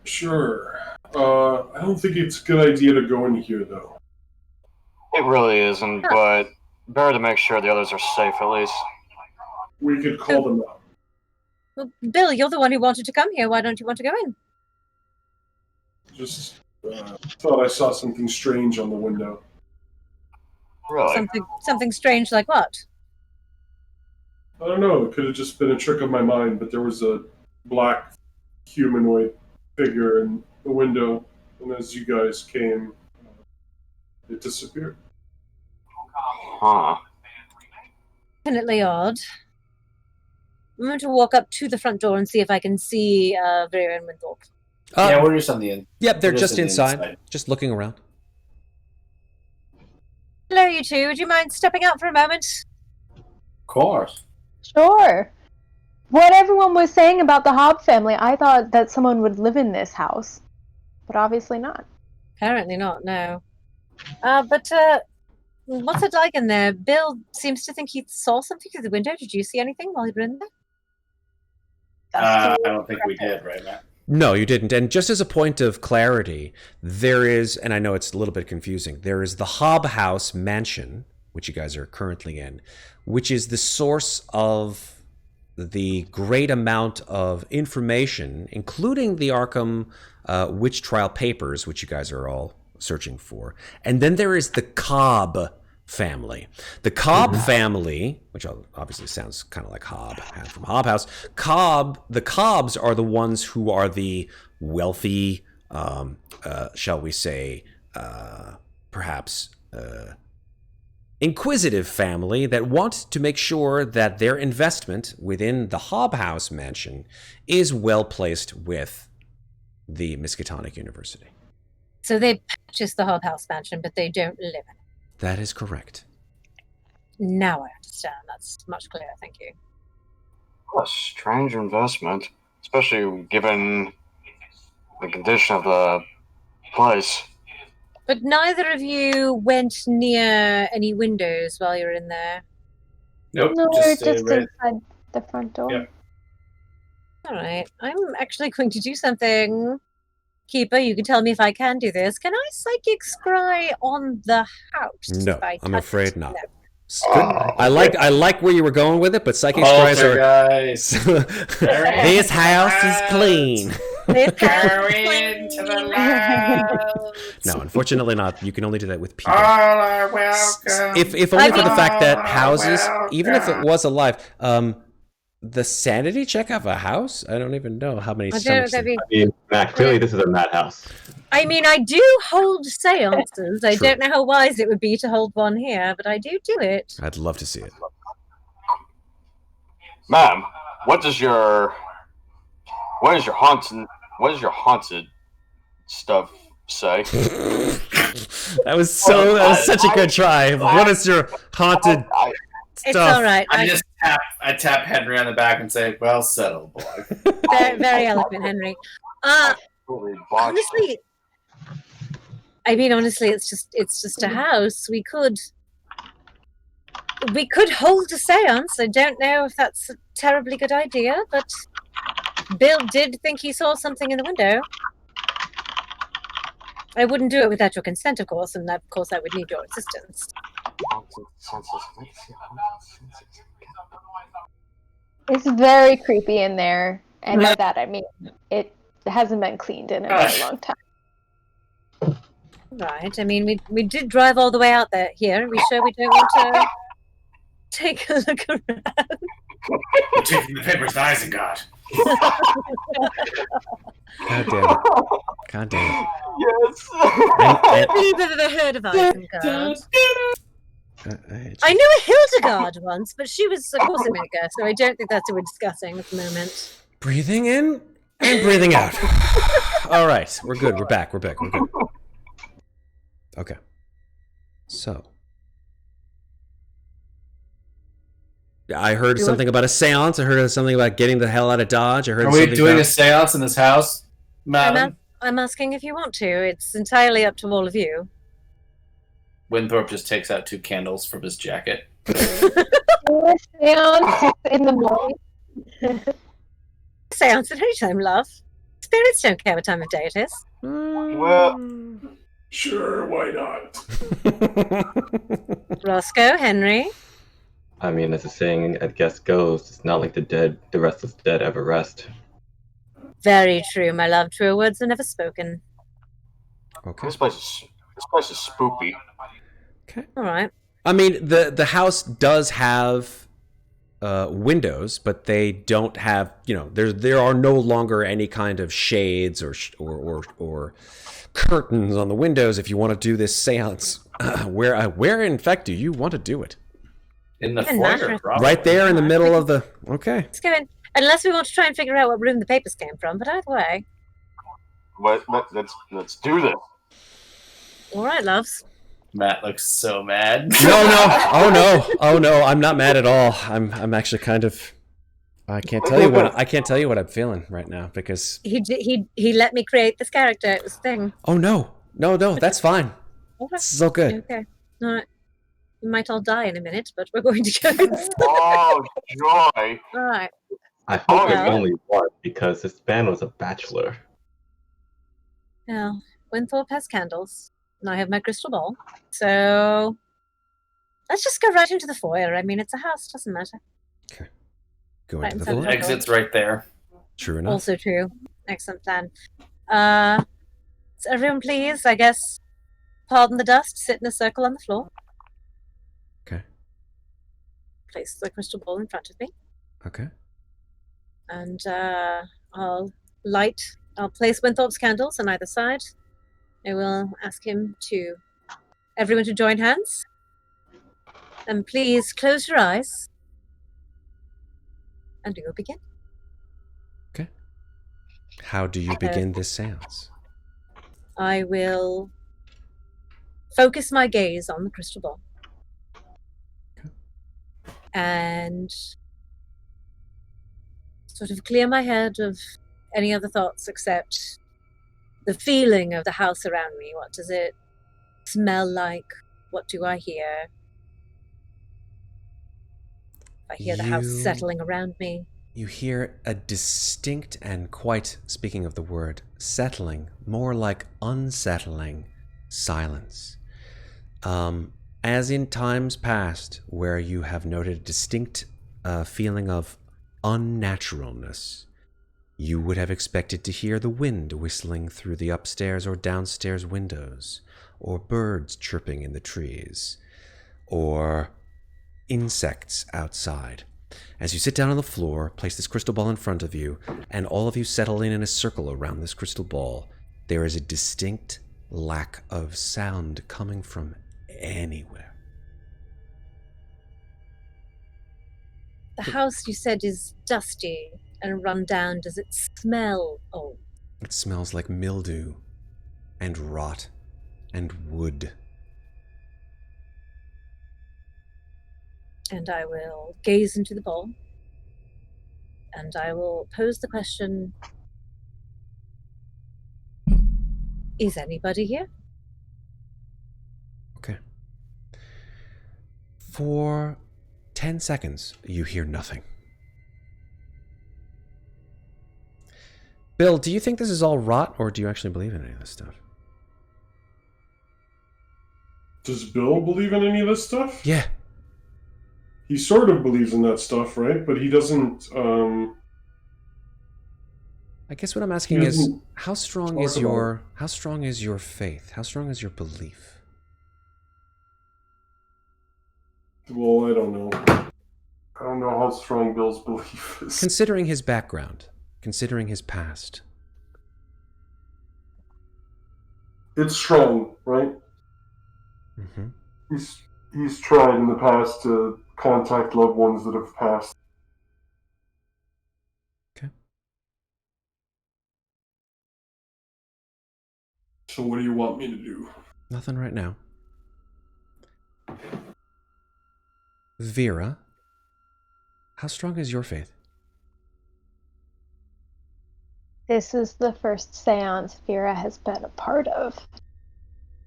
Speaker 4: Sure. I don't think it's a good idea to go in here, though.
Speaker 2: It really isn't, but better to make sure the others are safe at least.
Speaker 4: We could call them out.
Speaker 3: Well, Bill, you're the one who wanted to come here. Why don't you want to go in?
Speaker 4: Just thought I saw something strange on the window.
Speaker 2: Really?
Speaker 3: Something strange like what?
Speaker 4: I don't know. It could have just been a trick of my mind, but there was a black humanoid figure in the window, and as you guys came, it disappeared.
Speaker 2: Huh.
Speaker 3: Definitely odd. I'm going to walk up to the front door and see if I can see Vera and Winthorp.
Speaker 7: Yeah, we're just on the end.
Speaker 1: Yep, they're
Speaker 7: We're
Speaker 1: just
Speaker 7: in the
Speaker 1: inside, just looking around.
Speaker 3: Hello, you two. Would you mind stepping out for a moment?
Speaker 7: Of course.
Speaker 8: Sure. What everyone was saying about the Hobb family, I thought that someone would live in this house. But obviously not.
Speaker 3: Apparently not, no. But what's it like in there? Bill seems to think he saw something through the window. Did you see anything while you were in there?
Speaker 7: I don't think we did, right, Matt?
Speaker 1: No, you didn't. And just as a point of clarity, there is, and I know it's a little bit confusing, there is the Hobb House mansion, which you guys are currently in, which is the source of the great amount of information, including the Arkham witch trial papers, which you guys are all searching for. And then there is the Cobb family. The Cobb family, which obviously sounds kind of like Hobb from Hobb House. The Cobbs are the ones who are the wealthy, shall we say, perhaps inquisitive family that want to make sure that their investment within the Hobb House mansion is well placed with the Miskatonic University.
Speaker 3: So they purchased the Hobb House mansion, but they don't live in it.
Speaker 1: That is correct.
Speaker 3: Now I understand. That's much clearer. Thank you.
Speaker 2: What a strange investment, especially given the condition of the place.
Speaker 3: But neither of you went near any windows while you were in there.
Speaker 7: Nope.
Speaker 8: No, we're
Speaker 7: stayed
Speaker 8: just
Speaker 7: right.
Speaker 8: inside the front door.
Speaker 7: Yeah.
Speaker 3: All right. I'm actually going to do something. Keeper, you can tell me if I can do this. Can I psychic scry on the house?
Speaker 1: No,
Speaker 3: if I
Speaker 1: I'm
Speaker 3: touch
Speaker 1: afraid
Speaker 3: it?
Speaker 1: not.
Speaker 3: No.
Speaker 1: I like where you were going with it, but psychic scries are.
Speaker 7: Guys.
Speaker 1: This house is clean.
Speaker 7: Go into the lounge.
Speaker 1: No, unfortunately not. You can only do that with people.
Speaker 7: All are welcome.
Speaker 1: If only for the fact that
Speaker 7: All are
Speaker 1: houses,
Speaker 7: welcome.
Speaker 1: even if it was alive, the sanity check of a house, I don't even know how many
Speaker 3: I
Speaker 1: stomachs.
Speaker 3: don't,
Speaker 6: I mean, Matt, clearly this is a madhouse.
Speaker 3: I mean, I do hold seances. I
Speaker 1: True.
Speaker 3: don't know how wise it would be to hold one here, but I do it.
Speaker 1: I'd love to see it.
Speaker 2: Ma'am, what is your haunted stuff say?
Speaker 1: That was such a good try. What is your haunted
Speaker 3: It's
Speaker 1: stuff?
Speaker 3: all right.
Speaker 7: I tap Henry on the back and say, "Well settled, boy."
Speaker 3: Very, very eloquent, Henry. Honestly, it's just a house. We could hold a seance. I don't know if that's a terribly good idea, but Bill did think he saw something in the window. I wouldn't do it without your consent, of course, and of course I would need your assistance.
Speaker 8: It's very creepy in there. And by that I mean it hasn't been cleaned in a very long time.
Speaker 3: Right. I mean, we did drive all the way out there. Here, are we sure we don't want to take a look around?
Speaker 7: We're taking the papers to Isengard.
Speaker 1: God damn it. God damn it.
Speaker 2: Yes.
Speaker 3: I don't believe I've ever heard of Isengard. I knew a Hildegard once, but she was a course maker, so I don't think that's what we're discussing at the moment.
Speaker 1: Breathing in and breathing out. All right, we're good. We're back. We're good. Okay. So, I heard something about a seance. I heard something about getting the hell out of Dodge. I heard.
Speaker 7: Are we
Speaker 1: something
Speaker 7: doing
Speaker 1: about...
Speaker 7: a seance in this house, madam?
Speaker 3: I'm asking if you want to. It's entirely up to all of you.
Speaker 7: Winthorp just takes out 2 candles from his jacket.
Speaker 8: Seance in the morning.
Speaker 3: Seance at any time, love. Spirits don't care what time of day it is.
Speaker 2: Well,
Speaker 4: Sure, why not?
Speaker 3: Roscoe, Henry.
Speaker 6: I mean, as the saying, I guess, goes, it's not like the restless dead ever rest.
Speaker 3: Very true, my love. Truer words are never spoken.
Speaker 1: Okay.
Speaker 2: this place is spoopy.
Speaker 1: Okay.
Speaker 3: All right.
Speaker 1: I mean, the house does have windows, but they don't have. There are no longer any kind of shades or curtains on the windows. If you want to do this séance, where in fact do you want to do it?
Speaker 7: In the
Speaker 3: Doesn't
Speaker 7: foyer,
Speaker 3: matter.
Speaker 7: probably.
Speaker 1: Right there in the middle of the... Okay.
Speaker 3: Let's go in. Unless we want to try and figure out what room the papers came from, but either way.
Speaker 2: Let's do this.
Speaker 3: All right, loves.
Speaker 7: Matt looks so mad.
Speaker 1: No. Oh no, I'm not mad at all. I'm actually kind of... I can't tell you what I'm feeling right now because...
Speaker 3: He let me create this character. It was a thing.
Speaker 1: Oh no, that's fine.
Speaker 3: Okay.
Speaker 1: This is all good.
Speaker 3: Okay. All right. We might all die in a minute, but we're going to go.
Speaker 2: Oh, joy.
Speaker 3: All right.
Speaker 6: I hope it's
Speaker 3: well.
Speaker 6: only one because this man was a bachelor.
Speaker 3: Well, Winthorpe has candles, and I have my crystal ball. So let's just go right into the foyer. I mean, it's a house, doesn't matter.
Speaker 1: Okay. Go
Speaker 3: Right
Speaker 1: into the
Speaker 3: inside
Speaker 1: foyer.
Speaker 3: the
Speaker 7: Exit's right there.
Speaker 1: True enough.
Speaker 3: Also true. Excellent plan. So everyone please, I guess, pardon the dust, sit in a circle on the floor.
Speaker 1: Okay.
Speaker 3: Place the crystal ball in front of me.
Speaker 1: Okay.
Speaker 3: And I'll place Winthorpe's candles on either side. I will ask everyone to join hands. And please close your eyes. And we will begin.
Speaker 1: Okay. How do you begin this seance?
Speaker 3: I will focus my gaze on the crystal ball.
Speaker 1: Okay.
Speaker 3: And sort of clear my head of any other thoughts except the feeling of the house around me. What does it smell like? What do I hear? I hear the house settling around me.
Speaker 1: You hear a distinct and quite, speaking of the word, settling, more like unsettling silence. As in times past, where you have noted a distinct feeling of unnaturalness, you would have expected to hear the wind whistling through the upstairs or downstairs windows, or birds chirping in the trees, or insects outside. As you sit down on the floor, place this crystal ball in front of you, and all of you settle in a circle around this crystal ball, there is a distinct lack of sound coming from anywhere.
Speaker 3: The house, you said, is dusty and run down. Does it smell old?
Speaker 1: It smells like mildew and rot and wood.
Speaker 3: And I will gaze into the ball. And I will pose the question, is anybody here?
Speaker 1: Okay. For 10 seconds, you hear nothing. Bill, do you think this is all rot, or do you actually believe in any of this stuff?
Speaker 4: Does Bill believe in any of this stuff?
Speaker 1: Yeah.
Speaker 4: He sort of believes in that stuff, right? But he doesn't.
Speaker 1: I guess what I'm asking is, how strong is your faith? How strong is your belief?
Speaker 4: Well, I don't know. I don't know how strong Bill's belief is.
Speaker 1: Considering his background, considering his past.
Speaker 4: It's strong, right?
Speaker 1: Mm-hmm.
Speaker 4: He's tried in the past to contact loved ones that have passed.
Speaker 1: Okay.
Speaker 4: So what do you want me to do?
Speaker 1: Nothing right now. Vera, how strong is your faith?
Speaker 8: This is the first seance Vera has been a part of.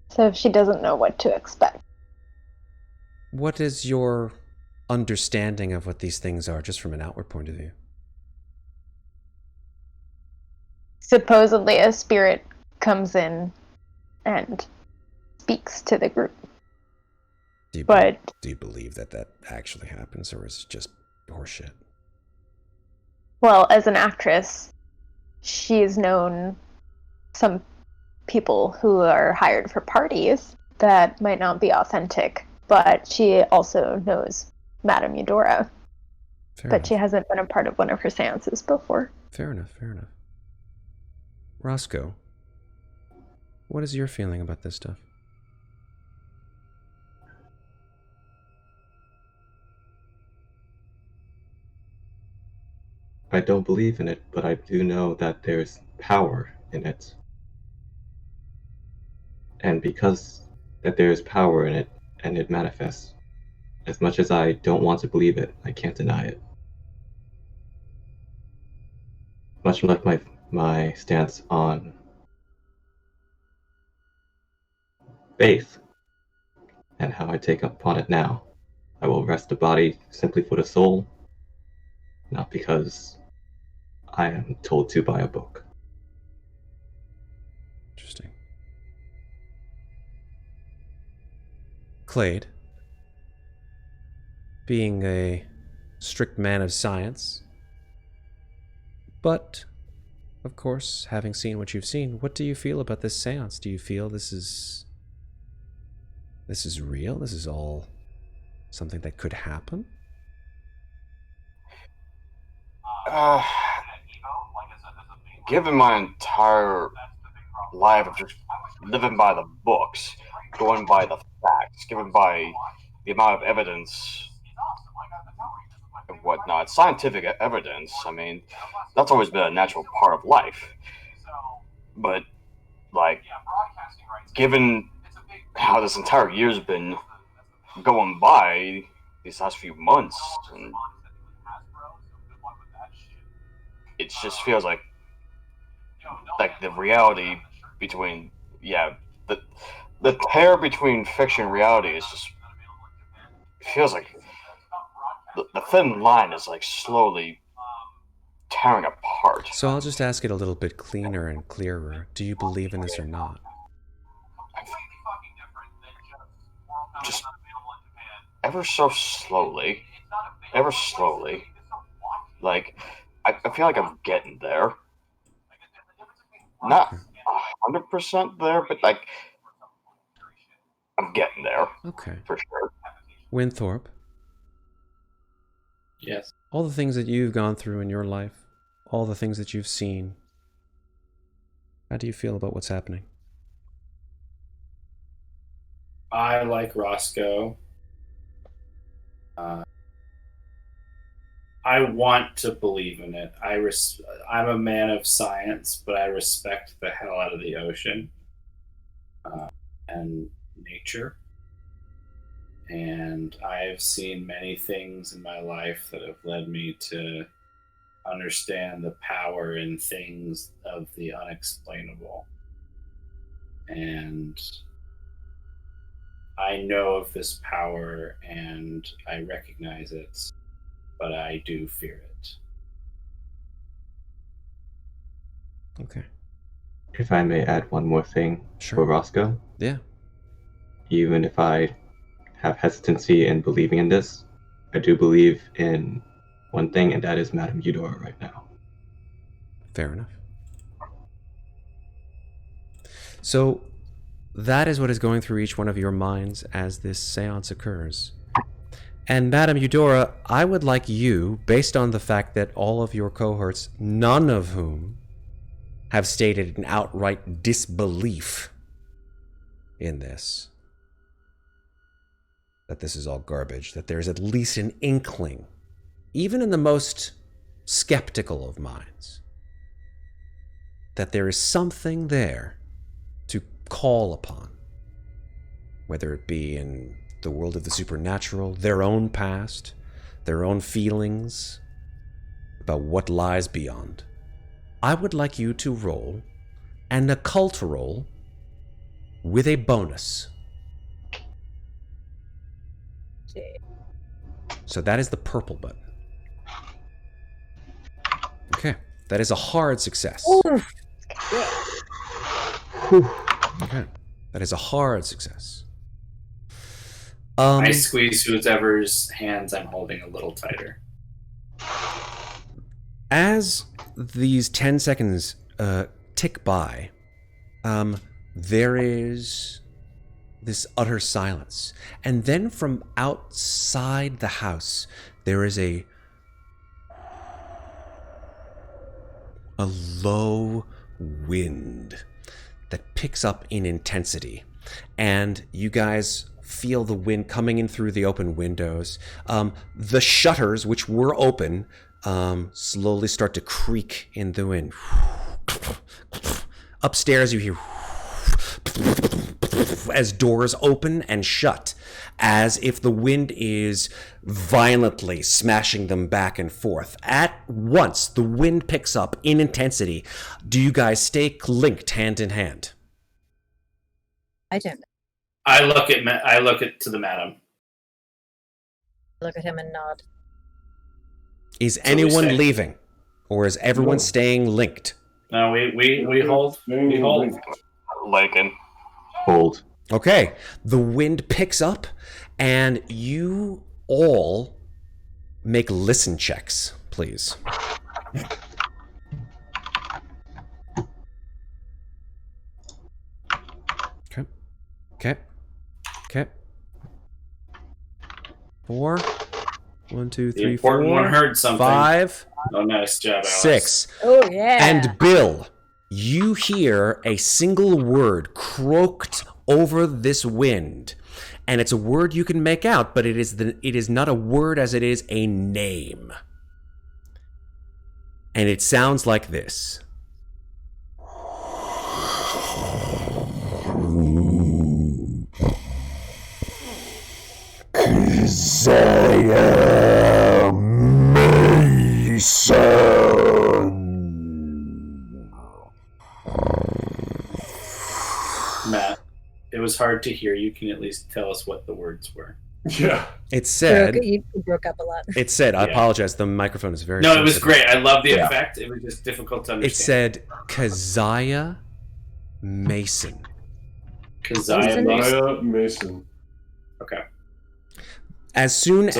Speaker 8: So she doesn't know what to expect.
Speaker 1: What is your understanding of what these things are, just from an outward point of view?
Speaker 8: Supposedly a spirit comes in and speaks to the group.
Speaker 1: Do you believe that actually happens, or is it just horseshit?
Speaker 8: Well, as an actress, she's known some people who are hired for parties that might not be authentic, but she also knows Madame Eudora. But she hasn't been a part of one of her seances before.
Speaker 1: Fair enough. Roscoe, what is your feeling about this stuff?
Speaker 6: I don't believe in it, but I do know that there's power in it. And because that there's power in it, and it manifests, as much as I don't want to believe it, I can't deny it. Much like my stance on faith and how I take upon it now. I will rest the body simply for the soul, not because I am told to by a book.
Speaker 1: Interesting. Clade, being a strict man of science, but, of course, having seen what you've seen, what do you feel about this seance? Do you feel this is real? This is all something that could happen?
Speaker 2: Given my entire life of just living by the books, going by the facts, given by the amount of evidence and whatnot, scientific evidence, I mean, that's always been a natural part of life. But, like, given how this entire year's been going by these last few months, and it just feels like the reality between the tear between fiction and reality is just, it feels like the thin line is like slowly tearing apart.
Speaker 1: So I'll just ask it a little bit cleaner and clearer. Do you believe in this or not?
Speaker 2: Just ever slowly, like, I feel like I'm getting there. Not 100% there, but, like, I'm getting there.
Speaker 1: Okay.
Speaker 2: For sure.
Speaker 1: Winthorp.
Speaker 7: Yes.
Speaker 1: All the things that you've gone through in your life, all the things that you've seen, how do you feel about what's happening?
Speaker 7: I, like Roscoe, I want to believe in it. I'm a man of science, but I respect the hell out of the ocean and nature. And I've seen many things in my life that have led me to understand the power in things of the unexplainable. And I know of this power and I recognize it, but I do fear it.
Speaker 1: Okay.
Speaker 6: If I may add one more thing
Speaker 1: Sure.
Speaker 6: for Roscoe.
Speaker 1: Yeah.
Speaker 6: Even if I have hesitancy in believing in this, I do believe in one thing, and that is Madame Eudora right now.
Speaker 1: Fair enough. So that is what is going through each one of your minds as this seance occurs. And Madame Eudora, I would like you, based on the fact that all of your cohorts, none of whom have stated an outright disbelief in this, that this is all garbage, that there's at least an inkling, even in the most skeptical of minds, that there is something there to call upon, whether it be in the world of the supernatural, their own past, their own feelings about what lies beyond. I would like you to roll an occult roll with a bonus. So that is the purple button. Okay, that is a hard success. Okay, that is a hard success.
Speaker 7: I squeeze whoever's hands I'm holding a little tighter.
Speaker 1: As these 10 seconds tick by, there is this utter silence. And then from outside the house, there is a low wind that picks up in intensity. And you guys feel the wind coming in through the open windows. The shutters, which were open, slowly start to creak in the wind. Upstairs, you hear as doors open and shut, as if the wind is violently smashing them back and forth. At once, the wind picks up in intensity. Do you guys stay linked hand in hand?
Speaker 3: I don't know.
Speaker 7: I look to the madam.
Speaker 3: Look at him and nod.
Speaker 1: Is anyone leaving, or is everyone staying linked?
Speaker 7: No, we hold. We hold.
Speaker 2: Lakin.
Speaker 6: Hold.
Speaker 1: Okay, the wind picks up, and you all make listen checks, please. Okay. 4. 1, 2, 3, 4.
Speaker 7: One heard something.
Speaker 1: 5.
Speaker 7: Oh, nice job, Alex.
Speaker 1: 6.
Speaker 3: Oh, yeah.
Speaker 1: And Bill, you hear a single word croaked over this wind. And it's a word you can make out, but it is not a word as it is a name. And it sounds like this.
Speaker 9: Isaiah Mason.
Speaker 7: Matt, it was hard to hear. You can at least tell us what the words were.
Speaker 4: Yeah.
Speaker 1: It said...
Speaker 3: You broke up a lot.
Speaker 1: It said, I apologize, the microphone is very...
Speaker 7: No, it was great. I love the effect. It was just difficult to understand.
Speaker 1: It said, Keziah Mason.
Speaker 7: Keziah
Speaker 4: Mason.
Speaker 7: Okay.
Speaker 1: As soon as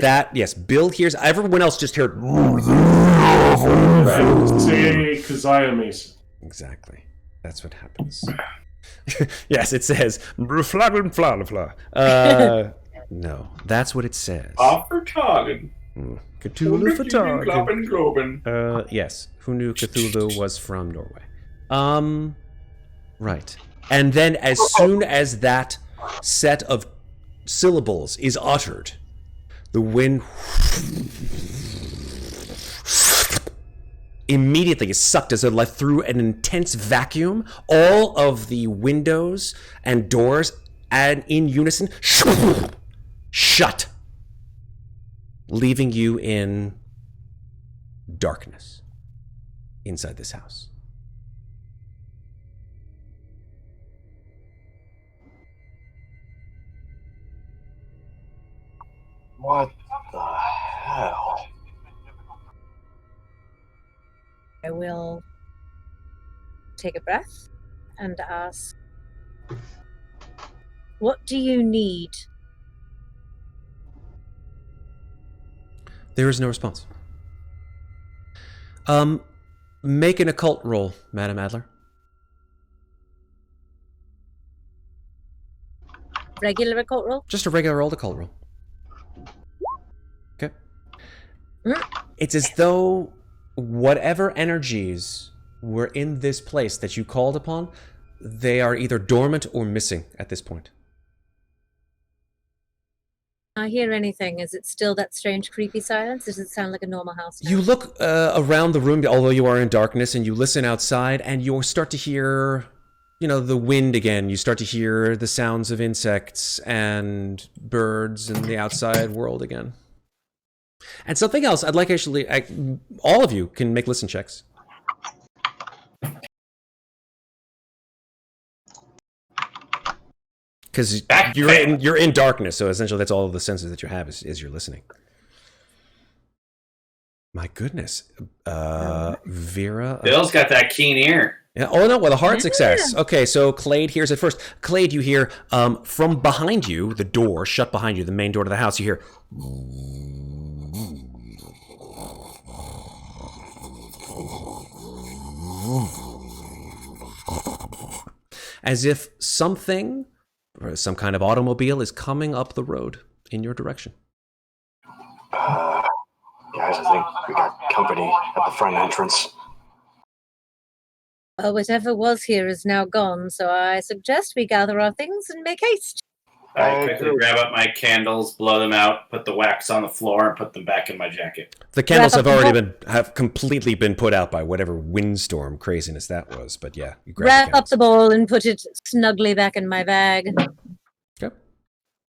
Speaker 1: that... Yes, Bill hears... Everyone else just heard...
Speaker 4: Say Keziah Mason.
Speaker 1: Exactly. That's what happens. Yes, it says... No, that's what it says.
Speaker 7: Cthulhu
Speaker 1: for Targan. Yes. Who knew Cthulhu was from Norway? Right. And then as soon as that set of syllables is uttered, the wind immediately is sucked as though like through an intense vacuum. All of the windows and doors, and in unison, shut, leaving you in darkness inside this house.
Speaker 2: What the hell?
Speaker 3: I will take a breath and ask, what do you need?
Speaker 1: There is no response. Make an occult roll, Madam Adler.
Speaker 3: Regular occult roll?
Speaker 1: Just a regular old occult roll. Okay. It's as though whatever energies were in this place that you called upon, they are either dormant or missing at this point.
Speaker 3: I hear anything. Is it still that strange, creepy silence? Does it sound like a normal house now?
Speaker 1: You look around the room, although you are in darkness, and you listen outside, and you start to hear, the wind again. You start to hear the sounds of insects and birds in the outside world again. And something else, I'd like all of you can make listen checks. Because you're in darkness, so essentially that's all of the senses that you have is you're listening. My goodness, Vera.
Speaker 7: Bill's got that keen ear.
Speaker 1: Yeah. Oh no, with a hard success. Okay, so Clade hears it first. Clade, you hear from behind you, the door shut behind you, the main door to the house. You hear. As if something, or some kind of automobile, is coming up the road in your direction.
Speaker 2: Guys, I think we got company at the front entrance.
Speaker 3: Well, whatever was here is now gone, so I suggest we gather our things and make haste.
Speaker 7: I quickly grab up my candles, blow them out, put the wax on the floor, and put them back in my jacket.
Speaker 1: The candles have completely been put out by whatever windstorm craziness that was. But yeah, you
Speaker 3: wrap up the bowl and put it snugly back in my bag.
Speaker 1: Okay.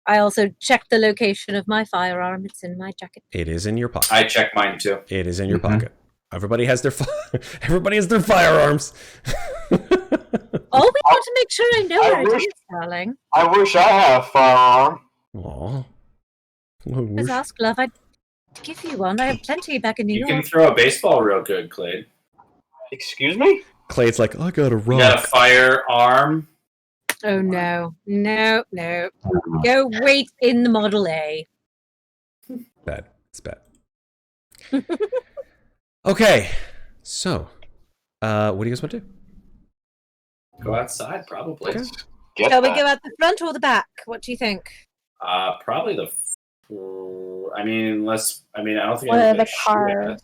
Speaker 3: I also checked the location of my firearm. It's in my jacket.
Speaker 1: It is in your pocket.
Speaker 7: I check mine too.
Speaker 1: It is in your pocket. Everybody has their firearms.
Speaker 3: Oh, we want to make sure I know where it is, darling.
Speaker 2: I wish I had a firearm.
Speaker 1: Aw.
Speaker 3: Just ask, love. I'd give you one. I have plenty back in New York.
Speaker 7: You can throw a baseball real good, Clade.
Speaker 2: Excuse me?
Speaker 1: Clade's like, I got a rock.
Speaker 7: You got a firearm?
Speaker 3: Oh, no. No. Go wait in the Model A.
Speaker 1: Bad. It's bad. Okay. So, what do you guys want to do?
Speaker 7: Go outside, probably.
Speaker 1: Okay.
Speaker 3: Shall we go out the front or the back? What do you think?
Speaker 7: Probably the. I don't think.
Speaker 8: What are the cars?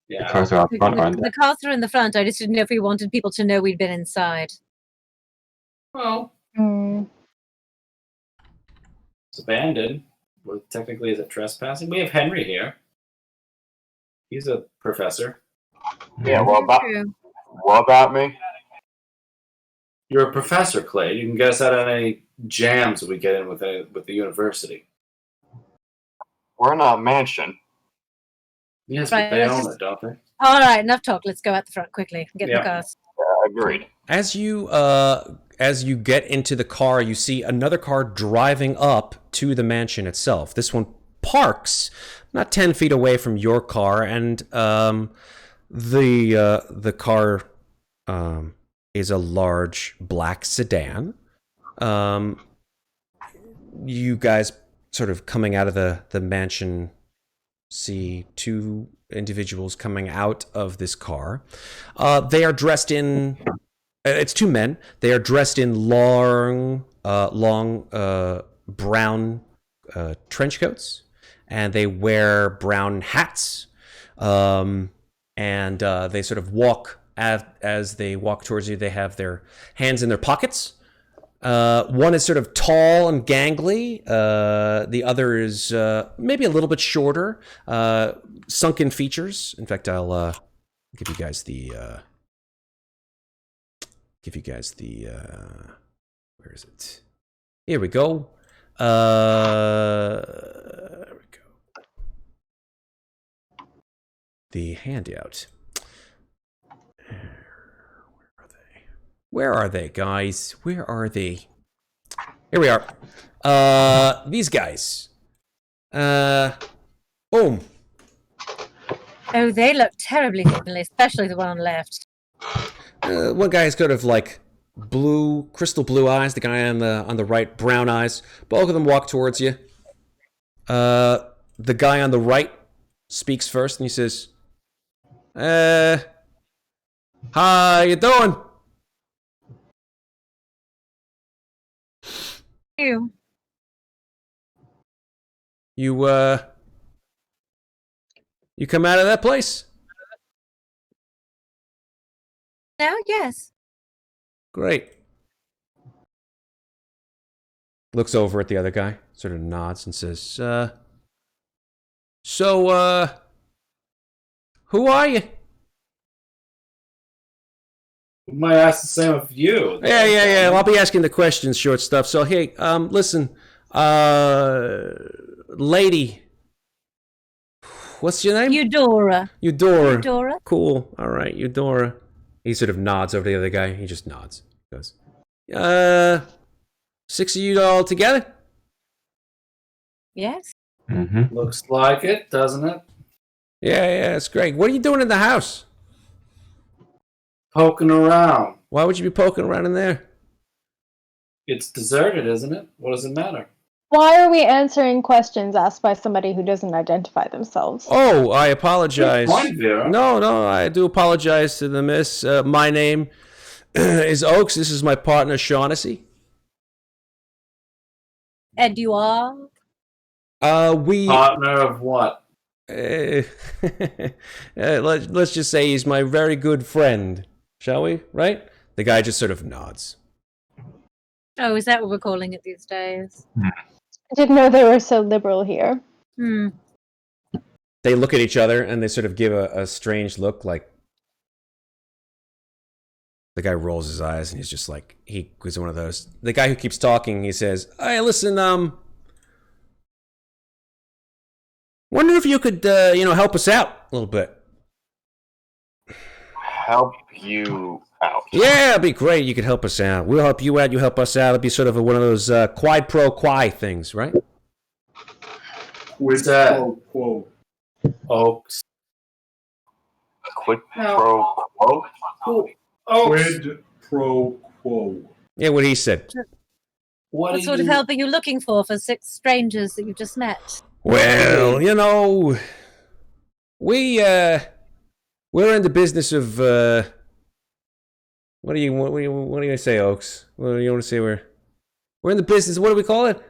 Speaker 7: Yeah.
Speaker 6: The cars are up front, aren't they?
Speaker 3: The cars are in the front. I just didn't know if we wanted people to know we'd been inside.
Speaker 7: Well, it's abandoned. Well, technically, is it trespassing? We have Henry here. He's a professor.
Speaker 2: Yeah, what about me?
Speaker 7: You're a professor, Clay. You can get us out of any jams we get in with the university.
Speaker 2: We're in a mansion.
Speaker 7: Yes,
Speaker 3: Right,
Speaker 7: but they
Speaker 3: let's
Speaker 7: own
Speaker 3: just-
Speaker 7: it, don't they?
Speaker 3: All right, enough talk. Let's go out the front quickly. Get in the cars.
Speaker 2: Agreed.
Speaker 1: As you get into the car, you see another car driving up to the mansion itself. This one parks not 10 feet away from your car, and the car is a large black sedan. You guys sort of coming out of the mansion see two individuals coming out of this car. They are dressed in... It's two men. They are dressed in long brown trench coats, and they wear brown hats. And they sort of walk as they walk towards you. They have their hands in their pockets. One is sort of tall and gangly. The other is maybe a little bit shorter, sunken features. In fact, I'll give you guys the. Where is it? Here we go. There we go. The handout. Where are they, guys? Where are they? Here we are. These guys. Boom.
Speaker 3: Oh, they look terribly friendly, especially the one on the left.
Speaker 1: One guy has kind of like crystal blue eyes. The guy on the right, brown eyes. Both of them walk towards you. The guy on the right speaks first, and he says, "How you doing?"
Speaker 3: You.
Speaker 1: You come out of that place?
Speaker 3: No, yes.
Speaker 1: Great. Looks over at the other guy, sort of nods and says, so, who are you?
Speaker 7: We might ask the same of you.
Speaker 1: Yeah. I'll be asking the questions, short stuff. So, hey, listen, lady, what's your name?
Speaker 3: Eudora.
Speaker 1: Eudora. Cool. All right, Eudora. He sort of nods over to the other guy. He just nods. He goes, 6 of you all together?
Speaker 3: Yes.
Speaker 6: Mm-hmm.
Speaker 7: Looks like it, doesn't it?
Speaker 1: Yeah, it's great. What are you doing in the house?
Speaker 7: Poking around.
Speaker 1: Why would you be poking around in there?
Speaker 7: It's deserted, isn't it? What does it matter?
Speaker 8: Why are we answering questions asked by somebody who doesn't identify themselves?
Speaker 1: Oh, I apologize.
Speaker 7: Good point, Vera.
Speaker 1: No, I do apologize to the miss. My name is Oaks. This is my partner, Shaughnessy.
Speaker 3: And you are?
Speaker 1: We
Speaker 7: Partner of what?
Speaker 1: let's just say he's my very good friend, shall we? Right? The guy just sort of nods.
Speaker 3: Oh, is that what we're calling it these days?
Speaker 8: I didn't know they were so liberal here.
Speaker 3: Hmm.
Speaker 1: They look at each other and they sort of give a strange look, like the guy rolls his eyes and he's just like, he was one of those. The guy who keeps talking, he says, "Hey, listen, wonder if you could, help us out a little bit."
Speaker 2: Help you out.
Speaker 1: Yeah, it'd be great. You could help us out. We'll help you out. You help us out. It'd be sort of one of those quid pro quo things, right?
Speaker 4: Quid pro quo.
Speaker 7: Oaks.
Speaker 2: Quid pro quo?
Speaker 4: Quid pro quo.
Speaker 1: Yeah, what he said.
Speaker 3: What sort of help are you looking for six strangers that you've just met?
Speaker 1: Well, we're in the business of what do you say, Oaks? What do you want to say? We're in the business. What do we call it?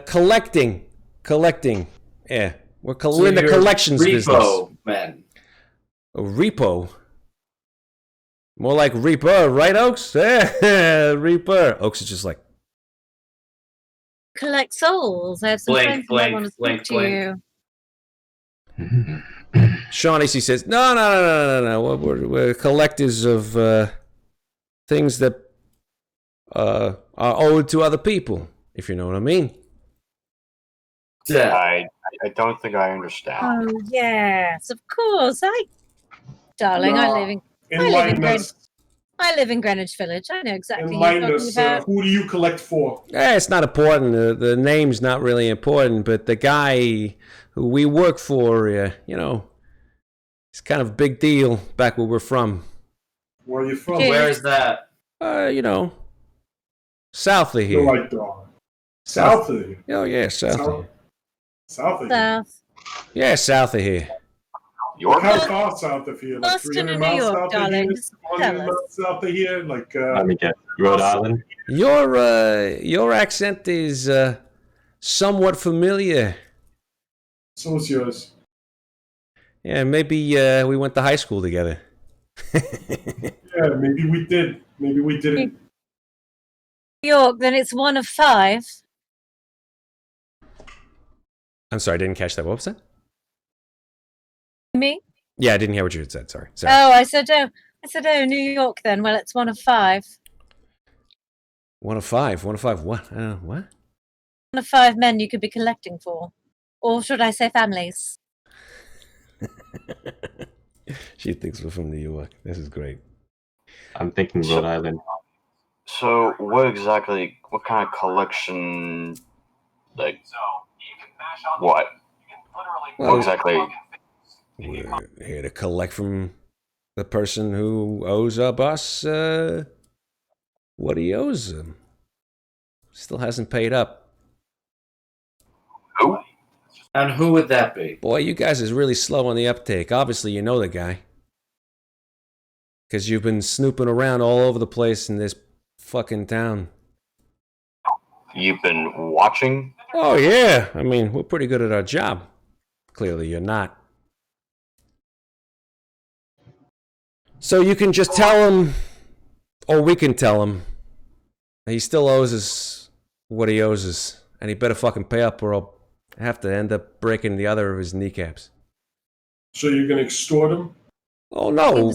Speaker 1: Collecting. Yeah, we're in the collections business.
Speaker 7: Man.
Speaker 1: A repo. More like Reaper, right, Oaks? Yeah, Reaper. Oaks is just like,
Speaker 3: Collect souls. I have some friends who might want to speak to you.
Speaker 1: Shaughnessy says, no. We're collectors of things that are owed to other people, if you know what I mean.
Speaker 7: Yeah.
Speaker 2: I don't think I understand.
Speaker 3: Oh, yes, of course. Darling,
Speaker 4: No.
Speaker 3: I live in Greenwich Village. I know exactly what you're talking about.
Speaker 4: Who do you collect for?
Speaker 1: It's not important. The name's not really important, but the guy who we work for, it's kind of a big deal back where we're from.
Speaker 4: Where are you from?
Speaker 7: Where is that?
Speaker 1: South of here.
Speaker 4: You're like dog. South of here.
Speaker 1: Oh, yeah, south of here.
Speaker 4: South of here.
Speaker 1: Yeah, south of here.
Speaker 4: How far south of here? Like
Speaker 3: Boston
Speaker 4: 300
Speaker 3: and
Speaker 4: miles
Speaker 3: New York,
Speaker 4: south
Speaker 3: darling.
Speaker 4: of here?
Speaker 3: Just
Speaker 4: 100
Speaker 3: tell us.
Speaker 4: miles south of here? Like,
Speaker 6: Let me guess. Rhode Island?
Speaker 1: Your accent is somewhat familiar.
Speaker 4: So is yours.
Speaker 1: Yeah, maybe we went to high school together.
Speaker 4: Yeah, maybe we did. Maybe we didn't.
Speaker 3: New York, then it's one of 5.
Speaker 1: I'm sorry, I didn't catch that. What was that?
Speaker 3: Me?
Speaker 1: Yeah, I didn't hear what you had said. Sorry.
Speaker 3: Oh, I said, New York then. Well, it's one of 5.
Speaker 1: 1 of 5. 1 of 5 what? What?
Speaker 3: One of 5 men you could be collecting for. Or should I say families?
Speaker 1: She thinks we're from New York. This is great.
Speaker 6: I'm thinking Rhode Island.
Speaker 2: So, what kind of collection, what?
Speaker 1: Well,
Speaker 2: What exactly?
Speaker 1: We're here to collect from the person who owes our boss what he owes him. Still hasn't paid up.
Speaker 2: Who?
Speaker 7: And who would that be?
Speaker 1: Boy, you guys is really slow on the uptake. Obviously, you know the guy. Because you've been snooping around all over the place in this fucking town.
Speaker 2: You've been watching?
Speaker 1: Oh, yeah. I mean, we're pretty good at our job. Clearly, you're not. So you can just tell him, or we can tell him, he still owes us what he owes us. And he better fucking pay up or I'll have to end up breaking the other of his kneecaps.
Speaker 4: So you're going to extort him?
Speaker 1: Oh, no.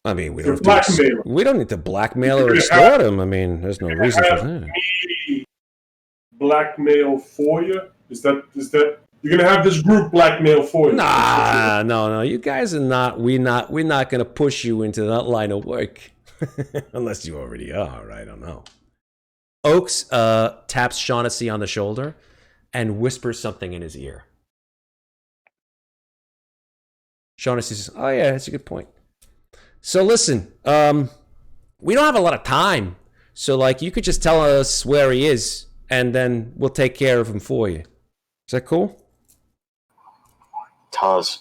Speaker 1: I mean, we don't need to blackmail or extort him. I mean, there's no reason for that.
Speaker 4: Blackmail for you? Is that you're gonna have this group blackmail for you?
Speaker 1: Nah, no. You guys are not. We're not gonna push you into that line of work, unless you already are. I don't know. Oaks taps Shaughnessy on the shoulder and whispers something in his ear. Shaughnessy says, "Oh yeah, that's a good point. So listen, we don't have a lot of time, so you could just tell us where he is, and then we'll take care of him for you. Is that cool?"
Speaker 2: Tell us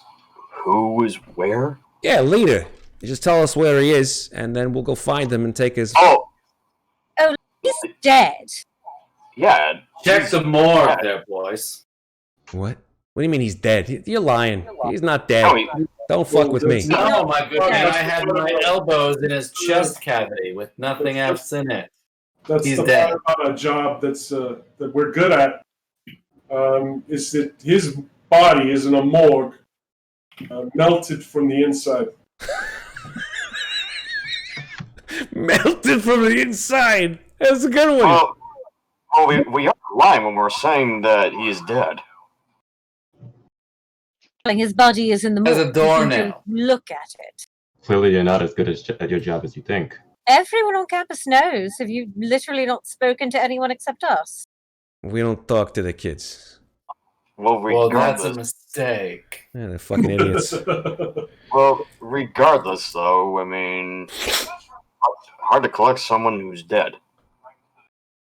Speaker 2: who is where?
Speaker 1: Yeah, leader. You just tell us where he is, and then we'll go find him and take his...
Speaker 2: Oh,
Speaker 3: he's dead.
Speaker 2: Yeah.
Speaker 7: Check the morgue there, boys.
Speaker 1: What? What do you mean he's dead? You're lying. He's not dead. Don't fuck with me.
Speaker 7: No, my good man, I had my elbows in his chest cavity with nothing else in it.
Speaker 4: That's
Speaker 7: He's
Speaker 4: the
Speaker 7: dead.
Speaker 4: part about our job that we're good at. Is that his body is in a morgue, melted from the inside.
Speaker 1: Melted from the inside. That's a good one.
Speaker 2: We are lying when we're saying that he is dead.
Speaker 3: His body is in the
Speaker 7: As
Speaker 3: morgue.
Speaker 7: a doornail.
Speaker 3: Look at it.
Speaker 6: Clearly, you're not as good at your job as you think.
Speaker 3: Everyone on campus knows. Have you literally not spoken to anyone except us?
Speaker 1: We don't talk to the kids.
Speaker 2: Well,
Speaker 7: that's a mistake.
Speaker 1: Yeah, they're fucking idiots.
Speaker 2: Well, regardless, though, I mean, hard to collect someone who's dead.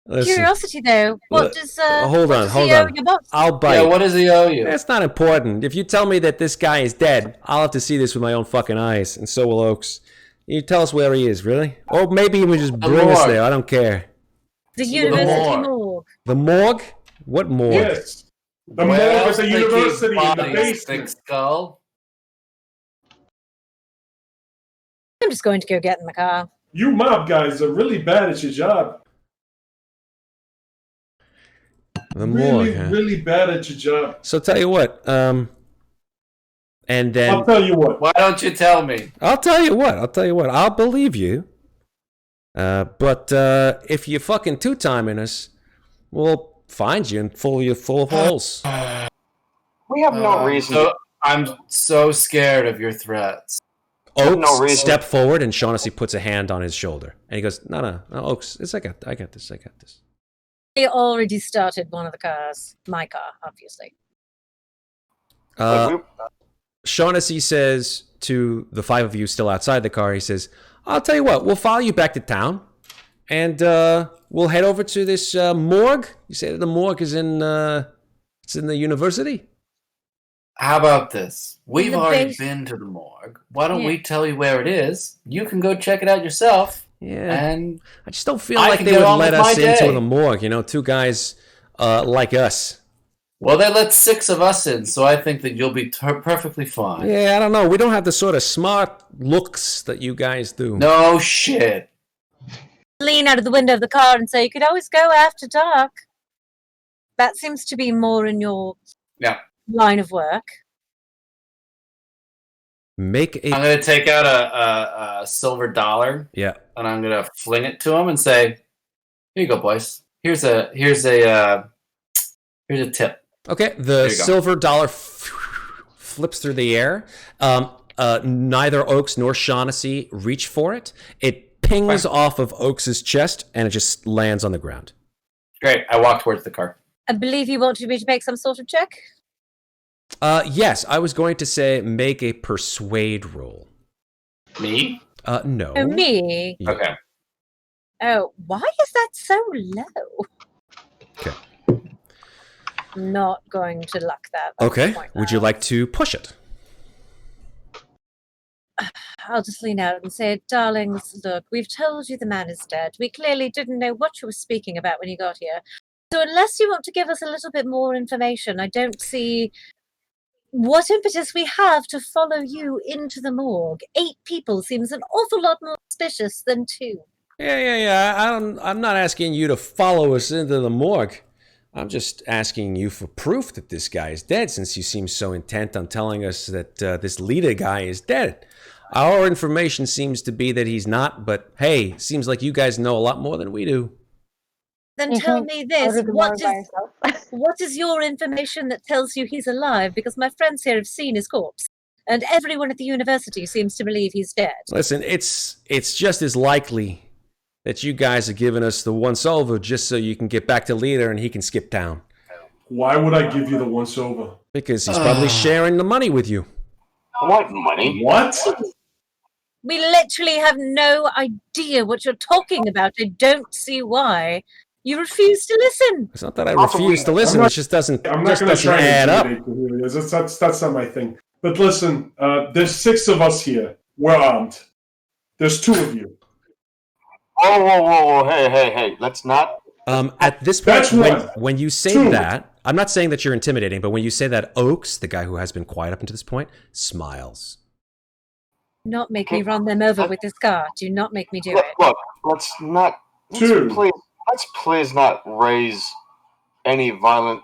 Speaker 1: Listen,
Speaker 3: Curiosity, though. What does
Speaker 1: hold on.
Speaker 3: Your boss?
Speaker 1: I'll bite.
Speaker 7: Yeah, what does he owe you?
Speaker 1: That's not important. If you tell me that this guy is dead, I'll have to see this with my own fucking eyes, and so will Oaks. You tell us where he is, really? Or maybe even just bring us there. I don't care.
Speaker 3: The university
Speaker 7: morgue.
Speaker 3: morgue.
Speaker 1: The morgue? What morgue?
Speaker 4: Yes. The morgue at the university in the basement.
Speaker 7: Thick skull.
Speaker 3: I'm just going to go get in the car.
Speaker 4: You mob guys are really bad at your job.
Speaker 1: The morgue, huh?
Speaker 4: Really bad at your job.
Speaker 1: So tell you what, and then
Speaker 4: I'll tell you what.
Speaker 7: Why don't you tell me?
Speaker 1: I'll tell you what. I'll believe you. But if you're fucking two-timing us, we'll find you and full of holes.
Speaker 2: We have no reason.
Speaker 7: I'm so scared of your threats.
Speaker 1: Oaks,
Speaker 2: no reason.
Speaker 1: step forward, and Shaughnessy puts a hand on his shoulder, and he goes, "No, Oaks, I got this.
Speaker 3: They already started one of the cars. My car, obviously.
Speaker 1: Shaughnessy says to the five of you still outside the car, he says, I'll tell you what, we'll follow you back to town, and we'll head over to this morgue. You say that the morgue is it's in the university?
Speaker 7: How about this? We've
Speaker 3: the
Speaker 7: already
Speaker 3: base-
Speaker 7: been to the morgue. Why don't
Speaker 3: Yeah.
Speaker 7: we tell you where it is? You can go check it out yourself.
Speaker 1: Yeah.
Speaker 7: And
Speaker 1: I just don't feel
Speaker 7: I
Speaker 1: like
Speaker 7: can
Speaker 1: they
Speaker 7: get
Speaker 1: would
Speaker 7: on
Speaker 1: let
Speaker 7: with
Speaker 1: us
Speaker 7: my
Speaker 1: into
Speaker 7: day.
Speaker 1: the morgue, two guys like us.
Speaker 7: well, they let 6 of us in, so I think that you'll be perfectly fine.
Speaker 1: Yeah, I don't know. We don't have the sort of smart looks that you guys do.
Speaker 7: No shit.
Speaker 3: Lean out of the window of the car and say, you could always go after dark. That seems to be more in your line of work.
Speaker 7: I'm going to take out a silver dollar.
Speaker 1: Yeah.
Speaker 7: And I'm going to fling it to him and say, here you go, boys. Here's a tip.
Speaker 1: Okay, the silver dollar flips through the air. Neither Oaks nor Shaughnessy reach for it. It pings off of Oaks' chest, and it just lands on the ground.
Speaker 7: Great. I walk towards the car.
Speaker 3: I believe you wanted me to make some sort of check?
Speaker 1: Yes, I was going to say make a persuade roll.
Speaker 7: Me?
Speaker 1: No.
Speaker 3: Oh, me?
Speaker 1: Yeah.
Speaker 7: Okay.
Speaker 3: Oh, why is that so low?
Speaker 1: Okay.
Speaker 3: I'm not going to luck that.
Speaker 1: Okay. Would you like to push it?
Speaker 3: I'll just lean out and say, darlings, look, we've told you the man is dead. We clearly didn't know what you were speaking about when you got here. So unless you want to give us a little bit more information, I don't see what impetus we have to follow you into the morgue. 8 people seems an awful lot more suspicious than 2.
Speaker 1: Yeah. I'm not asking you to follow us into the morgue. I'm just asking you for proof that this guy is dead, since you seem so intent on telling us that this leader guy is dead. Our information seems to be that he's not, but hey, seems like you guys know a lot more than we do.
Speaker 3: Then tell me this, what is your information that tells you he's alive? Because my friends here have seen his corpse, and everyone at the university seems to believe he's dead.
Speaker 1: Listen, it's just as likely that you guys are giving us the once-over just so you can get back to leader and he can skip town.
Speaker 4: Why would I give you the once-over?
Speaker 1: Because he's probably sharing the money with you.
Speaker 2: What money?
Speaker 4: What?
Speaker 3: We literally have no idea what you're talking about. I don't see why. You refuse to listen.
Speaker 1: It's not that I refuse to listen. It just doesn't add up.
Speaker 4: That's not my thing. But listen, there's 6 of us here. We're armed. There's 2 of you.
Speaker 2: Whoa. Hey. Let's not.
Speaker 1: At this point, when you say that, I'm not saying that you're intimidating, but when you say that, Oaks, the guy who has been quiet up until this point, smiles.
Speaker 3: Not make me run them over with this car. Do not make me do it.
Speaker 2: Look, let's not
Speaker 4: Two.
Speaker 2: Let's please not raise any violent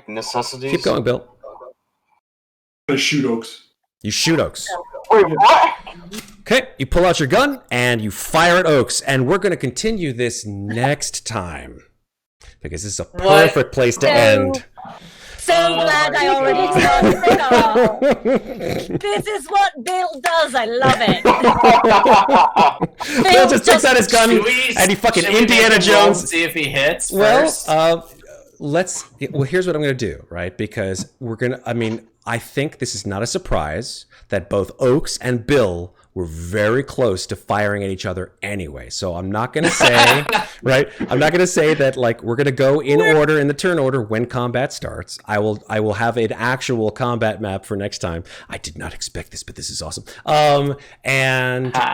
Speaker 2: necessities.
Speaker 1: Keep going, Bill.
Speaker 4: I shoot Oaks.
Speaker 1: You shoot Oaks.
Speaker 2: Wait, what?
Speaker 1: Okay, you pull out your gun and you fire at Oaks, and we're going to continue this next time because this is a perfect place to end.
Speaker 3: So glad I already started. This is what Bill does. I love it.
Speaker 1: Bill just takes out his gun and he fucking Indiana Jones.
Speaker 7: See if he hits
Speaker 1: first.
Speaker 7: first.
Speaker 1: Here's what I'm going to do, right? Because I think this is not a surprise that both Oaks and Bill were very close to firing at each other anyway. So I'm not going to say, right? I'm not going to say that we're going to go in order, in the turn order when combat starts. I will have an actual combat map for next time. I did not expect this, but this is awesome.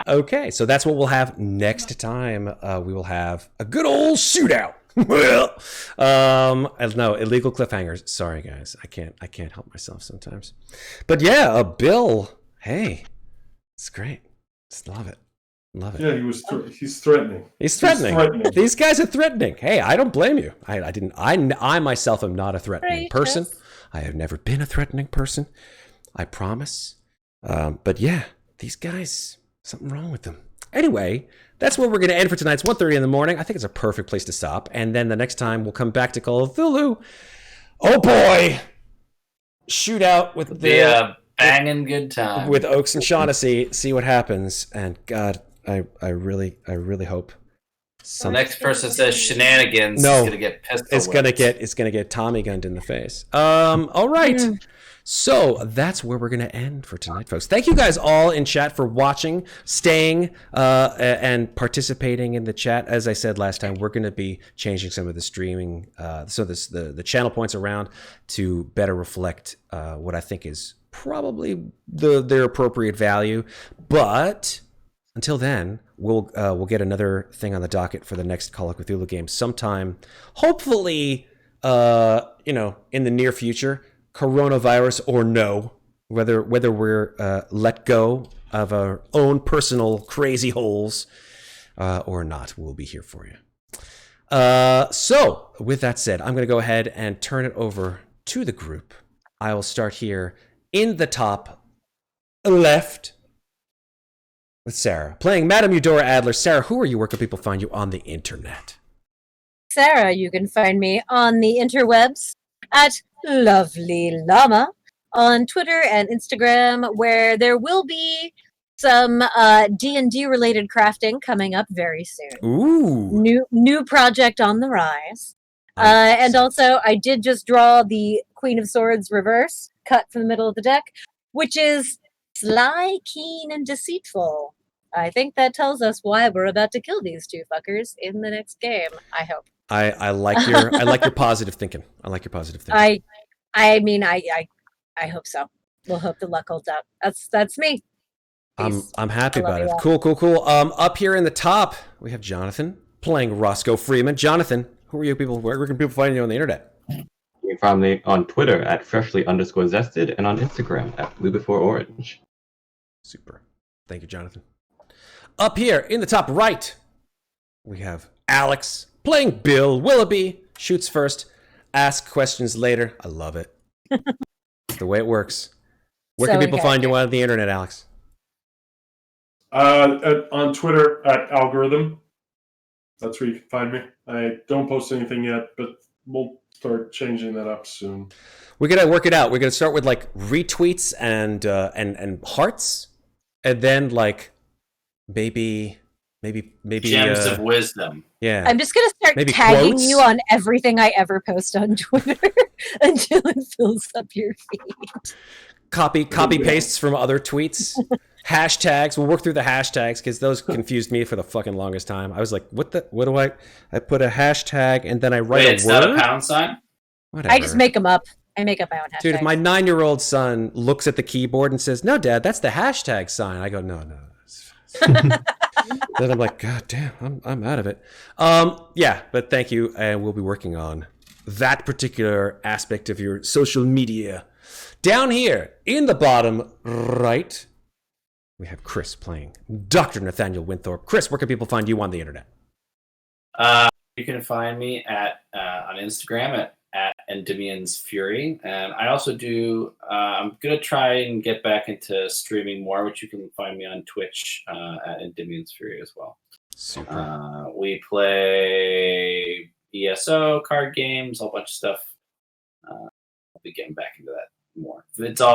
Speaker 1: Okay, so that's what we'll have next time. We will have a good old shootout. No, illegal cliffhangers. Sorry, guys. I can't help myself sometimes. But yeah, Bill, hey. It's great. Just love it. Love it.
Speaker 4: Yeah, he's threatening.
Speaker 1: He's threatening. These guys are threatening. Hey, I don't blame you. I myself am not a threatening person. I have never been a threatening person. I promise. But yeah, these guys, something wrong with them. Anyway, that's where we're going to end for tonight's 1:30 in the morning. I think it's a perfect place to stop. And then the next time we'll come back to Call of Cthulhu. Oh boy! Shootout with the
Speaker 7: banging good time
Speaker 1: with Oaks and Shaughnessy. See what happens. And God, I really hope.
Speaker 7: The next person says shenanigans.
Speaker 1: No,
Speaker 7: is gonna get pistol
Speaker 1: it's gonna get Tommy gunned in the face. All right. So that's where we're going to end for tonight, folks. Thank you guys all in chat for watching, staying, and participating in the chat. As I said last time, we're going to be changing some of the streaming, the channel points around to better reflect what I think is probably their appropriate value. But until then, we'll get another thing on the docket for the next Call of Cthulhu game sometime, hopefully, in the near future. Coronavirus or no, whether we're let go of our own personal crazy holes or not, we'll be here for you. So with that said, I'm going to go ahead and turn it over to the group. I will start here in the top left with Sarah, playing Madame Eudora Adler. Sarah, who are you? Where can people find you on the internet?
Speaker 3: Sarah, you can find me on the interwebs at Lovely Llama on Twitter and Instagram, where there will be some D&D related crafting coming up very soon.
Speaker 1: Ooh,
Speaker 3: new project on the rise. And also, I did just draw the Queen of Swords reverse, cut from the middle of the deck, which is sly, keen, and deceitful. I think that tells us why we're about to kill these two fuckers in the next game. I hope.
Speaker 1: I like your positive thinking. I like your positive thinking.
Speaker 3: I hope so. We'll hope the luck holds out. That's me.
Speaker 1: I'm happy about it. Cool. Up here in the top, we have Jonathan playing Roscoe Freeman. Jonathan, who are you people? Where can people find you on the internet?
Speaker 6: You can find me on Twitter at freshly_zested and on Instagram at blue_orange.
Speaker 1: Super. Thank you, Jonathan. Up here in the top right, we have Alex playing Bill Willoughby. Shoots first, ask questions later. I love it. The way it works. Where can people find you on the internet, Alex?
Speaker 4: On Twitter at Algorithm. That's where you can find me. I don't post anything yet, but we'll start changing that up soon.
Speaker 1: We're gonna work it out. We're gonna start with retweets and hearts, and then maybe
Speaker 7: gems of wisdom.
Speaker 1: Yeah,
Speaker 3: I'm just gonna start tagging you on everything I ever post on Twitter until it fills up your feed.
Speaker 1: Copy pastes from other tweets. Hashtags. We'll work through the hashtags because those confused me for the fucking longest time. I was like, what do I put a hashtag and then I write a word?
Speaker 7: It's not a pound sign?
Speaker 1: Whatever.
Speaker 3: I just make them up. I make up my own hashtags.
Speaker 1: Dude, if my 9-year-old son looks at the keyboard and says, "No, Dad, that's the hashtag sign," I go, no. Then I'm like, God damn, I'm out of it. Yeah, but thank you, and we'll be working on that particular aspect of your social media. Down here in the bottom right, we have Chris playing Dr. Nathaniel Winthorp. Chris, where can people find you on the internet?
Speaker 7: You can find me at on Instagram at Endymion's Fury, and I also do. I'm gonna try and get back into streaming more, which you can find me on Twitch at Endymion's Fury as well.
Speaker 1: Super.
Speaker 7: We play ESO card games, a whole bunch of stuff. I'll be getting back into that more. It's all